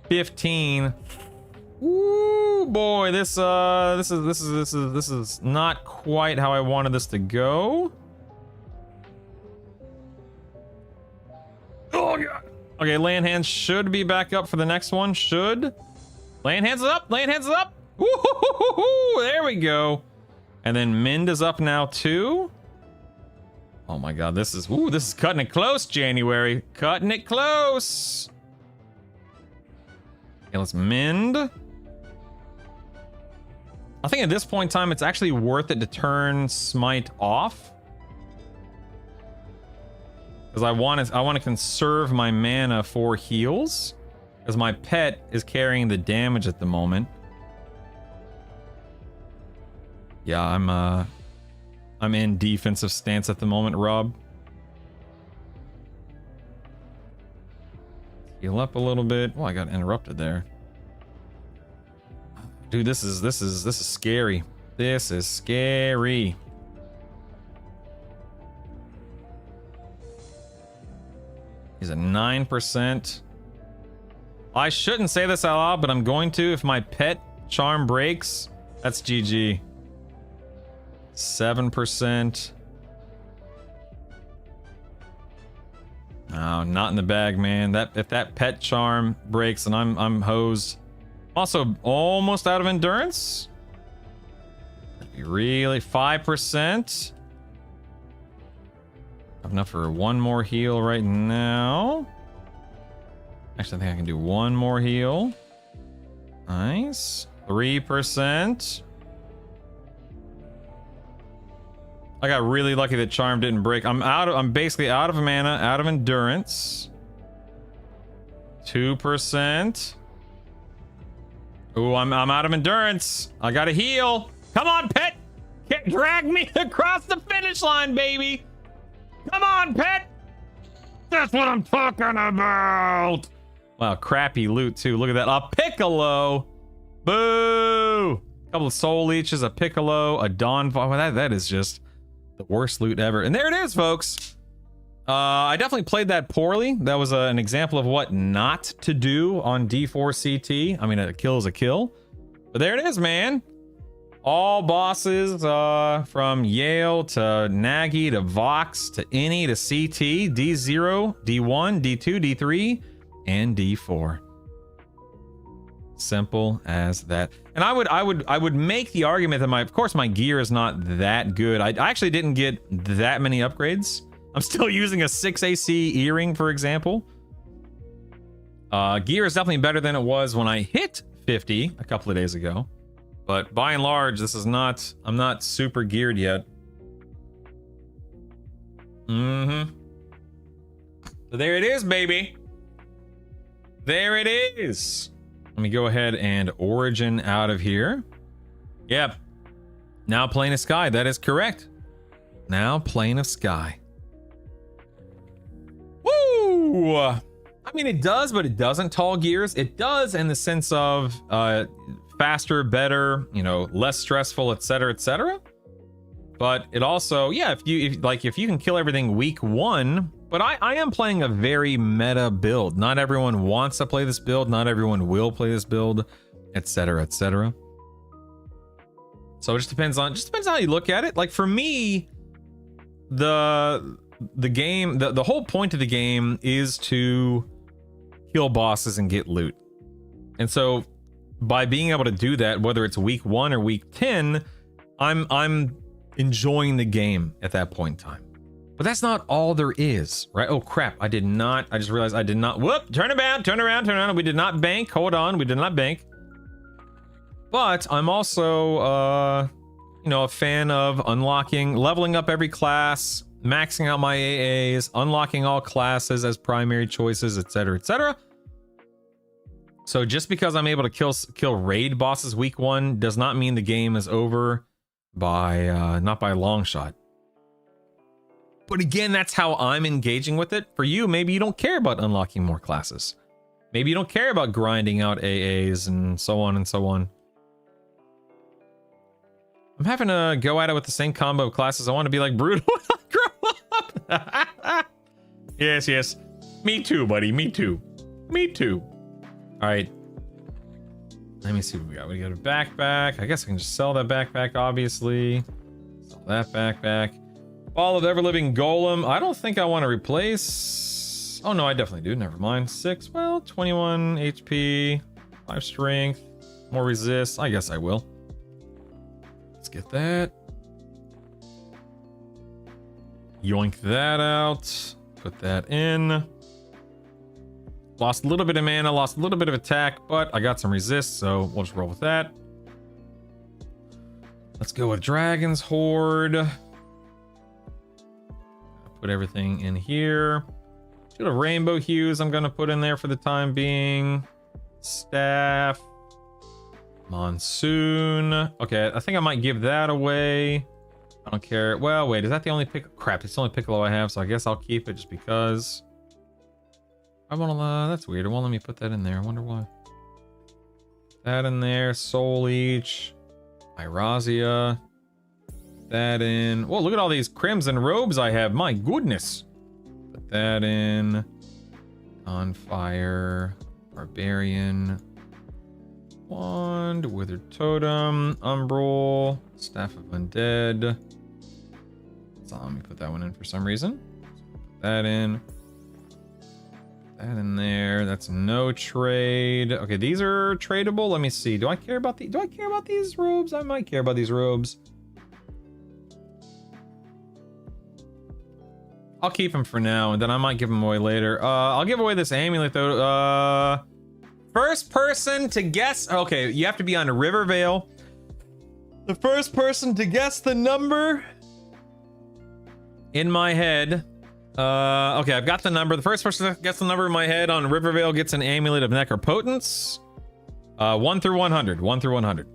15. Ooh boy, this is not quite how I wanted this to go. Oh god. Okay, Land Hands should be back up for the next one. Should. Land Hands is up. Land Hands is up. Woo-hoo-hoo-hoo-hoo. There we go. And then Mind is up now too. Oh my god, this is cutting it close, January. Cutting it close. Okay, let's Mind. I think at this point in time, it's actually worth it to turn Smite off. Because I want to conserve my mana for heals. Because my pet is carrying the damage at the moment. Yeah, I'm in defensive stance at the moment, Rob. Heal up a little bit. Oh, I got interrupted there. Dude, this is scary. This is scary. He's at 9%. I shouldn't say this out loud, but I'm going to. If my pet charm breaks, that's GG. 7%. No, not in the bag, man. If that pet charm breaks, then I'm hosed. Also, almost out of endurance. There we Really? 5%? Have enough for one more heal right now. Actually, I think I can do one more heal. Nice. 3%. I got really lucky that charm didn't break. I'm basically out of mana, out of endurance. 2%. Ooh, I'm out of endurance. I gotta heal. Come on, pet. Can't drag me across the finish line, baby. Come on, pet. That's what I'm talking about. Wow, crappy loot too. Look at that. A Piccolo. Boo. A couple of soul leeches, a Piccolo, a Dawn. Well, that is just the worst loot ever. And there it is, folks. I definitely played that poorly. That was an example of what not to do on D4 CT. I mean, a kill is a kill. But there it is, man. All bosses from Yale to Nagy to Vox to Inny to CT, D0, D1, D2, D3, and D4. Simple as that. And I would make the argument that of course my gear is not that good. I actually didn't get that many upgrades. I'm still using a 6 AC earring, for example. Gear is definitely better than it was when I hit 50 a couple of days ago. But by and large, this is not... I'm not super geared yet. Mm-hmm. So there it is, baby. There it is. Let me go ahead and origin out of here. Yep. Now plane of sky. That is correct. Now plane of sky. Woo! I mean, it does, but it doesn't. Tall gears. It does in the sense of faster, better, you know, less stressful, etc., etc. But it also, yeah, if you can kill everything week 1. But I am playing a very meta build. Not everyone wants to play this build. Not everyone will play this build, etc., etc. So it just depends on how you look at it. Like for me, the game, the whole point of the game is to kill bosses and get loot. And so by being able to do that, whether it's week 1 or week 10, I'm enjoying the game at that point in time. But that's not all there is, right? Oh crap, I just realized I did not, whoop, turn around. We did not bank, hold on, we did not bank. But I'm also, you know, a fan of leveling up every class, maxing out my AAs, unlocking all classes as primary choices, etc., etc. So just because I'm able to kill raid bosses week 1 does not mean the game is over by, not by a long shot. But again, that's how I'm engaging with it. For you, maybe you don't care about unlocking more classes. Maybe you don't care about grinding out AAs and so on and so on. I'm having to go at it with the same combo of classes. I want to be like brutal when I grow up. Yes. Me too, buddy. Me too. All right. Let me see what we got. We got a backpack. I guess I can just sell that backpack, obviously. Sell that backpack. Ball of ever-living golem. I don't think I want to replace... Oh, no, I definitely do. Never mind. 6. Well, 21 HP. 5 strength. More resist. I guess I will. Let's get that. Yoink that out. Put that in. Lost a little bit of mana. Lost a little bit of attack. But I got some resist, so we'll just roll with that. Let's go with Dragon's Horde. Put everything in here. Should have rainbow hues I'm gonna put in there for the time being. Staff. Monsoon. Okay, I think I might give that away. I don't care. Well, wait, is that the only pick? Crap, it's the only Piccolo I have, so I guess I'll keep it just because. I wanna, that's weird. It won't let me put that in there. I wonder why. That in there. Soul Leech. Irazia. That in. Whoa, look at all these crimson robes I have. My goodness. Put that in. On fire. Barbarian. Wand. Withered Totem. Umbral. Staff of Undead. So let me put that one in for some reason. Put that in. That in there. That's no trade. Okay, these are tradable. Let me see. Do I care about these robes? I might care about these robes. I'll keep him for now, and then I might give him away later. I'll give away this amulet though. First person to guess. Okay, you have to be on Rivervale. The first person to guess the number in my head. Okay, I've got the number. The first person to guess the number in my head on Rivervale gets an amulet of Necropotence. 1 through 100. 1 through 100.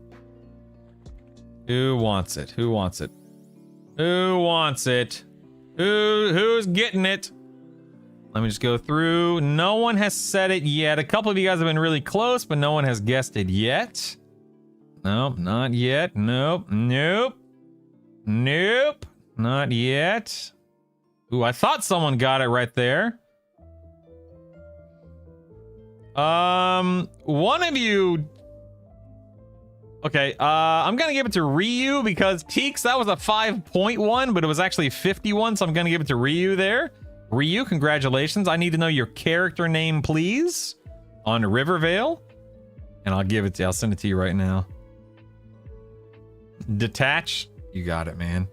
Who wants it? Who wants it? Who wants it? Who's getting it? Let me just go through. No one has said it yet. A couple of you guys have been really close, but no one has guessed it yet. Nope, not yet. Nope, nope. Nope, not yet. Ooh, I thought someone got it right there. One of you. Okay, I'm gonna give it to Ryu because Teeks, that was a 5.1, but it was actually 51, so I'm gonna give it to Ryu there. Ryu, congratulations. I need to know your character name, please, on Rivervale. And I'll give it to you. I'll send it to you right now. Detach. You got it, man.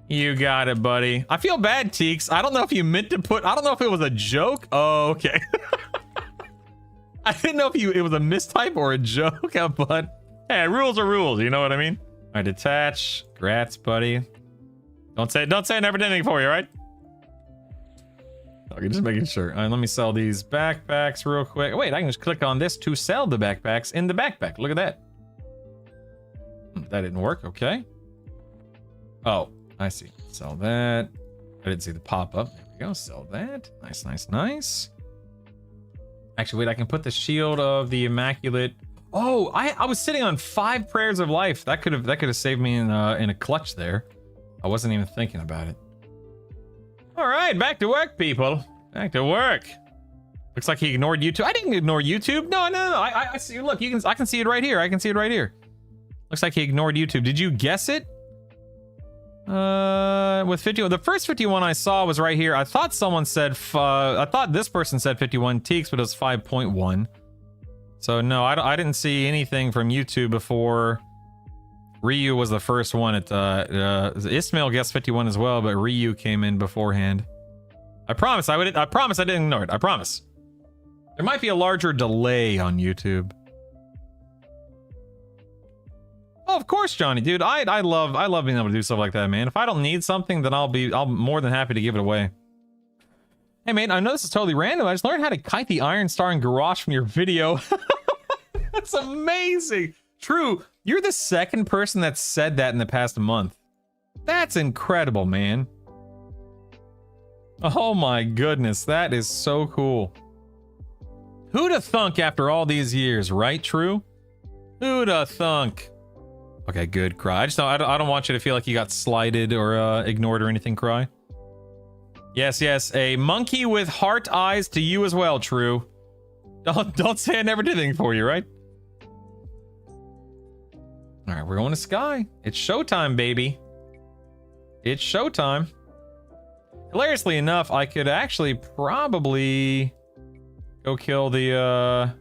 You got it, buddy. I feel bad, Teeks. I don't know if you meant to put... I don't know if it was a joke. Oh, okay. I didn't know if it was a mistype or a joke, but... Hey, rules are rules. You know what I mean? All right, detach. Congrats, buddy. Don't say I never did anything for you, right? Okay, just making sure. All right, let me sell these backpacks real quick. Wait, I can just click on this to sell the backpacks in the backpack. Look at that. That didn't work. Okay. Oh, I see. Sell that. I didn't see the pop-up. There we go. Sell that. Nice, nice, nice. Actually, wait, I can put the shield of the Immaculate. Oh, I was sitting on 5 prayers of life. That could have saved me in a clutch there. I wasn't even thinking about it. All right, back to work, people. Back to work. Looks like he ignored YouTube. I didn't ignore YouTube. No. I see. Look, I can see it right here. I can see it right here. Looks like he ignored YouTube. Did you guess it? With 51, the first 51 I saw was right here. I thought someone said, I thought this person said 51 Teeks, but it was 5.1. So no, I didn't see anything from YouTube before. Ryu was the first one. Ismail guessed 51 as well, but Ryu came in beforehand. I promise I didn't ignore it. I promise. There might be a larger delay on YouTube. Oh, of course, Johnny, dude. I love being able to do stuff like that, man. If I don't need something, then I'm more than happy to give it away. Hey, mate, I know this is totally random. I just learned how to kite the Iron Star in Garage from your video. That's amazing. True, you're the second person that said that in the past month. That's incredible, man. Oh my goodness, that is so cool. Who'da thunk after all these years, right, True? Who'da thunk? Okay, good, Cry. I don't want you to feel like you got slighted or ignored or anything, Cry. Yes, a monkey with heart eyes to you as well, True. Don't say I never did anything for you, right? All right, we're going to Sky. It's showtime, baby. It's showtime. Hilariously enough, I could actually probably go kill the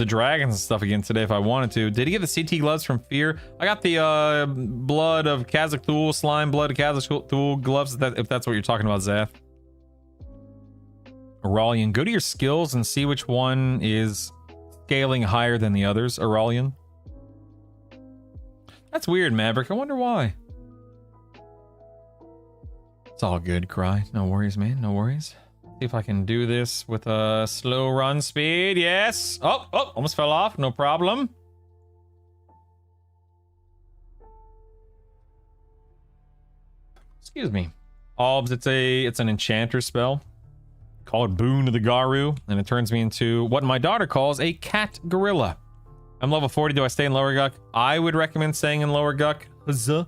dragons and stuff again today if I wanted to. Did he get the CT gloves from Fear? I got the blood of Kazakh Thul, slime blood of Kazakh Thul gloves, if that's what you're talking about, Zath. Aurelian, go to your skills and see which one is scaling higher than the others, Aurelian. That's weird, Maverick. I wonder why. It's all good, Cry. No worries, man. No worries. See if I can do this with a slow run speed. Yes. Oh, almost fell off. No problem. Excuse me. Albs, it's an enchanter spell called Boon of the Garu, and it turns me into what my daughter calls a cat gorilla. I'm level 40. Do I stay in lower Guck? I would recommend staying in lower Guck. Huzzah.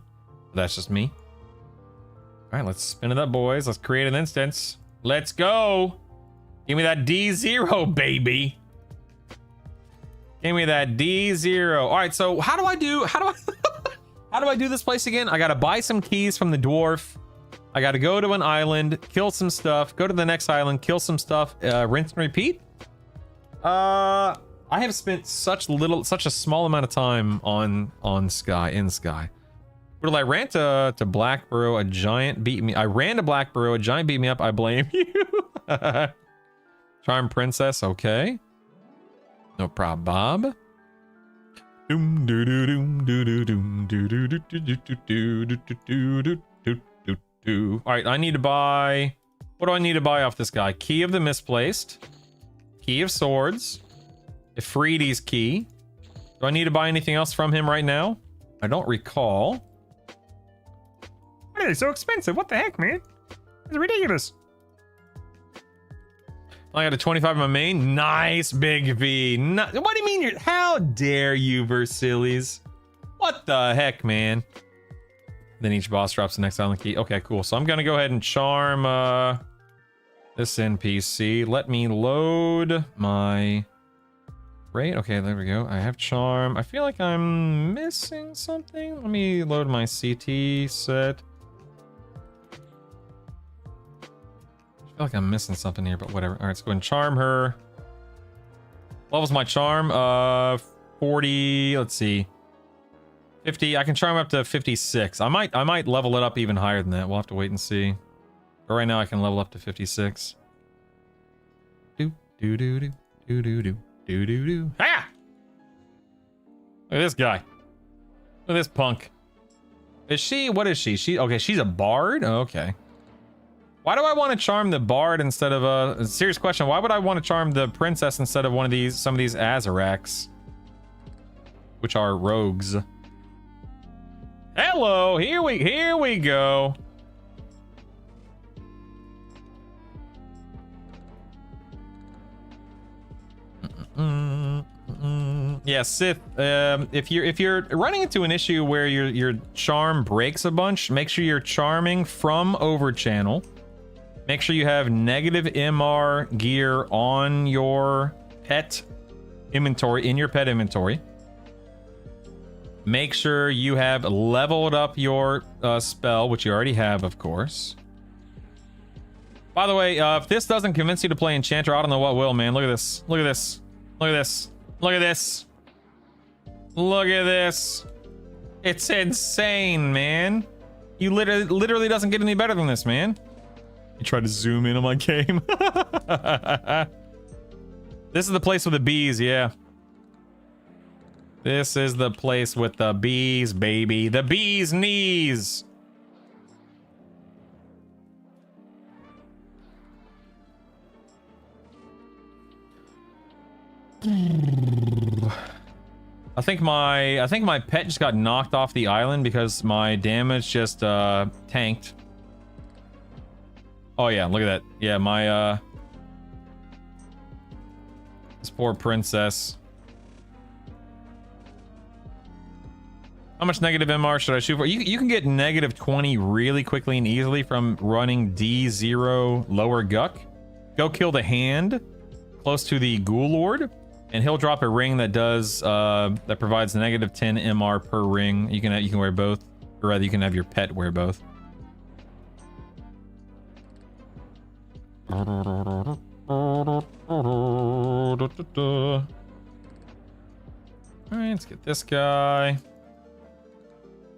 That's just me. All right, let's spin it up, boys. Let's create an instance. Let's go. Give me that D0, baby. Give me that D0. All right, so how do I do this place again? I gotta buy some keys from the dwarf. I gotta go to an island, kill some stuff, go to the next island, kill some stuff, rinse and repeat. I have spent such a small amount of time on Sky, in Sky. Well, I ran to Blackborough, a giant beat me. I ran to Blackborough, a giant beat me up. I blame you. Charm Princess, okay. No problem, Bob. Doom doo doo doom doo doo doom doo doo doo doo doo doo doo doo doo doo doo. All right, I need to buy. What do I need to buy off this guy? Key of the Misplaced, Key of Swords, Ifriti's Key. Do I need to buy anything else from him right now? I don't recall. Why are they so expensive? What the heck, man? It's ridiculous. I got a 25 in my main. Nice, Big V. What do you mean you're... How dare you, Versilis? What the heck, man? Then each boss drops the next island key. Okay, cool. So I'm going to go ahead and charm this NPC. Let me load my... Right? Okay, there we go. I have charm. I feel like I'm missing something. Let me load my CT set. I feel like I'm missing something here, but whatever. All right, let's go ahead and charm her. Levels my charm. 40. Let's see. 50. I can charm up to 56. I might level it up even higher than that. We'll have to wait and see. But right now, I can level up to 56. Do do do do do do do do do do. Ah! Look at this guy. Look at this punk. Is she? What is she? Okay, she's a bard. Okay. Why do I want to charm the bard instead of a serious question? Why would I want to charm the princess instead of some of these Azaracs, which are rogues? Hello, here we go. Yeah, Sith. If you're running into an issue where your charm breaks a bunch, make sure you're charming from overchannel. Make sure you have negative MR gear on your pet inventory, in your pet inventory. Make sure you have leveled up your spell, which you already have, of course. By the way, if this doesn't convince you to play Enchanter, I don't know what will, man. Look at this. Look at this. Look at this. Look at this. Look at this. It's insane, man. You literally doesn't get any better than this, man. You try to zoom in on my game. This is the place with the bees, yeah. This is the place with the bees, baby. The bees' knees. I think my pet just got knocked off the island because my damage just tanked. Oh yeah, look at that. Yeah, my this poor princess. How much negative MR should I shoot for? You can get negative 20 really quickly and easily from running D0 lower guck. Go kill the hand close to the ghoul lord, and he'll drop a ring that does that provides negative 10 MR per ring. You can wear both, or rather you can have your pet wear both. All right, let's get this guy.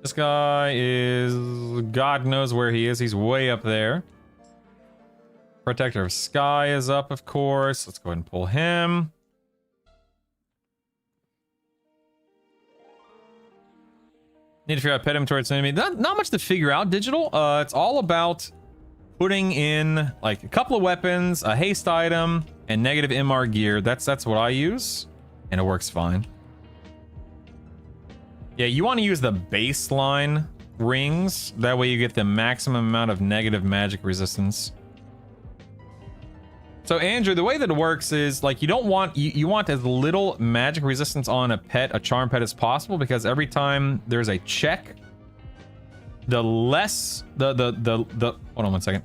This guy is... God knows where he is. He's way up there. Protector of Sky is up, of course. Let's go ahead and pull him. Need to figure out pet inventory. It's enemy. Not much to figure out, digital. It's all about putting in like a couple of weapons, a haste item, and negative MR gear. That's what I use, and it works fine. Yeah, you want to use the baseline rings. That way you get the maximum amount of negative magic resistance. So Andrew, the way that it works is like you don't want you want as little magic resistance on a charm pet as possible, because every time there's a check, the less the hold on one second.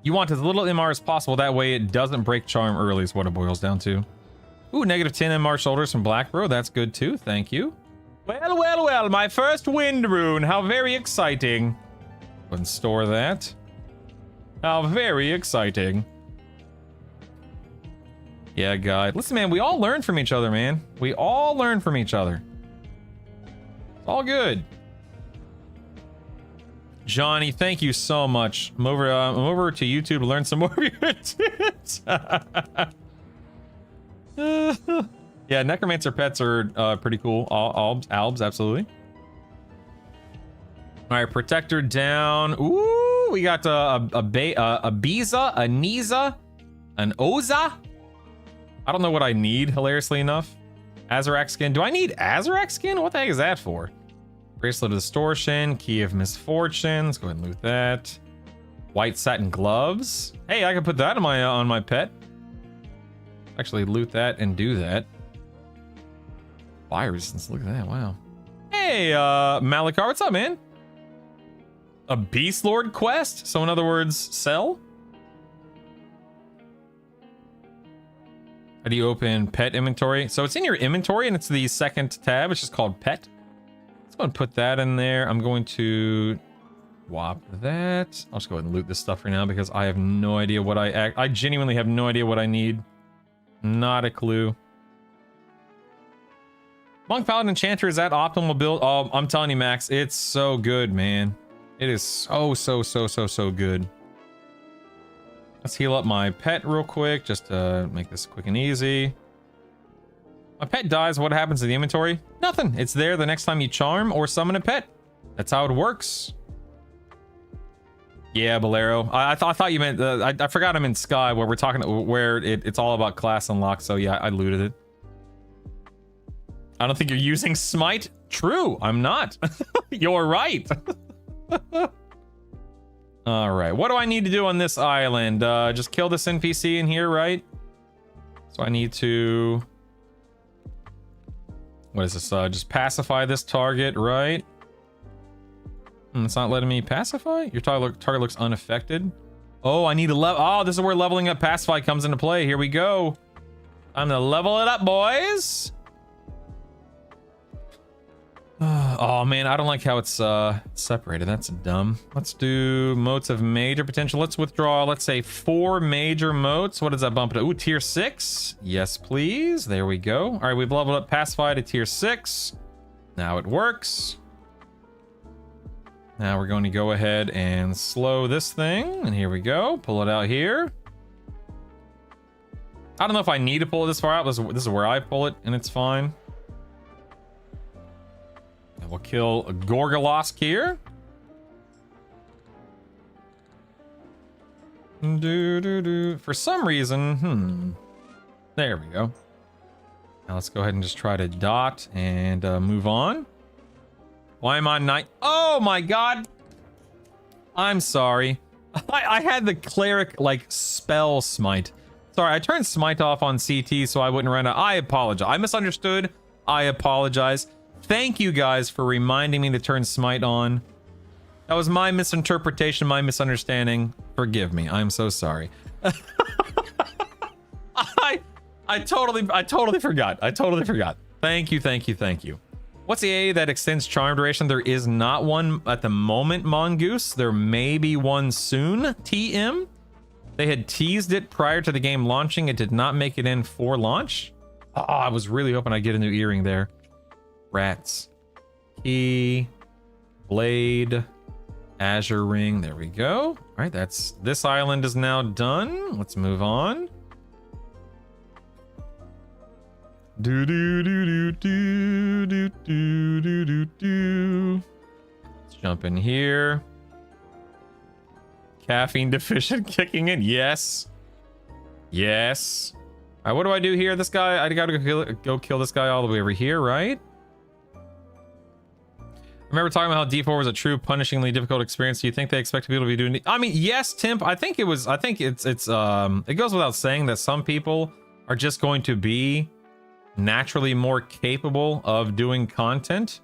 You want as little MR as possible, that way it doesn't break charm early is what it boils down to. Ooh, negative 10 MR shoulders from Blackborough. That's good too. Thank you. Well, my first wind rune. How very exciting. Go ahead and store that. How very exciting. Yeah, guy. Listen, man, we all learn from each other, man. We all learn from each other. It's all good. Johnny, thank you so much. I'm over to YouTube to learn some more of your tips. Yeah, necromancer pets are pretty cool. Albs, absolutely. All right, protector down. Ooh, we got a Biza, a Niza, an Oza. I don't know what I need, hilariously enough. Azarac skin. Do I need Azarac skin? What the heck is that for? Bracelet of Distortion, Key of Misfortune. Let's go ahead and loot that. White satin gloves. Hey, I can put that on my pet. Actually, loot that and do that. Fire resistance. Look at that. Wow. Hey, Malikar, what's up, man? A Beast Lord quest? So in other words, sell? How do you open pet inventory? So it's in your inventory and it's the second tab. It's just called pet. Let's go and put that in there. I'm going to swap that. I'll just go ahead and loot this stuff for now because I have no idea what I genuinely have no idea what I need. Not a clue. Monk Paladin Enchanter, is that optimal build? Oh, I'm telling you, Max, it's so good, man. It is so good. Let's heal up my pet real quick, just to make this quick and easy. My pet dies, what happens to the inventory? Nothing. It's there the next time you charm or summon a pet. That's how it works. Yeah, Bolero. I thought you meant, I forgot I'm in Sky, where we're talking, where it's all about class unlock, so yeah, I looted it. I don't think you're using Smite. True, I'm not. You're right. All right, what do I need to do on this island? Just kill this NPC in here, right? So I need to... What is this? Just pacify this target, right? It's not letting me pacify? Your target looks unaffected. Oh, I need to level... Oh, this is where leveling up pacify comes into play. Here we go. I'm gonna level it up, boys. Oh man, I don't like how it's separated. That's dumb. Let's do motes of major potential. Let's withdraw, let's say 4 major motes. What does that bump to? Ooh, tier 6. Yes, please. There we go. All right, we've leveled up Pacify to tier 6. Now it works. Now we're going to go ahead and slow this thing. And here we go. Pull it out here. I don't know if I need to pull it this far out. This is where I pull it, and it's fine. And we'll kill a Gorgolosk here. For some reason, there we go. Now let's go ahead and just try to dot and move on. Why am I not? Oh my god! I'm sorry. I had the cleric like spell smite. Sorry, I turned smite off on CT so I wouldn't run out. I apologize. I misunderstood. I apologize. Thank you guys for reminding me to turn smite on. That was my misinterpretation, my misunderstanding. Forgive me. I'm so sorry. I totally forgot. Thank you. What's the A that extends charm duration? There is not one at the moment, Mongoose. There may be one soon, TM. They had teased it prior to the game launching. It did not make it in for launch. Oh, I was really hoping I'd get a new earring there. Rats. Key. Blade. Azure ring. There we go. All right, this island is now done. Let's move on. Let's jump in here. Caffeine deficient kicking in. Yes. All right, what do I do here? This guy, I gotta go kill this guy all the way over here, right? Remember talking about how D4 was a true punishingly difficult experience. Do you think they expect people to be doing? I mean, yes, Timp. I think it goes without saying that some people are just going to be naturally more capable of doing content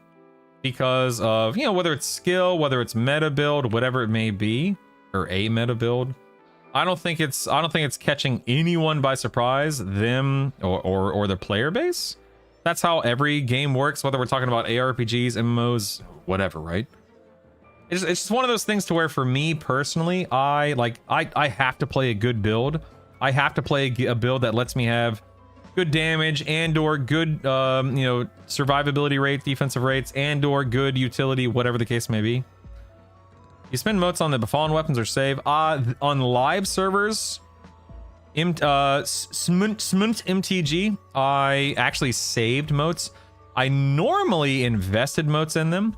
because of, you know, whether it's skill, whether it's meta build, whatever it may be, or a meta build. I don't think it's catching anyone by surprise, them or the player base. That's how every game works, whether we're talking about ARPGs, MMOs, whatever, right? It's just one of those things to where, for me personally, I have to play a good build. I have to play a build that lets me have good damage and or good survivability rates, defensive rates, and or good utility, whatever the case may be. You spend motes on the befallen weapons or save. On live servers, Smunt MTG, I actually saved motes. I normally invested motes in them.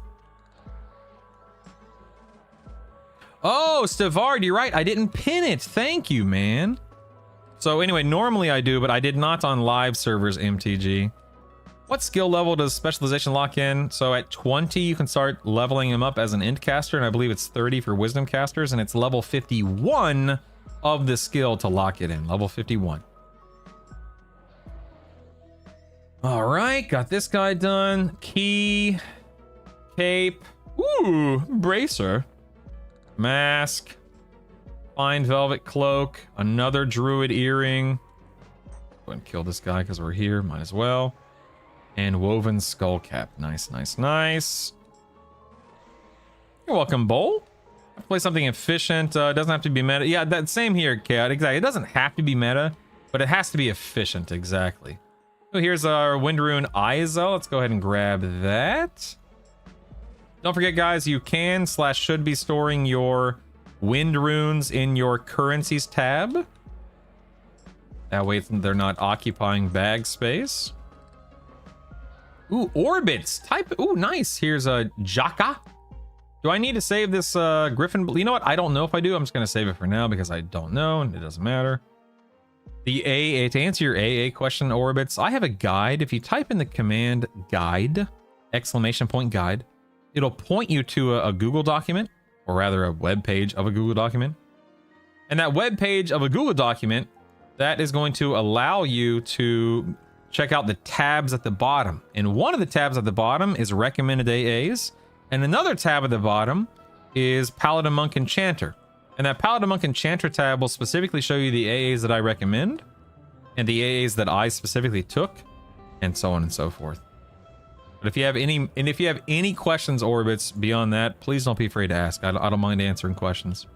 Oh, Stavard, you're right. I didn't pin it. Thank you, man. So anyway, normally I do, but I did not on live servers MTG. What skill level does specialization lock in? So at 20, you can start leveling him up as an int caster, and I believe it's 30 for wisdom casters, and it's level 51 of the skill to lock it in. Level 51. All right, got this guy done. Key, cape, ooh, bracer, mask, fine velvet cloak, another druid earring. Go ahead and kill this guy because we're here, might as well. And woven skull cap. Nice, nice, nice. You're welcome, Bowl. Play something efficient. Doesn't have to be meta. Yeah, that same here, Cat. Exactly. It doesn't have to be meta, but it has to be efficient. Exactly. So here's our Wind Rune Izel. Let's go ahead and grab that. Don't forget, guys, you can / should be storing your wind runes in your currencies tab. That way they're not occupying bag space. Ooh, orbits. Type. Ooh, nice. Here's a Jaka. Do I need to save this Griffin? You know what? I don't know if I do. I'm just going to save it for now because I don't know and it doesn't matter. The AA, to answer your AA question, orbits, I have a guide. If you type in the command guide, !guide, it'll point you to a Google document, or rather a web page of a Google document. And that web page of a Google document, that is going to allow you to check out the tabs at the bottom. And one of the tabs at the bottom is recommended AAs. And another tab at the bottom is Paladin Monk Enchanter. And that Paladin Monk Enchanter tab will specifically show you the AAs that I recommend, and the AAs that I specifically took, and so on and so forth. But if you have any questions, Orbits, beyond that, please don't be afraid to ask. I don't mind answering questions.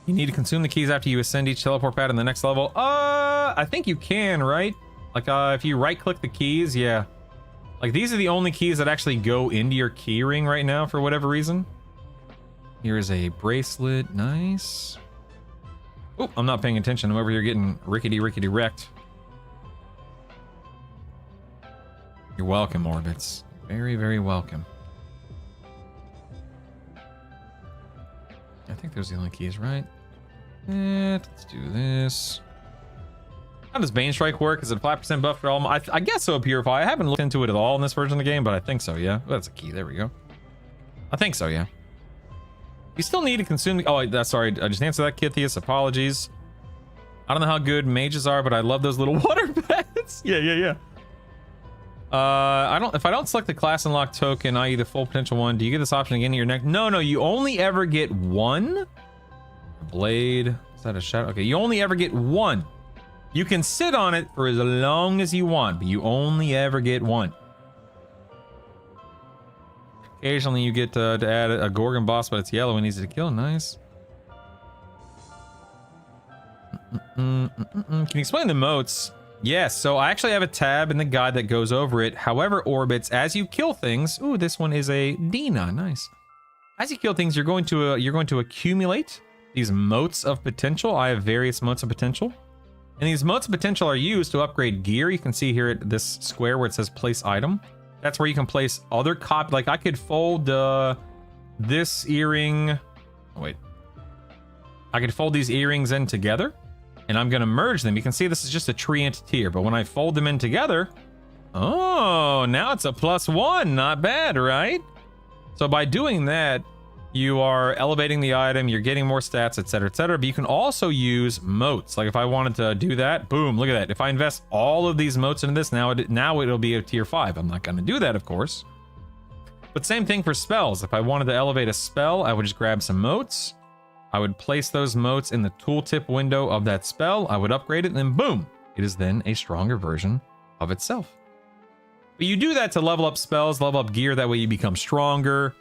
You need to consume the keys after you ascend each teleport pad in the next level. I think you can, right? Like, if you right-click the keys, yeah. Like, these are the only keys that actually go into your key ring right now for whatever reason. Here is a bracelet. Nice. Oh, I'm not paying attention. I'm over here getting rickety wrecked. You're welcome, Orbits. Very, very welcome. I think those are the only keys, right? Let's do this. How does Bane Strike work? Is it a 5% buff for all? I guess so, Purify. I haven't looked into it at all in this version of the game, but I think so, yeah. Oh, that's a key. There we go. I think so, yeah. You still need to consume... Oh, that's sorry. I just answered that, Kithius. Apologies. I don't know how good mages are, but I love those little water beds. Yeah. If I don't select the class unlock token, i.e. the full potential one, do you get this option again in your neck? No, you only ever get one. Blade. Is that a shadow? Okay, you only ever get one. You can sit on it for as long as you want, but you only ever get one. Occasionally you get to add a Gorgon boss, but it's yellow and easy to kill. Nice. Can you explain the moats? Yes, so I actually have a tab in the guide that goes over it. However, Orbits, as you kill things... Ooh, this one is a Dina. Nice. As you kill things, you're going to accumulate these moats of potential. I have various moats of potential. And these moats of potential are used to upgrade gear. You can see here at this square where it says place item. That's where you can place other copy. Like I could fold this earring. Oh, wait. I could fold these earrings in together, and I'm going to merge them. You can see this is just a tree entity here, but when I fold them in together, oh, now it's a +1. Not bad, right? So by doing that, you are elevating the item, you're getting more stats, etc., etc. But you can also use moats. Like if I wanted to do that, boom, look at that. If I invest all of these moats into this, now it'll be a tier 5. I'm not going to do that, of course. But same thing for spells. If I wanted to elevate a spell, I would just grab some moats. I would place those moats in the tooltip window of that spell. I would upgrade it, and then boom, it is then a stronger version of itself. But you do that to level up spells, level up gear. That way you become stronger.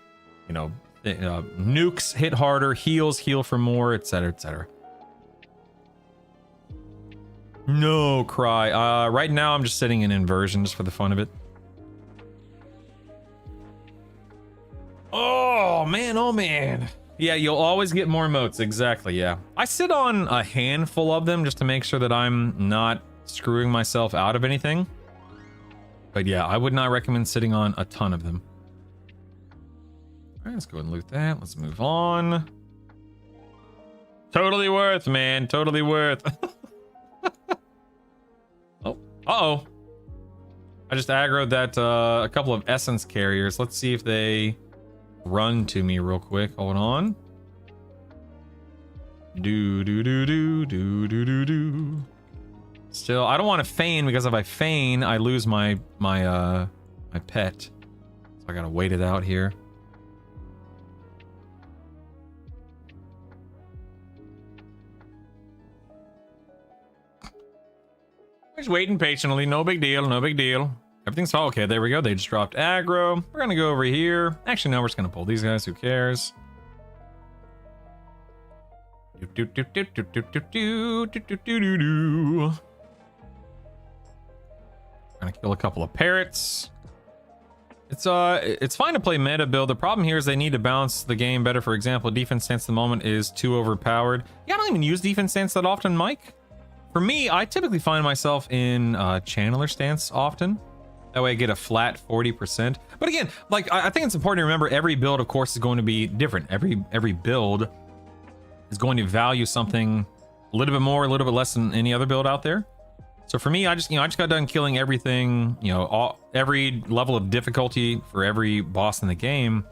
You know, nukes hit harder, heals heal for more, etc., etc. No, Cry. Right now I'm just sitting in inversion just for the fun of it. man, oh man. Yeah, you'll always get more motes. Exactly, yeah. I sit on a handful of them just to make sure that I'm not screwing myself out of anything. But yeah, I would not recommend sitting on a ton of them. All right, let's go ahead and loot that. Let's move on. Totally worth, man. Totally worth. Oh, uh-oh. I just aggroed that a couple of essence carriers. Let's see if they run to me real quick. Hold on. Do. Still, I don't want to feign, because if I feign, I lose my pet. So I gotta wait it out here. Just waiting patiently. No big deal. No big deal. Everything's all okay. There we go. They just dropped aggro. We're gonna go over here. Actually, no, we're just gonna pull these guys. Who cares? Gonna kill a couple of parrots. It's fine to play meta build. The problem here is they need to balance the game better. For example, defense stance at the moment is too overpowered. Yeah, I don't even use defense stance that often, Mike. For me, I typically find myself in channeler stance often. That way I get a flat 40%. But again, like, I think it's important to remember every build, of course, is going to be different. Every build is going to value something a little bit more, a little bit less than any other build out there. So for me, I just got done killing everything, every level of difficulty for every boss in the game.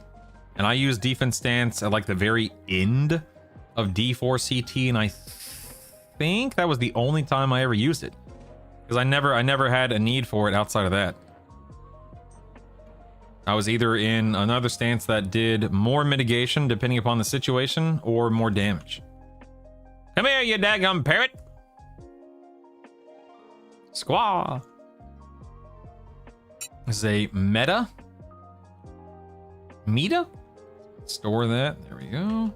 And I use defense stance at like the very end of D4 CT, and I think that was the only time I ever used it, because I never had a need for it outside of that. I was either in another stance that did more mitigation depending upon the situation, or more damage. Come here, you daggum parrot. Squaw. This is a meta. Store that. There we go.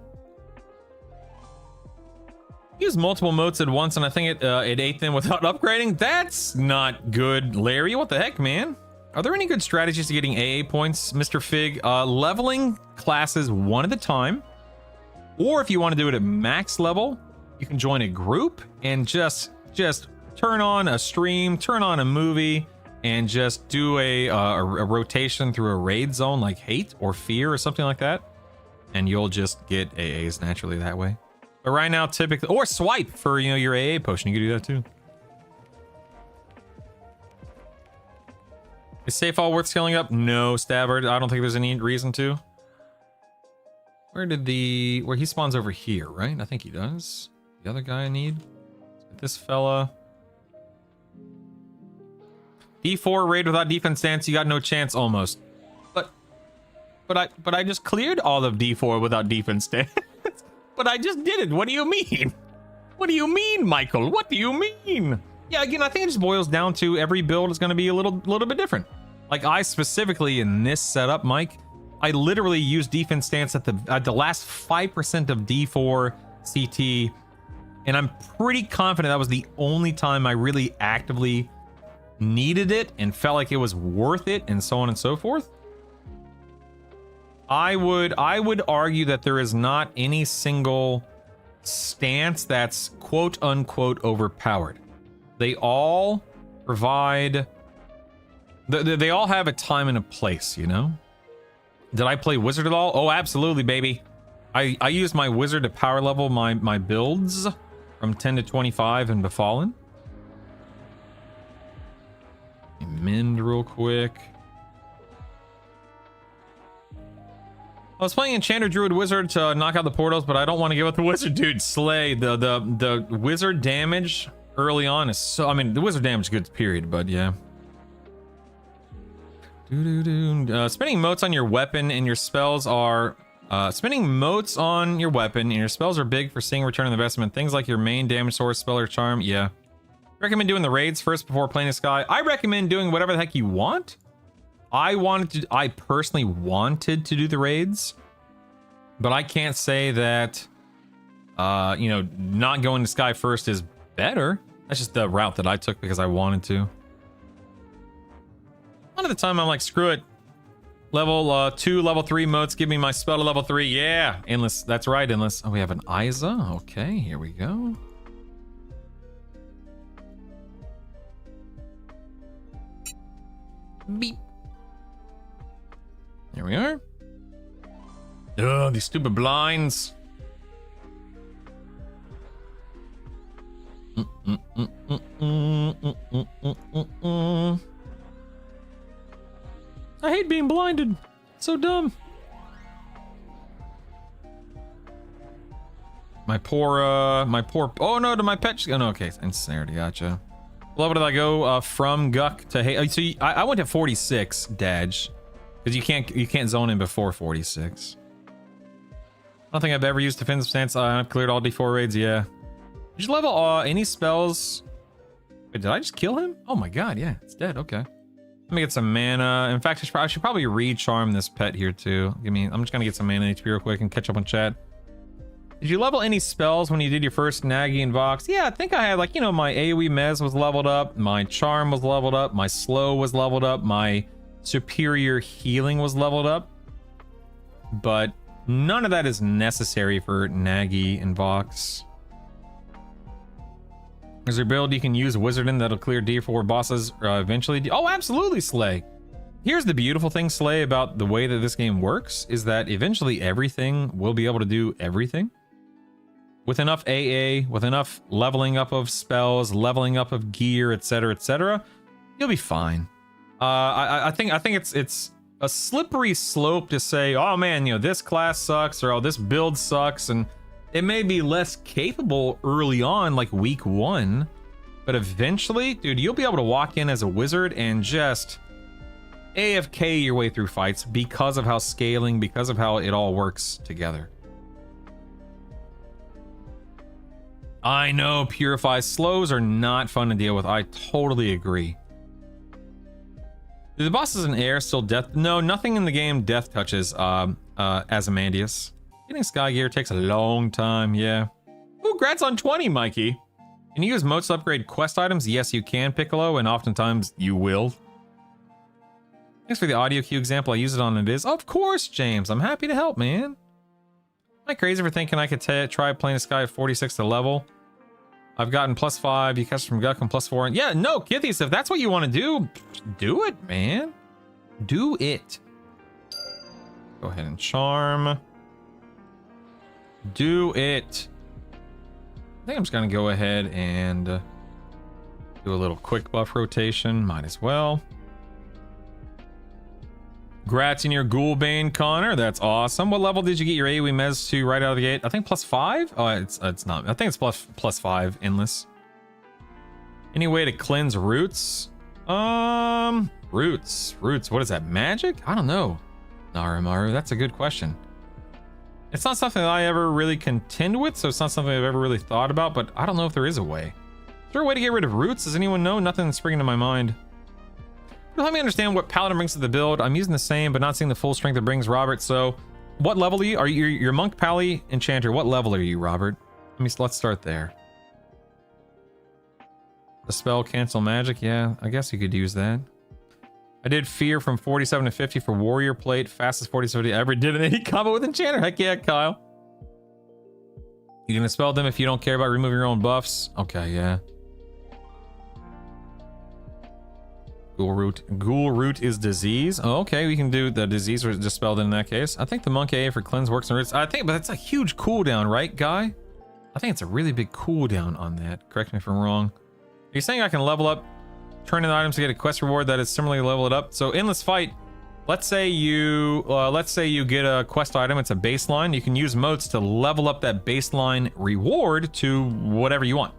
Use multiple motes at once, and I think it ate them without upgrading. That's not good, Larry. What the heck, man? Are there any good strategies to getting AA points, Mr. Fig? Leveling classes one at a time, or if you want to do it at max level, you can join a group and just turn on a stream, turn on a movie, and just do a rotation through a raid zone like hate or fear or something like that, and you'll just get AAs naturally that way. But right now, typically, or swipe for your AA potion. You can do that too. Is safe all worth scaling up? No, Stavard. I don't think there's any reason to. Where he spawns over here, right? I think he does. The other guy I need. This fella. D4 raid without defense stance. You got no chance almost. But I just cleared all of D4 without defense stance. But I just did it. What do you mean? What do you mean, Michael? What do you mean? Yeah, again, I think it just boils down to every build is going to be a little bit different. Like I specifically in this setup, Mike, I literally used defense stance at the last 5% of D4 CT, and I'm pretty confident that was the only time I really actively needed it and felt like it was worth it, and so on and so forth. I would argue that there is not any single stance that's quote unquote overpowered. They all provide, they all have a time and a place, Did I play wizard at all? Oh, absolutely, baby. I used my wizard to power level my builds from 10 to 25 in Befallen. Mend real quick. I was playing Enchanter, Druid, Wizard to knock out the portals, but I don't want to give up the Wizard, dude. Slay. The Wizard damage early on is so... I mean, the Wizard damage is good, period, but yeah. Spinning motes on your weapon and your spells are... spinning motes on your weapon and your spells are big for seeing return on investment. Things like your main damage source, spell, or charm, yeah. Recommend doing the raids first before playing this guy. I recommend doing whatever the heck you want. I personally wanted to do the raids, but I can't say that, not going to Sky first is better. That's just the route that I took because I wanted to. A lot of the time I'm like, screw it. Level 2, level 3 motes. Give me my spell to level 3. Yeah, endless. That's right, endless. Oh, we have an Isa. Okay, here we go. Beep. There we are. Ugh, these stupid blinds. I hate being blinded. It's so dumb. My poor, oh no, to my pet. Oh no, okay, ensnaredy, gotcha. What level did I go from Guck to Hey? So I went to 46, Daj, because you can't zone in before 46. I don't think I've ever used defensive stance. I've cleared all D4 raids. Yeah. Did you level any spells? Wait, did I just kill him? Oh my god, yeah, it's dead. Okay. Let me get some mana. In fact, I should probably recharm this pet here too. I'm just gonna get some mana HP real quick and catch up on chat. Did you level any spells when you did your first Nagi and Vox? Yeah, I think I had, like, you know, my AoE Mez was leveled up, my Charm was leveled up, my Slow was leveled up, my Superior Healing was leveled up. But none of that is necessary for Nagi and Vox. Is there a build you can use Wizardin that'll clear D4 bosses eventually? Oh, absolutely, Slay. Here's the beautiful thing, Slay, about the way that this game works, is that eventually everything will be able to do everything. With enough AA, with enough leveling up of spells, leveling up of gear, etc., you'll be fine. I think it's a slippery slope to say, oh man, you know, this class sucks, or oh, this build sucks, and it may be less capable early on, like week 1, but eventually, dude, you'll be able to walk in as a wizard and just AFK your way through fights because of how scaling, because of how it all works together. I know, Purify. Slows are not fun to deal with. I totally agree. Do the bosses in air still death? No, nothing in the game death touches Ozymandias. Getting Sky Gear takes a long time, yeah. Ooh, grats on 20, Mikey. Can you use motes to upgrade quest items? Yes, you can, Piccolo, and oftentimes you will. Thanks for the audio cue example. I use it on Invis. Of course, James. I'm happy to help, man. Am I crazy for thinking I could try playing this guy at 46 to level? I've gotten +5, you catch from Guck and +4. And yeah, no, Kithies, if that's what you want to do it, man. Do it. Go ahead and charm. Do it. I think I'm just gonna go ahead and do a little quick buff rotation. Might as well. Grats in your Ghoulbane, Connor. That's awesome. What level did you get your AoE Mez to right out of the gate? I think +5? Oh, it's not. I think it's +5, endless. Any way to cleanse roots? Roots. What is that, magic? I don't know. Narimaru, that's a good question. It's not something that I ever really contend with, so it's not something I've ever really thought about, but I don't know if there is a way. Is there a way to get rid of roots? Does anyone know? Nothing that's springing to my mind. Help me understand what Paladin brings to the build. I'm using the same, but not seeing the full strength it brings, Robert. So, what level are you? Are you your Monk, Pally, Enchanter? What level are you, Robert? Let's start there. The spell cancel magic. Yeah, I guess you could use that. I did Fear from 47 to 50 for Warrior Plate. Fastest 47 I ever did in any combo with Enchanter. Heck yeah, Kyle. You can spell them if you don't care about removing your own buffs. Okay, yeah. Ghoul root is disease. Oh, okay, we can do the disease or just spelled in that case. I think the monk AA for cleanse works on roots. I think, but that's a huge cooldown, right, guy? I think it's a really big cooldown on that. Correct me if I'm wrong. Are you saying I can level up, turn in items to get a quest reward that is similarly leveled up? So endless fight. Let's say you get a quest item. It's a baseline. You can use motes to level up that baseline reward to whatever you want.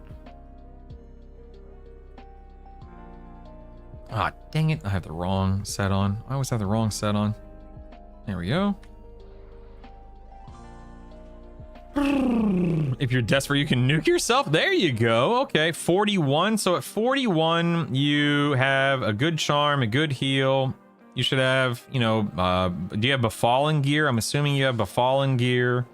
Ah, dang it. I have the wrong set on. I always have the wrong set on. There we go. If you're desperate, you can nuke yourself. There you go. Okay, 41. So at 41, you have a good charm, a good heal. You should have, you know, do you have Befallen gear? I'm assuming you have Befallen gear.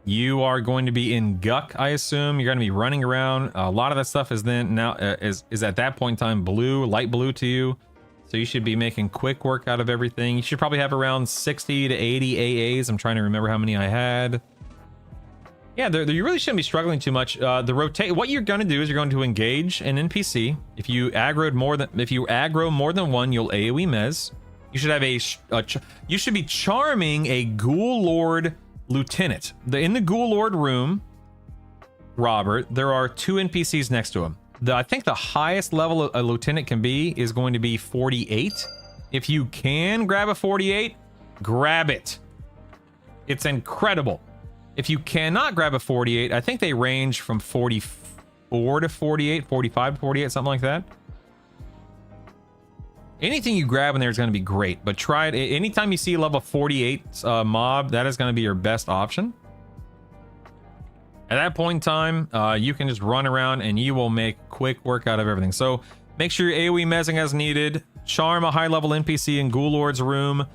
You are going to be in Guck, I assume. You're going to be running around. A lot of that stuff is then now is at that point in time blue, light blue to you. So you should be making quick work out of everything. You should probably have around 60 to 80 AAs. I'm trying to remember how many I had. Yeah, you really shouldn't be struggling too much. What you're going to do is you're going to engage an NPC. If you aggro more than one, you'll AoE mez. You should have you should be charming a Ghoul Lord Lieutenant. In the Ghoul Lord room, Robert, there are 2 NPCs next to him. I think the highest level a lieutenant can be is going to be 48. If you can grab a 48, grab it. It's incredible. If you cannot grab a 48, I think they range from 44 to 48, 45 to 48, something like that. Anything you grab in there is going to be great, but try it. Anytime you see a level 48 mob, that is going to be your best option. At that point in time, you can just run around and you will make quick work out of everything. So make sure you're AoE mezzing as needed. Charm a high-level NPC in Ghoul Lord's room.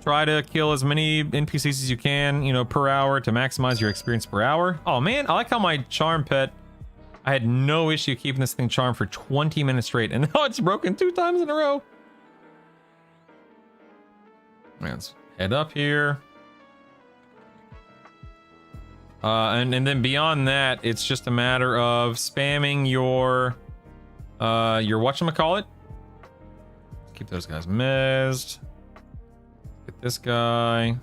Try to kill as many NPCs as you can, you know, per hour to maximize your experience per hour. Oh man, I like how my charm pet, I had no issue keeping this thing charmed for 20 minutes straight, and now it's broken 2 times in a row. Let's head up here. And then beyond that, it's just a matter of spamming your whatchamacallit. Keep those guys mezzed. Get this guy.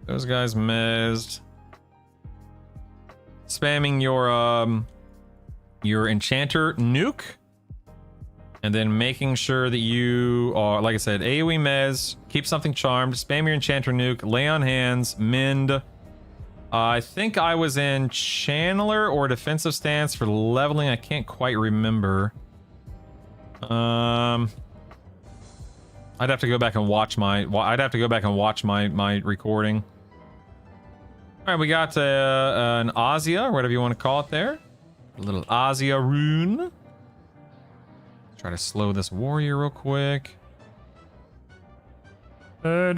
Those guys mezzed. Spamming your enchanter nuke. And then making sure that you are, like I said, AoE mez, keep something charmed, spam your enchanter nuke, lay on hands, mend. I think I was in channeler or defensive stance for leveling. I can't quite remember. I'd have to go back and watch my recording. All right, we got an Azia, or whatever you want to call it there. A little Azia rune. Try to slow this warrior real quick. Heal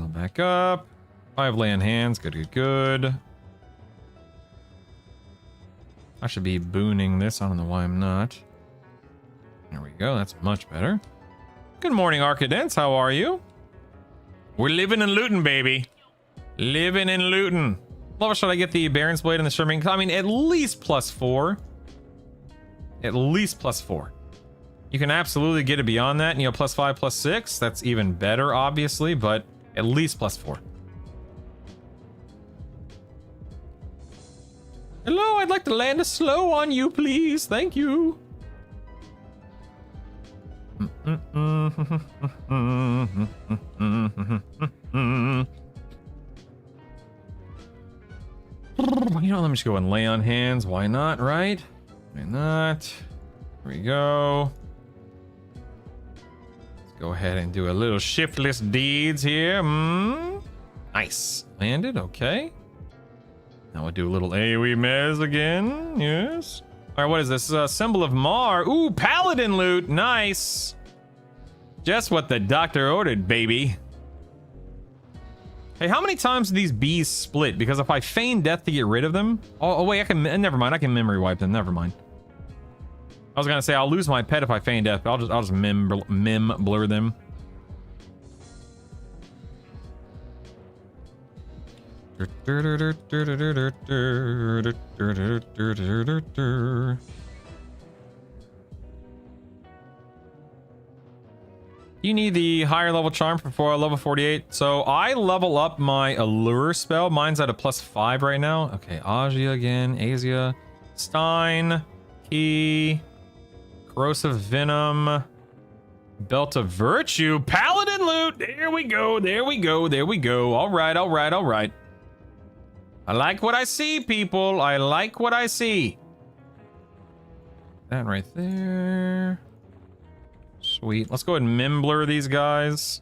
back up. 5 lay on hands. Good. I should be booning this. I don't know why I'm not. There we go. That's much better. Good morning, Arcadents. How are you? We're living and looting, baby. Living and looting. Level should I get the Baron's Blade and the Sherman? I mean, at least +4. At least +4. You can absolutely get it beyond that, you know, +5, +6. That's even better, obviously, but at least +4. Hello, I'd like to land a slow on you, please. Thank you. You know, let me just go and lay on hands. Why not, right? Why not? Here we go. Let's go ahead and do a little shiftless deeds here. Nice. Landed, okay. Now we'll do a little AoE mez again. Yes. All right, what is this? Symbol of Mar. Ooh, paladin loot. Nice. Just what the doctor ordered, baby. Hey, how many times do these bees split? Because if I feign death to get rid of them... Oh, wait, I can... Never mind, I can memory wipe them. Never mind. I was gonna say, I'll lose my pet if I feign death, but I'll just mem blur them. You need the higher level charm for level 48. So I level up my allure spell. Mine's at a +5 right now. Okay, Asia again, Asia, Stein, Key, Corrosive Venom, Belt of Virtue, Paladin loot. There we go, there we go, there we go. All right, all right, all right. I like what I see, people. I like what I see. That right there. Sweet. Let's go ahead and memblur these guys.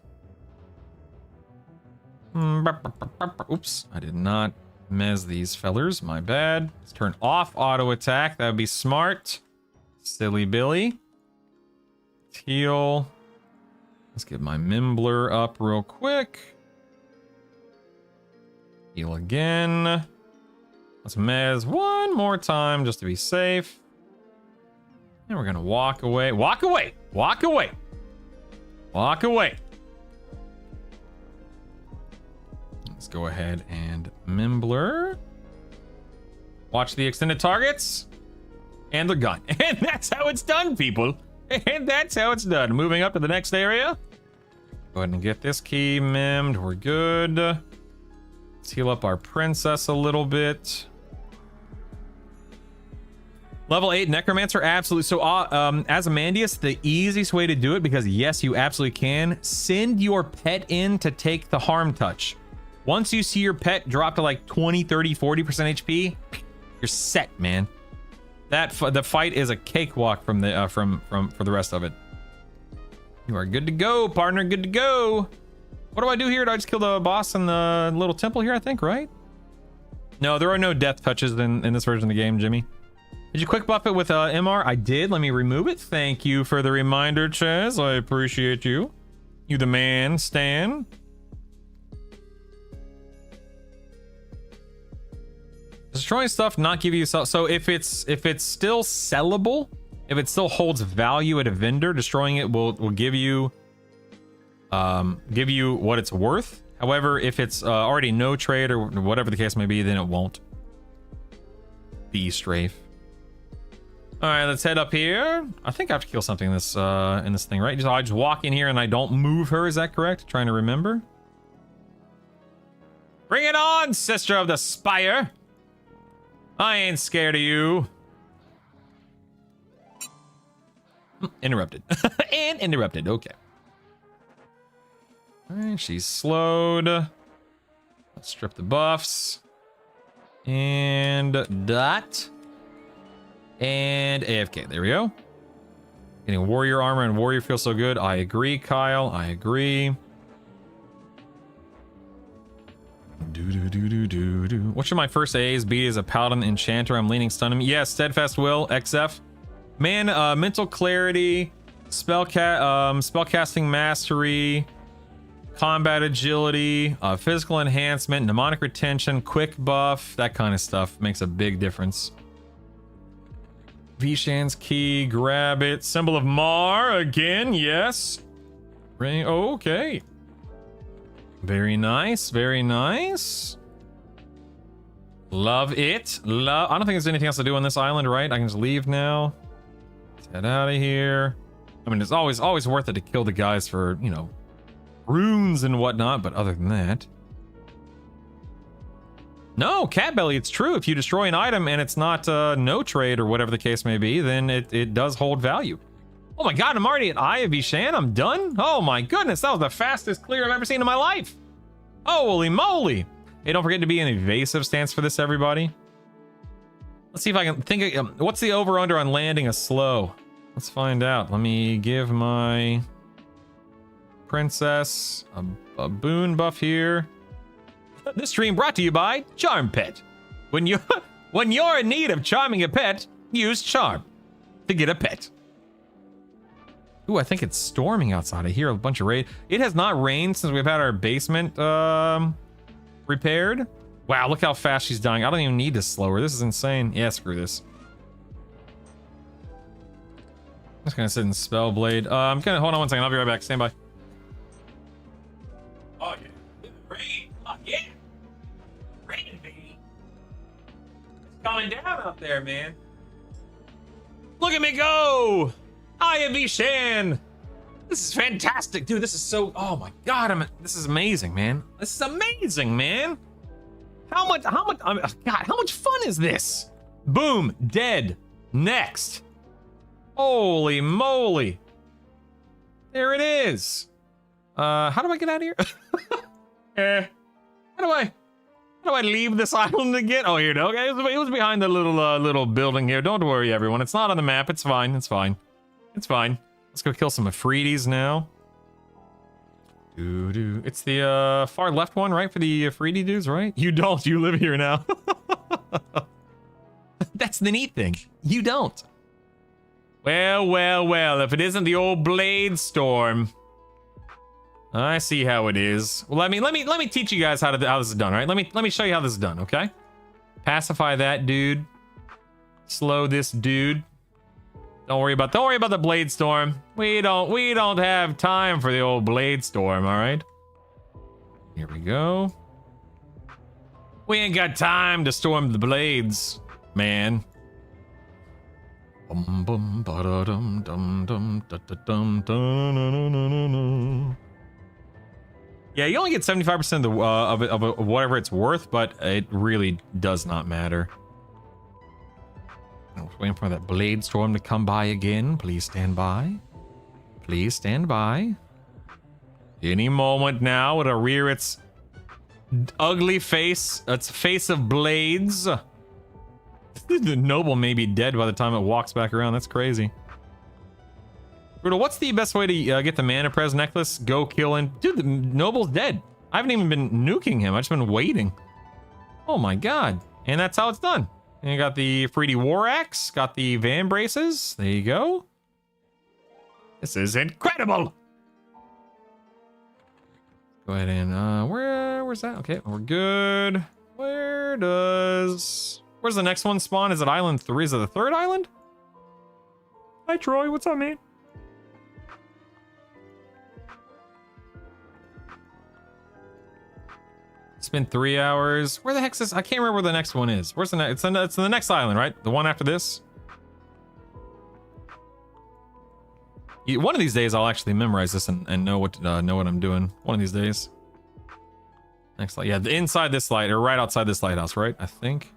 Oops. I did not mez these fellers. My bad. Let's turn off auto attack. That would be smart. Silly Billy. Heal. Let's get my memblur up real quick. Heal again. Let's mez one more time just to be safe. And we're gonna walk away. Walk away! Walk away! Walk away! Let's go ahead and Mimbler. Watch the extended targets. And the gun. And that's how it's done, people. And that's how it's done. Moving up to the next area. Go ahead and get this key mimmed. We're good. Let's heal up our princess a little bit. Level 8 Necromancer, absolutely. So as Amandius, the easiest way to do it, because yes, you absolutely can, send your pet in to take the harm touch. Once you see your pet drop to like 20, 30, 40% HP, you're set, man. The fight is a cakewalk from the for the rest of it. You are good to go, partner. Good to go. What do I do here? Do I just kill the boss in the little temple here? I think, right? No, there are no death touches in this version of the game, Jimmy. Did you quick buff it with MR? I did. Let me remove it. Thank you for the reminder, Chaz. I appreciate you. You the man, Stan. Destroying stuff not give you so if it's still sellable, if it still holds value at a vendor, destroying it will give you what it's worth. However, if it's already no trade or whatever the case may be, then it won't. Be strafe. All right, let's head up here. I think I have to kill something in this thing, right? I just walk in here and I don't move her. Is that correct? Trying to remember. Bring it on, sister of the spire. I ain't scared of you. Interrupted. And interrupted. Okay. All right, she's slowed. Let's strip the buffs. And dot. And AFK. There we go. Getting warrior armor and warrior feels so good. I agree, Kyle. I agree. What should my first A's be as a paladin enchanter? I'm leaning stun him. Yes, steadfast will, XF. Man, mental clarity, spellcasting mastery, combat agility, physical enhancement, mnemonic retention, quick buff, that kind of stuff makes a big difference. Vishan's key, grab it. Symbol of Mar again, yes. Ring, oh, okay. Very nice, very nice. Love it. I don't think there's anything else to do on this island, right? I can just leave now. Let's head out of here. I mean, it's always worth it to kill the guys for, you know, runes and whatnot, but other than that. No, Catbelly, it's true. If you destroy an item and it's not no trade or whatever the case may be, then it does hold value. Oh my god, I'm already at Eye of Vishan. I'm done? Oh my goodness, that was the fastest clear I've ever seen in my life. Holy moly. Hey, don't forget to be an evasive stance for this, everybody. Let's see if I can think of, what's the over-under on landing a slow? Let's find out. Let me give my princess a boon buff here. This stream brought to you by Charm Pet. When you're in need of charming a pet, use Charm to get a pet. Ooh, I think it's storming outside. I hear a bunch of rain. It has not rained since we've had our basement repaired. Wow, look how fast she's dying. I don't even need to slow her. This is insane. Yeah, screw this. I'm just gonna sit in Spellblade. I'm gonna hold on one second. I'll be right back. Stand by. Oh yeah, rain. Oh yeah, rain, baby. It's coming down up there, man. Look at me go! Eye of Vishan! This is fantastic, dude. This is so. Oh my god, this is amazing, man. This is amazing, man. How much? God, how much fun is this? Boom, dead. Next. Holy moly. There it is. How do I get out of here? How do I leave this island again? Oh, here, okay. It was behind the little building here. Don't worry, everyone. It's not on the map. It's fine. It's fine. It's fine. Let's go kill some Afrides now. It's the far left one, right? For the Afridi dudes, right? You don't. You live here now. That's the neat thing. You don't. Well. If it isn't the old Blade Storm, I see how it is. Well, let me teach you guys how this is done. Right? Let me show you how this is done. Okay. Pacify that dude. Slow this dude. Don't worry about the blade storm. We don't have time for the old blade storm, all right? Here we go. We ain't got time to storm the blades, man. Bum bum ba da dum dum dum da da dum dum. Yeah, you only get 75% of the of whatever it's worth, but it really does not matter. I was waiting for that blade storm to come by again. Please stand by. Please stand by. Any moment now, it'll rear its ugly face. Its face of blades. The noble may be dead by the time it walks back around. That's crazy. Brutal, what's the best way to get the Mana Prez necklace? Go kill and... Dude, the noble's dead. I haven't even been nuking him. I've just been waiting. Oh my god. And that's how it's done. And you got the Freedy War Axe. Got the Van Braces. There you go. This is incredible. Go ahead and... where's that? Okay, we're good. Where's the next one spawn? Is it Island 3? Is it the third island? Hi, Troy. What's up, man? It's been 3 hours. Where the heck is this? I can't remember where the next one is. Where's the next? It's the next island, right? The one after this. One of these days, I'll actually memorize this and know what I'm doing. One of these days. Next light. Yeah, inside this light, or right outside this lighthouse, right? I think.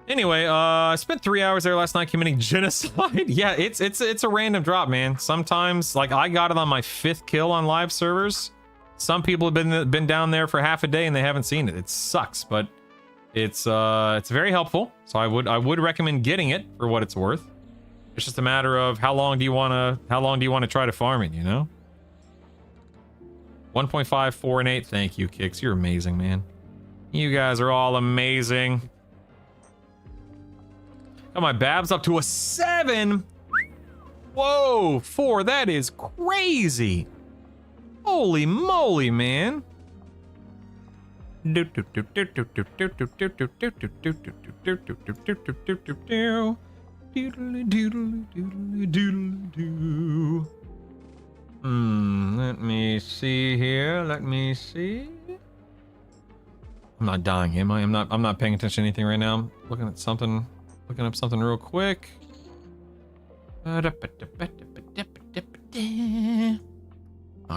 Anyway, I spent 3 hours there last night committing genocide. Yeah, it's a random drop, man. Sometimes, like, I got it on my 5th kill on live servers. Some people have been down there for half a day and they haven't seen it. It sucks, but it's very helpful. So I would recommend getting it for what it's worth. It's just a matter of how long do you want to try to farm it, you know? 1.5, 4, and 8. Thank you, Kix. You're amazing, man. You guys are all amazing. Got my Babs up to a 7. Whoa, 4. That is crazy. Holy moly, man. Let me see here. Let me see. I'm not dying, am I? I'm not paying attention to anything right now. I'm looking at something. Looking up something real quick. All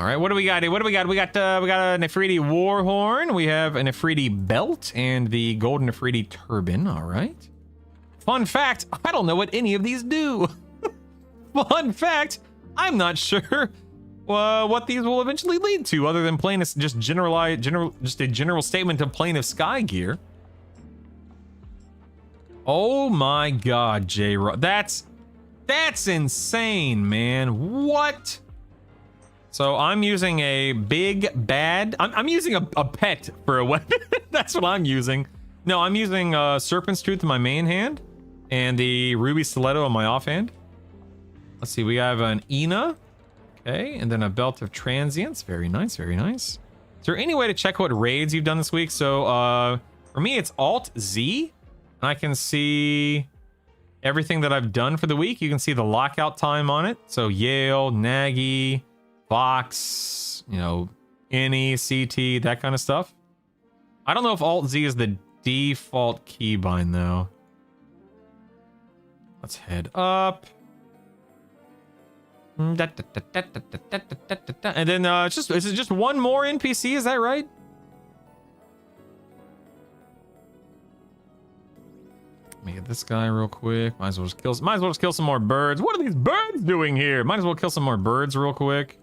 right, what do we got here? What do we got? We got a Nefriti Warhorn. We have a Nefriti belt and the golden Nefriti turban. All right. Fun fact, I don't know what any of these do. Fun fact, I'm not sure what these will eventually lead to, other than plain just a general statement of plain of sky gear. Oh my god, J-Rock. That's insane, man. What? So I'm using a big bad. I'm using a pet for a weapon. That's what I'm using. No, I'm using Serpent's Tooth in my main hand and the Ruby Stiletto in my offhand. Let's see, we have an Inna. Okay, and then a Belt of Transience. Very nice, very nice. Is there any way to check what raids you've done this week? So for me, it's Alt-Z. And I can see everything that I've done for the week. You can see the lockout time on it. So Yale, Nagy, Vox, you know, Inny, CT, that kind of stuff. I don't know if Alt-Z is the default keybind, though. Let's head up. And then is it just one more NPC? Is that right? Let me get this guy real quick. Might as well just kill some more birds. What are these birds doing here? Might as well kill some more birds real quick.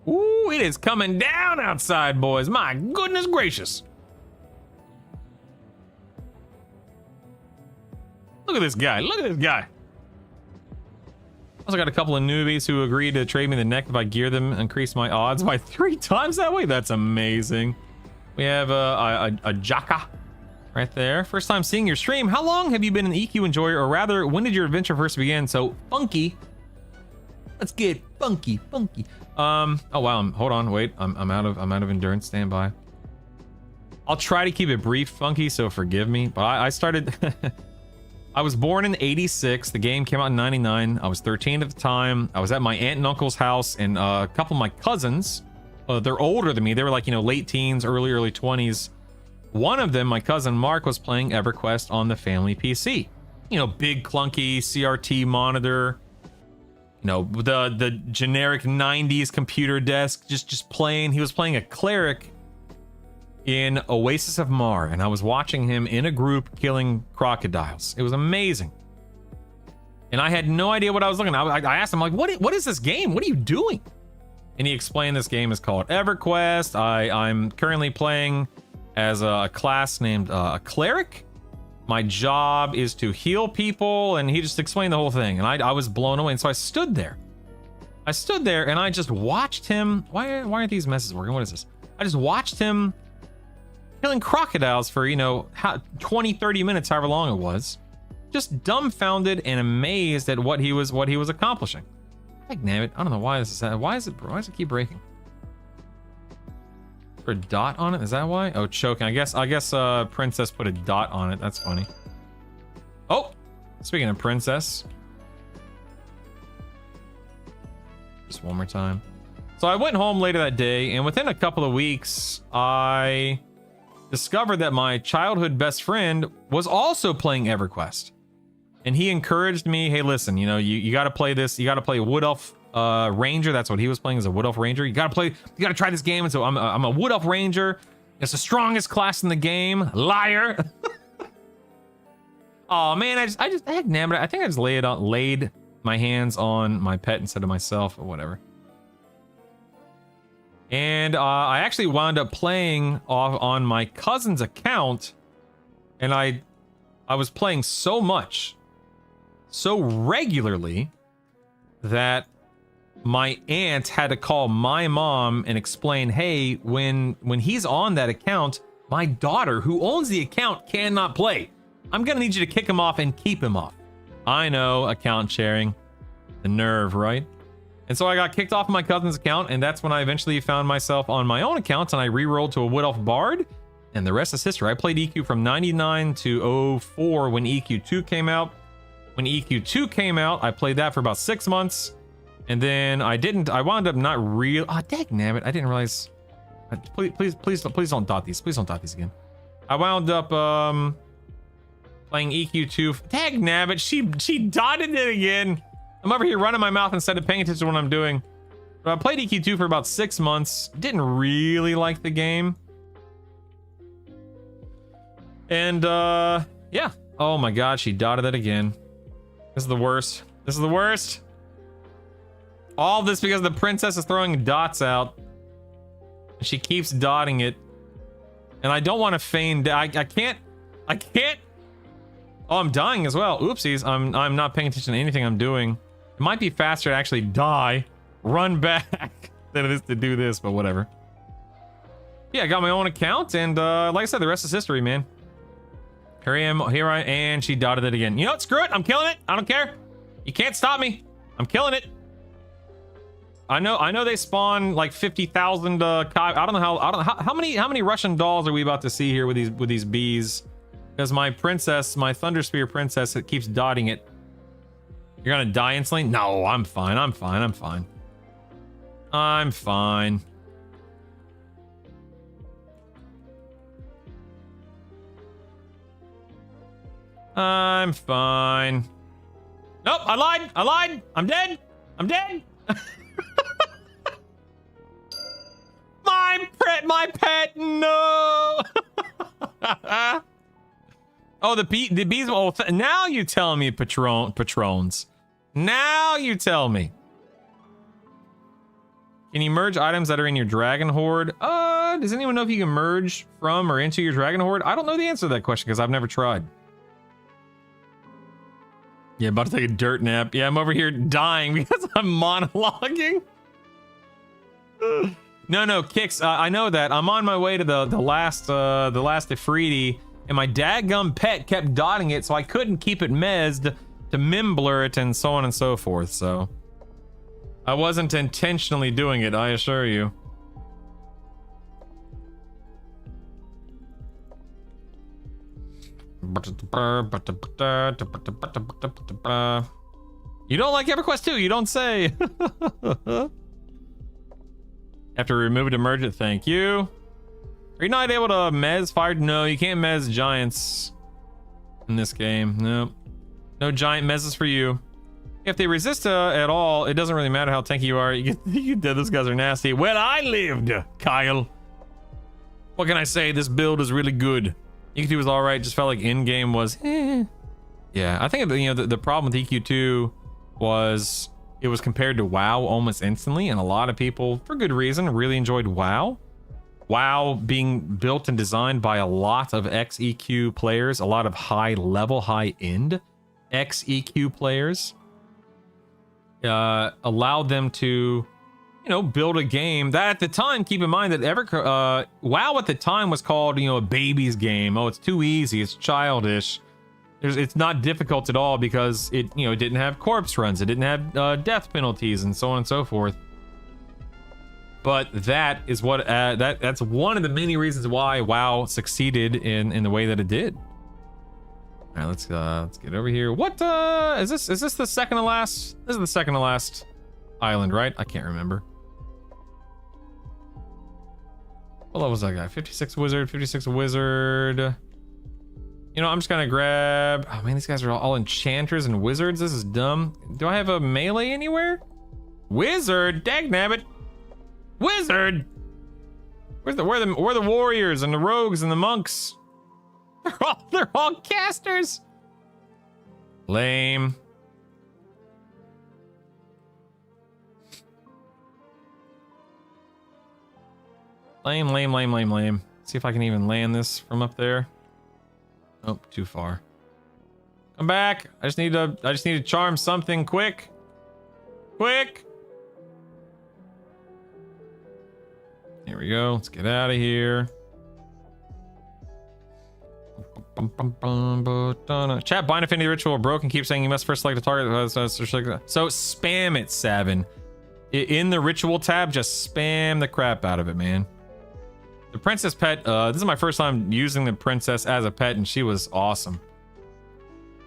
Ooh, it is coming down outside, boys. My goodness gracious. Look at this guy. Look at this guy. Also got a couple of newbies who agreed to trade me the neck if I gear them, increase my odds by 3 times that way. That's amazing. We have a Jaka right there. First time seeing your stream. How long have you been an EQ enjoyer, or rather, when did your adventure first begin? So funky. Let's get funky. Oh wow. Hold on. Wait. I'm out of endurance. Stand by. I'll try to keep it brief, Funky, so forgive me. But I started... I was born in 86. The game came out in 99. I was 13 at the time. I was at my aunt and uncle's house, and a couple of my cousins, they're older than me. They were like, you know, late teens, early 20s. One of them, my cousin Mark, was playing EverQuest on the family PC. You know, big clunky CRT monitor. You know, the generic 90s computer desk, just playing. He was playing a cleric in Oasis of Mar, and I was watching him in a group killing crocodiles. It was amazing. And I had no idea what I was looking at. I asked him, like, what is this game? What are you doing? And he explained this game is called EverQuest. I'm currently playing as a class named a cleric. My job is to heal people, and he just explained the whole thing, and I was blown away. And so I stood there. And I just watched him. Why aren't these messages working? What is this? I just watched him killing crocodiles for, you know, 20-30 minutes, however long it was. Just dumbfounded and amazed at what he was accomplishing. Like, damn it, I don't know why this is that. Why does it keep breaking? Is there a dot on it? Is that why? Oh, choking. I guess Princess put a dot on it. That's funny. Oh, speaking of Princess. Just one more time. So I went home later that day, and within a couple of weeks, I discovered that my childhood best friend was also playing EverQuest. And he encouraged me, hey, listen, you know, you got to play this. You got to play Wood Elf Ranger. That's what he was playing, as a Wood Elf Ranger. You got to try this game. And so I'm a Wood Elf Ranger. It's the strongest class in the game. Liar. Oh man, I just heck, damn it. I think I just laid my hands on my pet instead of myself, or whatever. And I actually wound up playing off on my cousin's account, and I was playing so much, so regularly, that my aunt had to call my mom and explain, hey, when he's on that account, my daughter, who owns the account, cannot play. I'm gonna need you to kick him off and keep him off. I know, account sharing. The nerve, right? And so I got kicked off my cousin's account, and that's when I eventually found myself on my own account, and I re-rolled to a Wood Elf Bard, and the rest is history. I played EQ from 99 to 04 when EQ2 came out. When EQ2 came out, I played that for about 6 months, and then I wound up not real. Oh, dagnabbit, I didn't realize. Please don't dot these. Please don't dot these again. I wound up playing EQ2. Dagnabbit, she dotted it again. I'm over here running my mouth instead of paying attention to what I'm doing. But I played EQ2 for about 6 months. Didn't really like the game. And yeah. Oh my god, she dotted it again. This is the worst. This is the worst. All this because the princess is throwing dots out. She keeps dotting it. And I don't want to feign. I can't. Oh, I'm dying as well. Oopsies. I'm not paying attention to anything I'm doing. It might be faster to actually die, run back, than it is to do this, but whatever. Yeah, I got my own account, and like I said, the rest is history, man. Here I am, and she dotted it again. You know what? Screw it. I'm killing it. I don't care. You can't stop me. I'm killing it. I know they spawn like 50,000 I don't know how many Russian dolls are we about to see here with these bees? Because my princess, my Thunder Spear princess, it keeps dotting it. You're gonna die instantly? No, I'm fine. I'm fine. I'm fine. I'm fine. I'm fine. Nope, I lied. I lied. I'm dead. I'm dead. My pet, no. Oh, the bees. Oh, now you tell me, patrons. Now you tell me. Can you merge items that are in your dragon horde? Does anyone know if you can merge from or into your dragon horde? I don't know the answer to that question because I've never tried. Yeah, about to take a dirt nap. Yeah, I'm over here dying because I'm monologuing. No, Kix. I know that. I'm on my way to the last Ifriti, and my dadgum pet kept dotting it, so I couldn't keep it mezzed to mimblur it and so on and so forth. So I wasn't intentionally doing it, I assure you. You don't like EverQuest 2, you don't say. After remove it to merge it, thank you. Are you not able to mez fired? No, you can't mez giants in this game. Nope. No giant mezzes for you. If they resist at all, it doesn't really matter how tanky you are. You get dead. Those guys are nasty. Well, I lived, Kyle. What can I say? This build is really good. EQ2 was all right. Just felt like in-game was, Yeah, I think the problem with EQ2 was it was compared to WoW almost instantly, and a lot of people, for good reason, really enjoyed WoW. WoW being built and designed by a lot of ex-EQ players, a lot of high-level, high-end ex-EQ players. Allowed them to, build a game that at the time, keep in mind that WoW at the time was called, a baby's game. Oh, it's too easy. It's childish. It's not difficult at all because it, didn't have corpse runs. It didn't have death penalties and so on and so forth. But that is what that's one of the many reasons why WoW succeeded in the way that it did. All right, let's get over here. What is this? Is this the second to last? This is the second to last island, right? I can't remember. What level was that guy? 56 wizard, 56 wizard. I'm just gonna grab. Oh man, these guys are all enchanters and wizards. This is dumb. Do I have a melee anywhere? Wizard, dagnabbit. Wizard. Where are the warriors and the rogues and the monks? They're all casters. Lame. Lame. See if I can even land this from up there. Nope, too far. Come back. I just need to charm something quick. Quick. Here we go. Let's get out of here. Chat, bind affinity ritual broke and keep saying you must first select a target. So spam it, Savin. In the ritual tab, just spam the crap out of it, man. The princess pet, this is my first time using the princess as a pet, and she was awesome.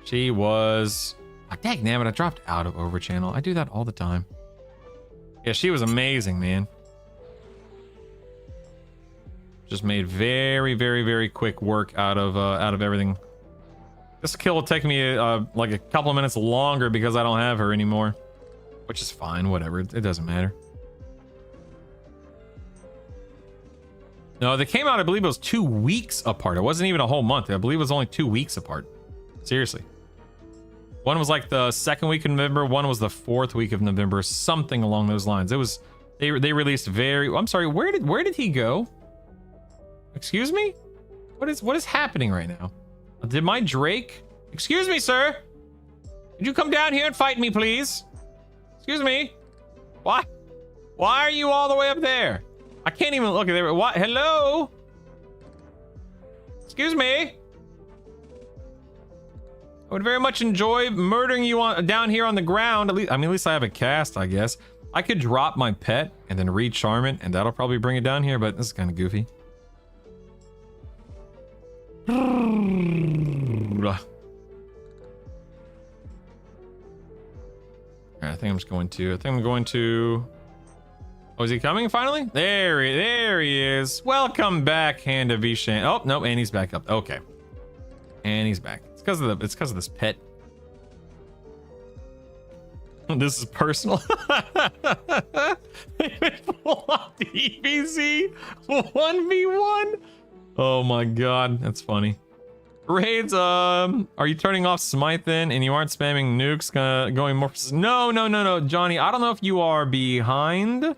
She was... Oh, dagnabbit, I dropped out of Overchannel. I do that all the time. Yeah, she was amazing, man. Just made very quick work out of everything. This kill will take me like a couple of minutes longer because I don't have her anymore, which is fine. Whatever, it doesn't matter. No, they came out, I believe it was 2 weeks apart. It wasn't even a whole month. I believe it was only 2 weeks apart. Seriously. One was like the 2nd week of November. One was the 4th week of November. Something along those lines. It was. They released very. I'm sorry. Where did he go? Excuse me? What is happening right now? Did my Drake? Excuse me, sir. Could you come down here and fight me, please? Excuse me. Why are you all the way up there? I can't even look at there. What? Hello? Excuse me. I would very much enjoy murdering you down here on the ground. At least I have a cast, I guess. I could drop my pet and then recharm it, and that'll probably bring it down here, but this is kind of goofy. Alright, I think I'm going to. Oh, is he coming finally? There he is. Welcome back, Hand of Vishan. Oh no, and he's back up. Okay, and he's back. It's because of this pet. This is personal. Full on DBZ 1v1. Oh my god, that's funny. Raids, are you turning off Smite then, and you aren't spamming nukes, going more? No, Johnny. I don't know if you are behind.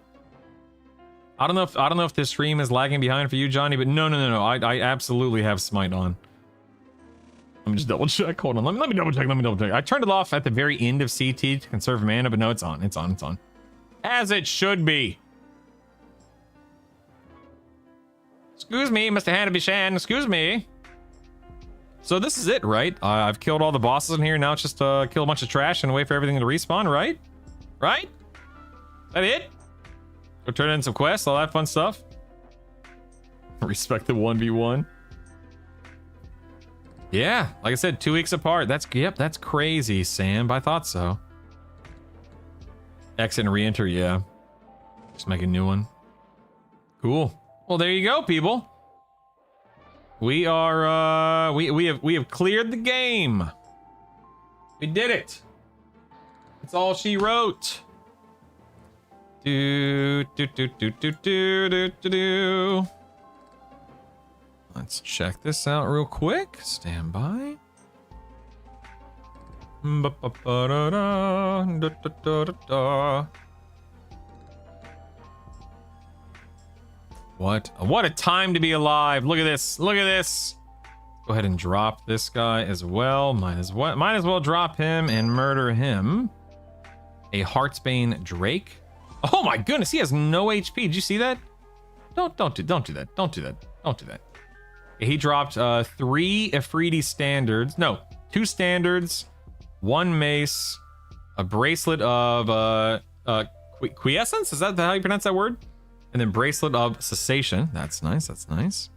I don't know if this stream is lagging behind for you, Johnny. But no. I absolutely have Smite on. Let me just double check. Hold on. Let me double check. I turned it off at the very end of CT to conserve mana, but no, it's on. It's on. As it should be. Excuse me, Mr. Hanabi-shan. Excuse me. So this is it, right? I've killed all the bosses in here. Now it's just kill a bunch of trash and wait for everything to respawn, right? Right? Is that it? Go turn in some quests, all that fun stuff. Respect the 1v1. Yeah, like I said, 2 weeks apart. That's crazy, Sam. I thought so. Exit and re-enter, yeah. Just make a new one. Cool. Well, there you go, people. We are we have cleared the game. We did it. That's all she wrote. Do. Let's check this out real quick. Stand by. What a time to be alive. Look at this. Look at this. Go ahead and drop this guy as well. Might as well drop him and murder him. A Heartsbane Drake. Oh my goodness, he has no HP. Did you see that? Don't do that. Don't do that. He dropped 3 Ifriti standards. No, 2 standards, 1 mace, a bracelet of quiescence. Is that how you pronounce that word? And then bracelet of cessation. That's nice. That's nice.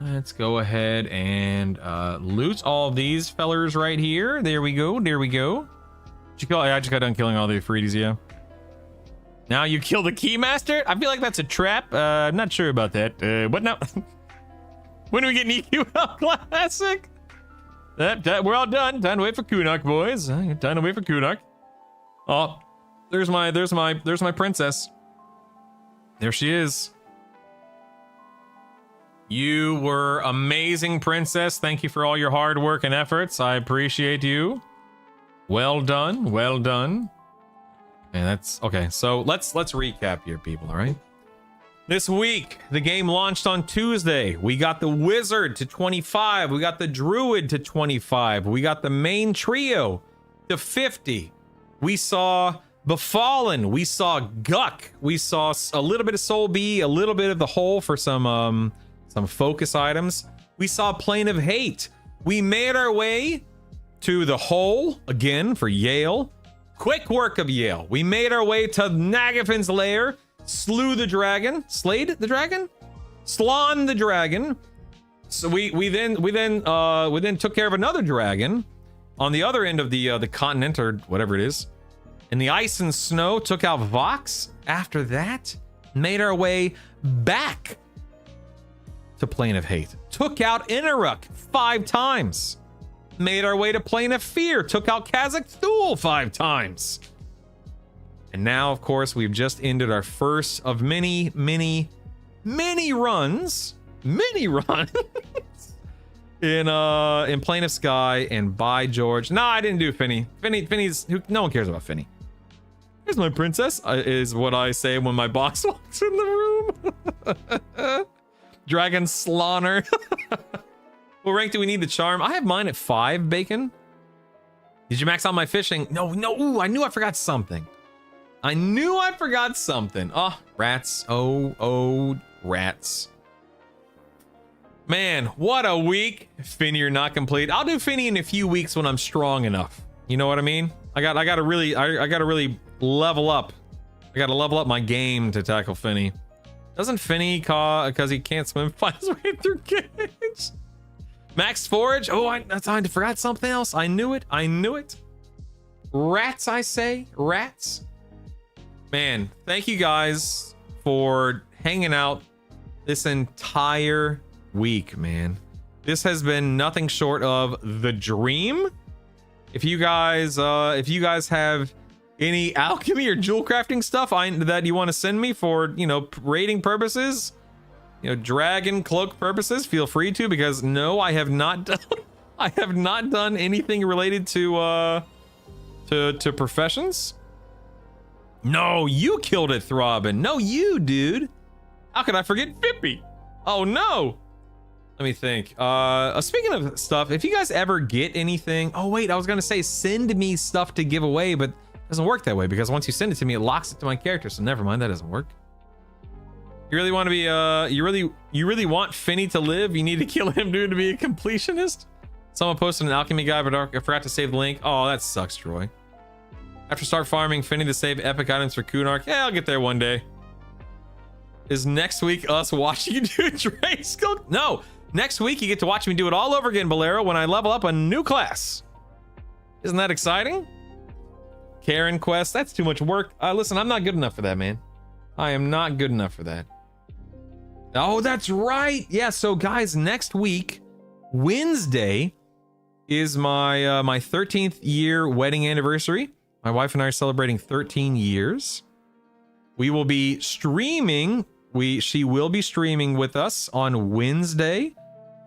Let's go ahead and loot all of these fellers right here. There we go. There we go. Did you kill? I just got done killing all the Ifritis, yeah. Now you kill the Keymaster? I feel like that's a trap. I'm not sure about that. What now? When do we get an EQL Classic? We're all done. Time to wait for Kunuk, boys. Time to wait for Kunuk. Oh, there's my princess. There she is. You were amazing, princess. Thank you for all your hard work and efforts. I appreciate you. Well done. Well done. And that's okay. So let's recap here, people. All right. This week, the game launched on Tuesday. We got the Wizard to 25. We got the Druid to 25. We got the main trio to 50. We saw Befallen. We saw Guck. We saw a little bit of Soul B, a little bit of the Hole for some focus items. We saw Plane of Hate. We made our way to the Hole again for Yale. Quick work of Yale. We made our way to Nagafin's lair. Slew the dragon. Slayed the dragon? Slon the dragon. So we then took care of another dragon on the other end of the continent or whatever it is. In the ice and snow, took out Vox. After that, made our way back to Plane of Hate. Took out Inaruk 5 times. Made our way to Plane of Fear. Took out Kazakh Thule 5 times. And now, of course, we've just ended our first of many runs. Many runs. in Plane of Sky, and by George. No, I didn't do Finny. Finny's no one cares about Finny. Here's my princess, is what I say when my boss walks in the room. Dragon Slaughter. What rank do we need the charm? I have mine at 5, Bacon. Did you max out my fishing? No. Ooh, I knew I forgot something. Oh, rats. Oh, rats. Man, what a week. Finny, you're not complete. I'll do Finny in a few weeks when I'm strong enough. You know what I mean? I gotta really level up. I gotta level up my game to tackle Finny. Doesn't Finny because he can't swim find his way through cage? Max Forage. Oh, I forgot something else. I knew it. Rats, I say. Rats. Man, thank you guys for hanging out this entire week, man. This has been nothing short of the dream. If you guys have any alchemy or jewel crafting stuff that you want to send me for, raiding purposes, dragon cloak purposes, feel free to, because no, I have not done anything related to professions. No, you killed it, Throbbing. No, you, dude. How could I forget Fippy? Oh no. Let me think. Speaking of stuff, if you guys ever get anything, oh wait, I was gonna say send me stuff to give away, but it doesn't work that way because once you send it to me, it locks it to my character. So never mind, that doesn't work. You really want to be you really want Finny to live? You need to kill him, dude, to be a completionist. Someone posted an alchemy guide, but I forgot to save the link. Oh, that sucks, Troy. After start farming, Finny to save epic items for Kunark. Yeah, I'll get there one day. Is next week us watching you do Dre skill? No, next week you get to watch me do it all over again, Bolero, when I level up a new class. Isn't that exciting? Karen quest, that's too much work. Listen, I'm not good enough for that, man. I am not good enough for that. Oh, that's right. Yeah, so guys, next week, Wednesday, is my my 13th year wedding anniversary. My wife and I are celebrating 13 years. We will be streaming. She will be streaming with us on Wednesday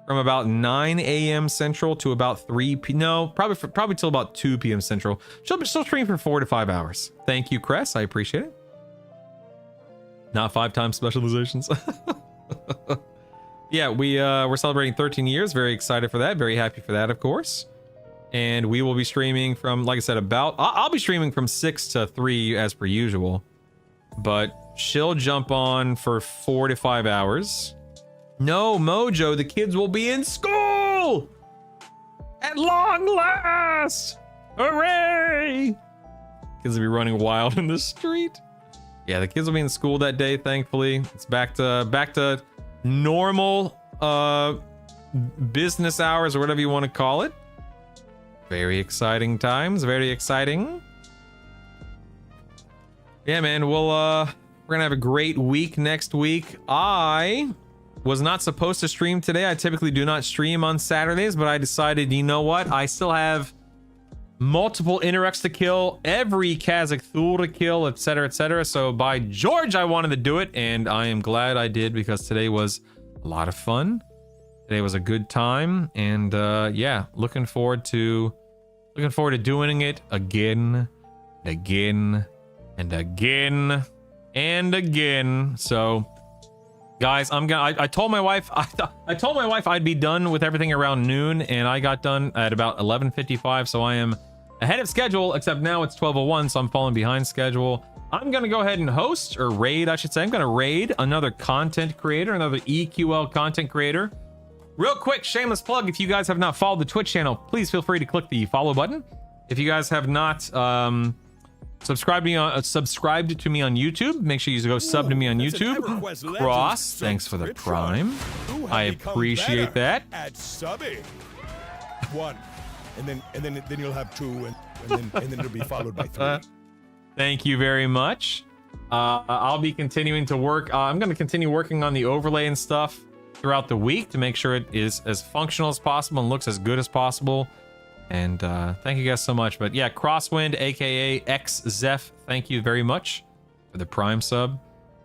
from about 9 a.m. Central to about 3 p. No, probably till about 2 p.m. Central. She'll stream for 4 to 5 hours. Thank you, Cress. I appreciate it. Not 5 times specializations. Yeah, we're celebrating 13 years. Very excited for that. Very happy for that, of course. And we will be streaming from, like I said, I'll be streaming from 6 to 3 as per usual. But she'll jump on for 4 to 5 hours. No, Mojo, the kids will be in school! At long last! Hooray! Kids will be running wild in the street. Yeah, the kids will be in school that day, thankfully. It's back to normal business hours or whatever you want to call it. Very exciting times, very exciting. Yeah, man, we're gonna have a great week next week. I was not supposed to stream today. I typically do not stream on Saturdays, but I decided, you know what? I still have multiple Interrex to kill, every Kazakh Thul to kill, etc., etc. So by George, I wanted to do it, and I am glad I did because today was a lot of fun. Today was a good time, and yeah, looking forward to doing it again, and again, and again, and again. So, guys, I told my wife I'd be done with everything around noon, and I got done at about 11:55. So I am ahead of schedule, except now it's 12:01, so I'm falling behind schedule. I'm gonna go ahead and host, or raid, I should say. I'm gonna raid another content creator, another EQL content creator. Real quick, shameless plug, if you guys have not followed the Twitch channel, please feel free to click the follow button. If you guys have not subscribed to me on YouTube, make sure you go sub to me on YouTube. Cross, thanks for the prime. I appreciate that. At subbing. 1. And then you'll have 2, and then it'll be followed by 3. Thank you very much. I'll be continuing to work. I'm going to continue working on the overlay and stuff throughout the week to make sure it is as functional as possible and looks as good as possible. And thank you guys so much. But yeah, Crosswind, aka XZeph, thank you very much for the prime sub.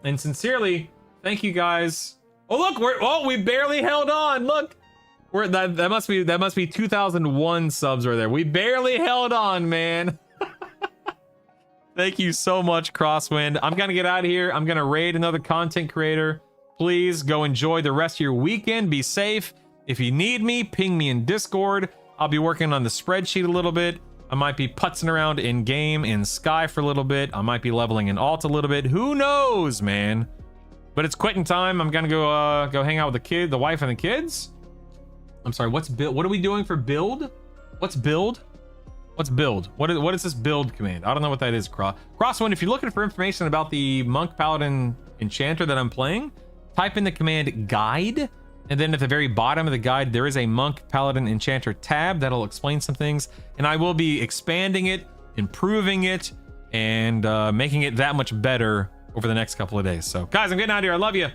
And sincerely, thank you guys. Oh look, we barely held on. Look, that must be 2001 subs right there. We barely held on, man. Thank you so much, Crosswind. I'm gonna get out of here. I'm gonna raid another content creator. Please go enjoy the rest of your weekend. Be safe. If you need me, ping me in Discord. I'll be working on the spreadsheet a little bit. I might be putzing around in game in Sky for a little bit. I might be leveling in Alt a little bit. Who knows, man? But it's quitting time. I'm gonna go hang out with the wife and the kids. I'm sorry. What's build? What are we doing for build? What's build? What's build? What is this build command? I don't know what that is. Crosswind. If you're looking for information about the Monk Paladin Enchanter that I'm playing, type in the command guide, and then at the very bottom of the guide, there is a Monk Paladin Enchanter tab that'll explain some things, and I will be expanding it, improving it, and making it that much better over the next couple of days. So, guys, I'm getting out of here. I love you.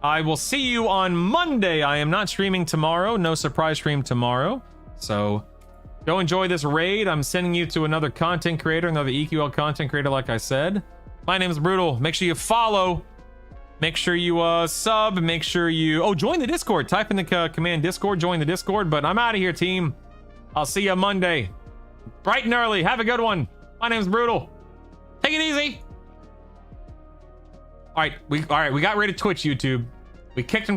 I will see you on Monday. I am not streaming tomorrow. No surprise stream tomorrow. So, go enjoy this raid. I'm sending you to another content creator, another EQL content creator, like I said. My name is Brutal. Make sure you follow. Make sure you sub. Make sure you join the Discord. Type in the command Discord. Join the Discord. But I'm out of here, team. I'll see you Monday, bright and early. Have a good one. My name's Brutal. Take it easy. All right, we got rid of Twitch, YouTube. We kicked him to